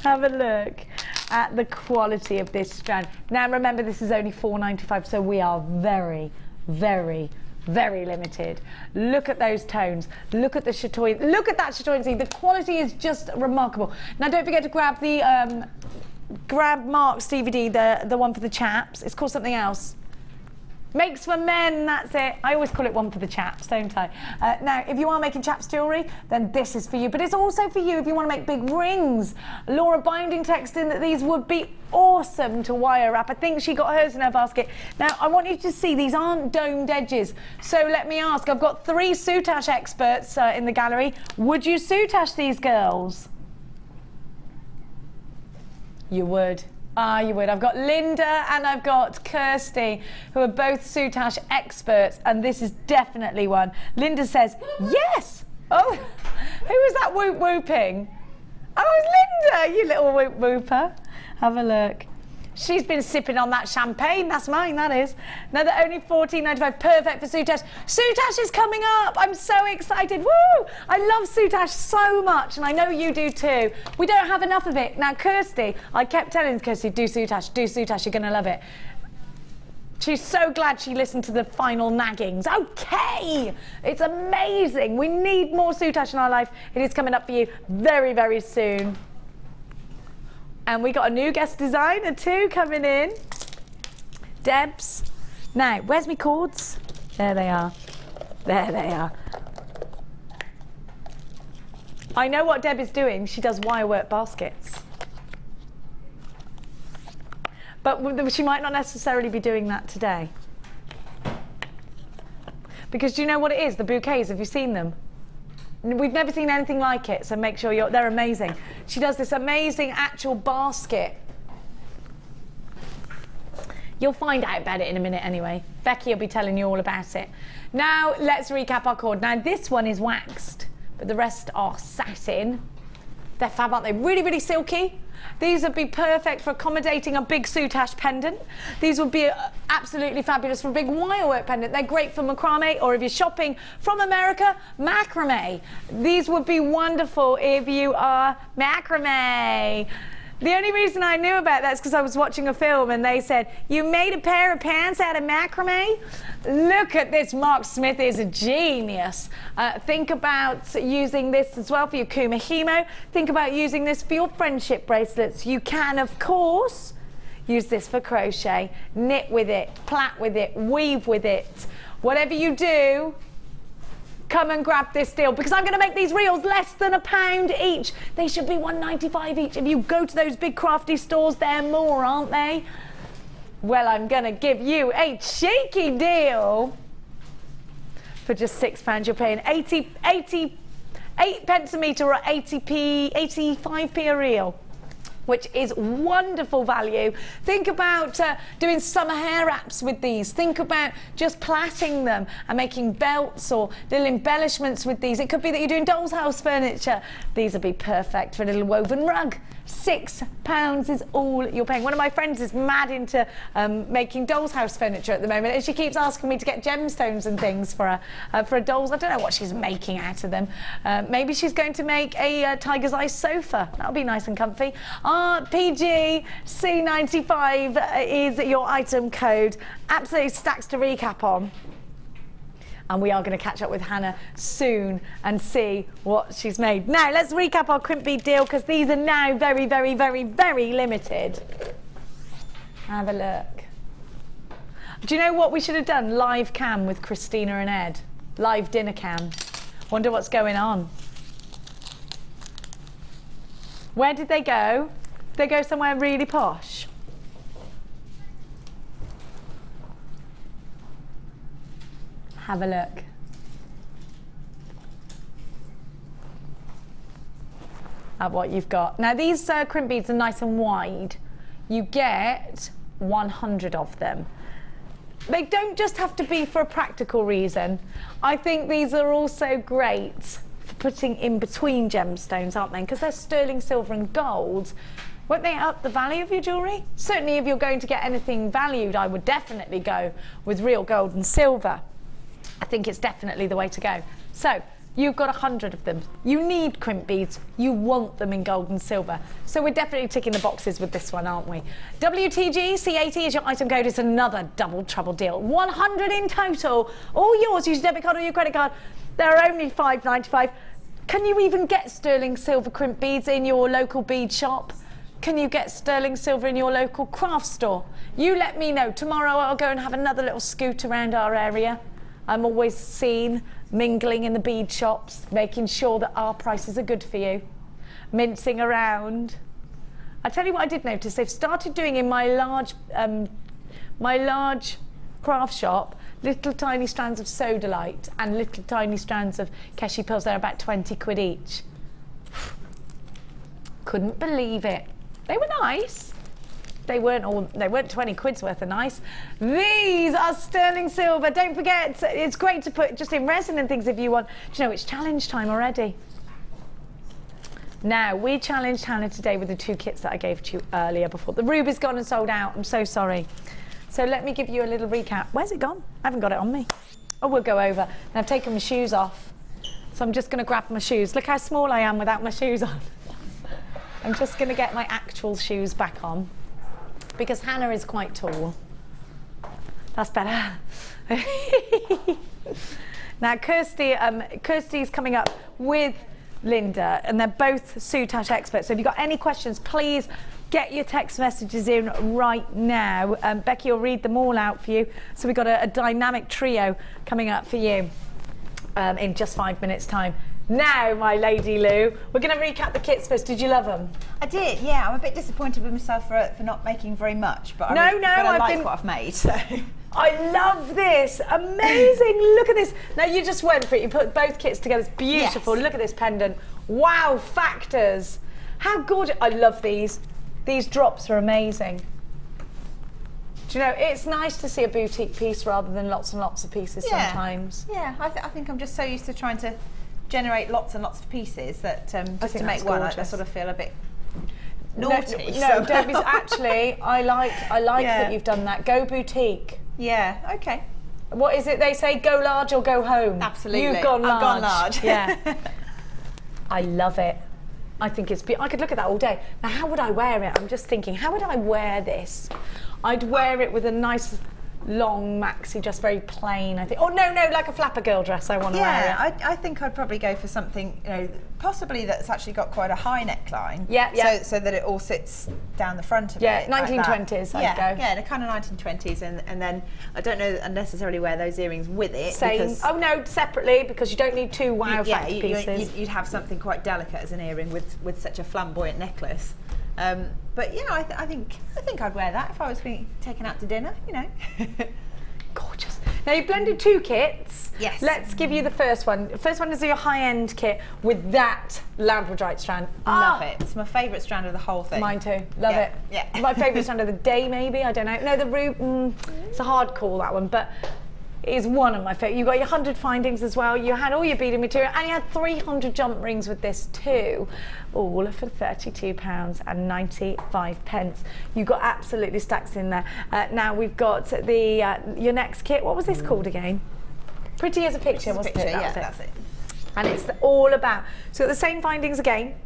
Have a look at the quality of this strand. Now remember, this is only $4.95, so we are very, very, very limited. Look at those tones. Look at the chatoyancy. Look at that chatoyancy. The quality is just remarkable. Now don't forget to grab the grab Mark's DVD, the one for the chaps. It's called something else. Makes for men, that's it. I always call it one for the chaps, don't I? Now, if you are making chaps jewellery, then this is for you. But it's also for you if you want to make big rings. Laura Binding texted in that these would be awesome to wire wrap. I think she got hers in her basket. Now, I want you to see these aren't domed edges. So let me ask, I've got 3 soutache experts in the gallery. Would you soutache these girls? You would. Ah, you would. I've got Linda and I've got Kirsty, who are both soutache experts, and this is definitely one. Linda says, yes! Oh, who was that whooping? Oh, it's Linda, you little whooper. Have a look. She's been sipping on that champagne. That's mine, that is. Now, they're only $14.95, perfect for soutache. Soutache is coming up. I'm so excited. Woo! I love soutache so much, and I know you do too. We don't have enough of it. Now, Kirsty, I kept telling Kirsty, do soutache, you're going to love it. She's so glad she listened to the final naggings. Okay, it's amazing. We need more soutache in our life. It is coming up for you very, very soon. And we got a new guest designer too coming in. Debs. Now, where's my cords? There they are. There they are. I know what Deb is doing. She does wirework baskets. But she might not necessarily be doing that today. Because do you know what it is? The bouquets, have you seen them? We've never seen anything like it, so make sure they're amazing. She does this amazing actual basket. You'll find out about it in a minute anyway. Becky will be telling you all about it. Now, let's recap our cord. Now, this one is waxed, but the rest are satin. They're fab, aren't they? Really, really silky. These would be perfect for accommodating a big soutache pendant. These would be absolutely fabulous for a big wirework pendant. They're great for macrame, or if you're shopping from America, macrame. These would be wonderful if you are macrame. The only reason I knew about that is because I was watching a film and they said, you made a pair of pants out of macrame? Look at this, Mark Smith is a genius. Think about using this as well for your kumahimo. Think about using this for your friendship bracelets. You can, of course, use this for crochet, knit with it, plait with it, weave with it. Whatever you do, come and grab this deal, because I'm going to make these reels less than £1 each. They should be £1.95 each. If you go to those big crafty stores, they're more, aren't they? Well, I'm going to give you a cheeky deal. For just £6, you're paying 8 pence a metre or 85p a reel, which is wonderful value. Think about doing summer hair wraps with these. Think about just plaiting them and making belts or little embellishments with these. It could be that you're doing doll's house furniture. These would be perfect for a little woven rug. £6 is all you're paying. One of my friends is mad into making doll's house furniture at the moment, and she keeps asking me to get gemstones and things for a doll's. I don't know what she's making out of them. Maybe she's going to make a tiger's eye sofa. That'll be nice and comfy. PG C95 is your item code. Absolutely stacks to recap on. And we are going to catch up with Hannah soon and see what she's made. Now, let's recap our crimp bead deal, because these are now very, very, very, very limited. Have a look. Do you know what we should have done? Live cam with Christina and Ed. Live dinner cam. Wonder what's going on. Where did they go? Did they go somewhere really posh? Have a look. At what you've got. Now these crimp beads are nice and wide. You get 100 of them. They don't just have to be for a practical reason. I think these are also great for putting in between gemstones, aren't they? Because they're sterling silver and gold. Won't they up the value of your jewellery? Certainly if you're going to get anything valued, I would definitely go with real gold and silver. I think it's definitely the way to go. So, you've got 100 of them. You need crimp beads. You want them in gold and silver. So we're definitely ticking the boxes with this one, aren't we? WTG C80 is your item code. It's another double trouble deal. 100 in total. All yours. Use your debit card or your credit card. They're only £5.95. Can you even get sterling silver crimp beads in your local bead shop? Can you get sterling silver in your local craft store? You let me know. Tomorrow I'll go and have another little scoot around our area. I'm always seen mingling in the bead shops, making sure that our prices are good for you. Mincing around. I tell you what I did notice, they've started doing in my large craft shop, little tiny strands of sodalite and little tiny strands of keshi pearls. They're about 20 quid each. Couldn't believe it. They were nice. They weren't 20 quid's worth of nice. These are sterling silver. Don't forget, it's great to put just in resin and things if you want. Do you know, it's challenge time already. Now, we challenged Hannah today with the 2 kits that I gave to you earlier before. The ruby's gone and sold out. I'm so sorry. So let me give you a little recap. Where's it gone? I haven't got it on me. Oh, we'll go over. Now, I've taken my shoes off. So I'm just going to grab my shoes. Look how small I am without my shoes on. I'm just going to get my actual shoes back on, because Hannah is quite tall. That's better. Now, Kirsty's coming up with Linda, and they're both soutache experts. So if you've got any questions, please get your text messages in right now. Becky will read them all out for you. So we've got a dynamic trio coming up for you in just 5 minutes' time. Now, my Lady Lou, we're going to recap the kits first. Did you love them? I did, yeah. I'm a bit disappointed with myself for not making very much, but I like what I've made. So. I love this. Amazing. Look at this. Now, you just went for it. You put both kits together. It's beautiful. Yes. Look at this pendant. Wow, factors. How gorgeous. I love these. These drops are amazing. Do you know, it's nice to see a boutique piece rather than lots and lots of pieces sometimes. Yeah, I think I'm just so used to trying to generate lots and lots of pieces that just to make one, I sort of feel a bit naughty. No, don't be. Actually, I like that you've done that. Go boutique. Yeah. Okay. What is it they say? Go large or go home. Absolutely. You've gone large. I've gone large. Yeah. I love it. I think it's. I could look at that all day. Now, how would I wear it? I'm just thinking. How would I wear this? I'd wear it with a nice long maxi, just very plain, I think. Oh no, like a flapper girl dress. I want to wear it. I think I'd probably go for something, you know, possibly that's actually got quite a high neckline. Yeah. So that it all sits down the front of it. Yeah, 1920s. Like I'd go. Yeah, the kind of 1920s, and then I don't know necessarily wear those earrings with it. Same. Oh no, separately, because you don't need two wow factor pieces. You'd have something quite delicate as an earring with such a flamboyant necklace. But you know, I think I'd wear that if I was being taken out to dinner. You know, gorgeous. Now you blended two kits. Yes. Let's give you the first one. The first one is your high-end kit with that Labradorite strand. Love it. It's my favourite strand of the whole thing. Mine too. Love it. Yeah. My favourite strand of the day, maybe. I don't know. No, the Ruby. It's a hard call, that one, but. Is one of my favourite. You got your 100 findings as well. You had all your beading material, and you had 300 jump rings with this too, all for £32.95. You got absolutely stacks in there. Now we've got the your next kit. What was this called again? Pretty as a picture, wasn't it? That's it. And it's all about. So got the same findings again,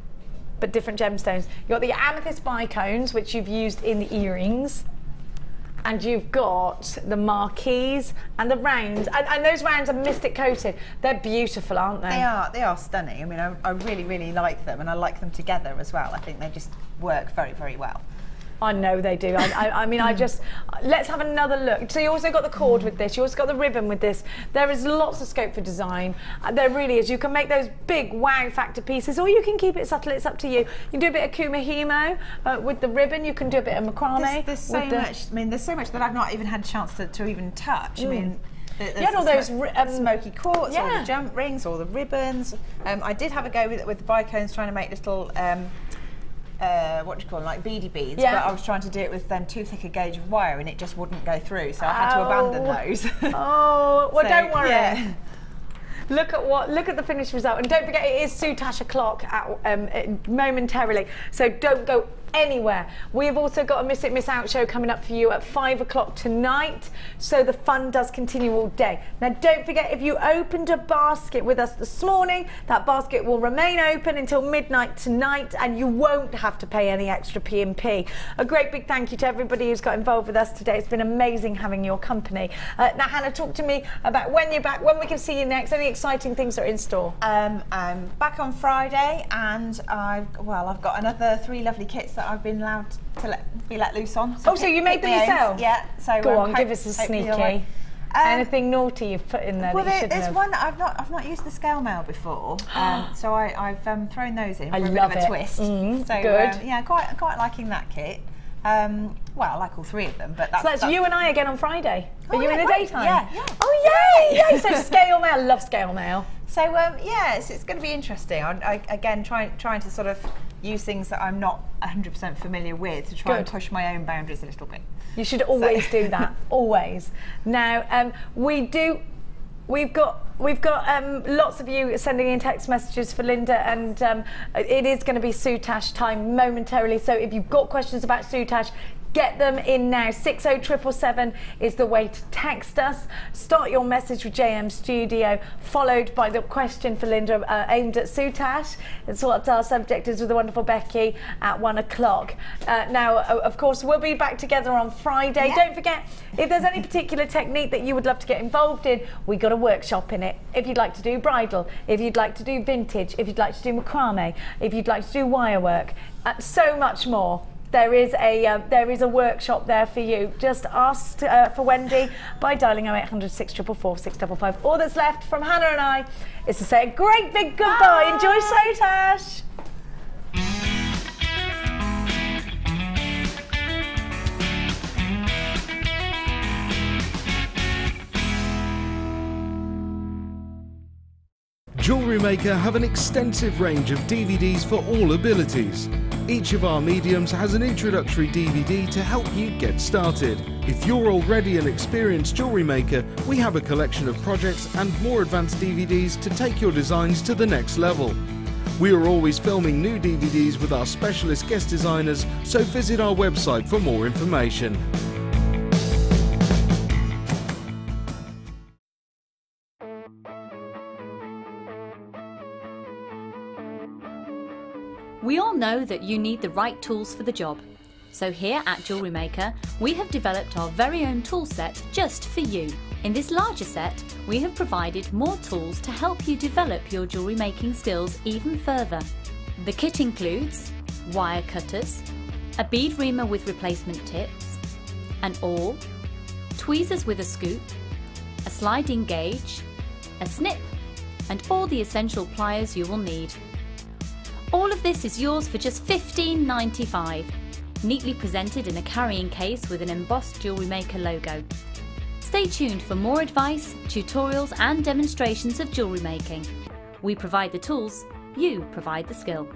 but different gemstones. You got the amethyst bicones, which you've used in the earrings. And you've got the marquees and the rounds, and those rounds are mystic coated. They're beautiful, aren't they? They are stunning. I mean, I really, really like them, and I like them together as well. I think they just work very, very well. I know they do. I mean, let's have another look. So you also got the cord with this. You also got the ribbon with this. There is lots of scope for design. There really is. You can make those big wow factor pieces, or you can keep it subtle. It's up to you. You can do a bit of kumihimo with the ribbon. You can do a bit of macrame. There's so much. I mean, there's so much that I've not even had a chance to even touch. I mean, you had all those smoky quartz, or the jump rings, or the ribbons. I did have a go with the bicones, trying to make little. What do you call them, like beady beads, but I was trying to do it with too thick a gauge of wire, and it just wouldn't go through, so I had to abandon those. Oh, well, so, don't worry. Yeah. Look at the finished result, and don't forget it is soutache o'clock momentarily, so don't go anywhere. We've also got a Miss It Miss Out show coming up for you at 5 o'clock tonight, so the fun does continue all day. Now don't forget, if you opened a basket with us this morning, that basket will remain open until midnight tonight, and you won't have to pay any extra P&P. A great big thank you to everybody who's got involved with us today. It's been amazing having your company. Now Hannah, talk to me about when you're back, when we can see you next, any exciting things that are in store. I'm back on Friday, and I've got another 3 lovely kits that I've been allowed to be let loose on. So you made them yourself? Yeah. So go on, give us a sneaky. Anything naughty you've put in there? Well, that you there's one that I've not used the scale mail before, so I've thrown those in for a bit of a twist. So good. Yeah, quite liking that kit. Well, I like all 3 of them, but that's you and I again on Friday. Are you in the daytime? Yeah. Oh yay! So scale mail, I love scale mail. So it's going to be interesting. I again trying to sort of use things that I'm not 100% familiar with to try and push my own boundaries a little bit. You should always do that. Always. Now we've got lots of you sending in text messages for Linda, and it is going to be soutache time momentarily. So if you've got questions about soutache, Get them in now. 60777 is the way to text us. Start your message with JM Studio, followed by the question for Linda aimed at Sutash. It's what our subject is with the wonderful Becky at 1 o'clock. Now, of course, we'll be back together on Friday. Yeah. Don't forget, if there's any particular technique that you would love to get involved in, we got a workshop in it. If you'd like to do bridal, if you'd like to do vintage, if you'd like to do macrame, if you'd like to do wire work, so much more. There is a workshop there for you. Just ask for Wendy by dialing 0800 644 655. All that's left from Hannah and I is to say a great big goodbye. Bye. Enjoy Sotash. Jewellery Maker have an extensive range of DVDs for all abilities. Each of our mediums has an introductory DVD to help you get started. If you're already an experienced jewellery maker, we have a collection of projects and more advanced DVDs to take your designs to the next level. We are always filming new DVDs with our specialist guest designers, so visit our website for more information. We all know that you need the right tools for the job. So here at Jewellery Maker, we have developed our very own tool set just for you. In this larger set, we have provided more tools to help you develop your jewellery making skills even further. The kit includes wire cutters, a bead reamer with replacement tips, an awl, tweezers with a scoop, a sliding gauge, a snip, and all the essential pliers you will need. All of this is yours for just $15.95, neatly presented in a carrying case with an embossed Jewellery Maker logo. Stay tuned for more advice, tutorials and demonstrations of jewellery making. We provide the tools, you provide the skill.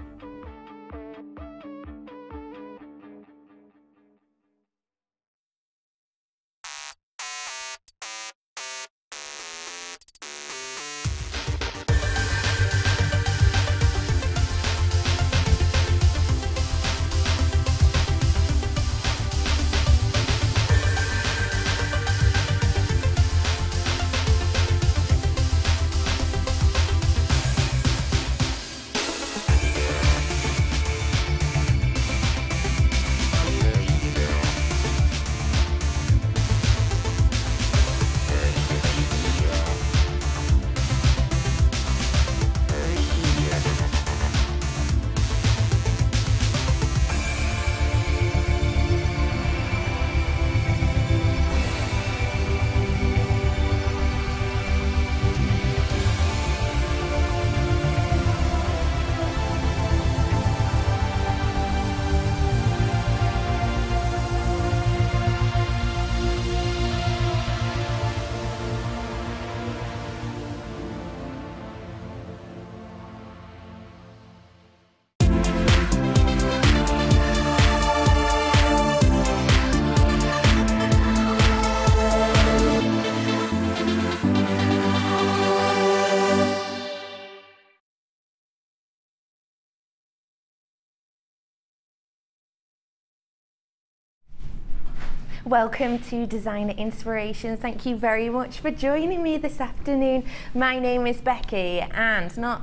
Welcome to Designer Inspirations. Thank you very much for joining me this afternoon. My name is Becky, and not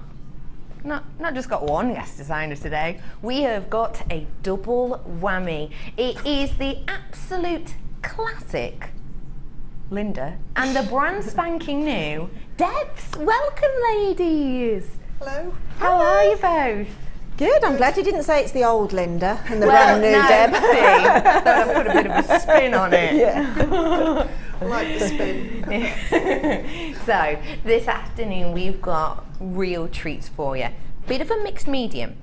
just got one guest designer today, we have got a double whammy. It is the absolute classic Linda and the brand spanking new Debs. Welcome, ladies. Hello. How are you both? Good, I'm glad you didn't say it's the old Linda and the brand new Deb. Thought I'd put a bit of a spin on it. Yeah. I like the spin. So, this afternoon we've got real treats for you. Bit of a mixed medium.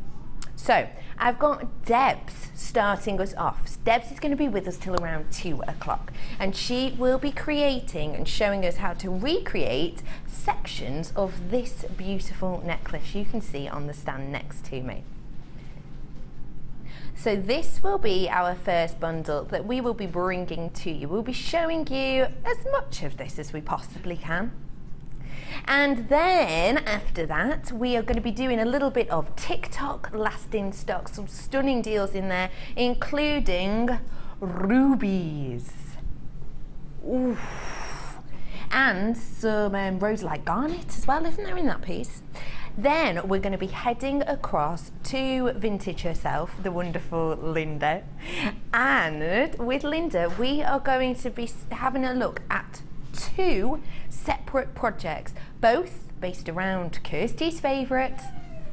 So, I've got Debs starting us off. Debs is going to be with us till around 2 o'clock, and she will be creating and showing us how to recreate sections of this beautiful necklace you can see on the stand next to me. So this will be our first bundle that we will be bringing to you. We'll be showing you as much of this as we possibly can. And then after that, we are going to be doing a little bit of TikTok last in stock, some stunning deals in there, including rubies. Ooh. And some rosylite garnet as well, isn't there, in that piece? Then we're going to be heading across to Vintage herself, the wonderful Linda. And with Linda, we are going to be having a look at 2 separate projects, both based around Kirsty's favourite,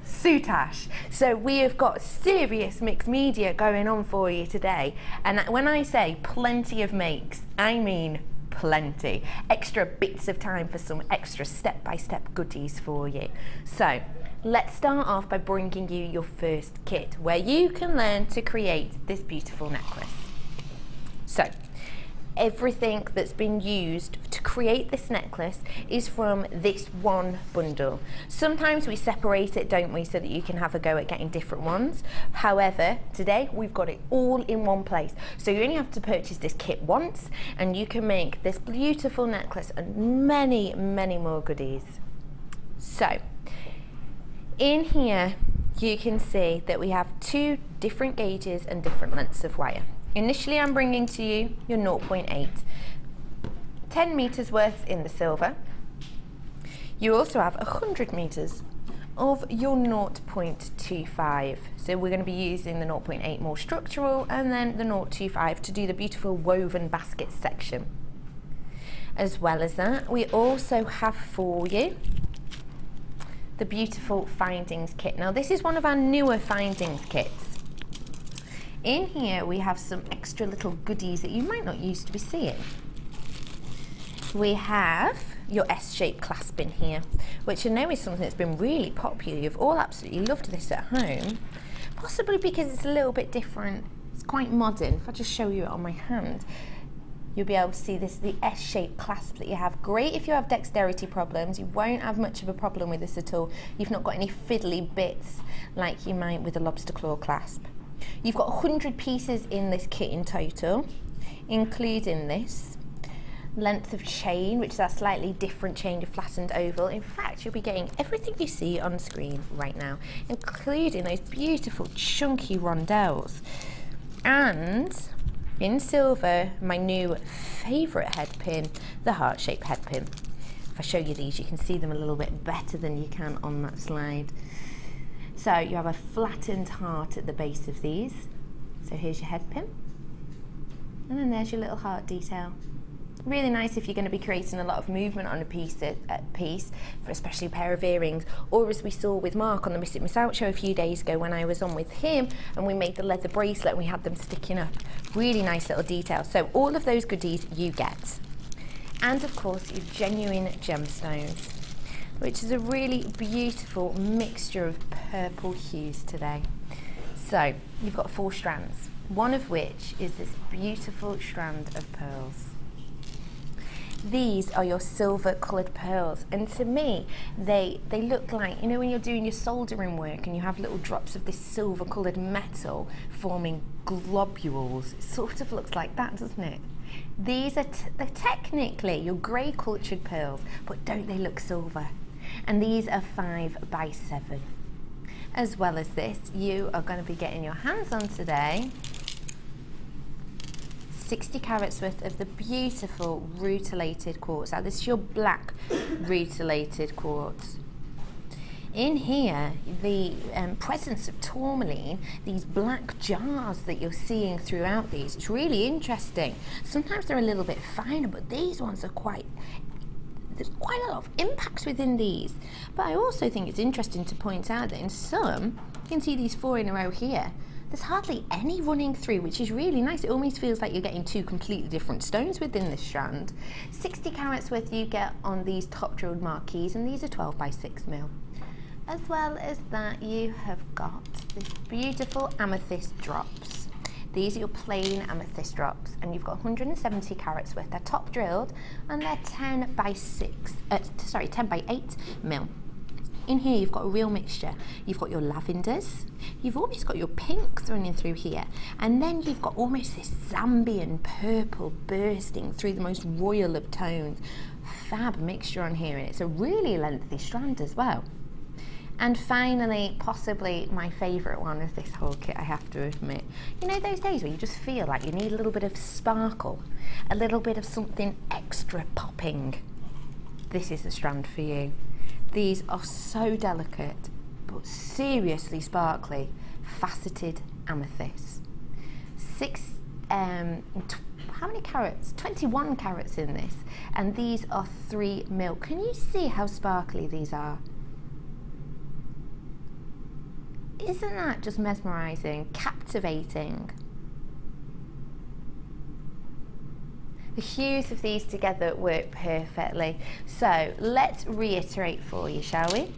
soutache. So we have got serious mixed media going on for you today. And when I say plenty of makes, I mean plenty. Extra bits of time for some extra step-by-step goodies for you. So let's start off by bringing you your first kit where you can learn to create this beautiful necklace. So everything that's been used to create this necklace is from this one bundle. Sometimes we separate it, don't we, so that you can have a go at getting different ones. However, today we've got it all in one place. So you only have to purchase this kit once and you can make this beautiful necklace and many, many more goodies. So in here you can see that we have 2 different gauges and different lengths of wire. Initially, I'm bringing to you your 0.8, 10 meters worth in the silver. You also have 100 meters of your 0.25. So we're going to be using the 0.8 more structural and then the 0.25 to do the beautiful woven basket section. As well as that, we also have for you the beautiful findings kit. Now this is one of our newer findings kits. In here we have some extra little goodies that you might not used to be seeing. We have your S-shaped clasp in here, which I know is something that's been really popular. You've all absolutely loved this at home, possibly because it's a little bit different. It's quite modern. If I just show you it on my hand, you'll be able to see this, the S-shaped clasp that you have. Great if you have dexterity problems. You won't have much of a problem with this at all. You've not got any fiddly bits like you might with a lobster claw clasp. You've got 100 pieces in this kit in total, including this length of chain, which is a slightly different chain of flattened oval. In fact, you'll be getting everything you see on screen right now, including those beautiful chunky rondelles. And in silver, my new favourite headpin, the heart-shaped headpin. If I show you these, you can see them a little bit better than you can on that slide. So you have a flattened heart at the base of these. So here's your headpin. And then there's your little heart detail. Really nice if you're going to be creating a lot of movement on a piece, for especially a pair of earrings, or as we saw with Mark on the Miss It Miss Out show a few days ago when I was on with him and we made the leather bracelet and we had them sticking up. Really nice little detail. So all of those goodies you get. And of course your genuine gemstones, which is a really beautiful mixture of purple hues today. So you've got 4 strands, one of which is this beautiful strand of pearls. These are your silver coloured pearls, and to me they look like, you know, when you're doing your soldering work and you have little drops of this silver coloured metal forming globules. It sort of looks like that, doesn't it? These are they're technically your grey cultured pearls, but don't they look silver? And these are 5 by 7. As well as this, you are going to be getting your hands on today 60 carats worth of the beautiful rutilated quartz. Now this is your black rutilated quartz. In here, the presence of tourmaline, these black jars that you're seeing throughout these, it's really interesting. Sometimes they're a little bit finer, but these ones are there's quite a lot of impacts within these. But I also think it's interesting to point out that in some, you can see these 4 in a row here, there's hardly any running through, which is really nice. It almost feels like you're getting 2 completely different stones within this strand. 60 carats worth you get on these top drilled marquees, and these are 12 by 6 mil. As well as that, you have got this beautiful amethyst drops. These are your plain amethyst drops, and you've got 170 carats worth. They're top drilled, and they're 10 by 8 mil. In here, you've got a real mixture. You've got your lavenders, you've almost got your pinks running through here, and then you've got almost this Zambian purple bursting through the most royal of tones. Fab mixture on here, and it's a really lengthy strand as well. And finally, possibly my favourite one of this whole kit, I have to admit. You know those days where you just feel like you need a little bit of sparkle, a little bit of something extra popping? This is the strand for you. These are so delicate, but seriously sparkly, faceted amethyst. How many carats? 21 carats in this, and these are 3 mil. Can you see how sparkly these are? Isn't that just mesmerising, captivating? The hues of these together work perfectly. So let's reiterate for you, shall we?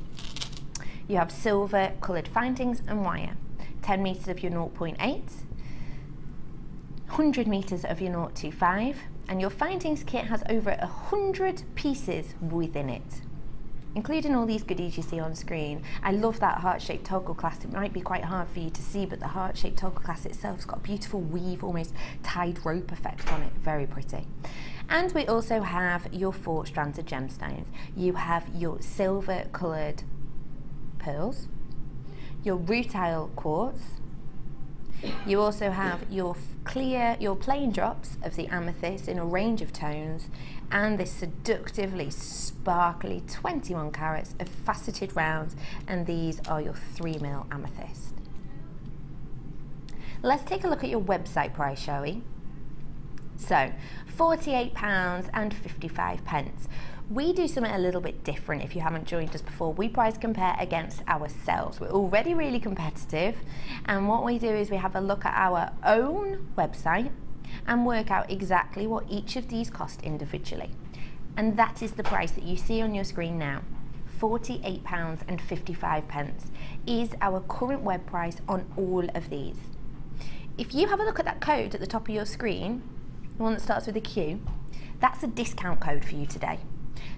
You have silver coloured findings and wire, 10 metres of your 0.8, 100 metres of your 0.25, and your findings kit has over 100 pieces within it, including all these goodies you see on screen. I love that heart-shaped toggle clasp. It might be quite hard for you to see, but the heart-shaped toggle clasp itself has got a beautiful weave, almost tied rope effect on it. Very pretty. And we also have your 4 strands of gemstones. You have your silver coloured pearls, your rutile quartz. You also have your plain drops of the amethyst in a range of tones, and this seductively sparkly 21 carats of faceted rounds, and these are your 3 mil amethyst. Let's take a look at your website price, shall we? So, £48.55. We do something a little bit different. If you haven't joined us before, we price compare against ourselves. We're already really competitive, and what we do is we have a look at our own website and work out exactly what each of these cost individually. And that is the price that you see on your screen now. £48.55 is our current web price on all of these. If you have a look at that code at the top of your screen, the one that starts with a Q, that's a discount code for you today.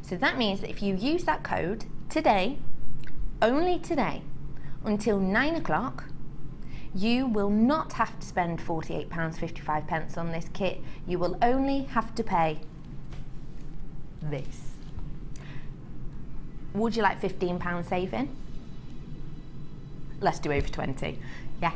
So that means that if you use that code today, only today, until 9 o'clock, you will not have to spend £48.55 on this kit. You will only have to pay this. Would you like £15 saving? Let's do over 20. Yeah.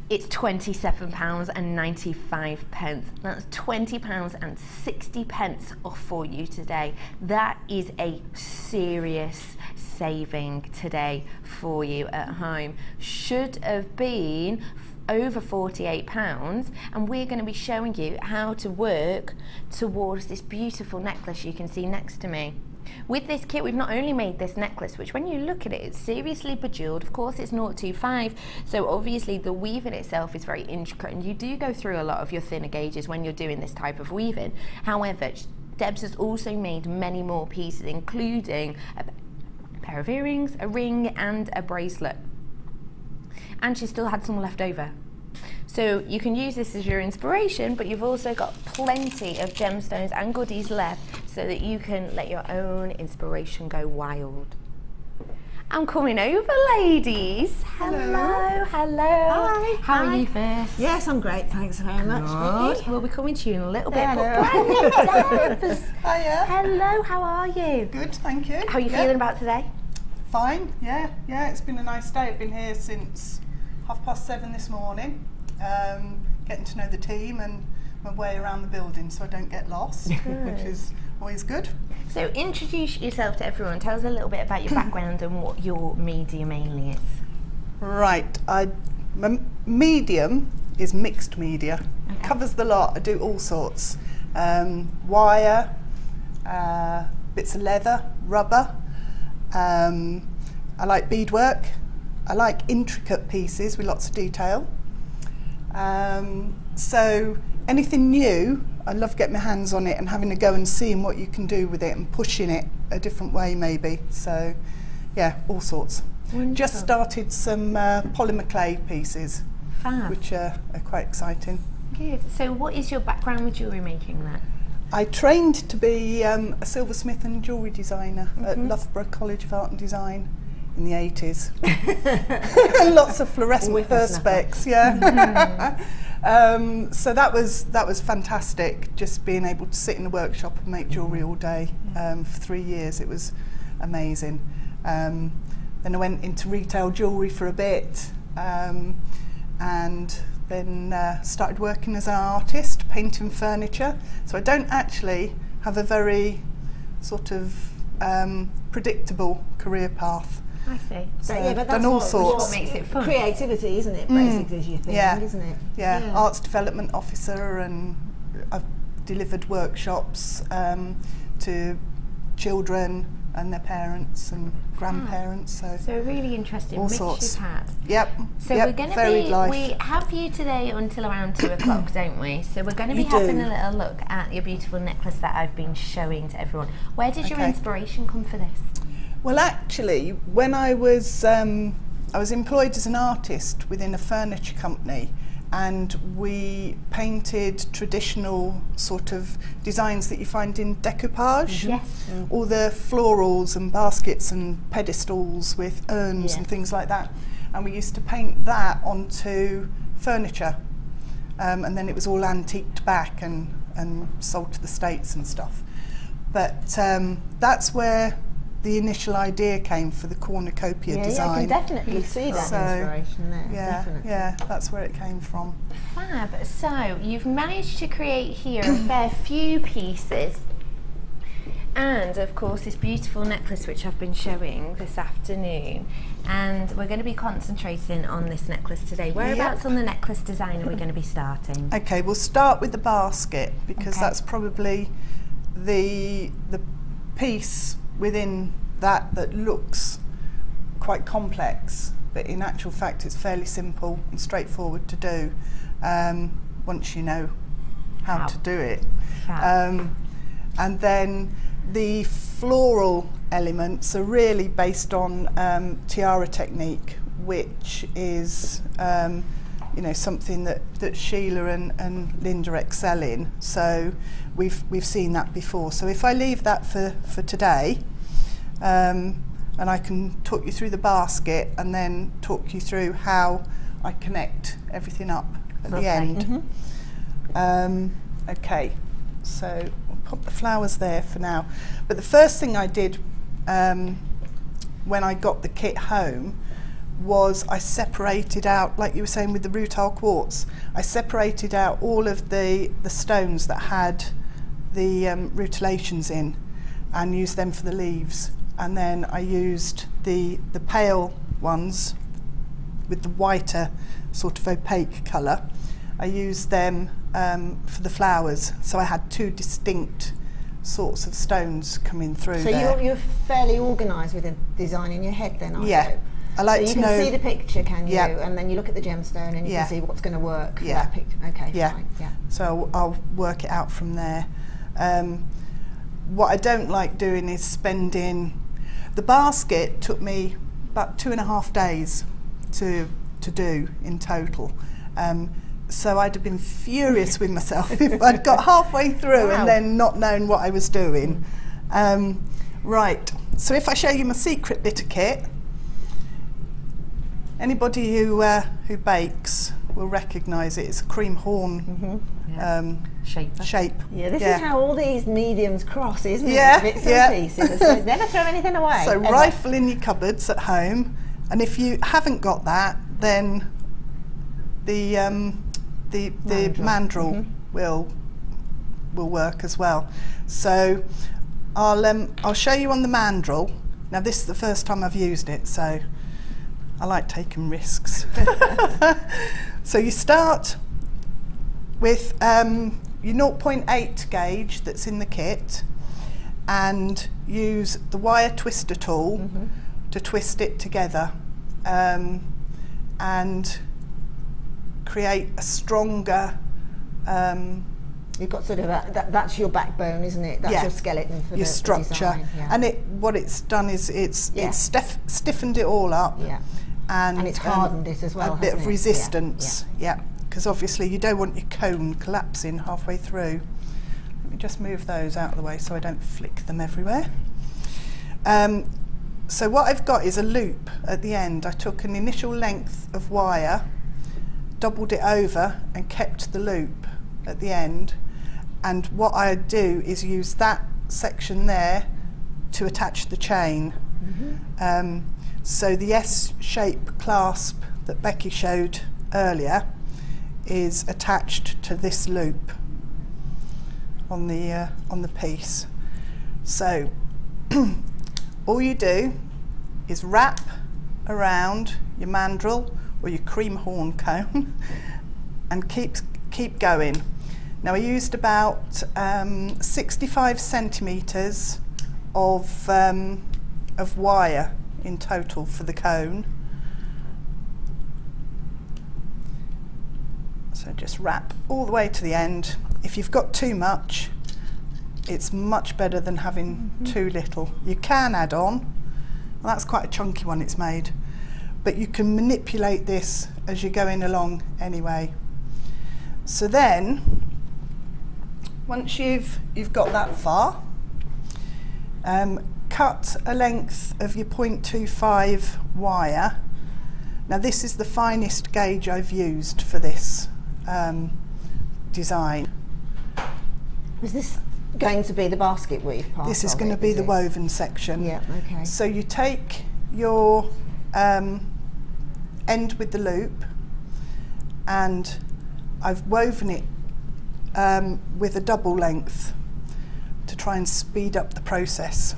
It's £27.95. That's £20.60 off for you today. That is a serious saving today for you at home. Should have been over £48, and we're going to be showing you how to work towards this beautiful necklace you can see next to me. With this kit, we've not only made this necklace, which when you look at it, it's seriously bejeweled. Of course, it's 0.25, so obviously the weaving itself is very intricate, and you do go through a lot of your thinner gauges when you're doing this type of weaving. However, Debs has also made many more pieces, including a pair of earrings, a ring, and a bracelet. And she still had some left over. So you can use this as your inspiration, but you've also got plenty of gemstones and goodies left so that you can let your own inspiration go wild. I'm coming over, ladies. Hello, hello. Hi. How are you first? Yes, I'm great. Thanks very much. Good. We'll be coming to you in a little bit. Hello. But brand new Debs. Hiya. Hello, how are you? Good, thank you. How are you feeling about today? Fine, yeah, it's been a nice day. I've been here since 7:30 this morning, getting to know the team and my way around the building so I don't get lost, which is always good. So introduce yourself to everyone. Tell us a little bit about your background and what your media mainly is. Right, my medium is mixed media. Okay. It covers the lot. I do all sorts. Wire, bits of leather, rubber. I like beadwork. I like intricate pieces with lots of detail. So anything new, I love getting my hands on it and having a go and seeing what you can do with it and pushing it a different way maybe. So yeah, all sorts. Wonderful. Just started some polymer clay pieces, Fab. which are quite exciting. Good. So what is your background with jewellery making then? I trained to be a silversmith and jewellery designer at Loughborough College of Art and Design in the 80s. Lots of fluorescent perspex, yeah. So that was fantastic, just being able to sit in the workshop and make jewellery all day for 3 years. It was amazing. Then I went into retail jewellery for a bit, and then started working as an artist, painting furniture. So I don't actually have a very sort of predictable career path. I see. So yeah, but done that's all sorts. What makes it fun? Creativity, isn't it? Basically, is your thing, isn't it? Yeah, arts development officer, and I've delivered workshops to children and their parents and grandparents. So a really interesting all mix sorts. you've had. Yep. So yep, we're going to varied be, life. we have you today until around 2 o'clock, don't we? So we're going to be You having do. a little look at your beautiful necklace that I've been showing to everyone. Where did your Okay. inspiration come for this? Well, actually, when I was employed as an artist within a furniture company, and we painted traditional sort of designs that you find in decoupage. Yes. All the florals and baskets and pedestals with urns and things like that. And we used to paint that onto furniture. And then it was all antiqued back and sold to the States and stuff. But that's where the initial idea came for the cornucopia design. Yeah, I can definitely see that inspiration there. Definitely. Yeah, that's where it came from. Fab. So you've managed to create here a fair few pieces, and of course this beautiful necklace which I've been showing this afternoon, and we're going to be concentrating on this necklace today. Whereabouts on the necklace design are we going to be starting? Okay, we'll start with the basket, because that's probably the piece within that looks quite complex, but in actual fact it's fairly simple and straightforward to do once you know how to do it. And then the floral elements are really based on tiara technique, which is you know, something that Sheila and Linda excel in. So we've seen that before. So if I leave that for today, and I can talk you through the basket and then talk you through how I connect everything up at the end. Okay, so we'll pop the flowers there for now. But the first thing I did when I got the kit home was I separated out, like you were saying with the rutile quartz, I separated out all of the stones that had the rutilations in and used them for the leaves. And then I used the pale ones with the whiter sort of opaque colour. I used them for the flowers, so I had two distinct sorts of stones coming through there. So you're fairly organised with the design in your head then, aren't you? I like so to know. You can see the picture, can you? And then you look at the gemstone and you can see what's going to work for that picture. Okay, fine. So I'll work it out from there. What I don't like doing is spending... The basket took me about 2.5 days to do in total. So I'd have been furious with myself if I'd got halfway through and then not known what I was doing. Right, so if I show you my secret bit of kit, anybody who bakes will recognise it. It's a cream horn shape. Yeah, this is how all these mediums cross, isn't it? Bits and pieces. So never throw anything away. So rifle in your cupboards at home, and if you haven't got that, then the mandrel will work as well. So I'll show you on the mandrel. Now this is the first time I've used it, so I like taking risks. So you start with your 0.8 gauge that's in the kit, and use the wire twister tool to twist it together and create a stronger... You've got sort of that's your backbone, isn't it? That's your skeleton for your the structure. design, And what it's done is it's stiffened it all up. And it's hardened it as well. A bit of resistance. Because obviously you don't want your cone collapsing halfway through. Let me just move those out of the way so I don't flick them everywhere. So what I've got is a loop at the end. I took an initial length of wire, doubled it over and kept the loop at the end. And what I do is use that section there to attach the chain. So the S-shape clasp that Becky showed earlier is attached to this loop on the piece. So all you do is wrap around your mandrel or your cream horn cone and keep going. Now I used about 65 centimetres of wire in total for the cone. So just wrap all the way to the end. If you've got too much, it's much better than having too little. You can add on, well, that's quite a chunky one it's made, but you can manipulate this as you're going along anyway. So then, once you've got that far, cut a length of your 0.25 wire. Now this is the finest gauge I've used for this design. Is this going to be the basket weave part? This is going to be the woven section. Yeah, okay. So you take your end with the loop, and I've woven it with a double length to try and speed up the process.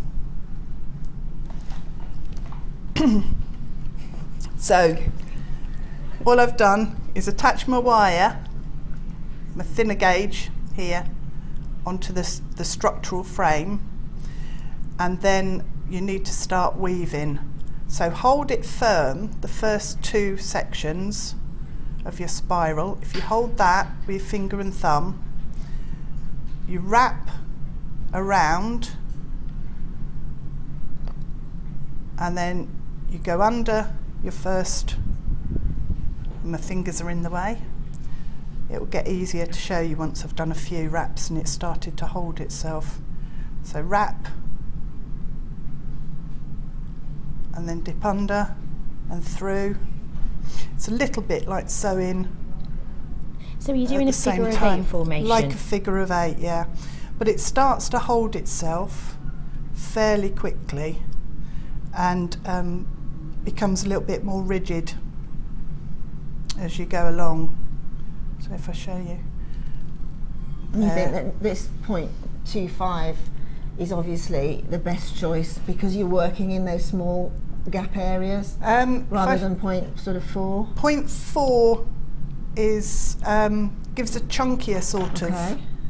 So all I've done is attach my wire, my thinner gauge here, onto the structural frame, and then you need to start weaving. So hold it firm, the first two sections of your spiral. If you hold that with your finger and thumb, you wrap around, and then you go under your first, my fingers are in the way. It will get easier to show you once I've done a few wraps and it's started to hold itself. So wrap, and then dip under and through. It's a little bit like sewing. So you're doing a figure of eight formation? Like a figure of eight, yeah. But it starts to hold itself fairly quickly and becomes a little bit more rigid as you go along. So if I show you. You think that this 0.25 is obviously the best choice because you're working in those small gap areas rather than 0.4? 0.4 is gives a chunkier sort of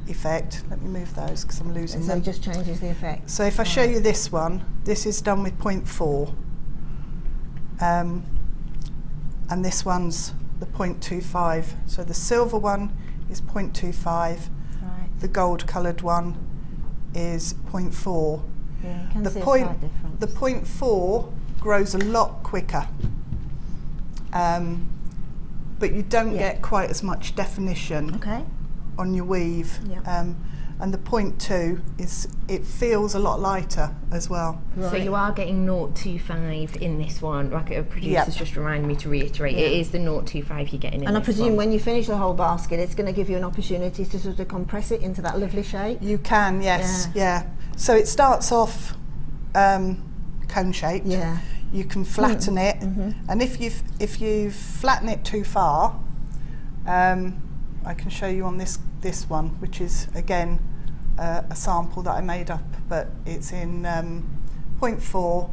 effect. Let me move those because I'm losing them. So it just changes the effect. So if I show you this one, this is done with 0.4, and this one's the 0.25. So the silver one is 0.25. Right. The gold coloured one is 0.4. Yeah, you can see a slight difference. The 0.4 grows a lot quicker, but you don't get quite as much definition on your weave. And the 0.2 is, it feels a lot lighter as well. Right. So you are getting 0.25 in this one, like a producer's just reminded me to reiterate, it is the 0.25 you're getting in and this I presume one. when you finish the whole basket, it's going to give you an opportunity to sort of compress it into that lovely shape? You can, yes, yeah. So it starts off cone shaped. Yeah. You can flatten it, and if you flatten it too far, I can show you on this one, which is again a sample that I made up, but it's in 0.4,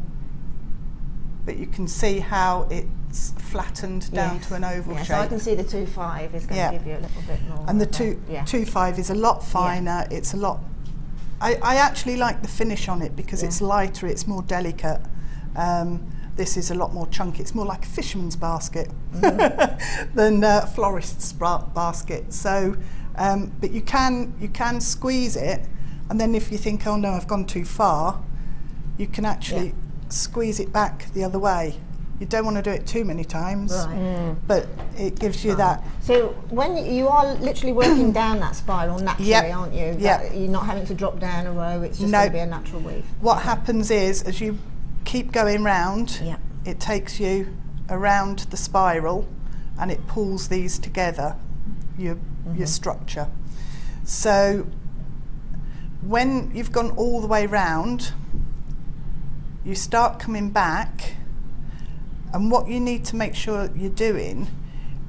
but you can see how it's flattened down to an oval shape. So I can see the 2.5 is going to give you a little bit more. And the 2.5 is a lot finer. It's a lot. I actually like the finish on it because it's lighter, it's more delicate. This is a lot more chunky. It's more like a fisherman's basket than a florist's basket. So, but you can squeeze it, and then if you think, oh no, I've gone too far, you can actually squeeze it back the other way. You don't want to do it too many times, but it gives you that. So when you are literally working down that spiral naturally, aren't you? Yeah. You're not having to drop down a row. It's just going to be a natural weave. What happens is, as you keep going round, it takes you around the spiral and it pulls these together, your structure. So when you've gone all the way round, you start coming back And what you need to make sure you're doing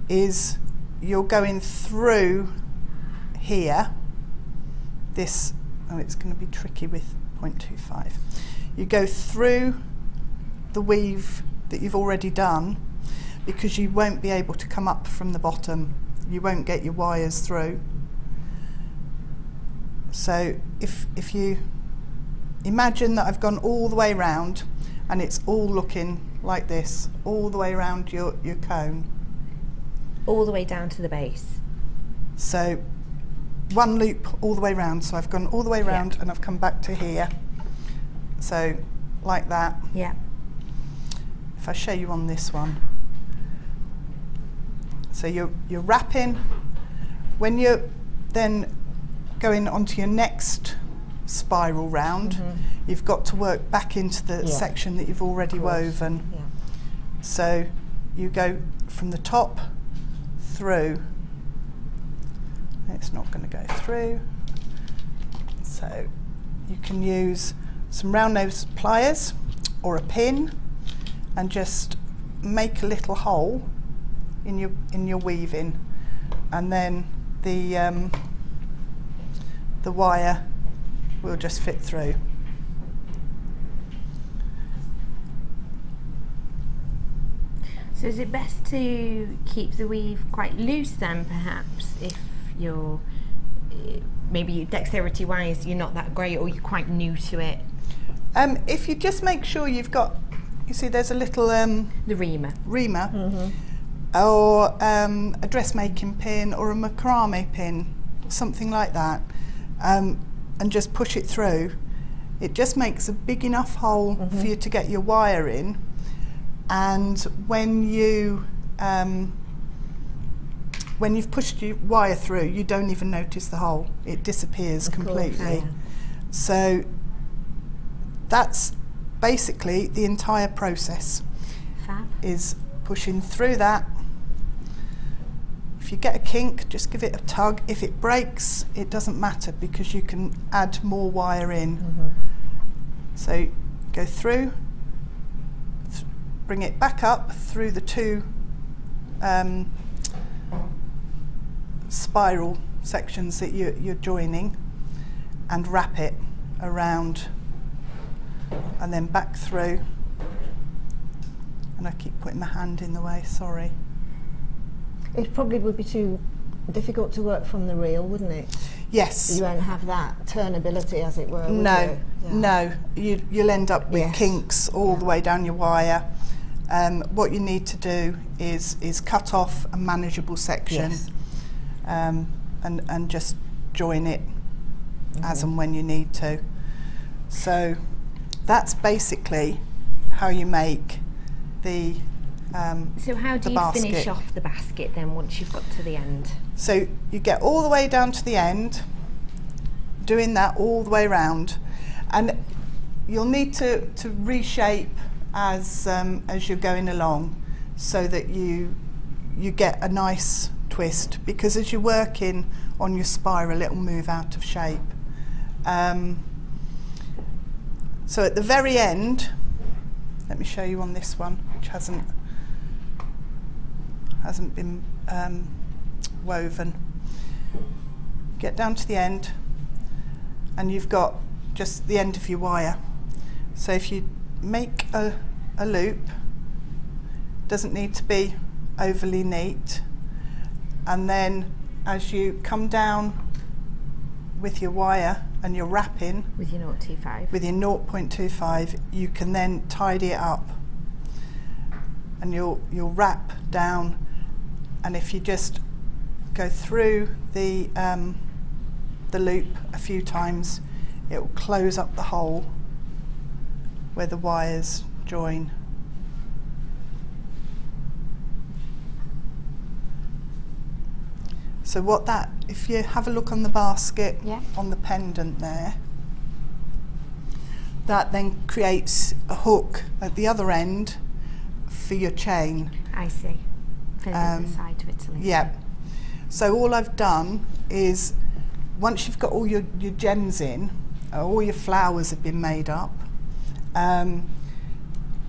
is you're going through here, this, oh, it's going to be tricky with 0.25. You go through the weave that you've already done, because you won't be able to come up from the bottom. You won't get your wires through. So if you imagine that I've gone all the way around and it's all looking like this, all the way around your cone. All the way down to the base. So one loop all the way around. So I've gone all the way around and I've come back to here. So like that. Yeah. If I show you on this one. So you're wrapping. When you're then going onto your next spiral round, you've got to work back into the section that you've already woven. Yeah. So you go from the top through. It's not going to go through. So you can use some round nose pliers or a pin and just make a little hole in your weaving, and then the wire will just fit through. So is it best to keep the weave quite loose then, perhaps, if you're maybe dexterity wise you're not that great or you're quite new to it? If you just make sure you've got, you see there's a little the reamer, or a dressmaking pin or a macrame pin, something like that, and just push it through. It just makes a big enough hole for you to get your wire in, and when you've pushed your wire through, you don't even notice the hole. It disappears completely. So that's basically the entire process. Fab. Is pushing through that. If you get a kink, just give it a tug. If it breaks, it doesn't matter because you can add more wire in. So go through, bring it back up through the two spiral sections that you're joining, and wrap it around, and then back through. And I keep putting my hand in the way, sorry. It probably would be too difficult to work from the reel, wouldn't it? Yes. You won't have that turnability, as it were, would No, you? no. You'll end up with kinks all the way down your wire. What you need to do is cut off a manageable section, and just join it as and when you need to. So that's basically how you make the so how do you finish off the basket then once you've got to the end? So you get all the way down to the end, doing that all the way around, and you'll need to reshape as you're going along, so that you get a nice twist, because as you're working on your spiral it'll move out of shape. So at the very end, let me show you on this one, which hasn't been woven. Get down to the end and you've got just the end of your wire. So if you make a loop, doesn't need to be overly neat, and then as you come down with your wire and you're wrapping with your 0.25, you can then tidy it up, and you'll wrap down, and if you just go through the loop a few times, it will close up the hole where the wires join. So if you have a look on the basket, on the pendant there, that then creates a hook at the other end for your chain. I see. For the side of it to link. Yeah. So all I've done is, once you've got all your gems in, all your flowers have been made up,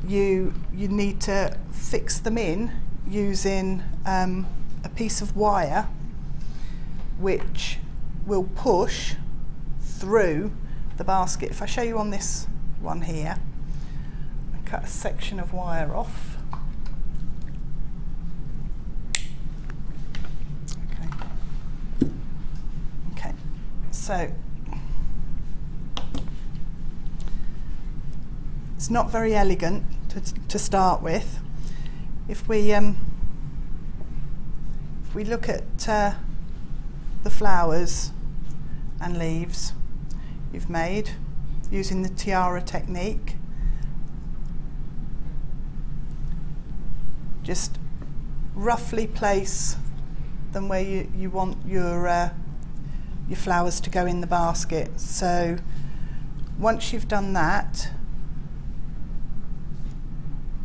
you need to fix them in using a piece of wire which will push through the basket. If I show you on this one here, I cut a section of wire off. Okay, so it's not very elegant to start with. If we look at the flowers and leaves you've made using the tiara technique, just roughly place them where you want your flowers to go in the basket. So once you've done that,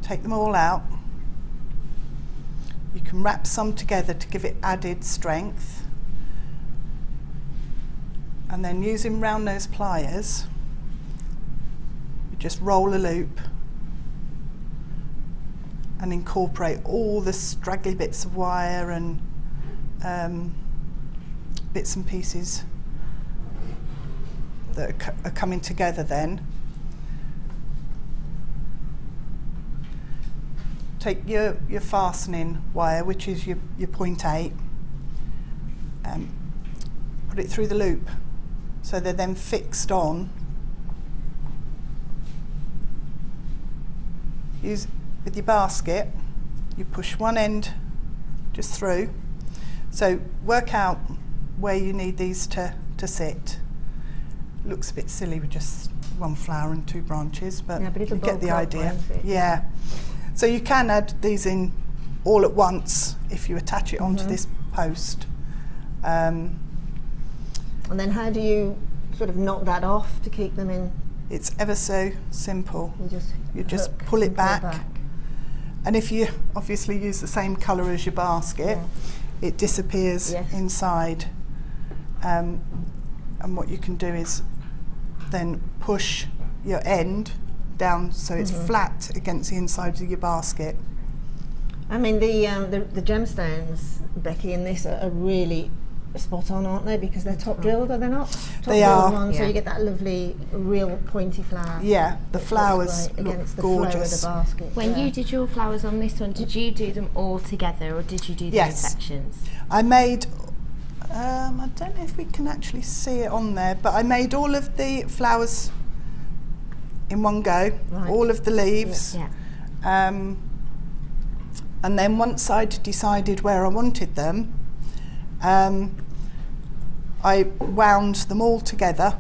take them all out. You can wrap some together to give it added strength, and then using round nose pliers you just roll a loop and incorporate all the straggly bits of wire and bits and pieces that are coming together. Then take your fastening wire, which is your 0.8, put it through the loop so they're then fixed on. Use with your basket, you push one end just through. So work out where you need these to sit. Looks a bit silly with just one flower and 2 branches, but you get the idea. Yeah. So you can add these in all at once if you attach it onto this post. And then how do you sort of knock that off to keep them in? It's ever so simple. You just pull it back. And if you obviously use the same colour as your basket, it disappears inside. And what you can do is then push your end down so it's flat against the inside of your basket. I mean, the gemstones, Becky, in this are really spot on, aren't they? Because they're top drilled, are they not? They are. Ones, so you get that lovely, real pointy flower. Yeah, the flowers look gorgeous. The basket. When you did your flowers on this one, did you do them all together or did you do those sections? I made, I don't know if we can actually see it on there, but I made all of the flowers in one go, all of the leaves. And then once I'd decided where I wanted them, I wound them all together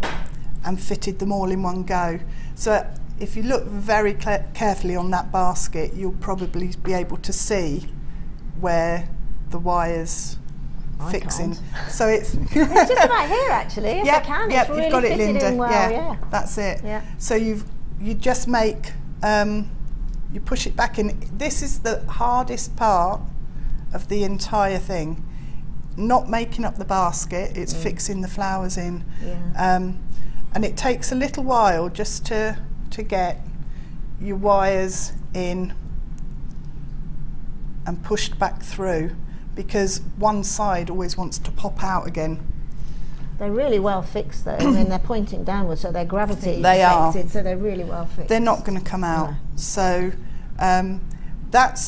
and fitted them all in one go. So if you look very carefully on that basket, you'll probably be able to see where the wires fix in. So it's it's just about here actually. If I can, it's really you've got it, fitted Linda. in well, That's it. So you just make you push it back in. This is the hardest part of the entire thing. Not making up the basket, it's fixing the flowers in. And it takes a little while just to get your wires in and pushed back through, because one side always wants to pop out again. They're really well fixed though. I mean, they're pointing downwards, so their gravity is affected, so they're really well fixed. They're not going to come out. So that's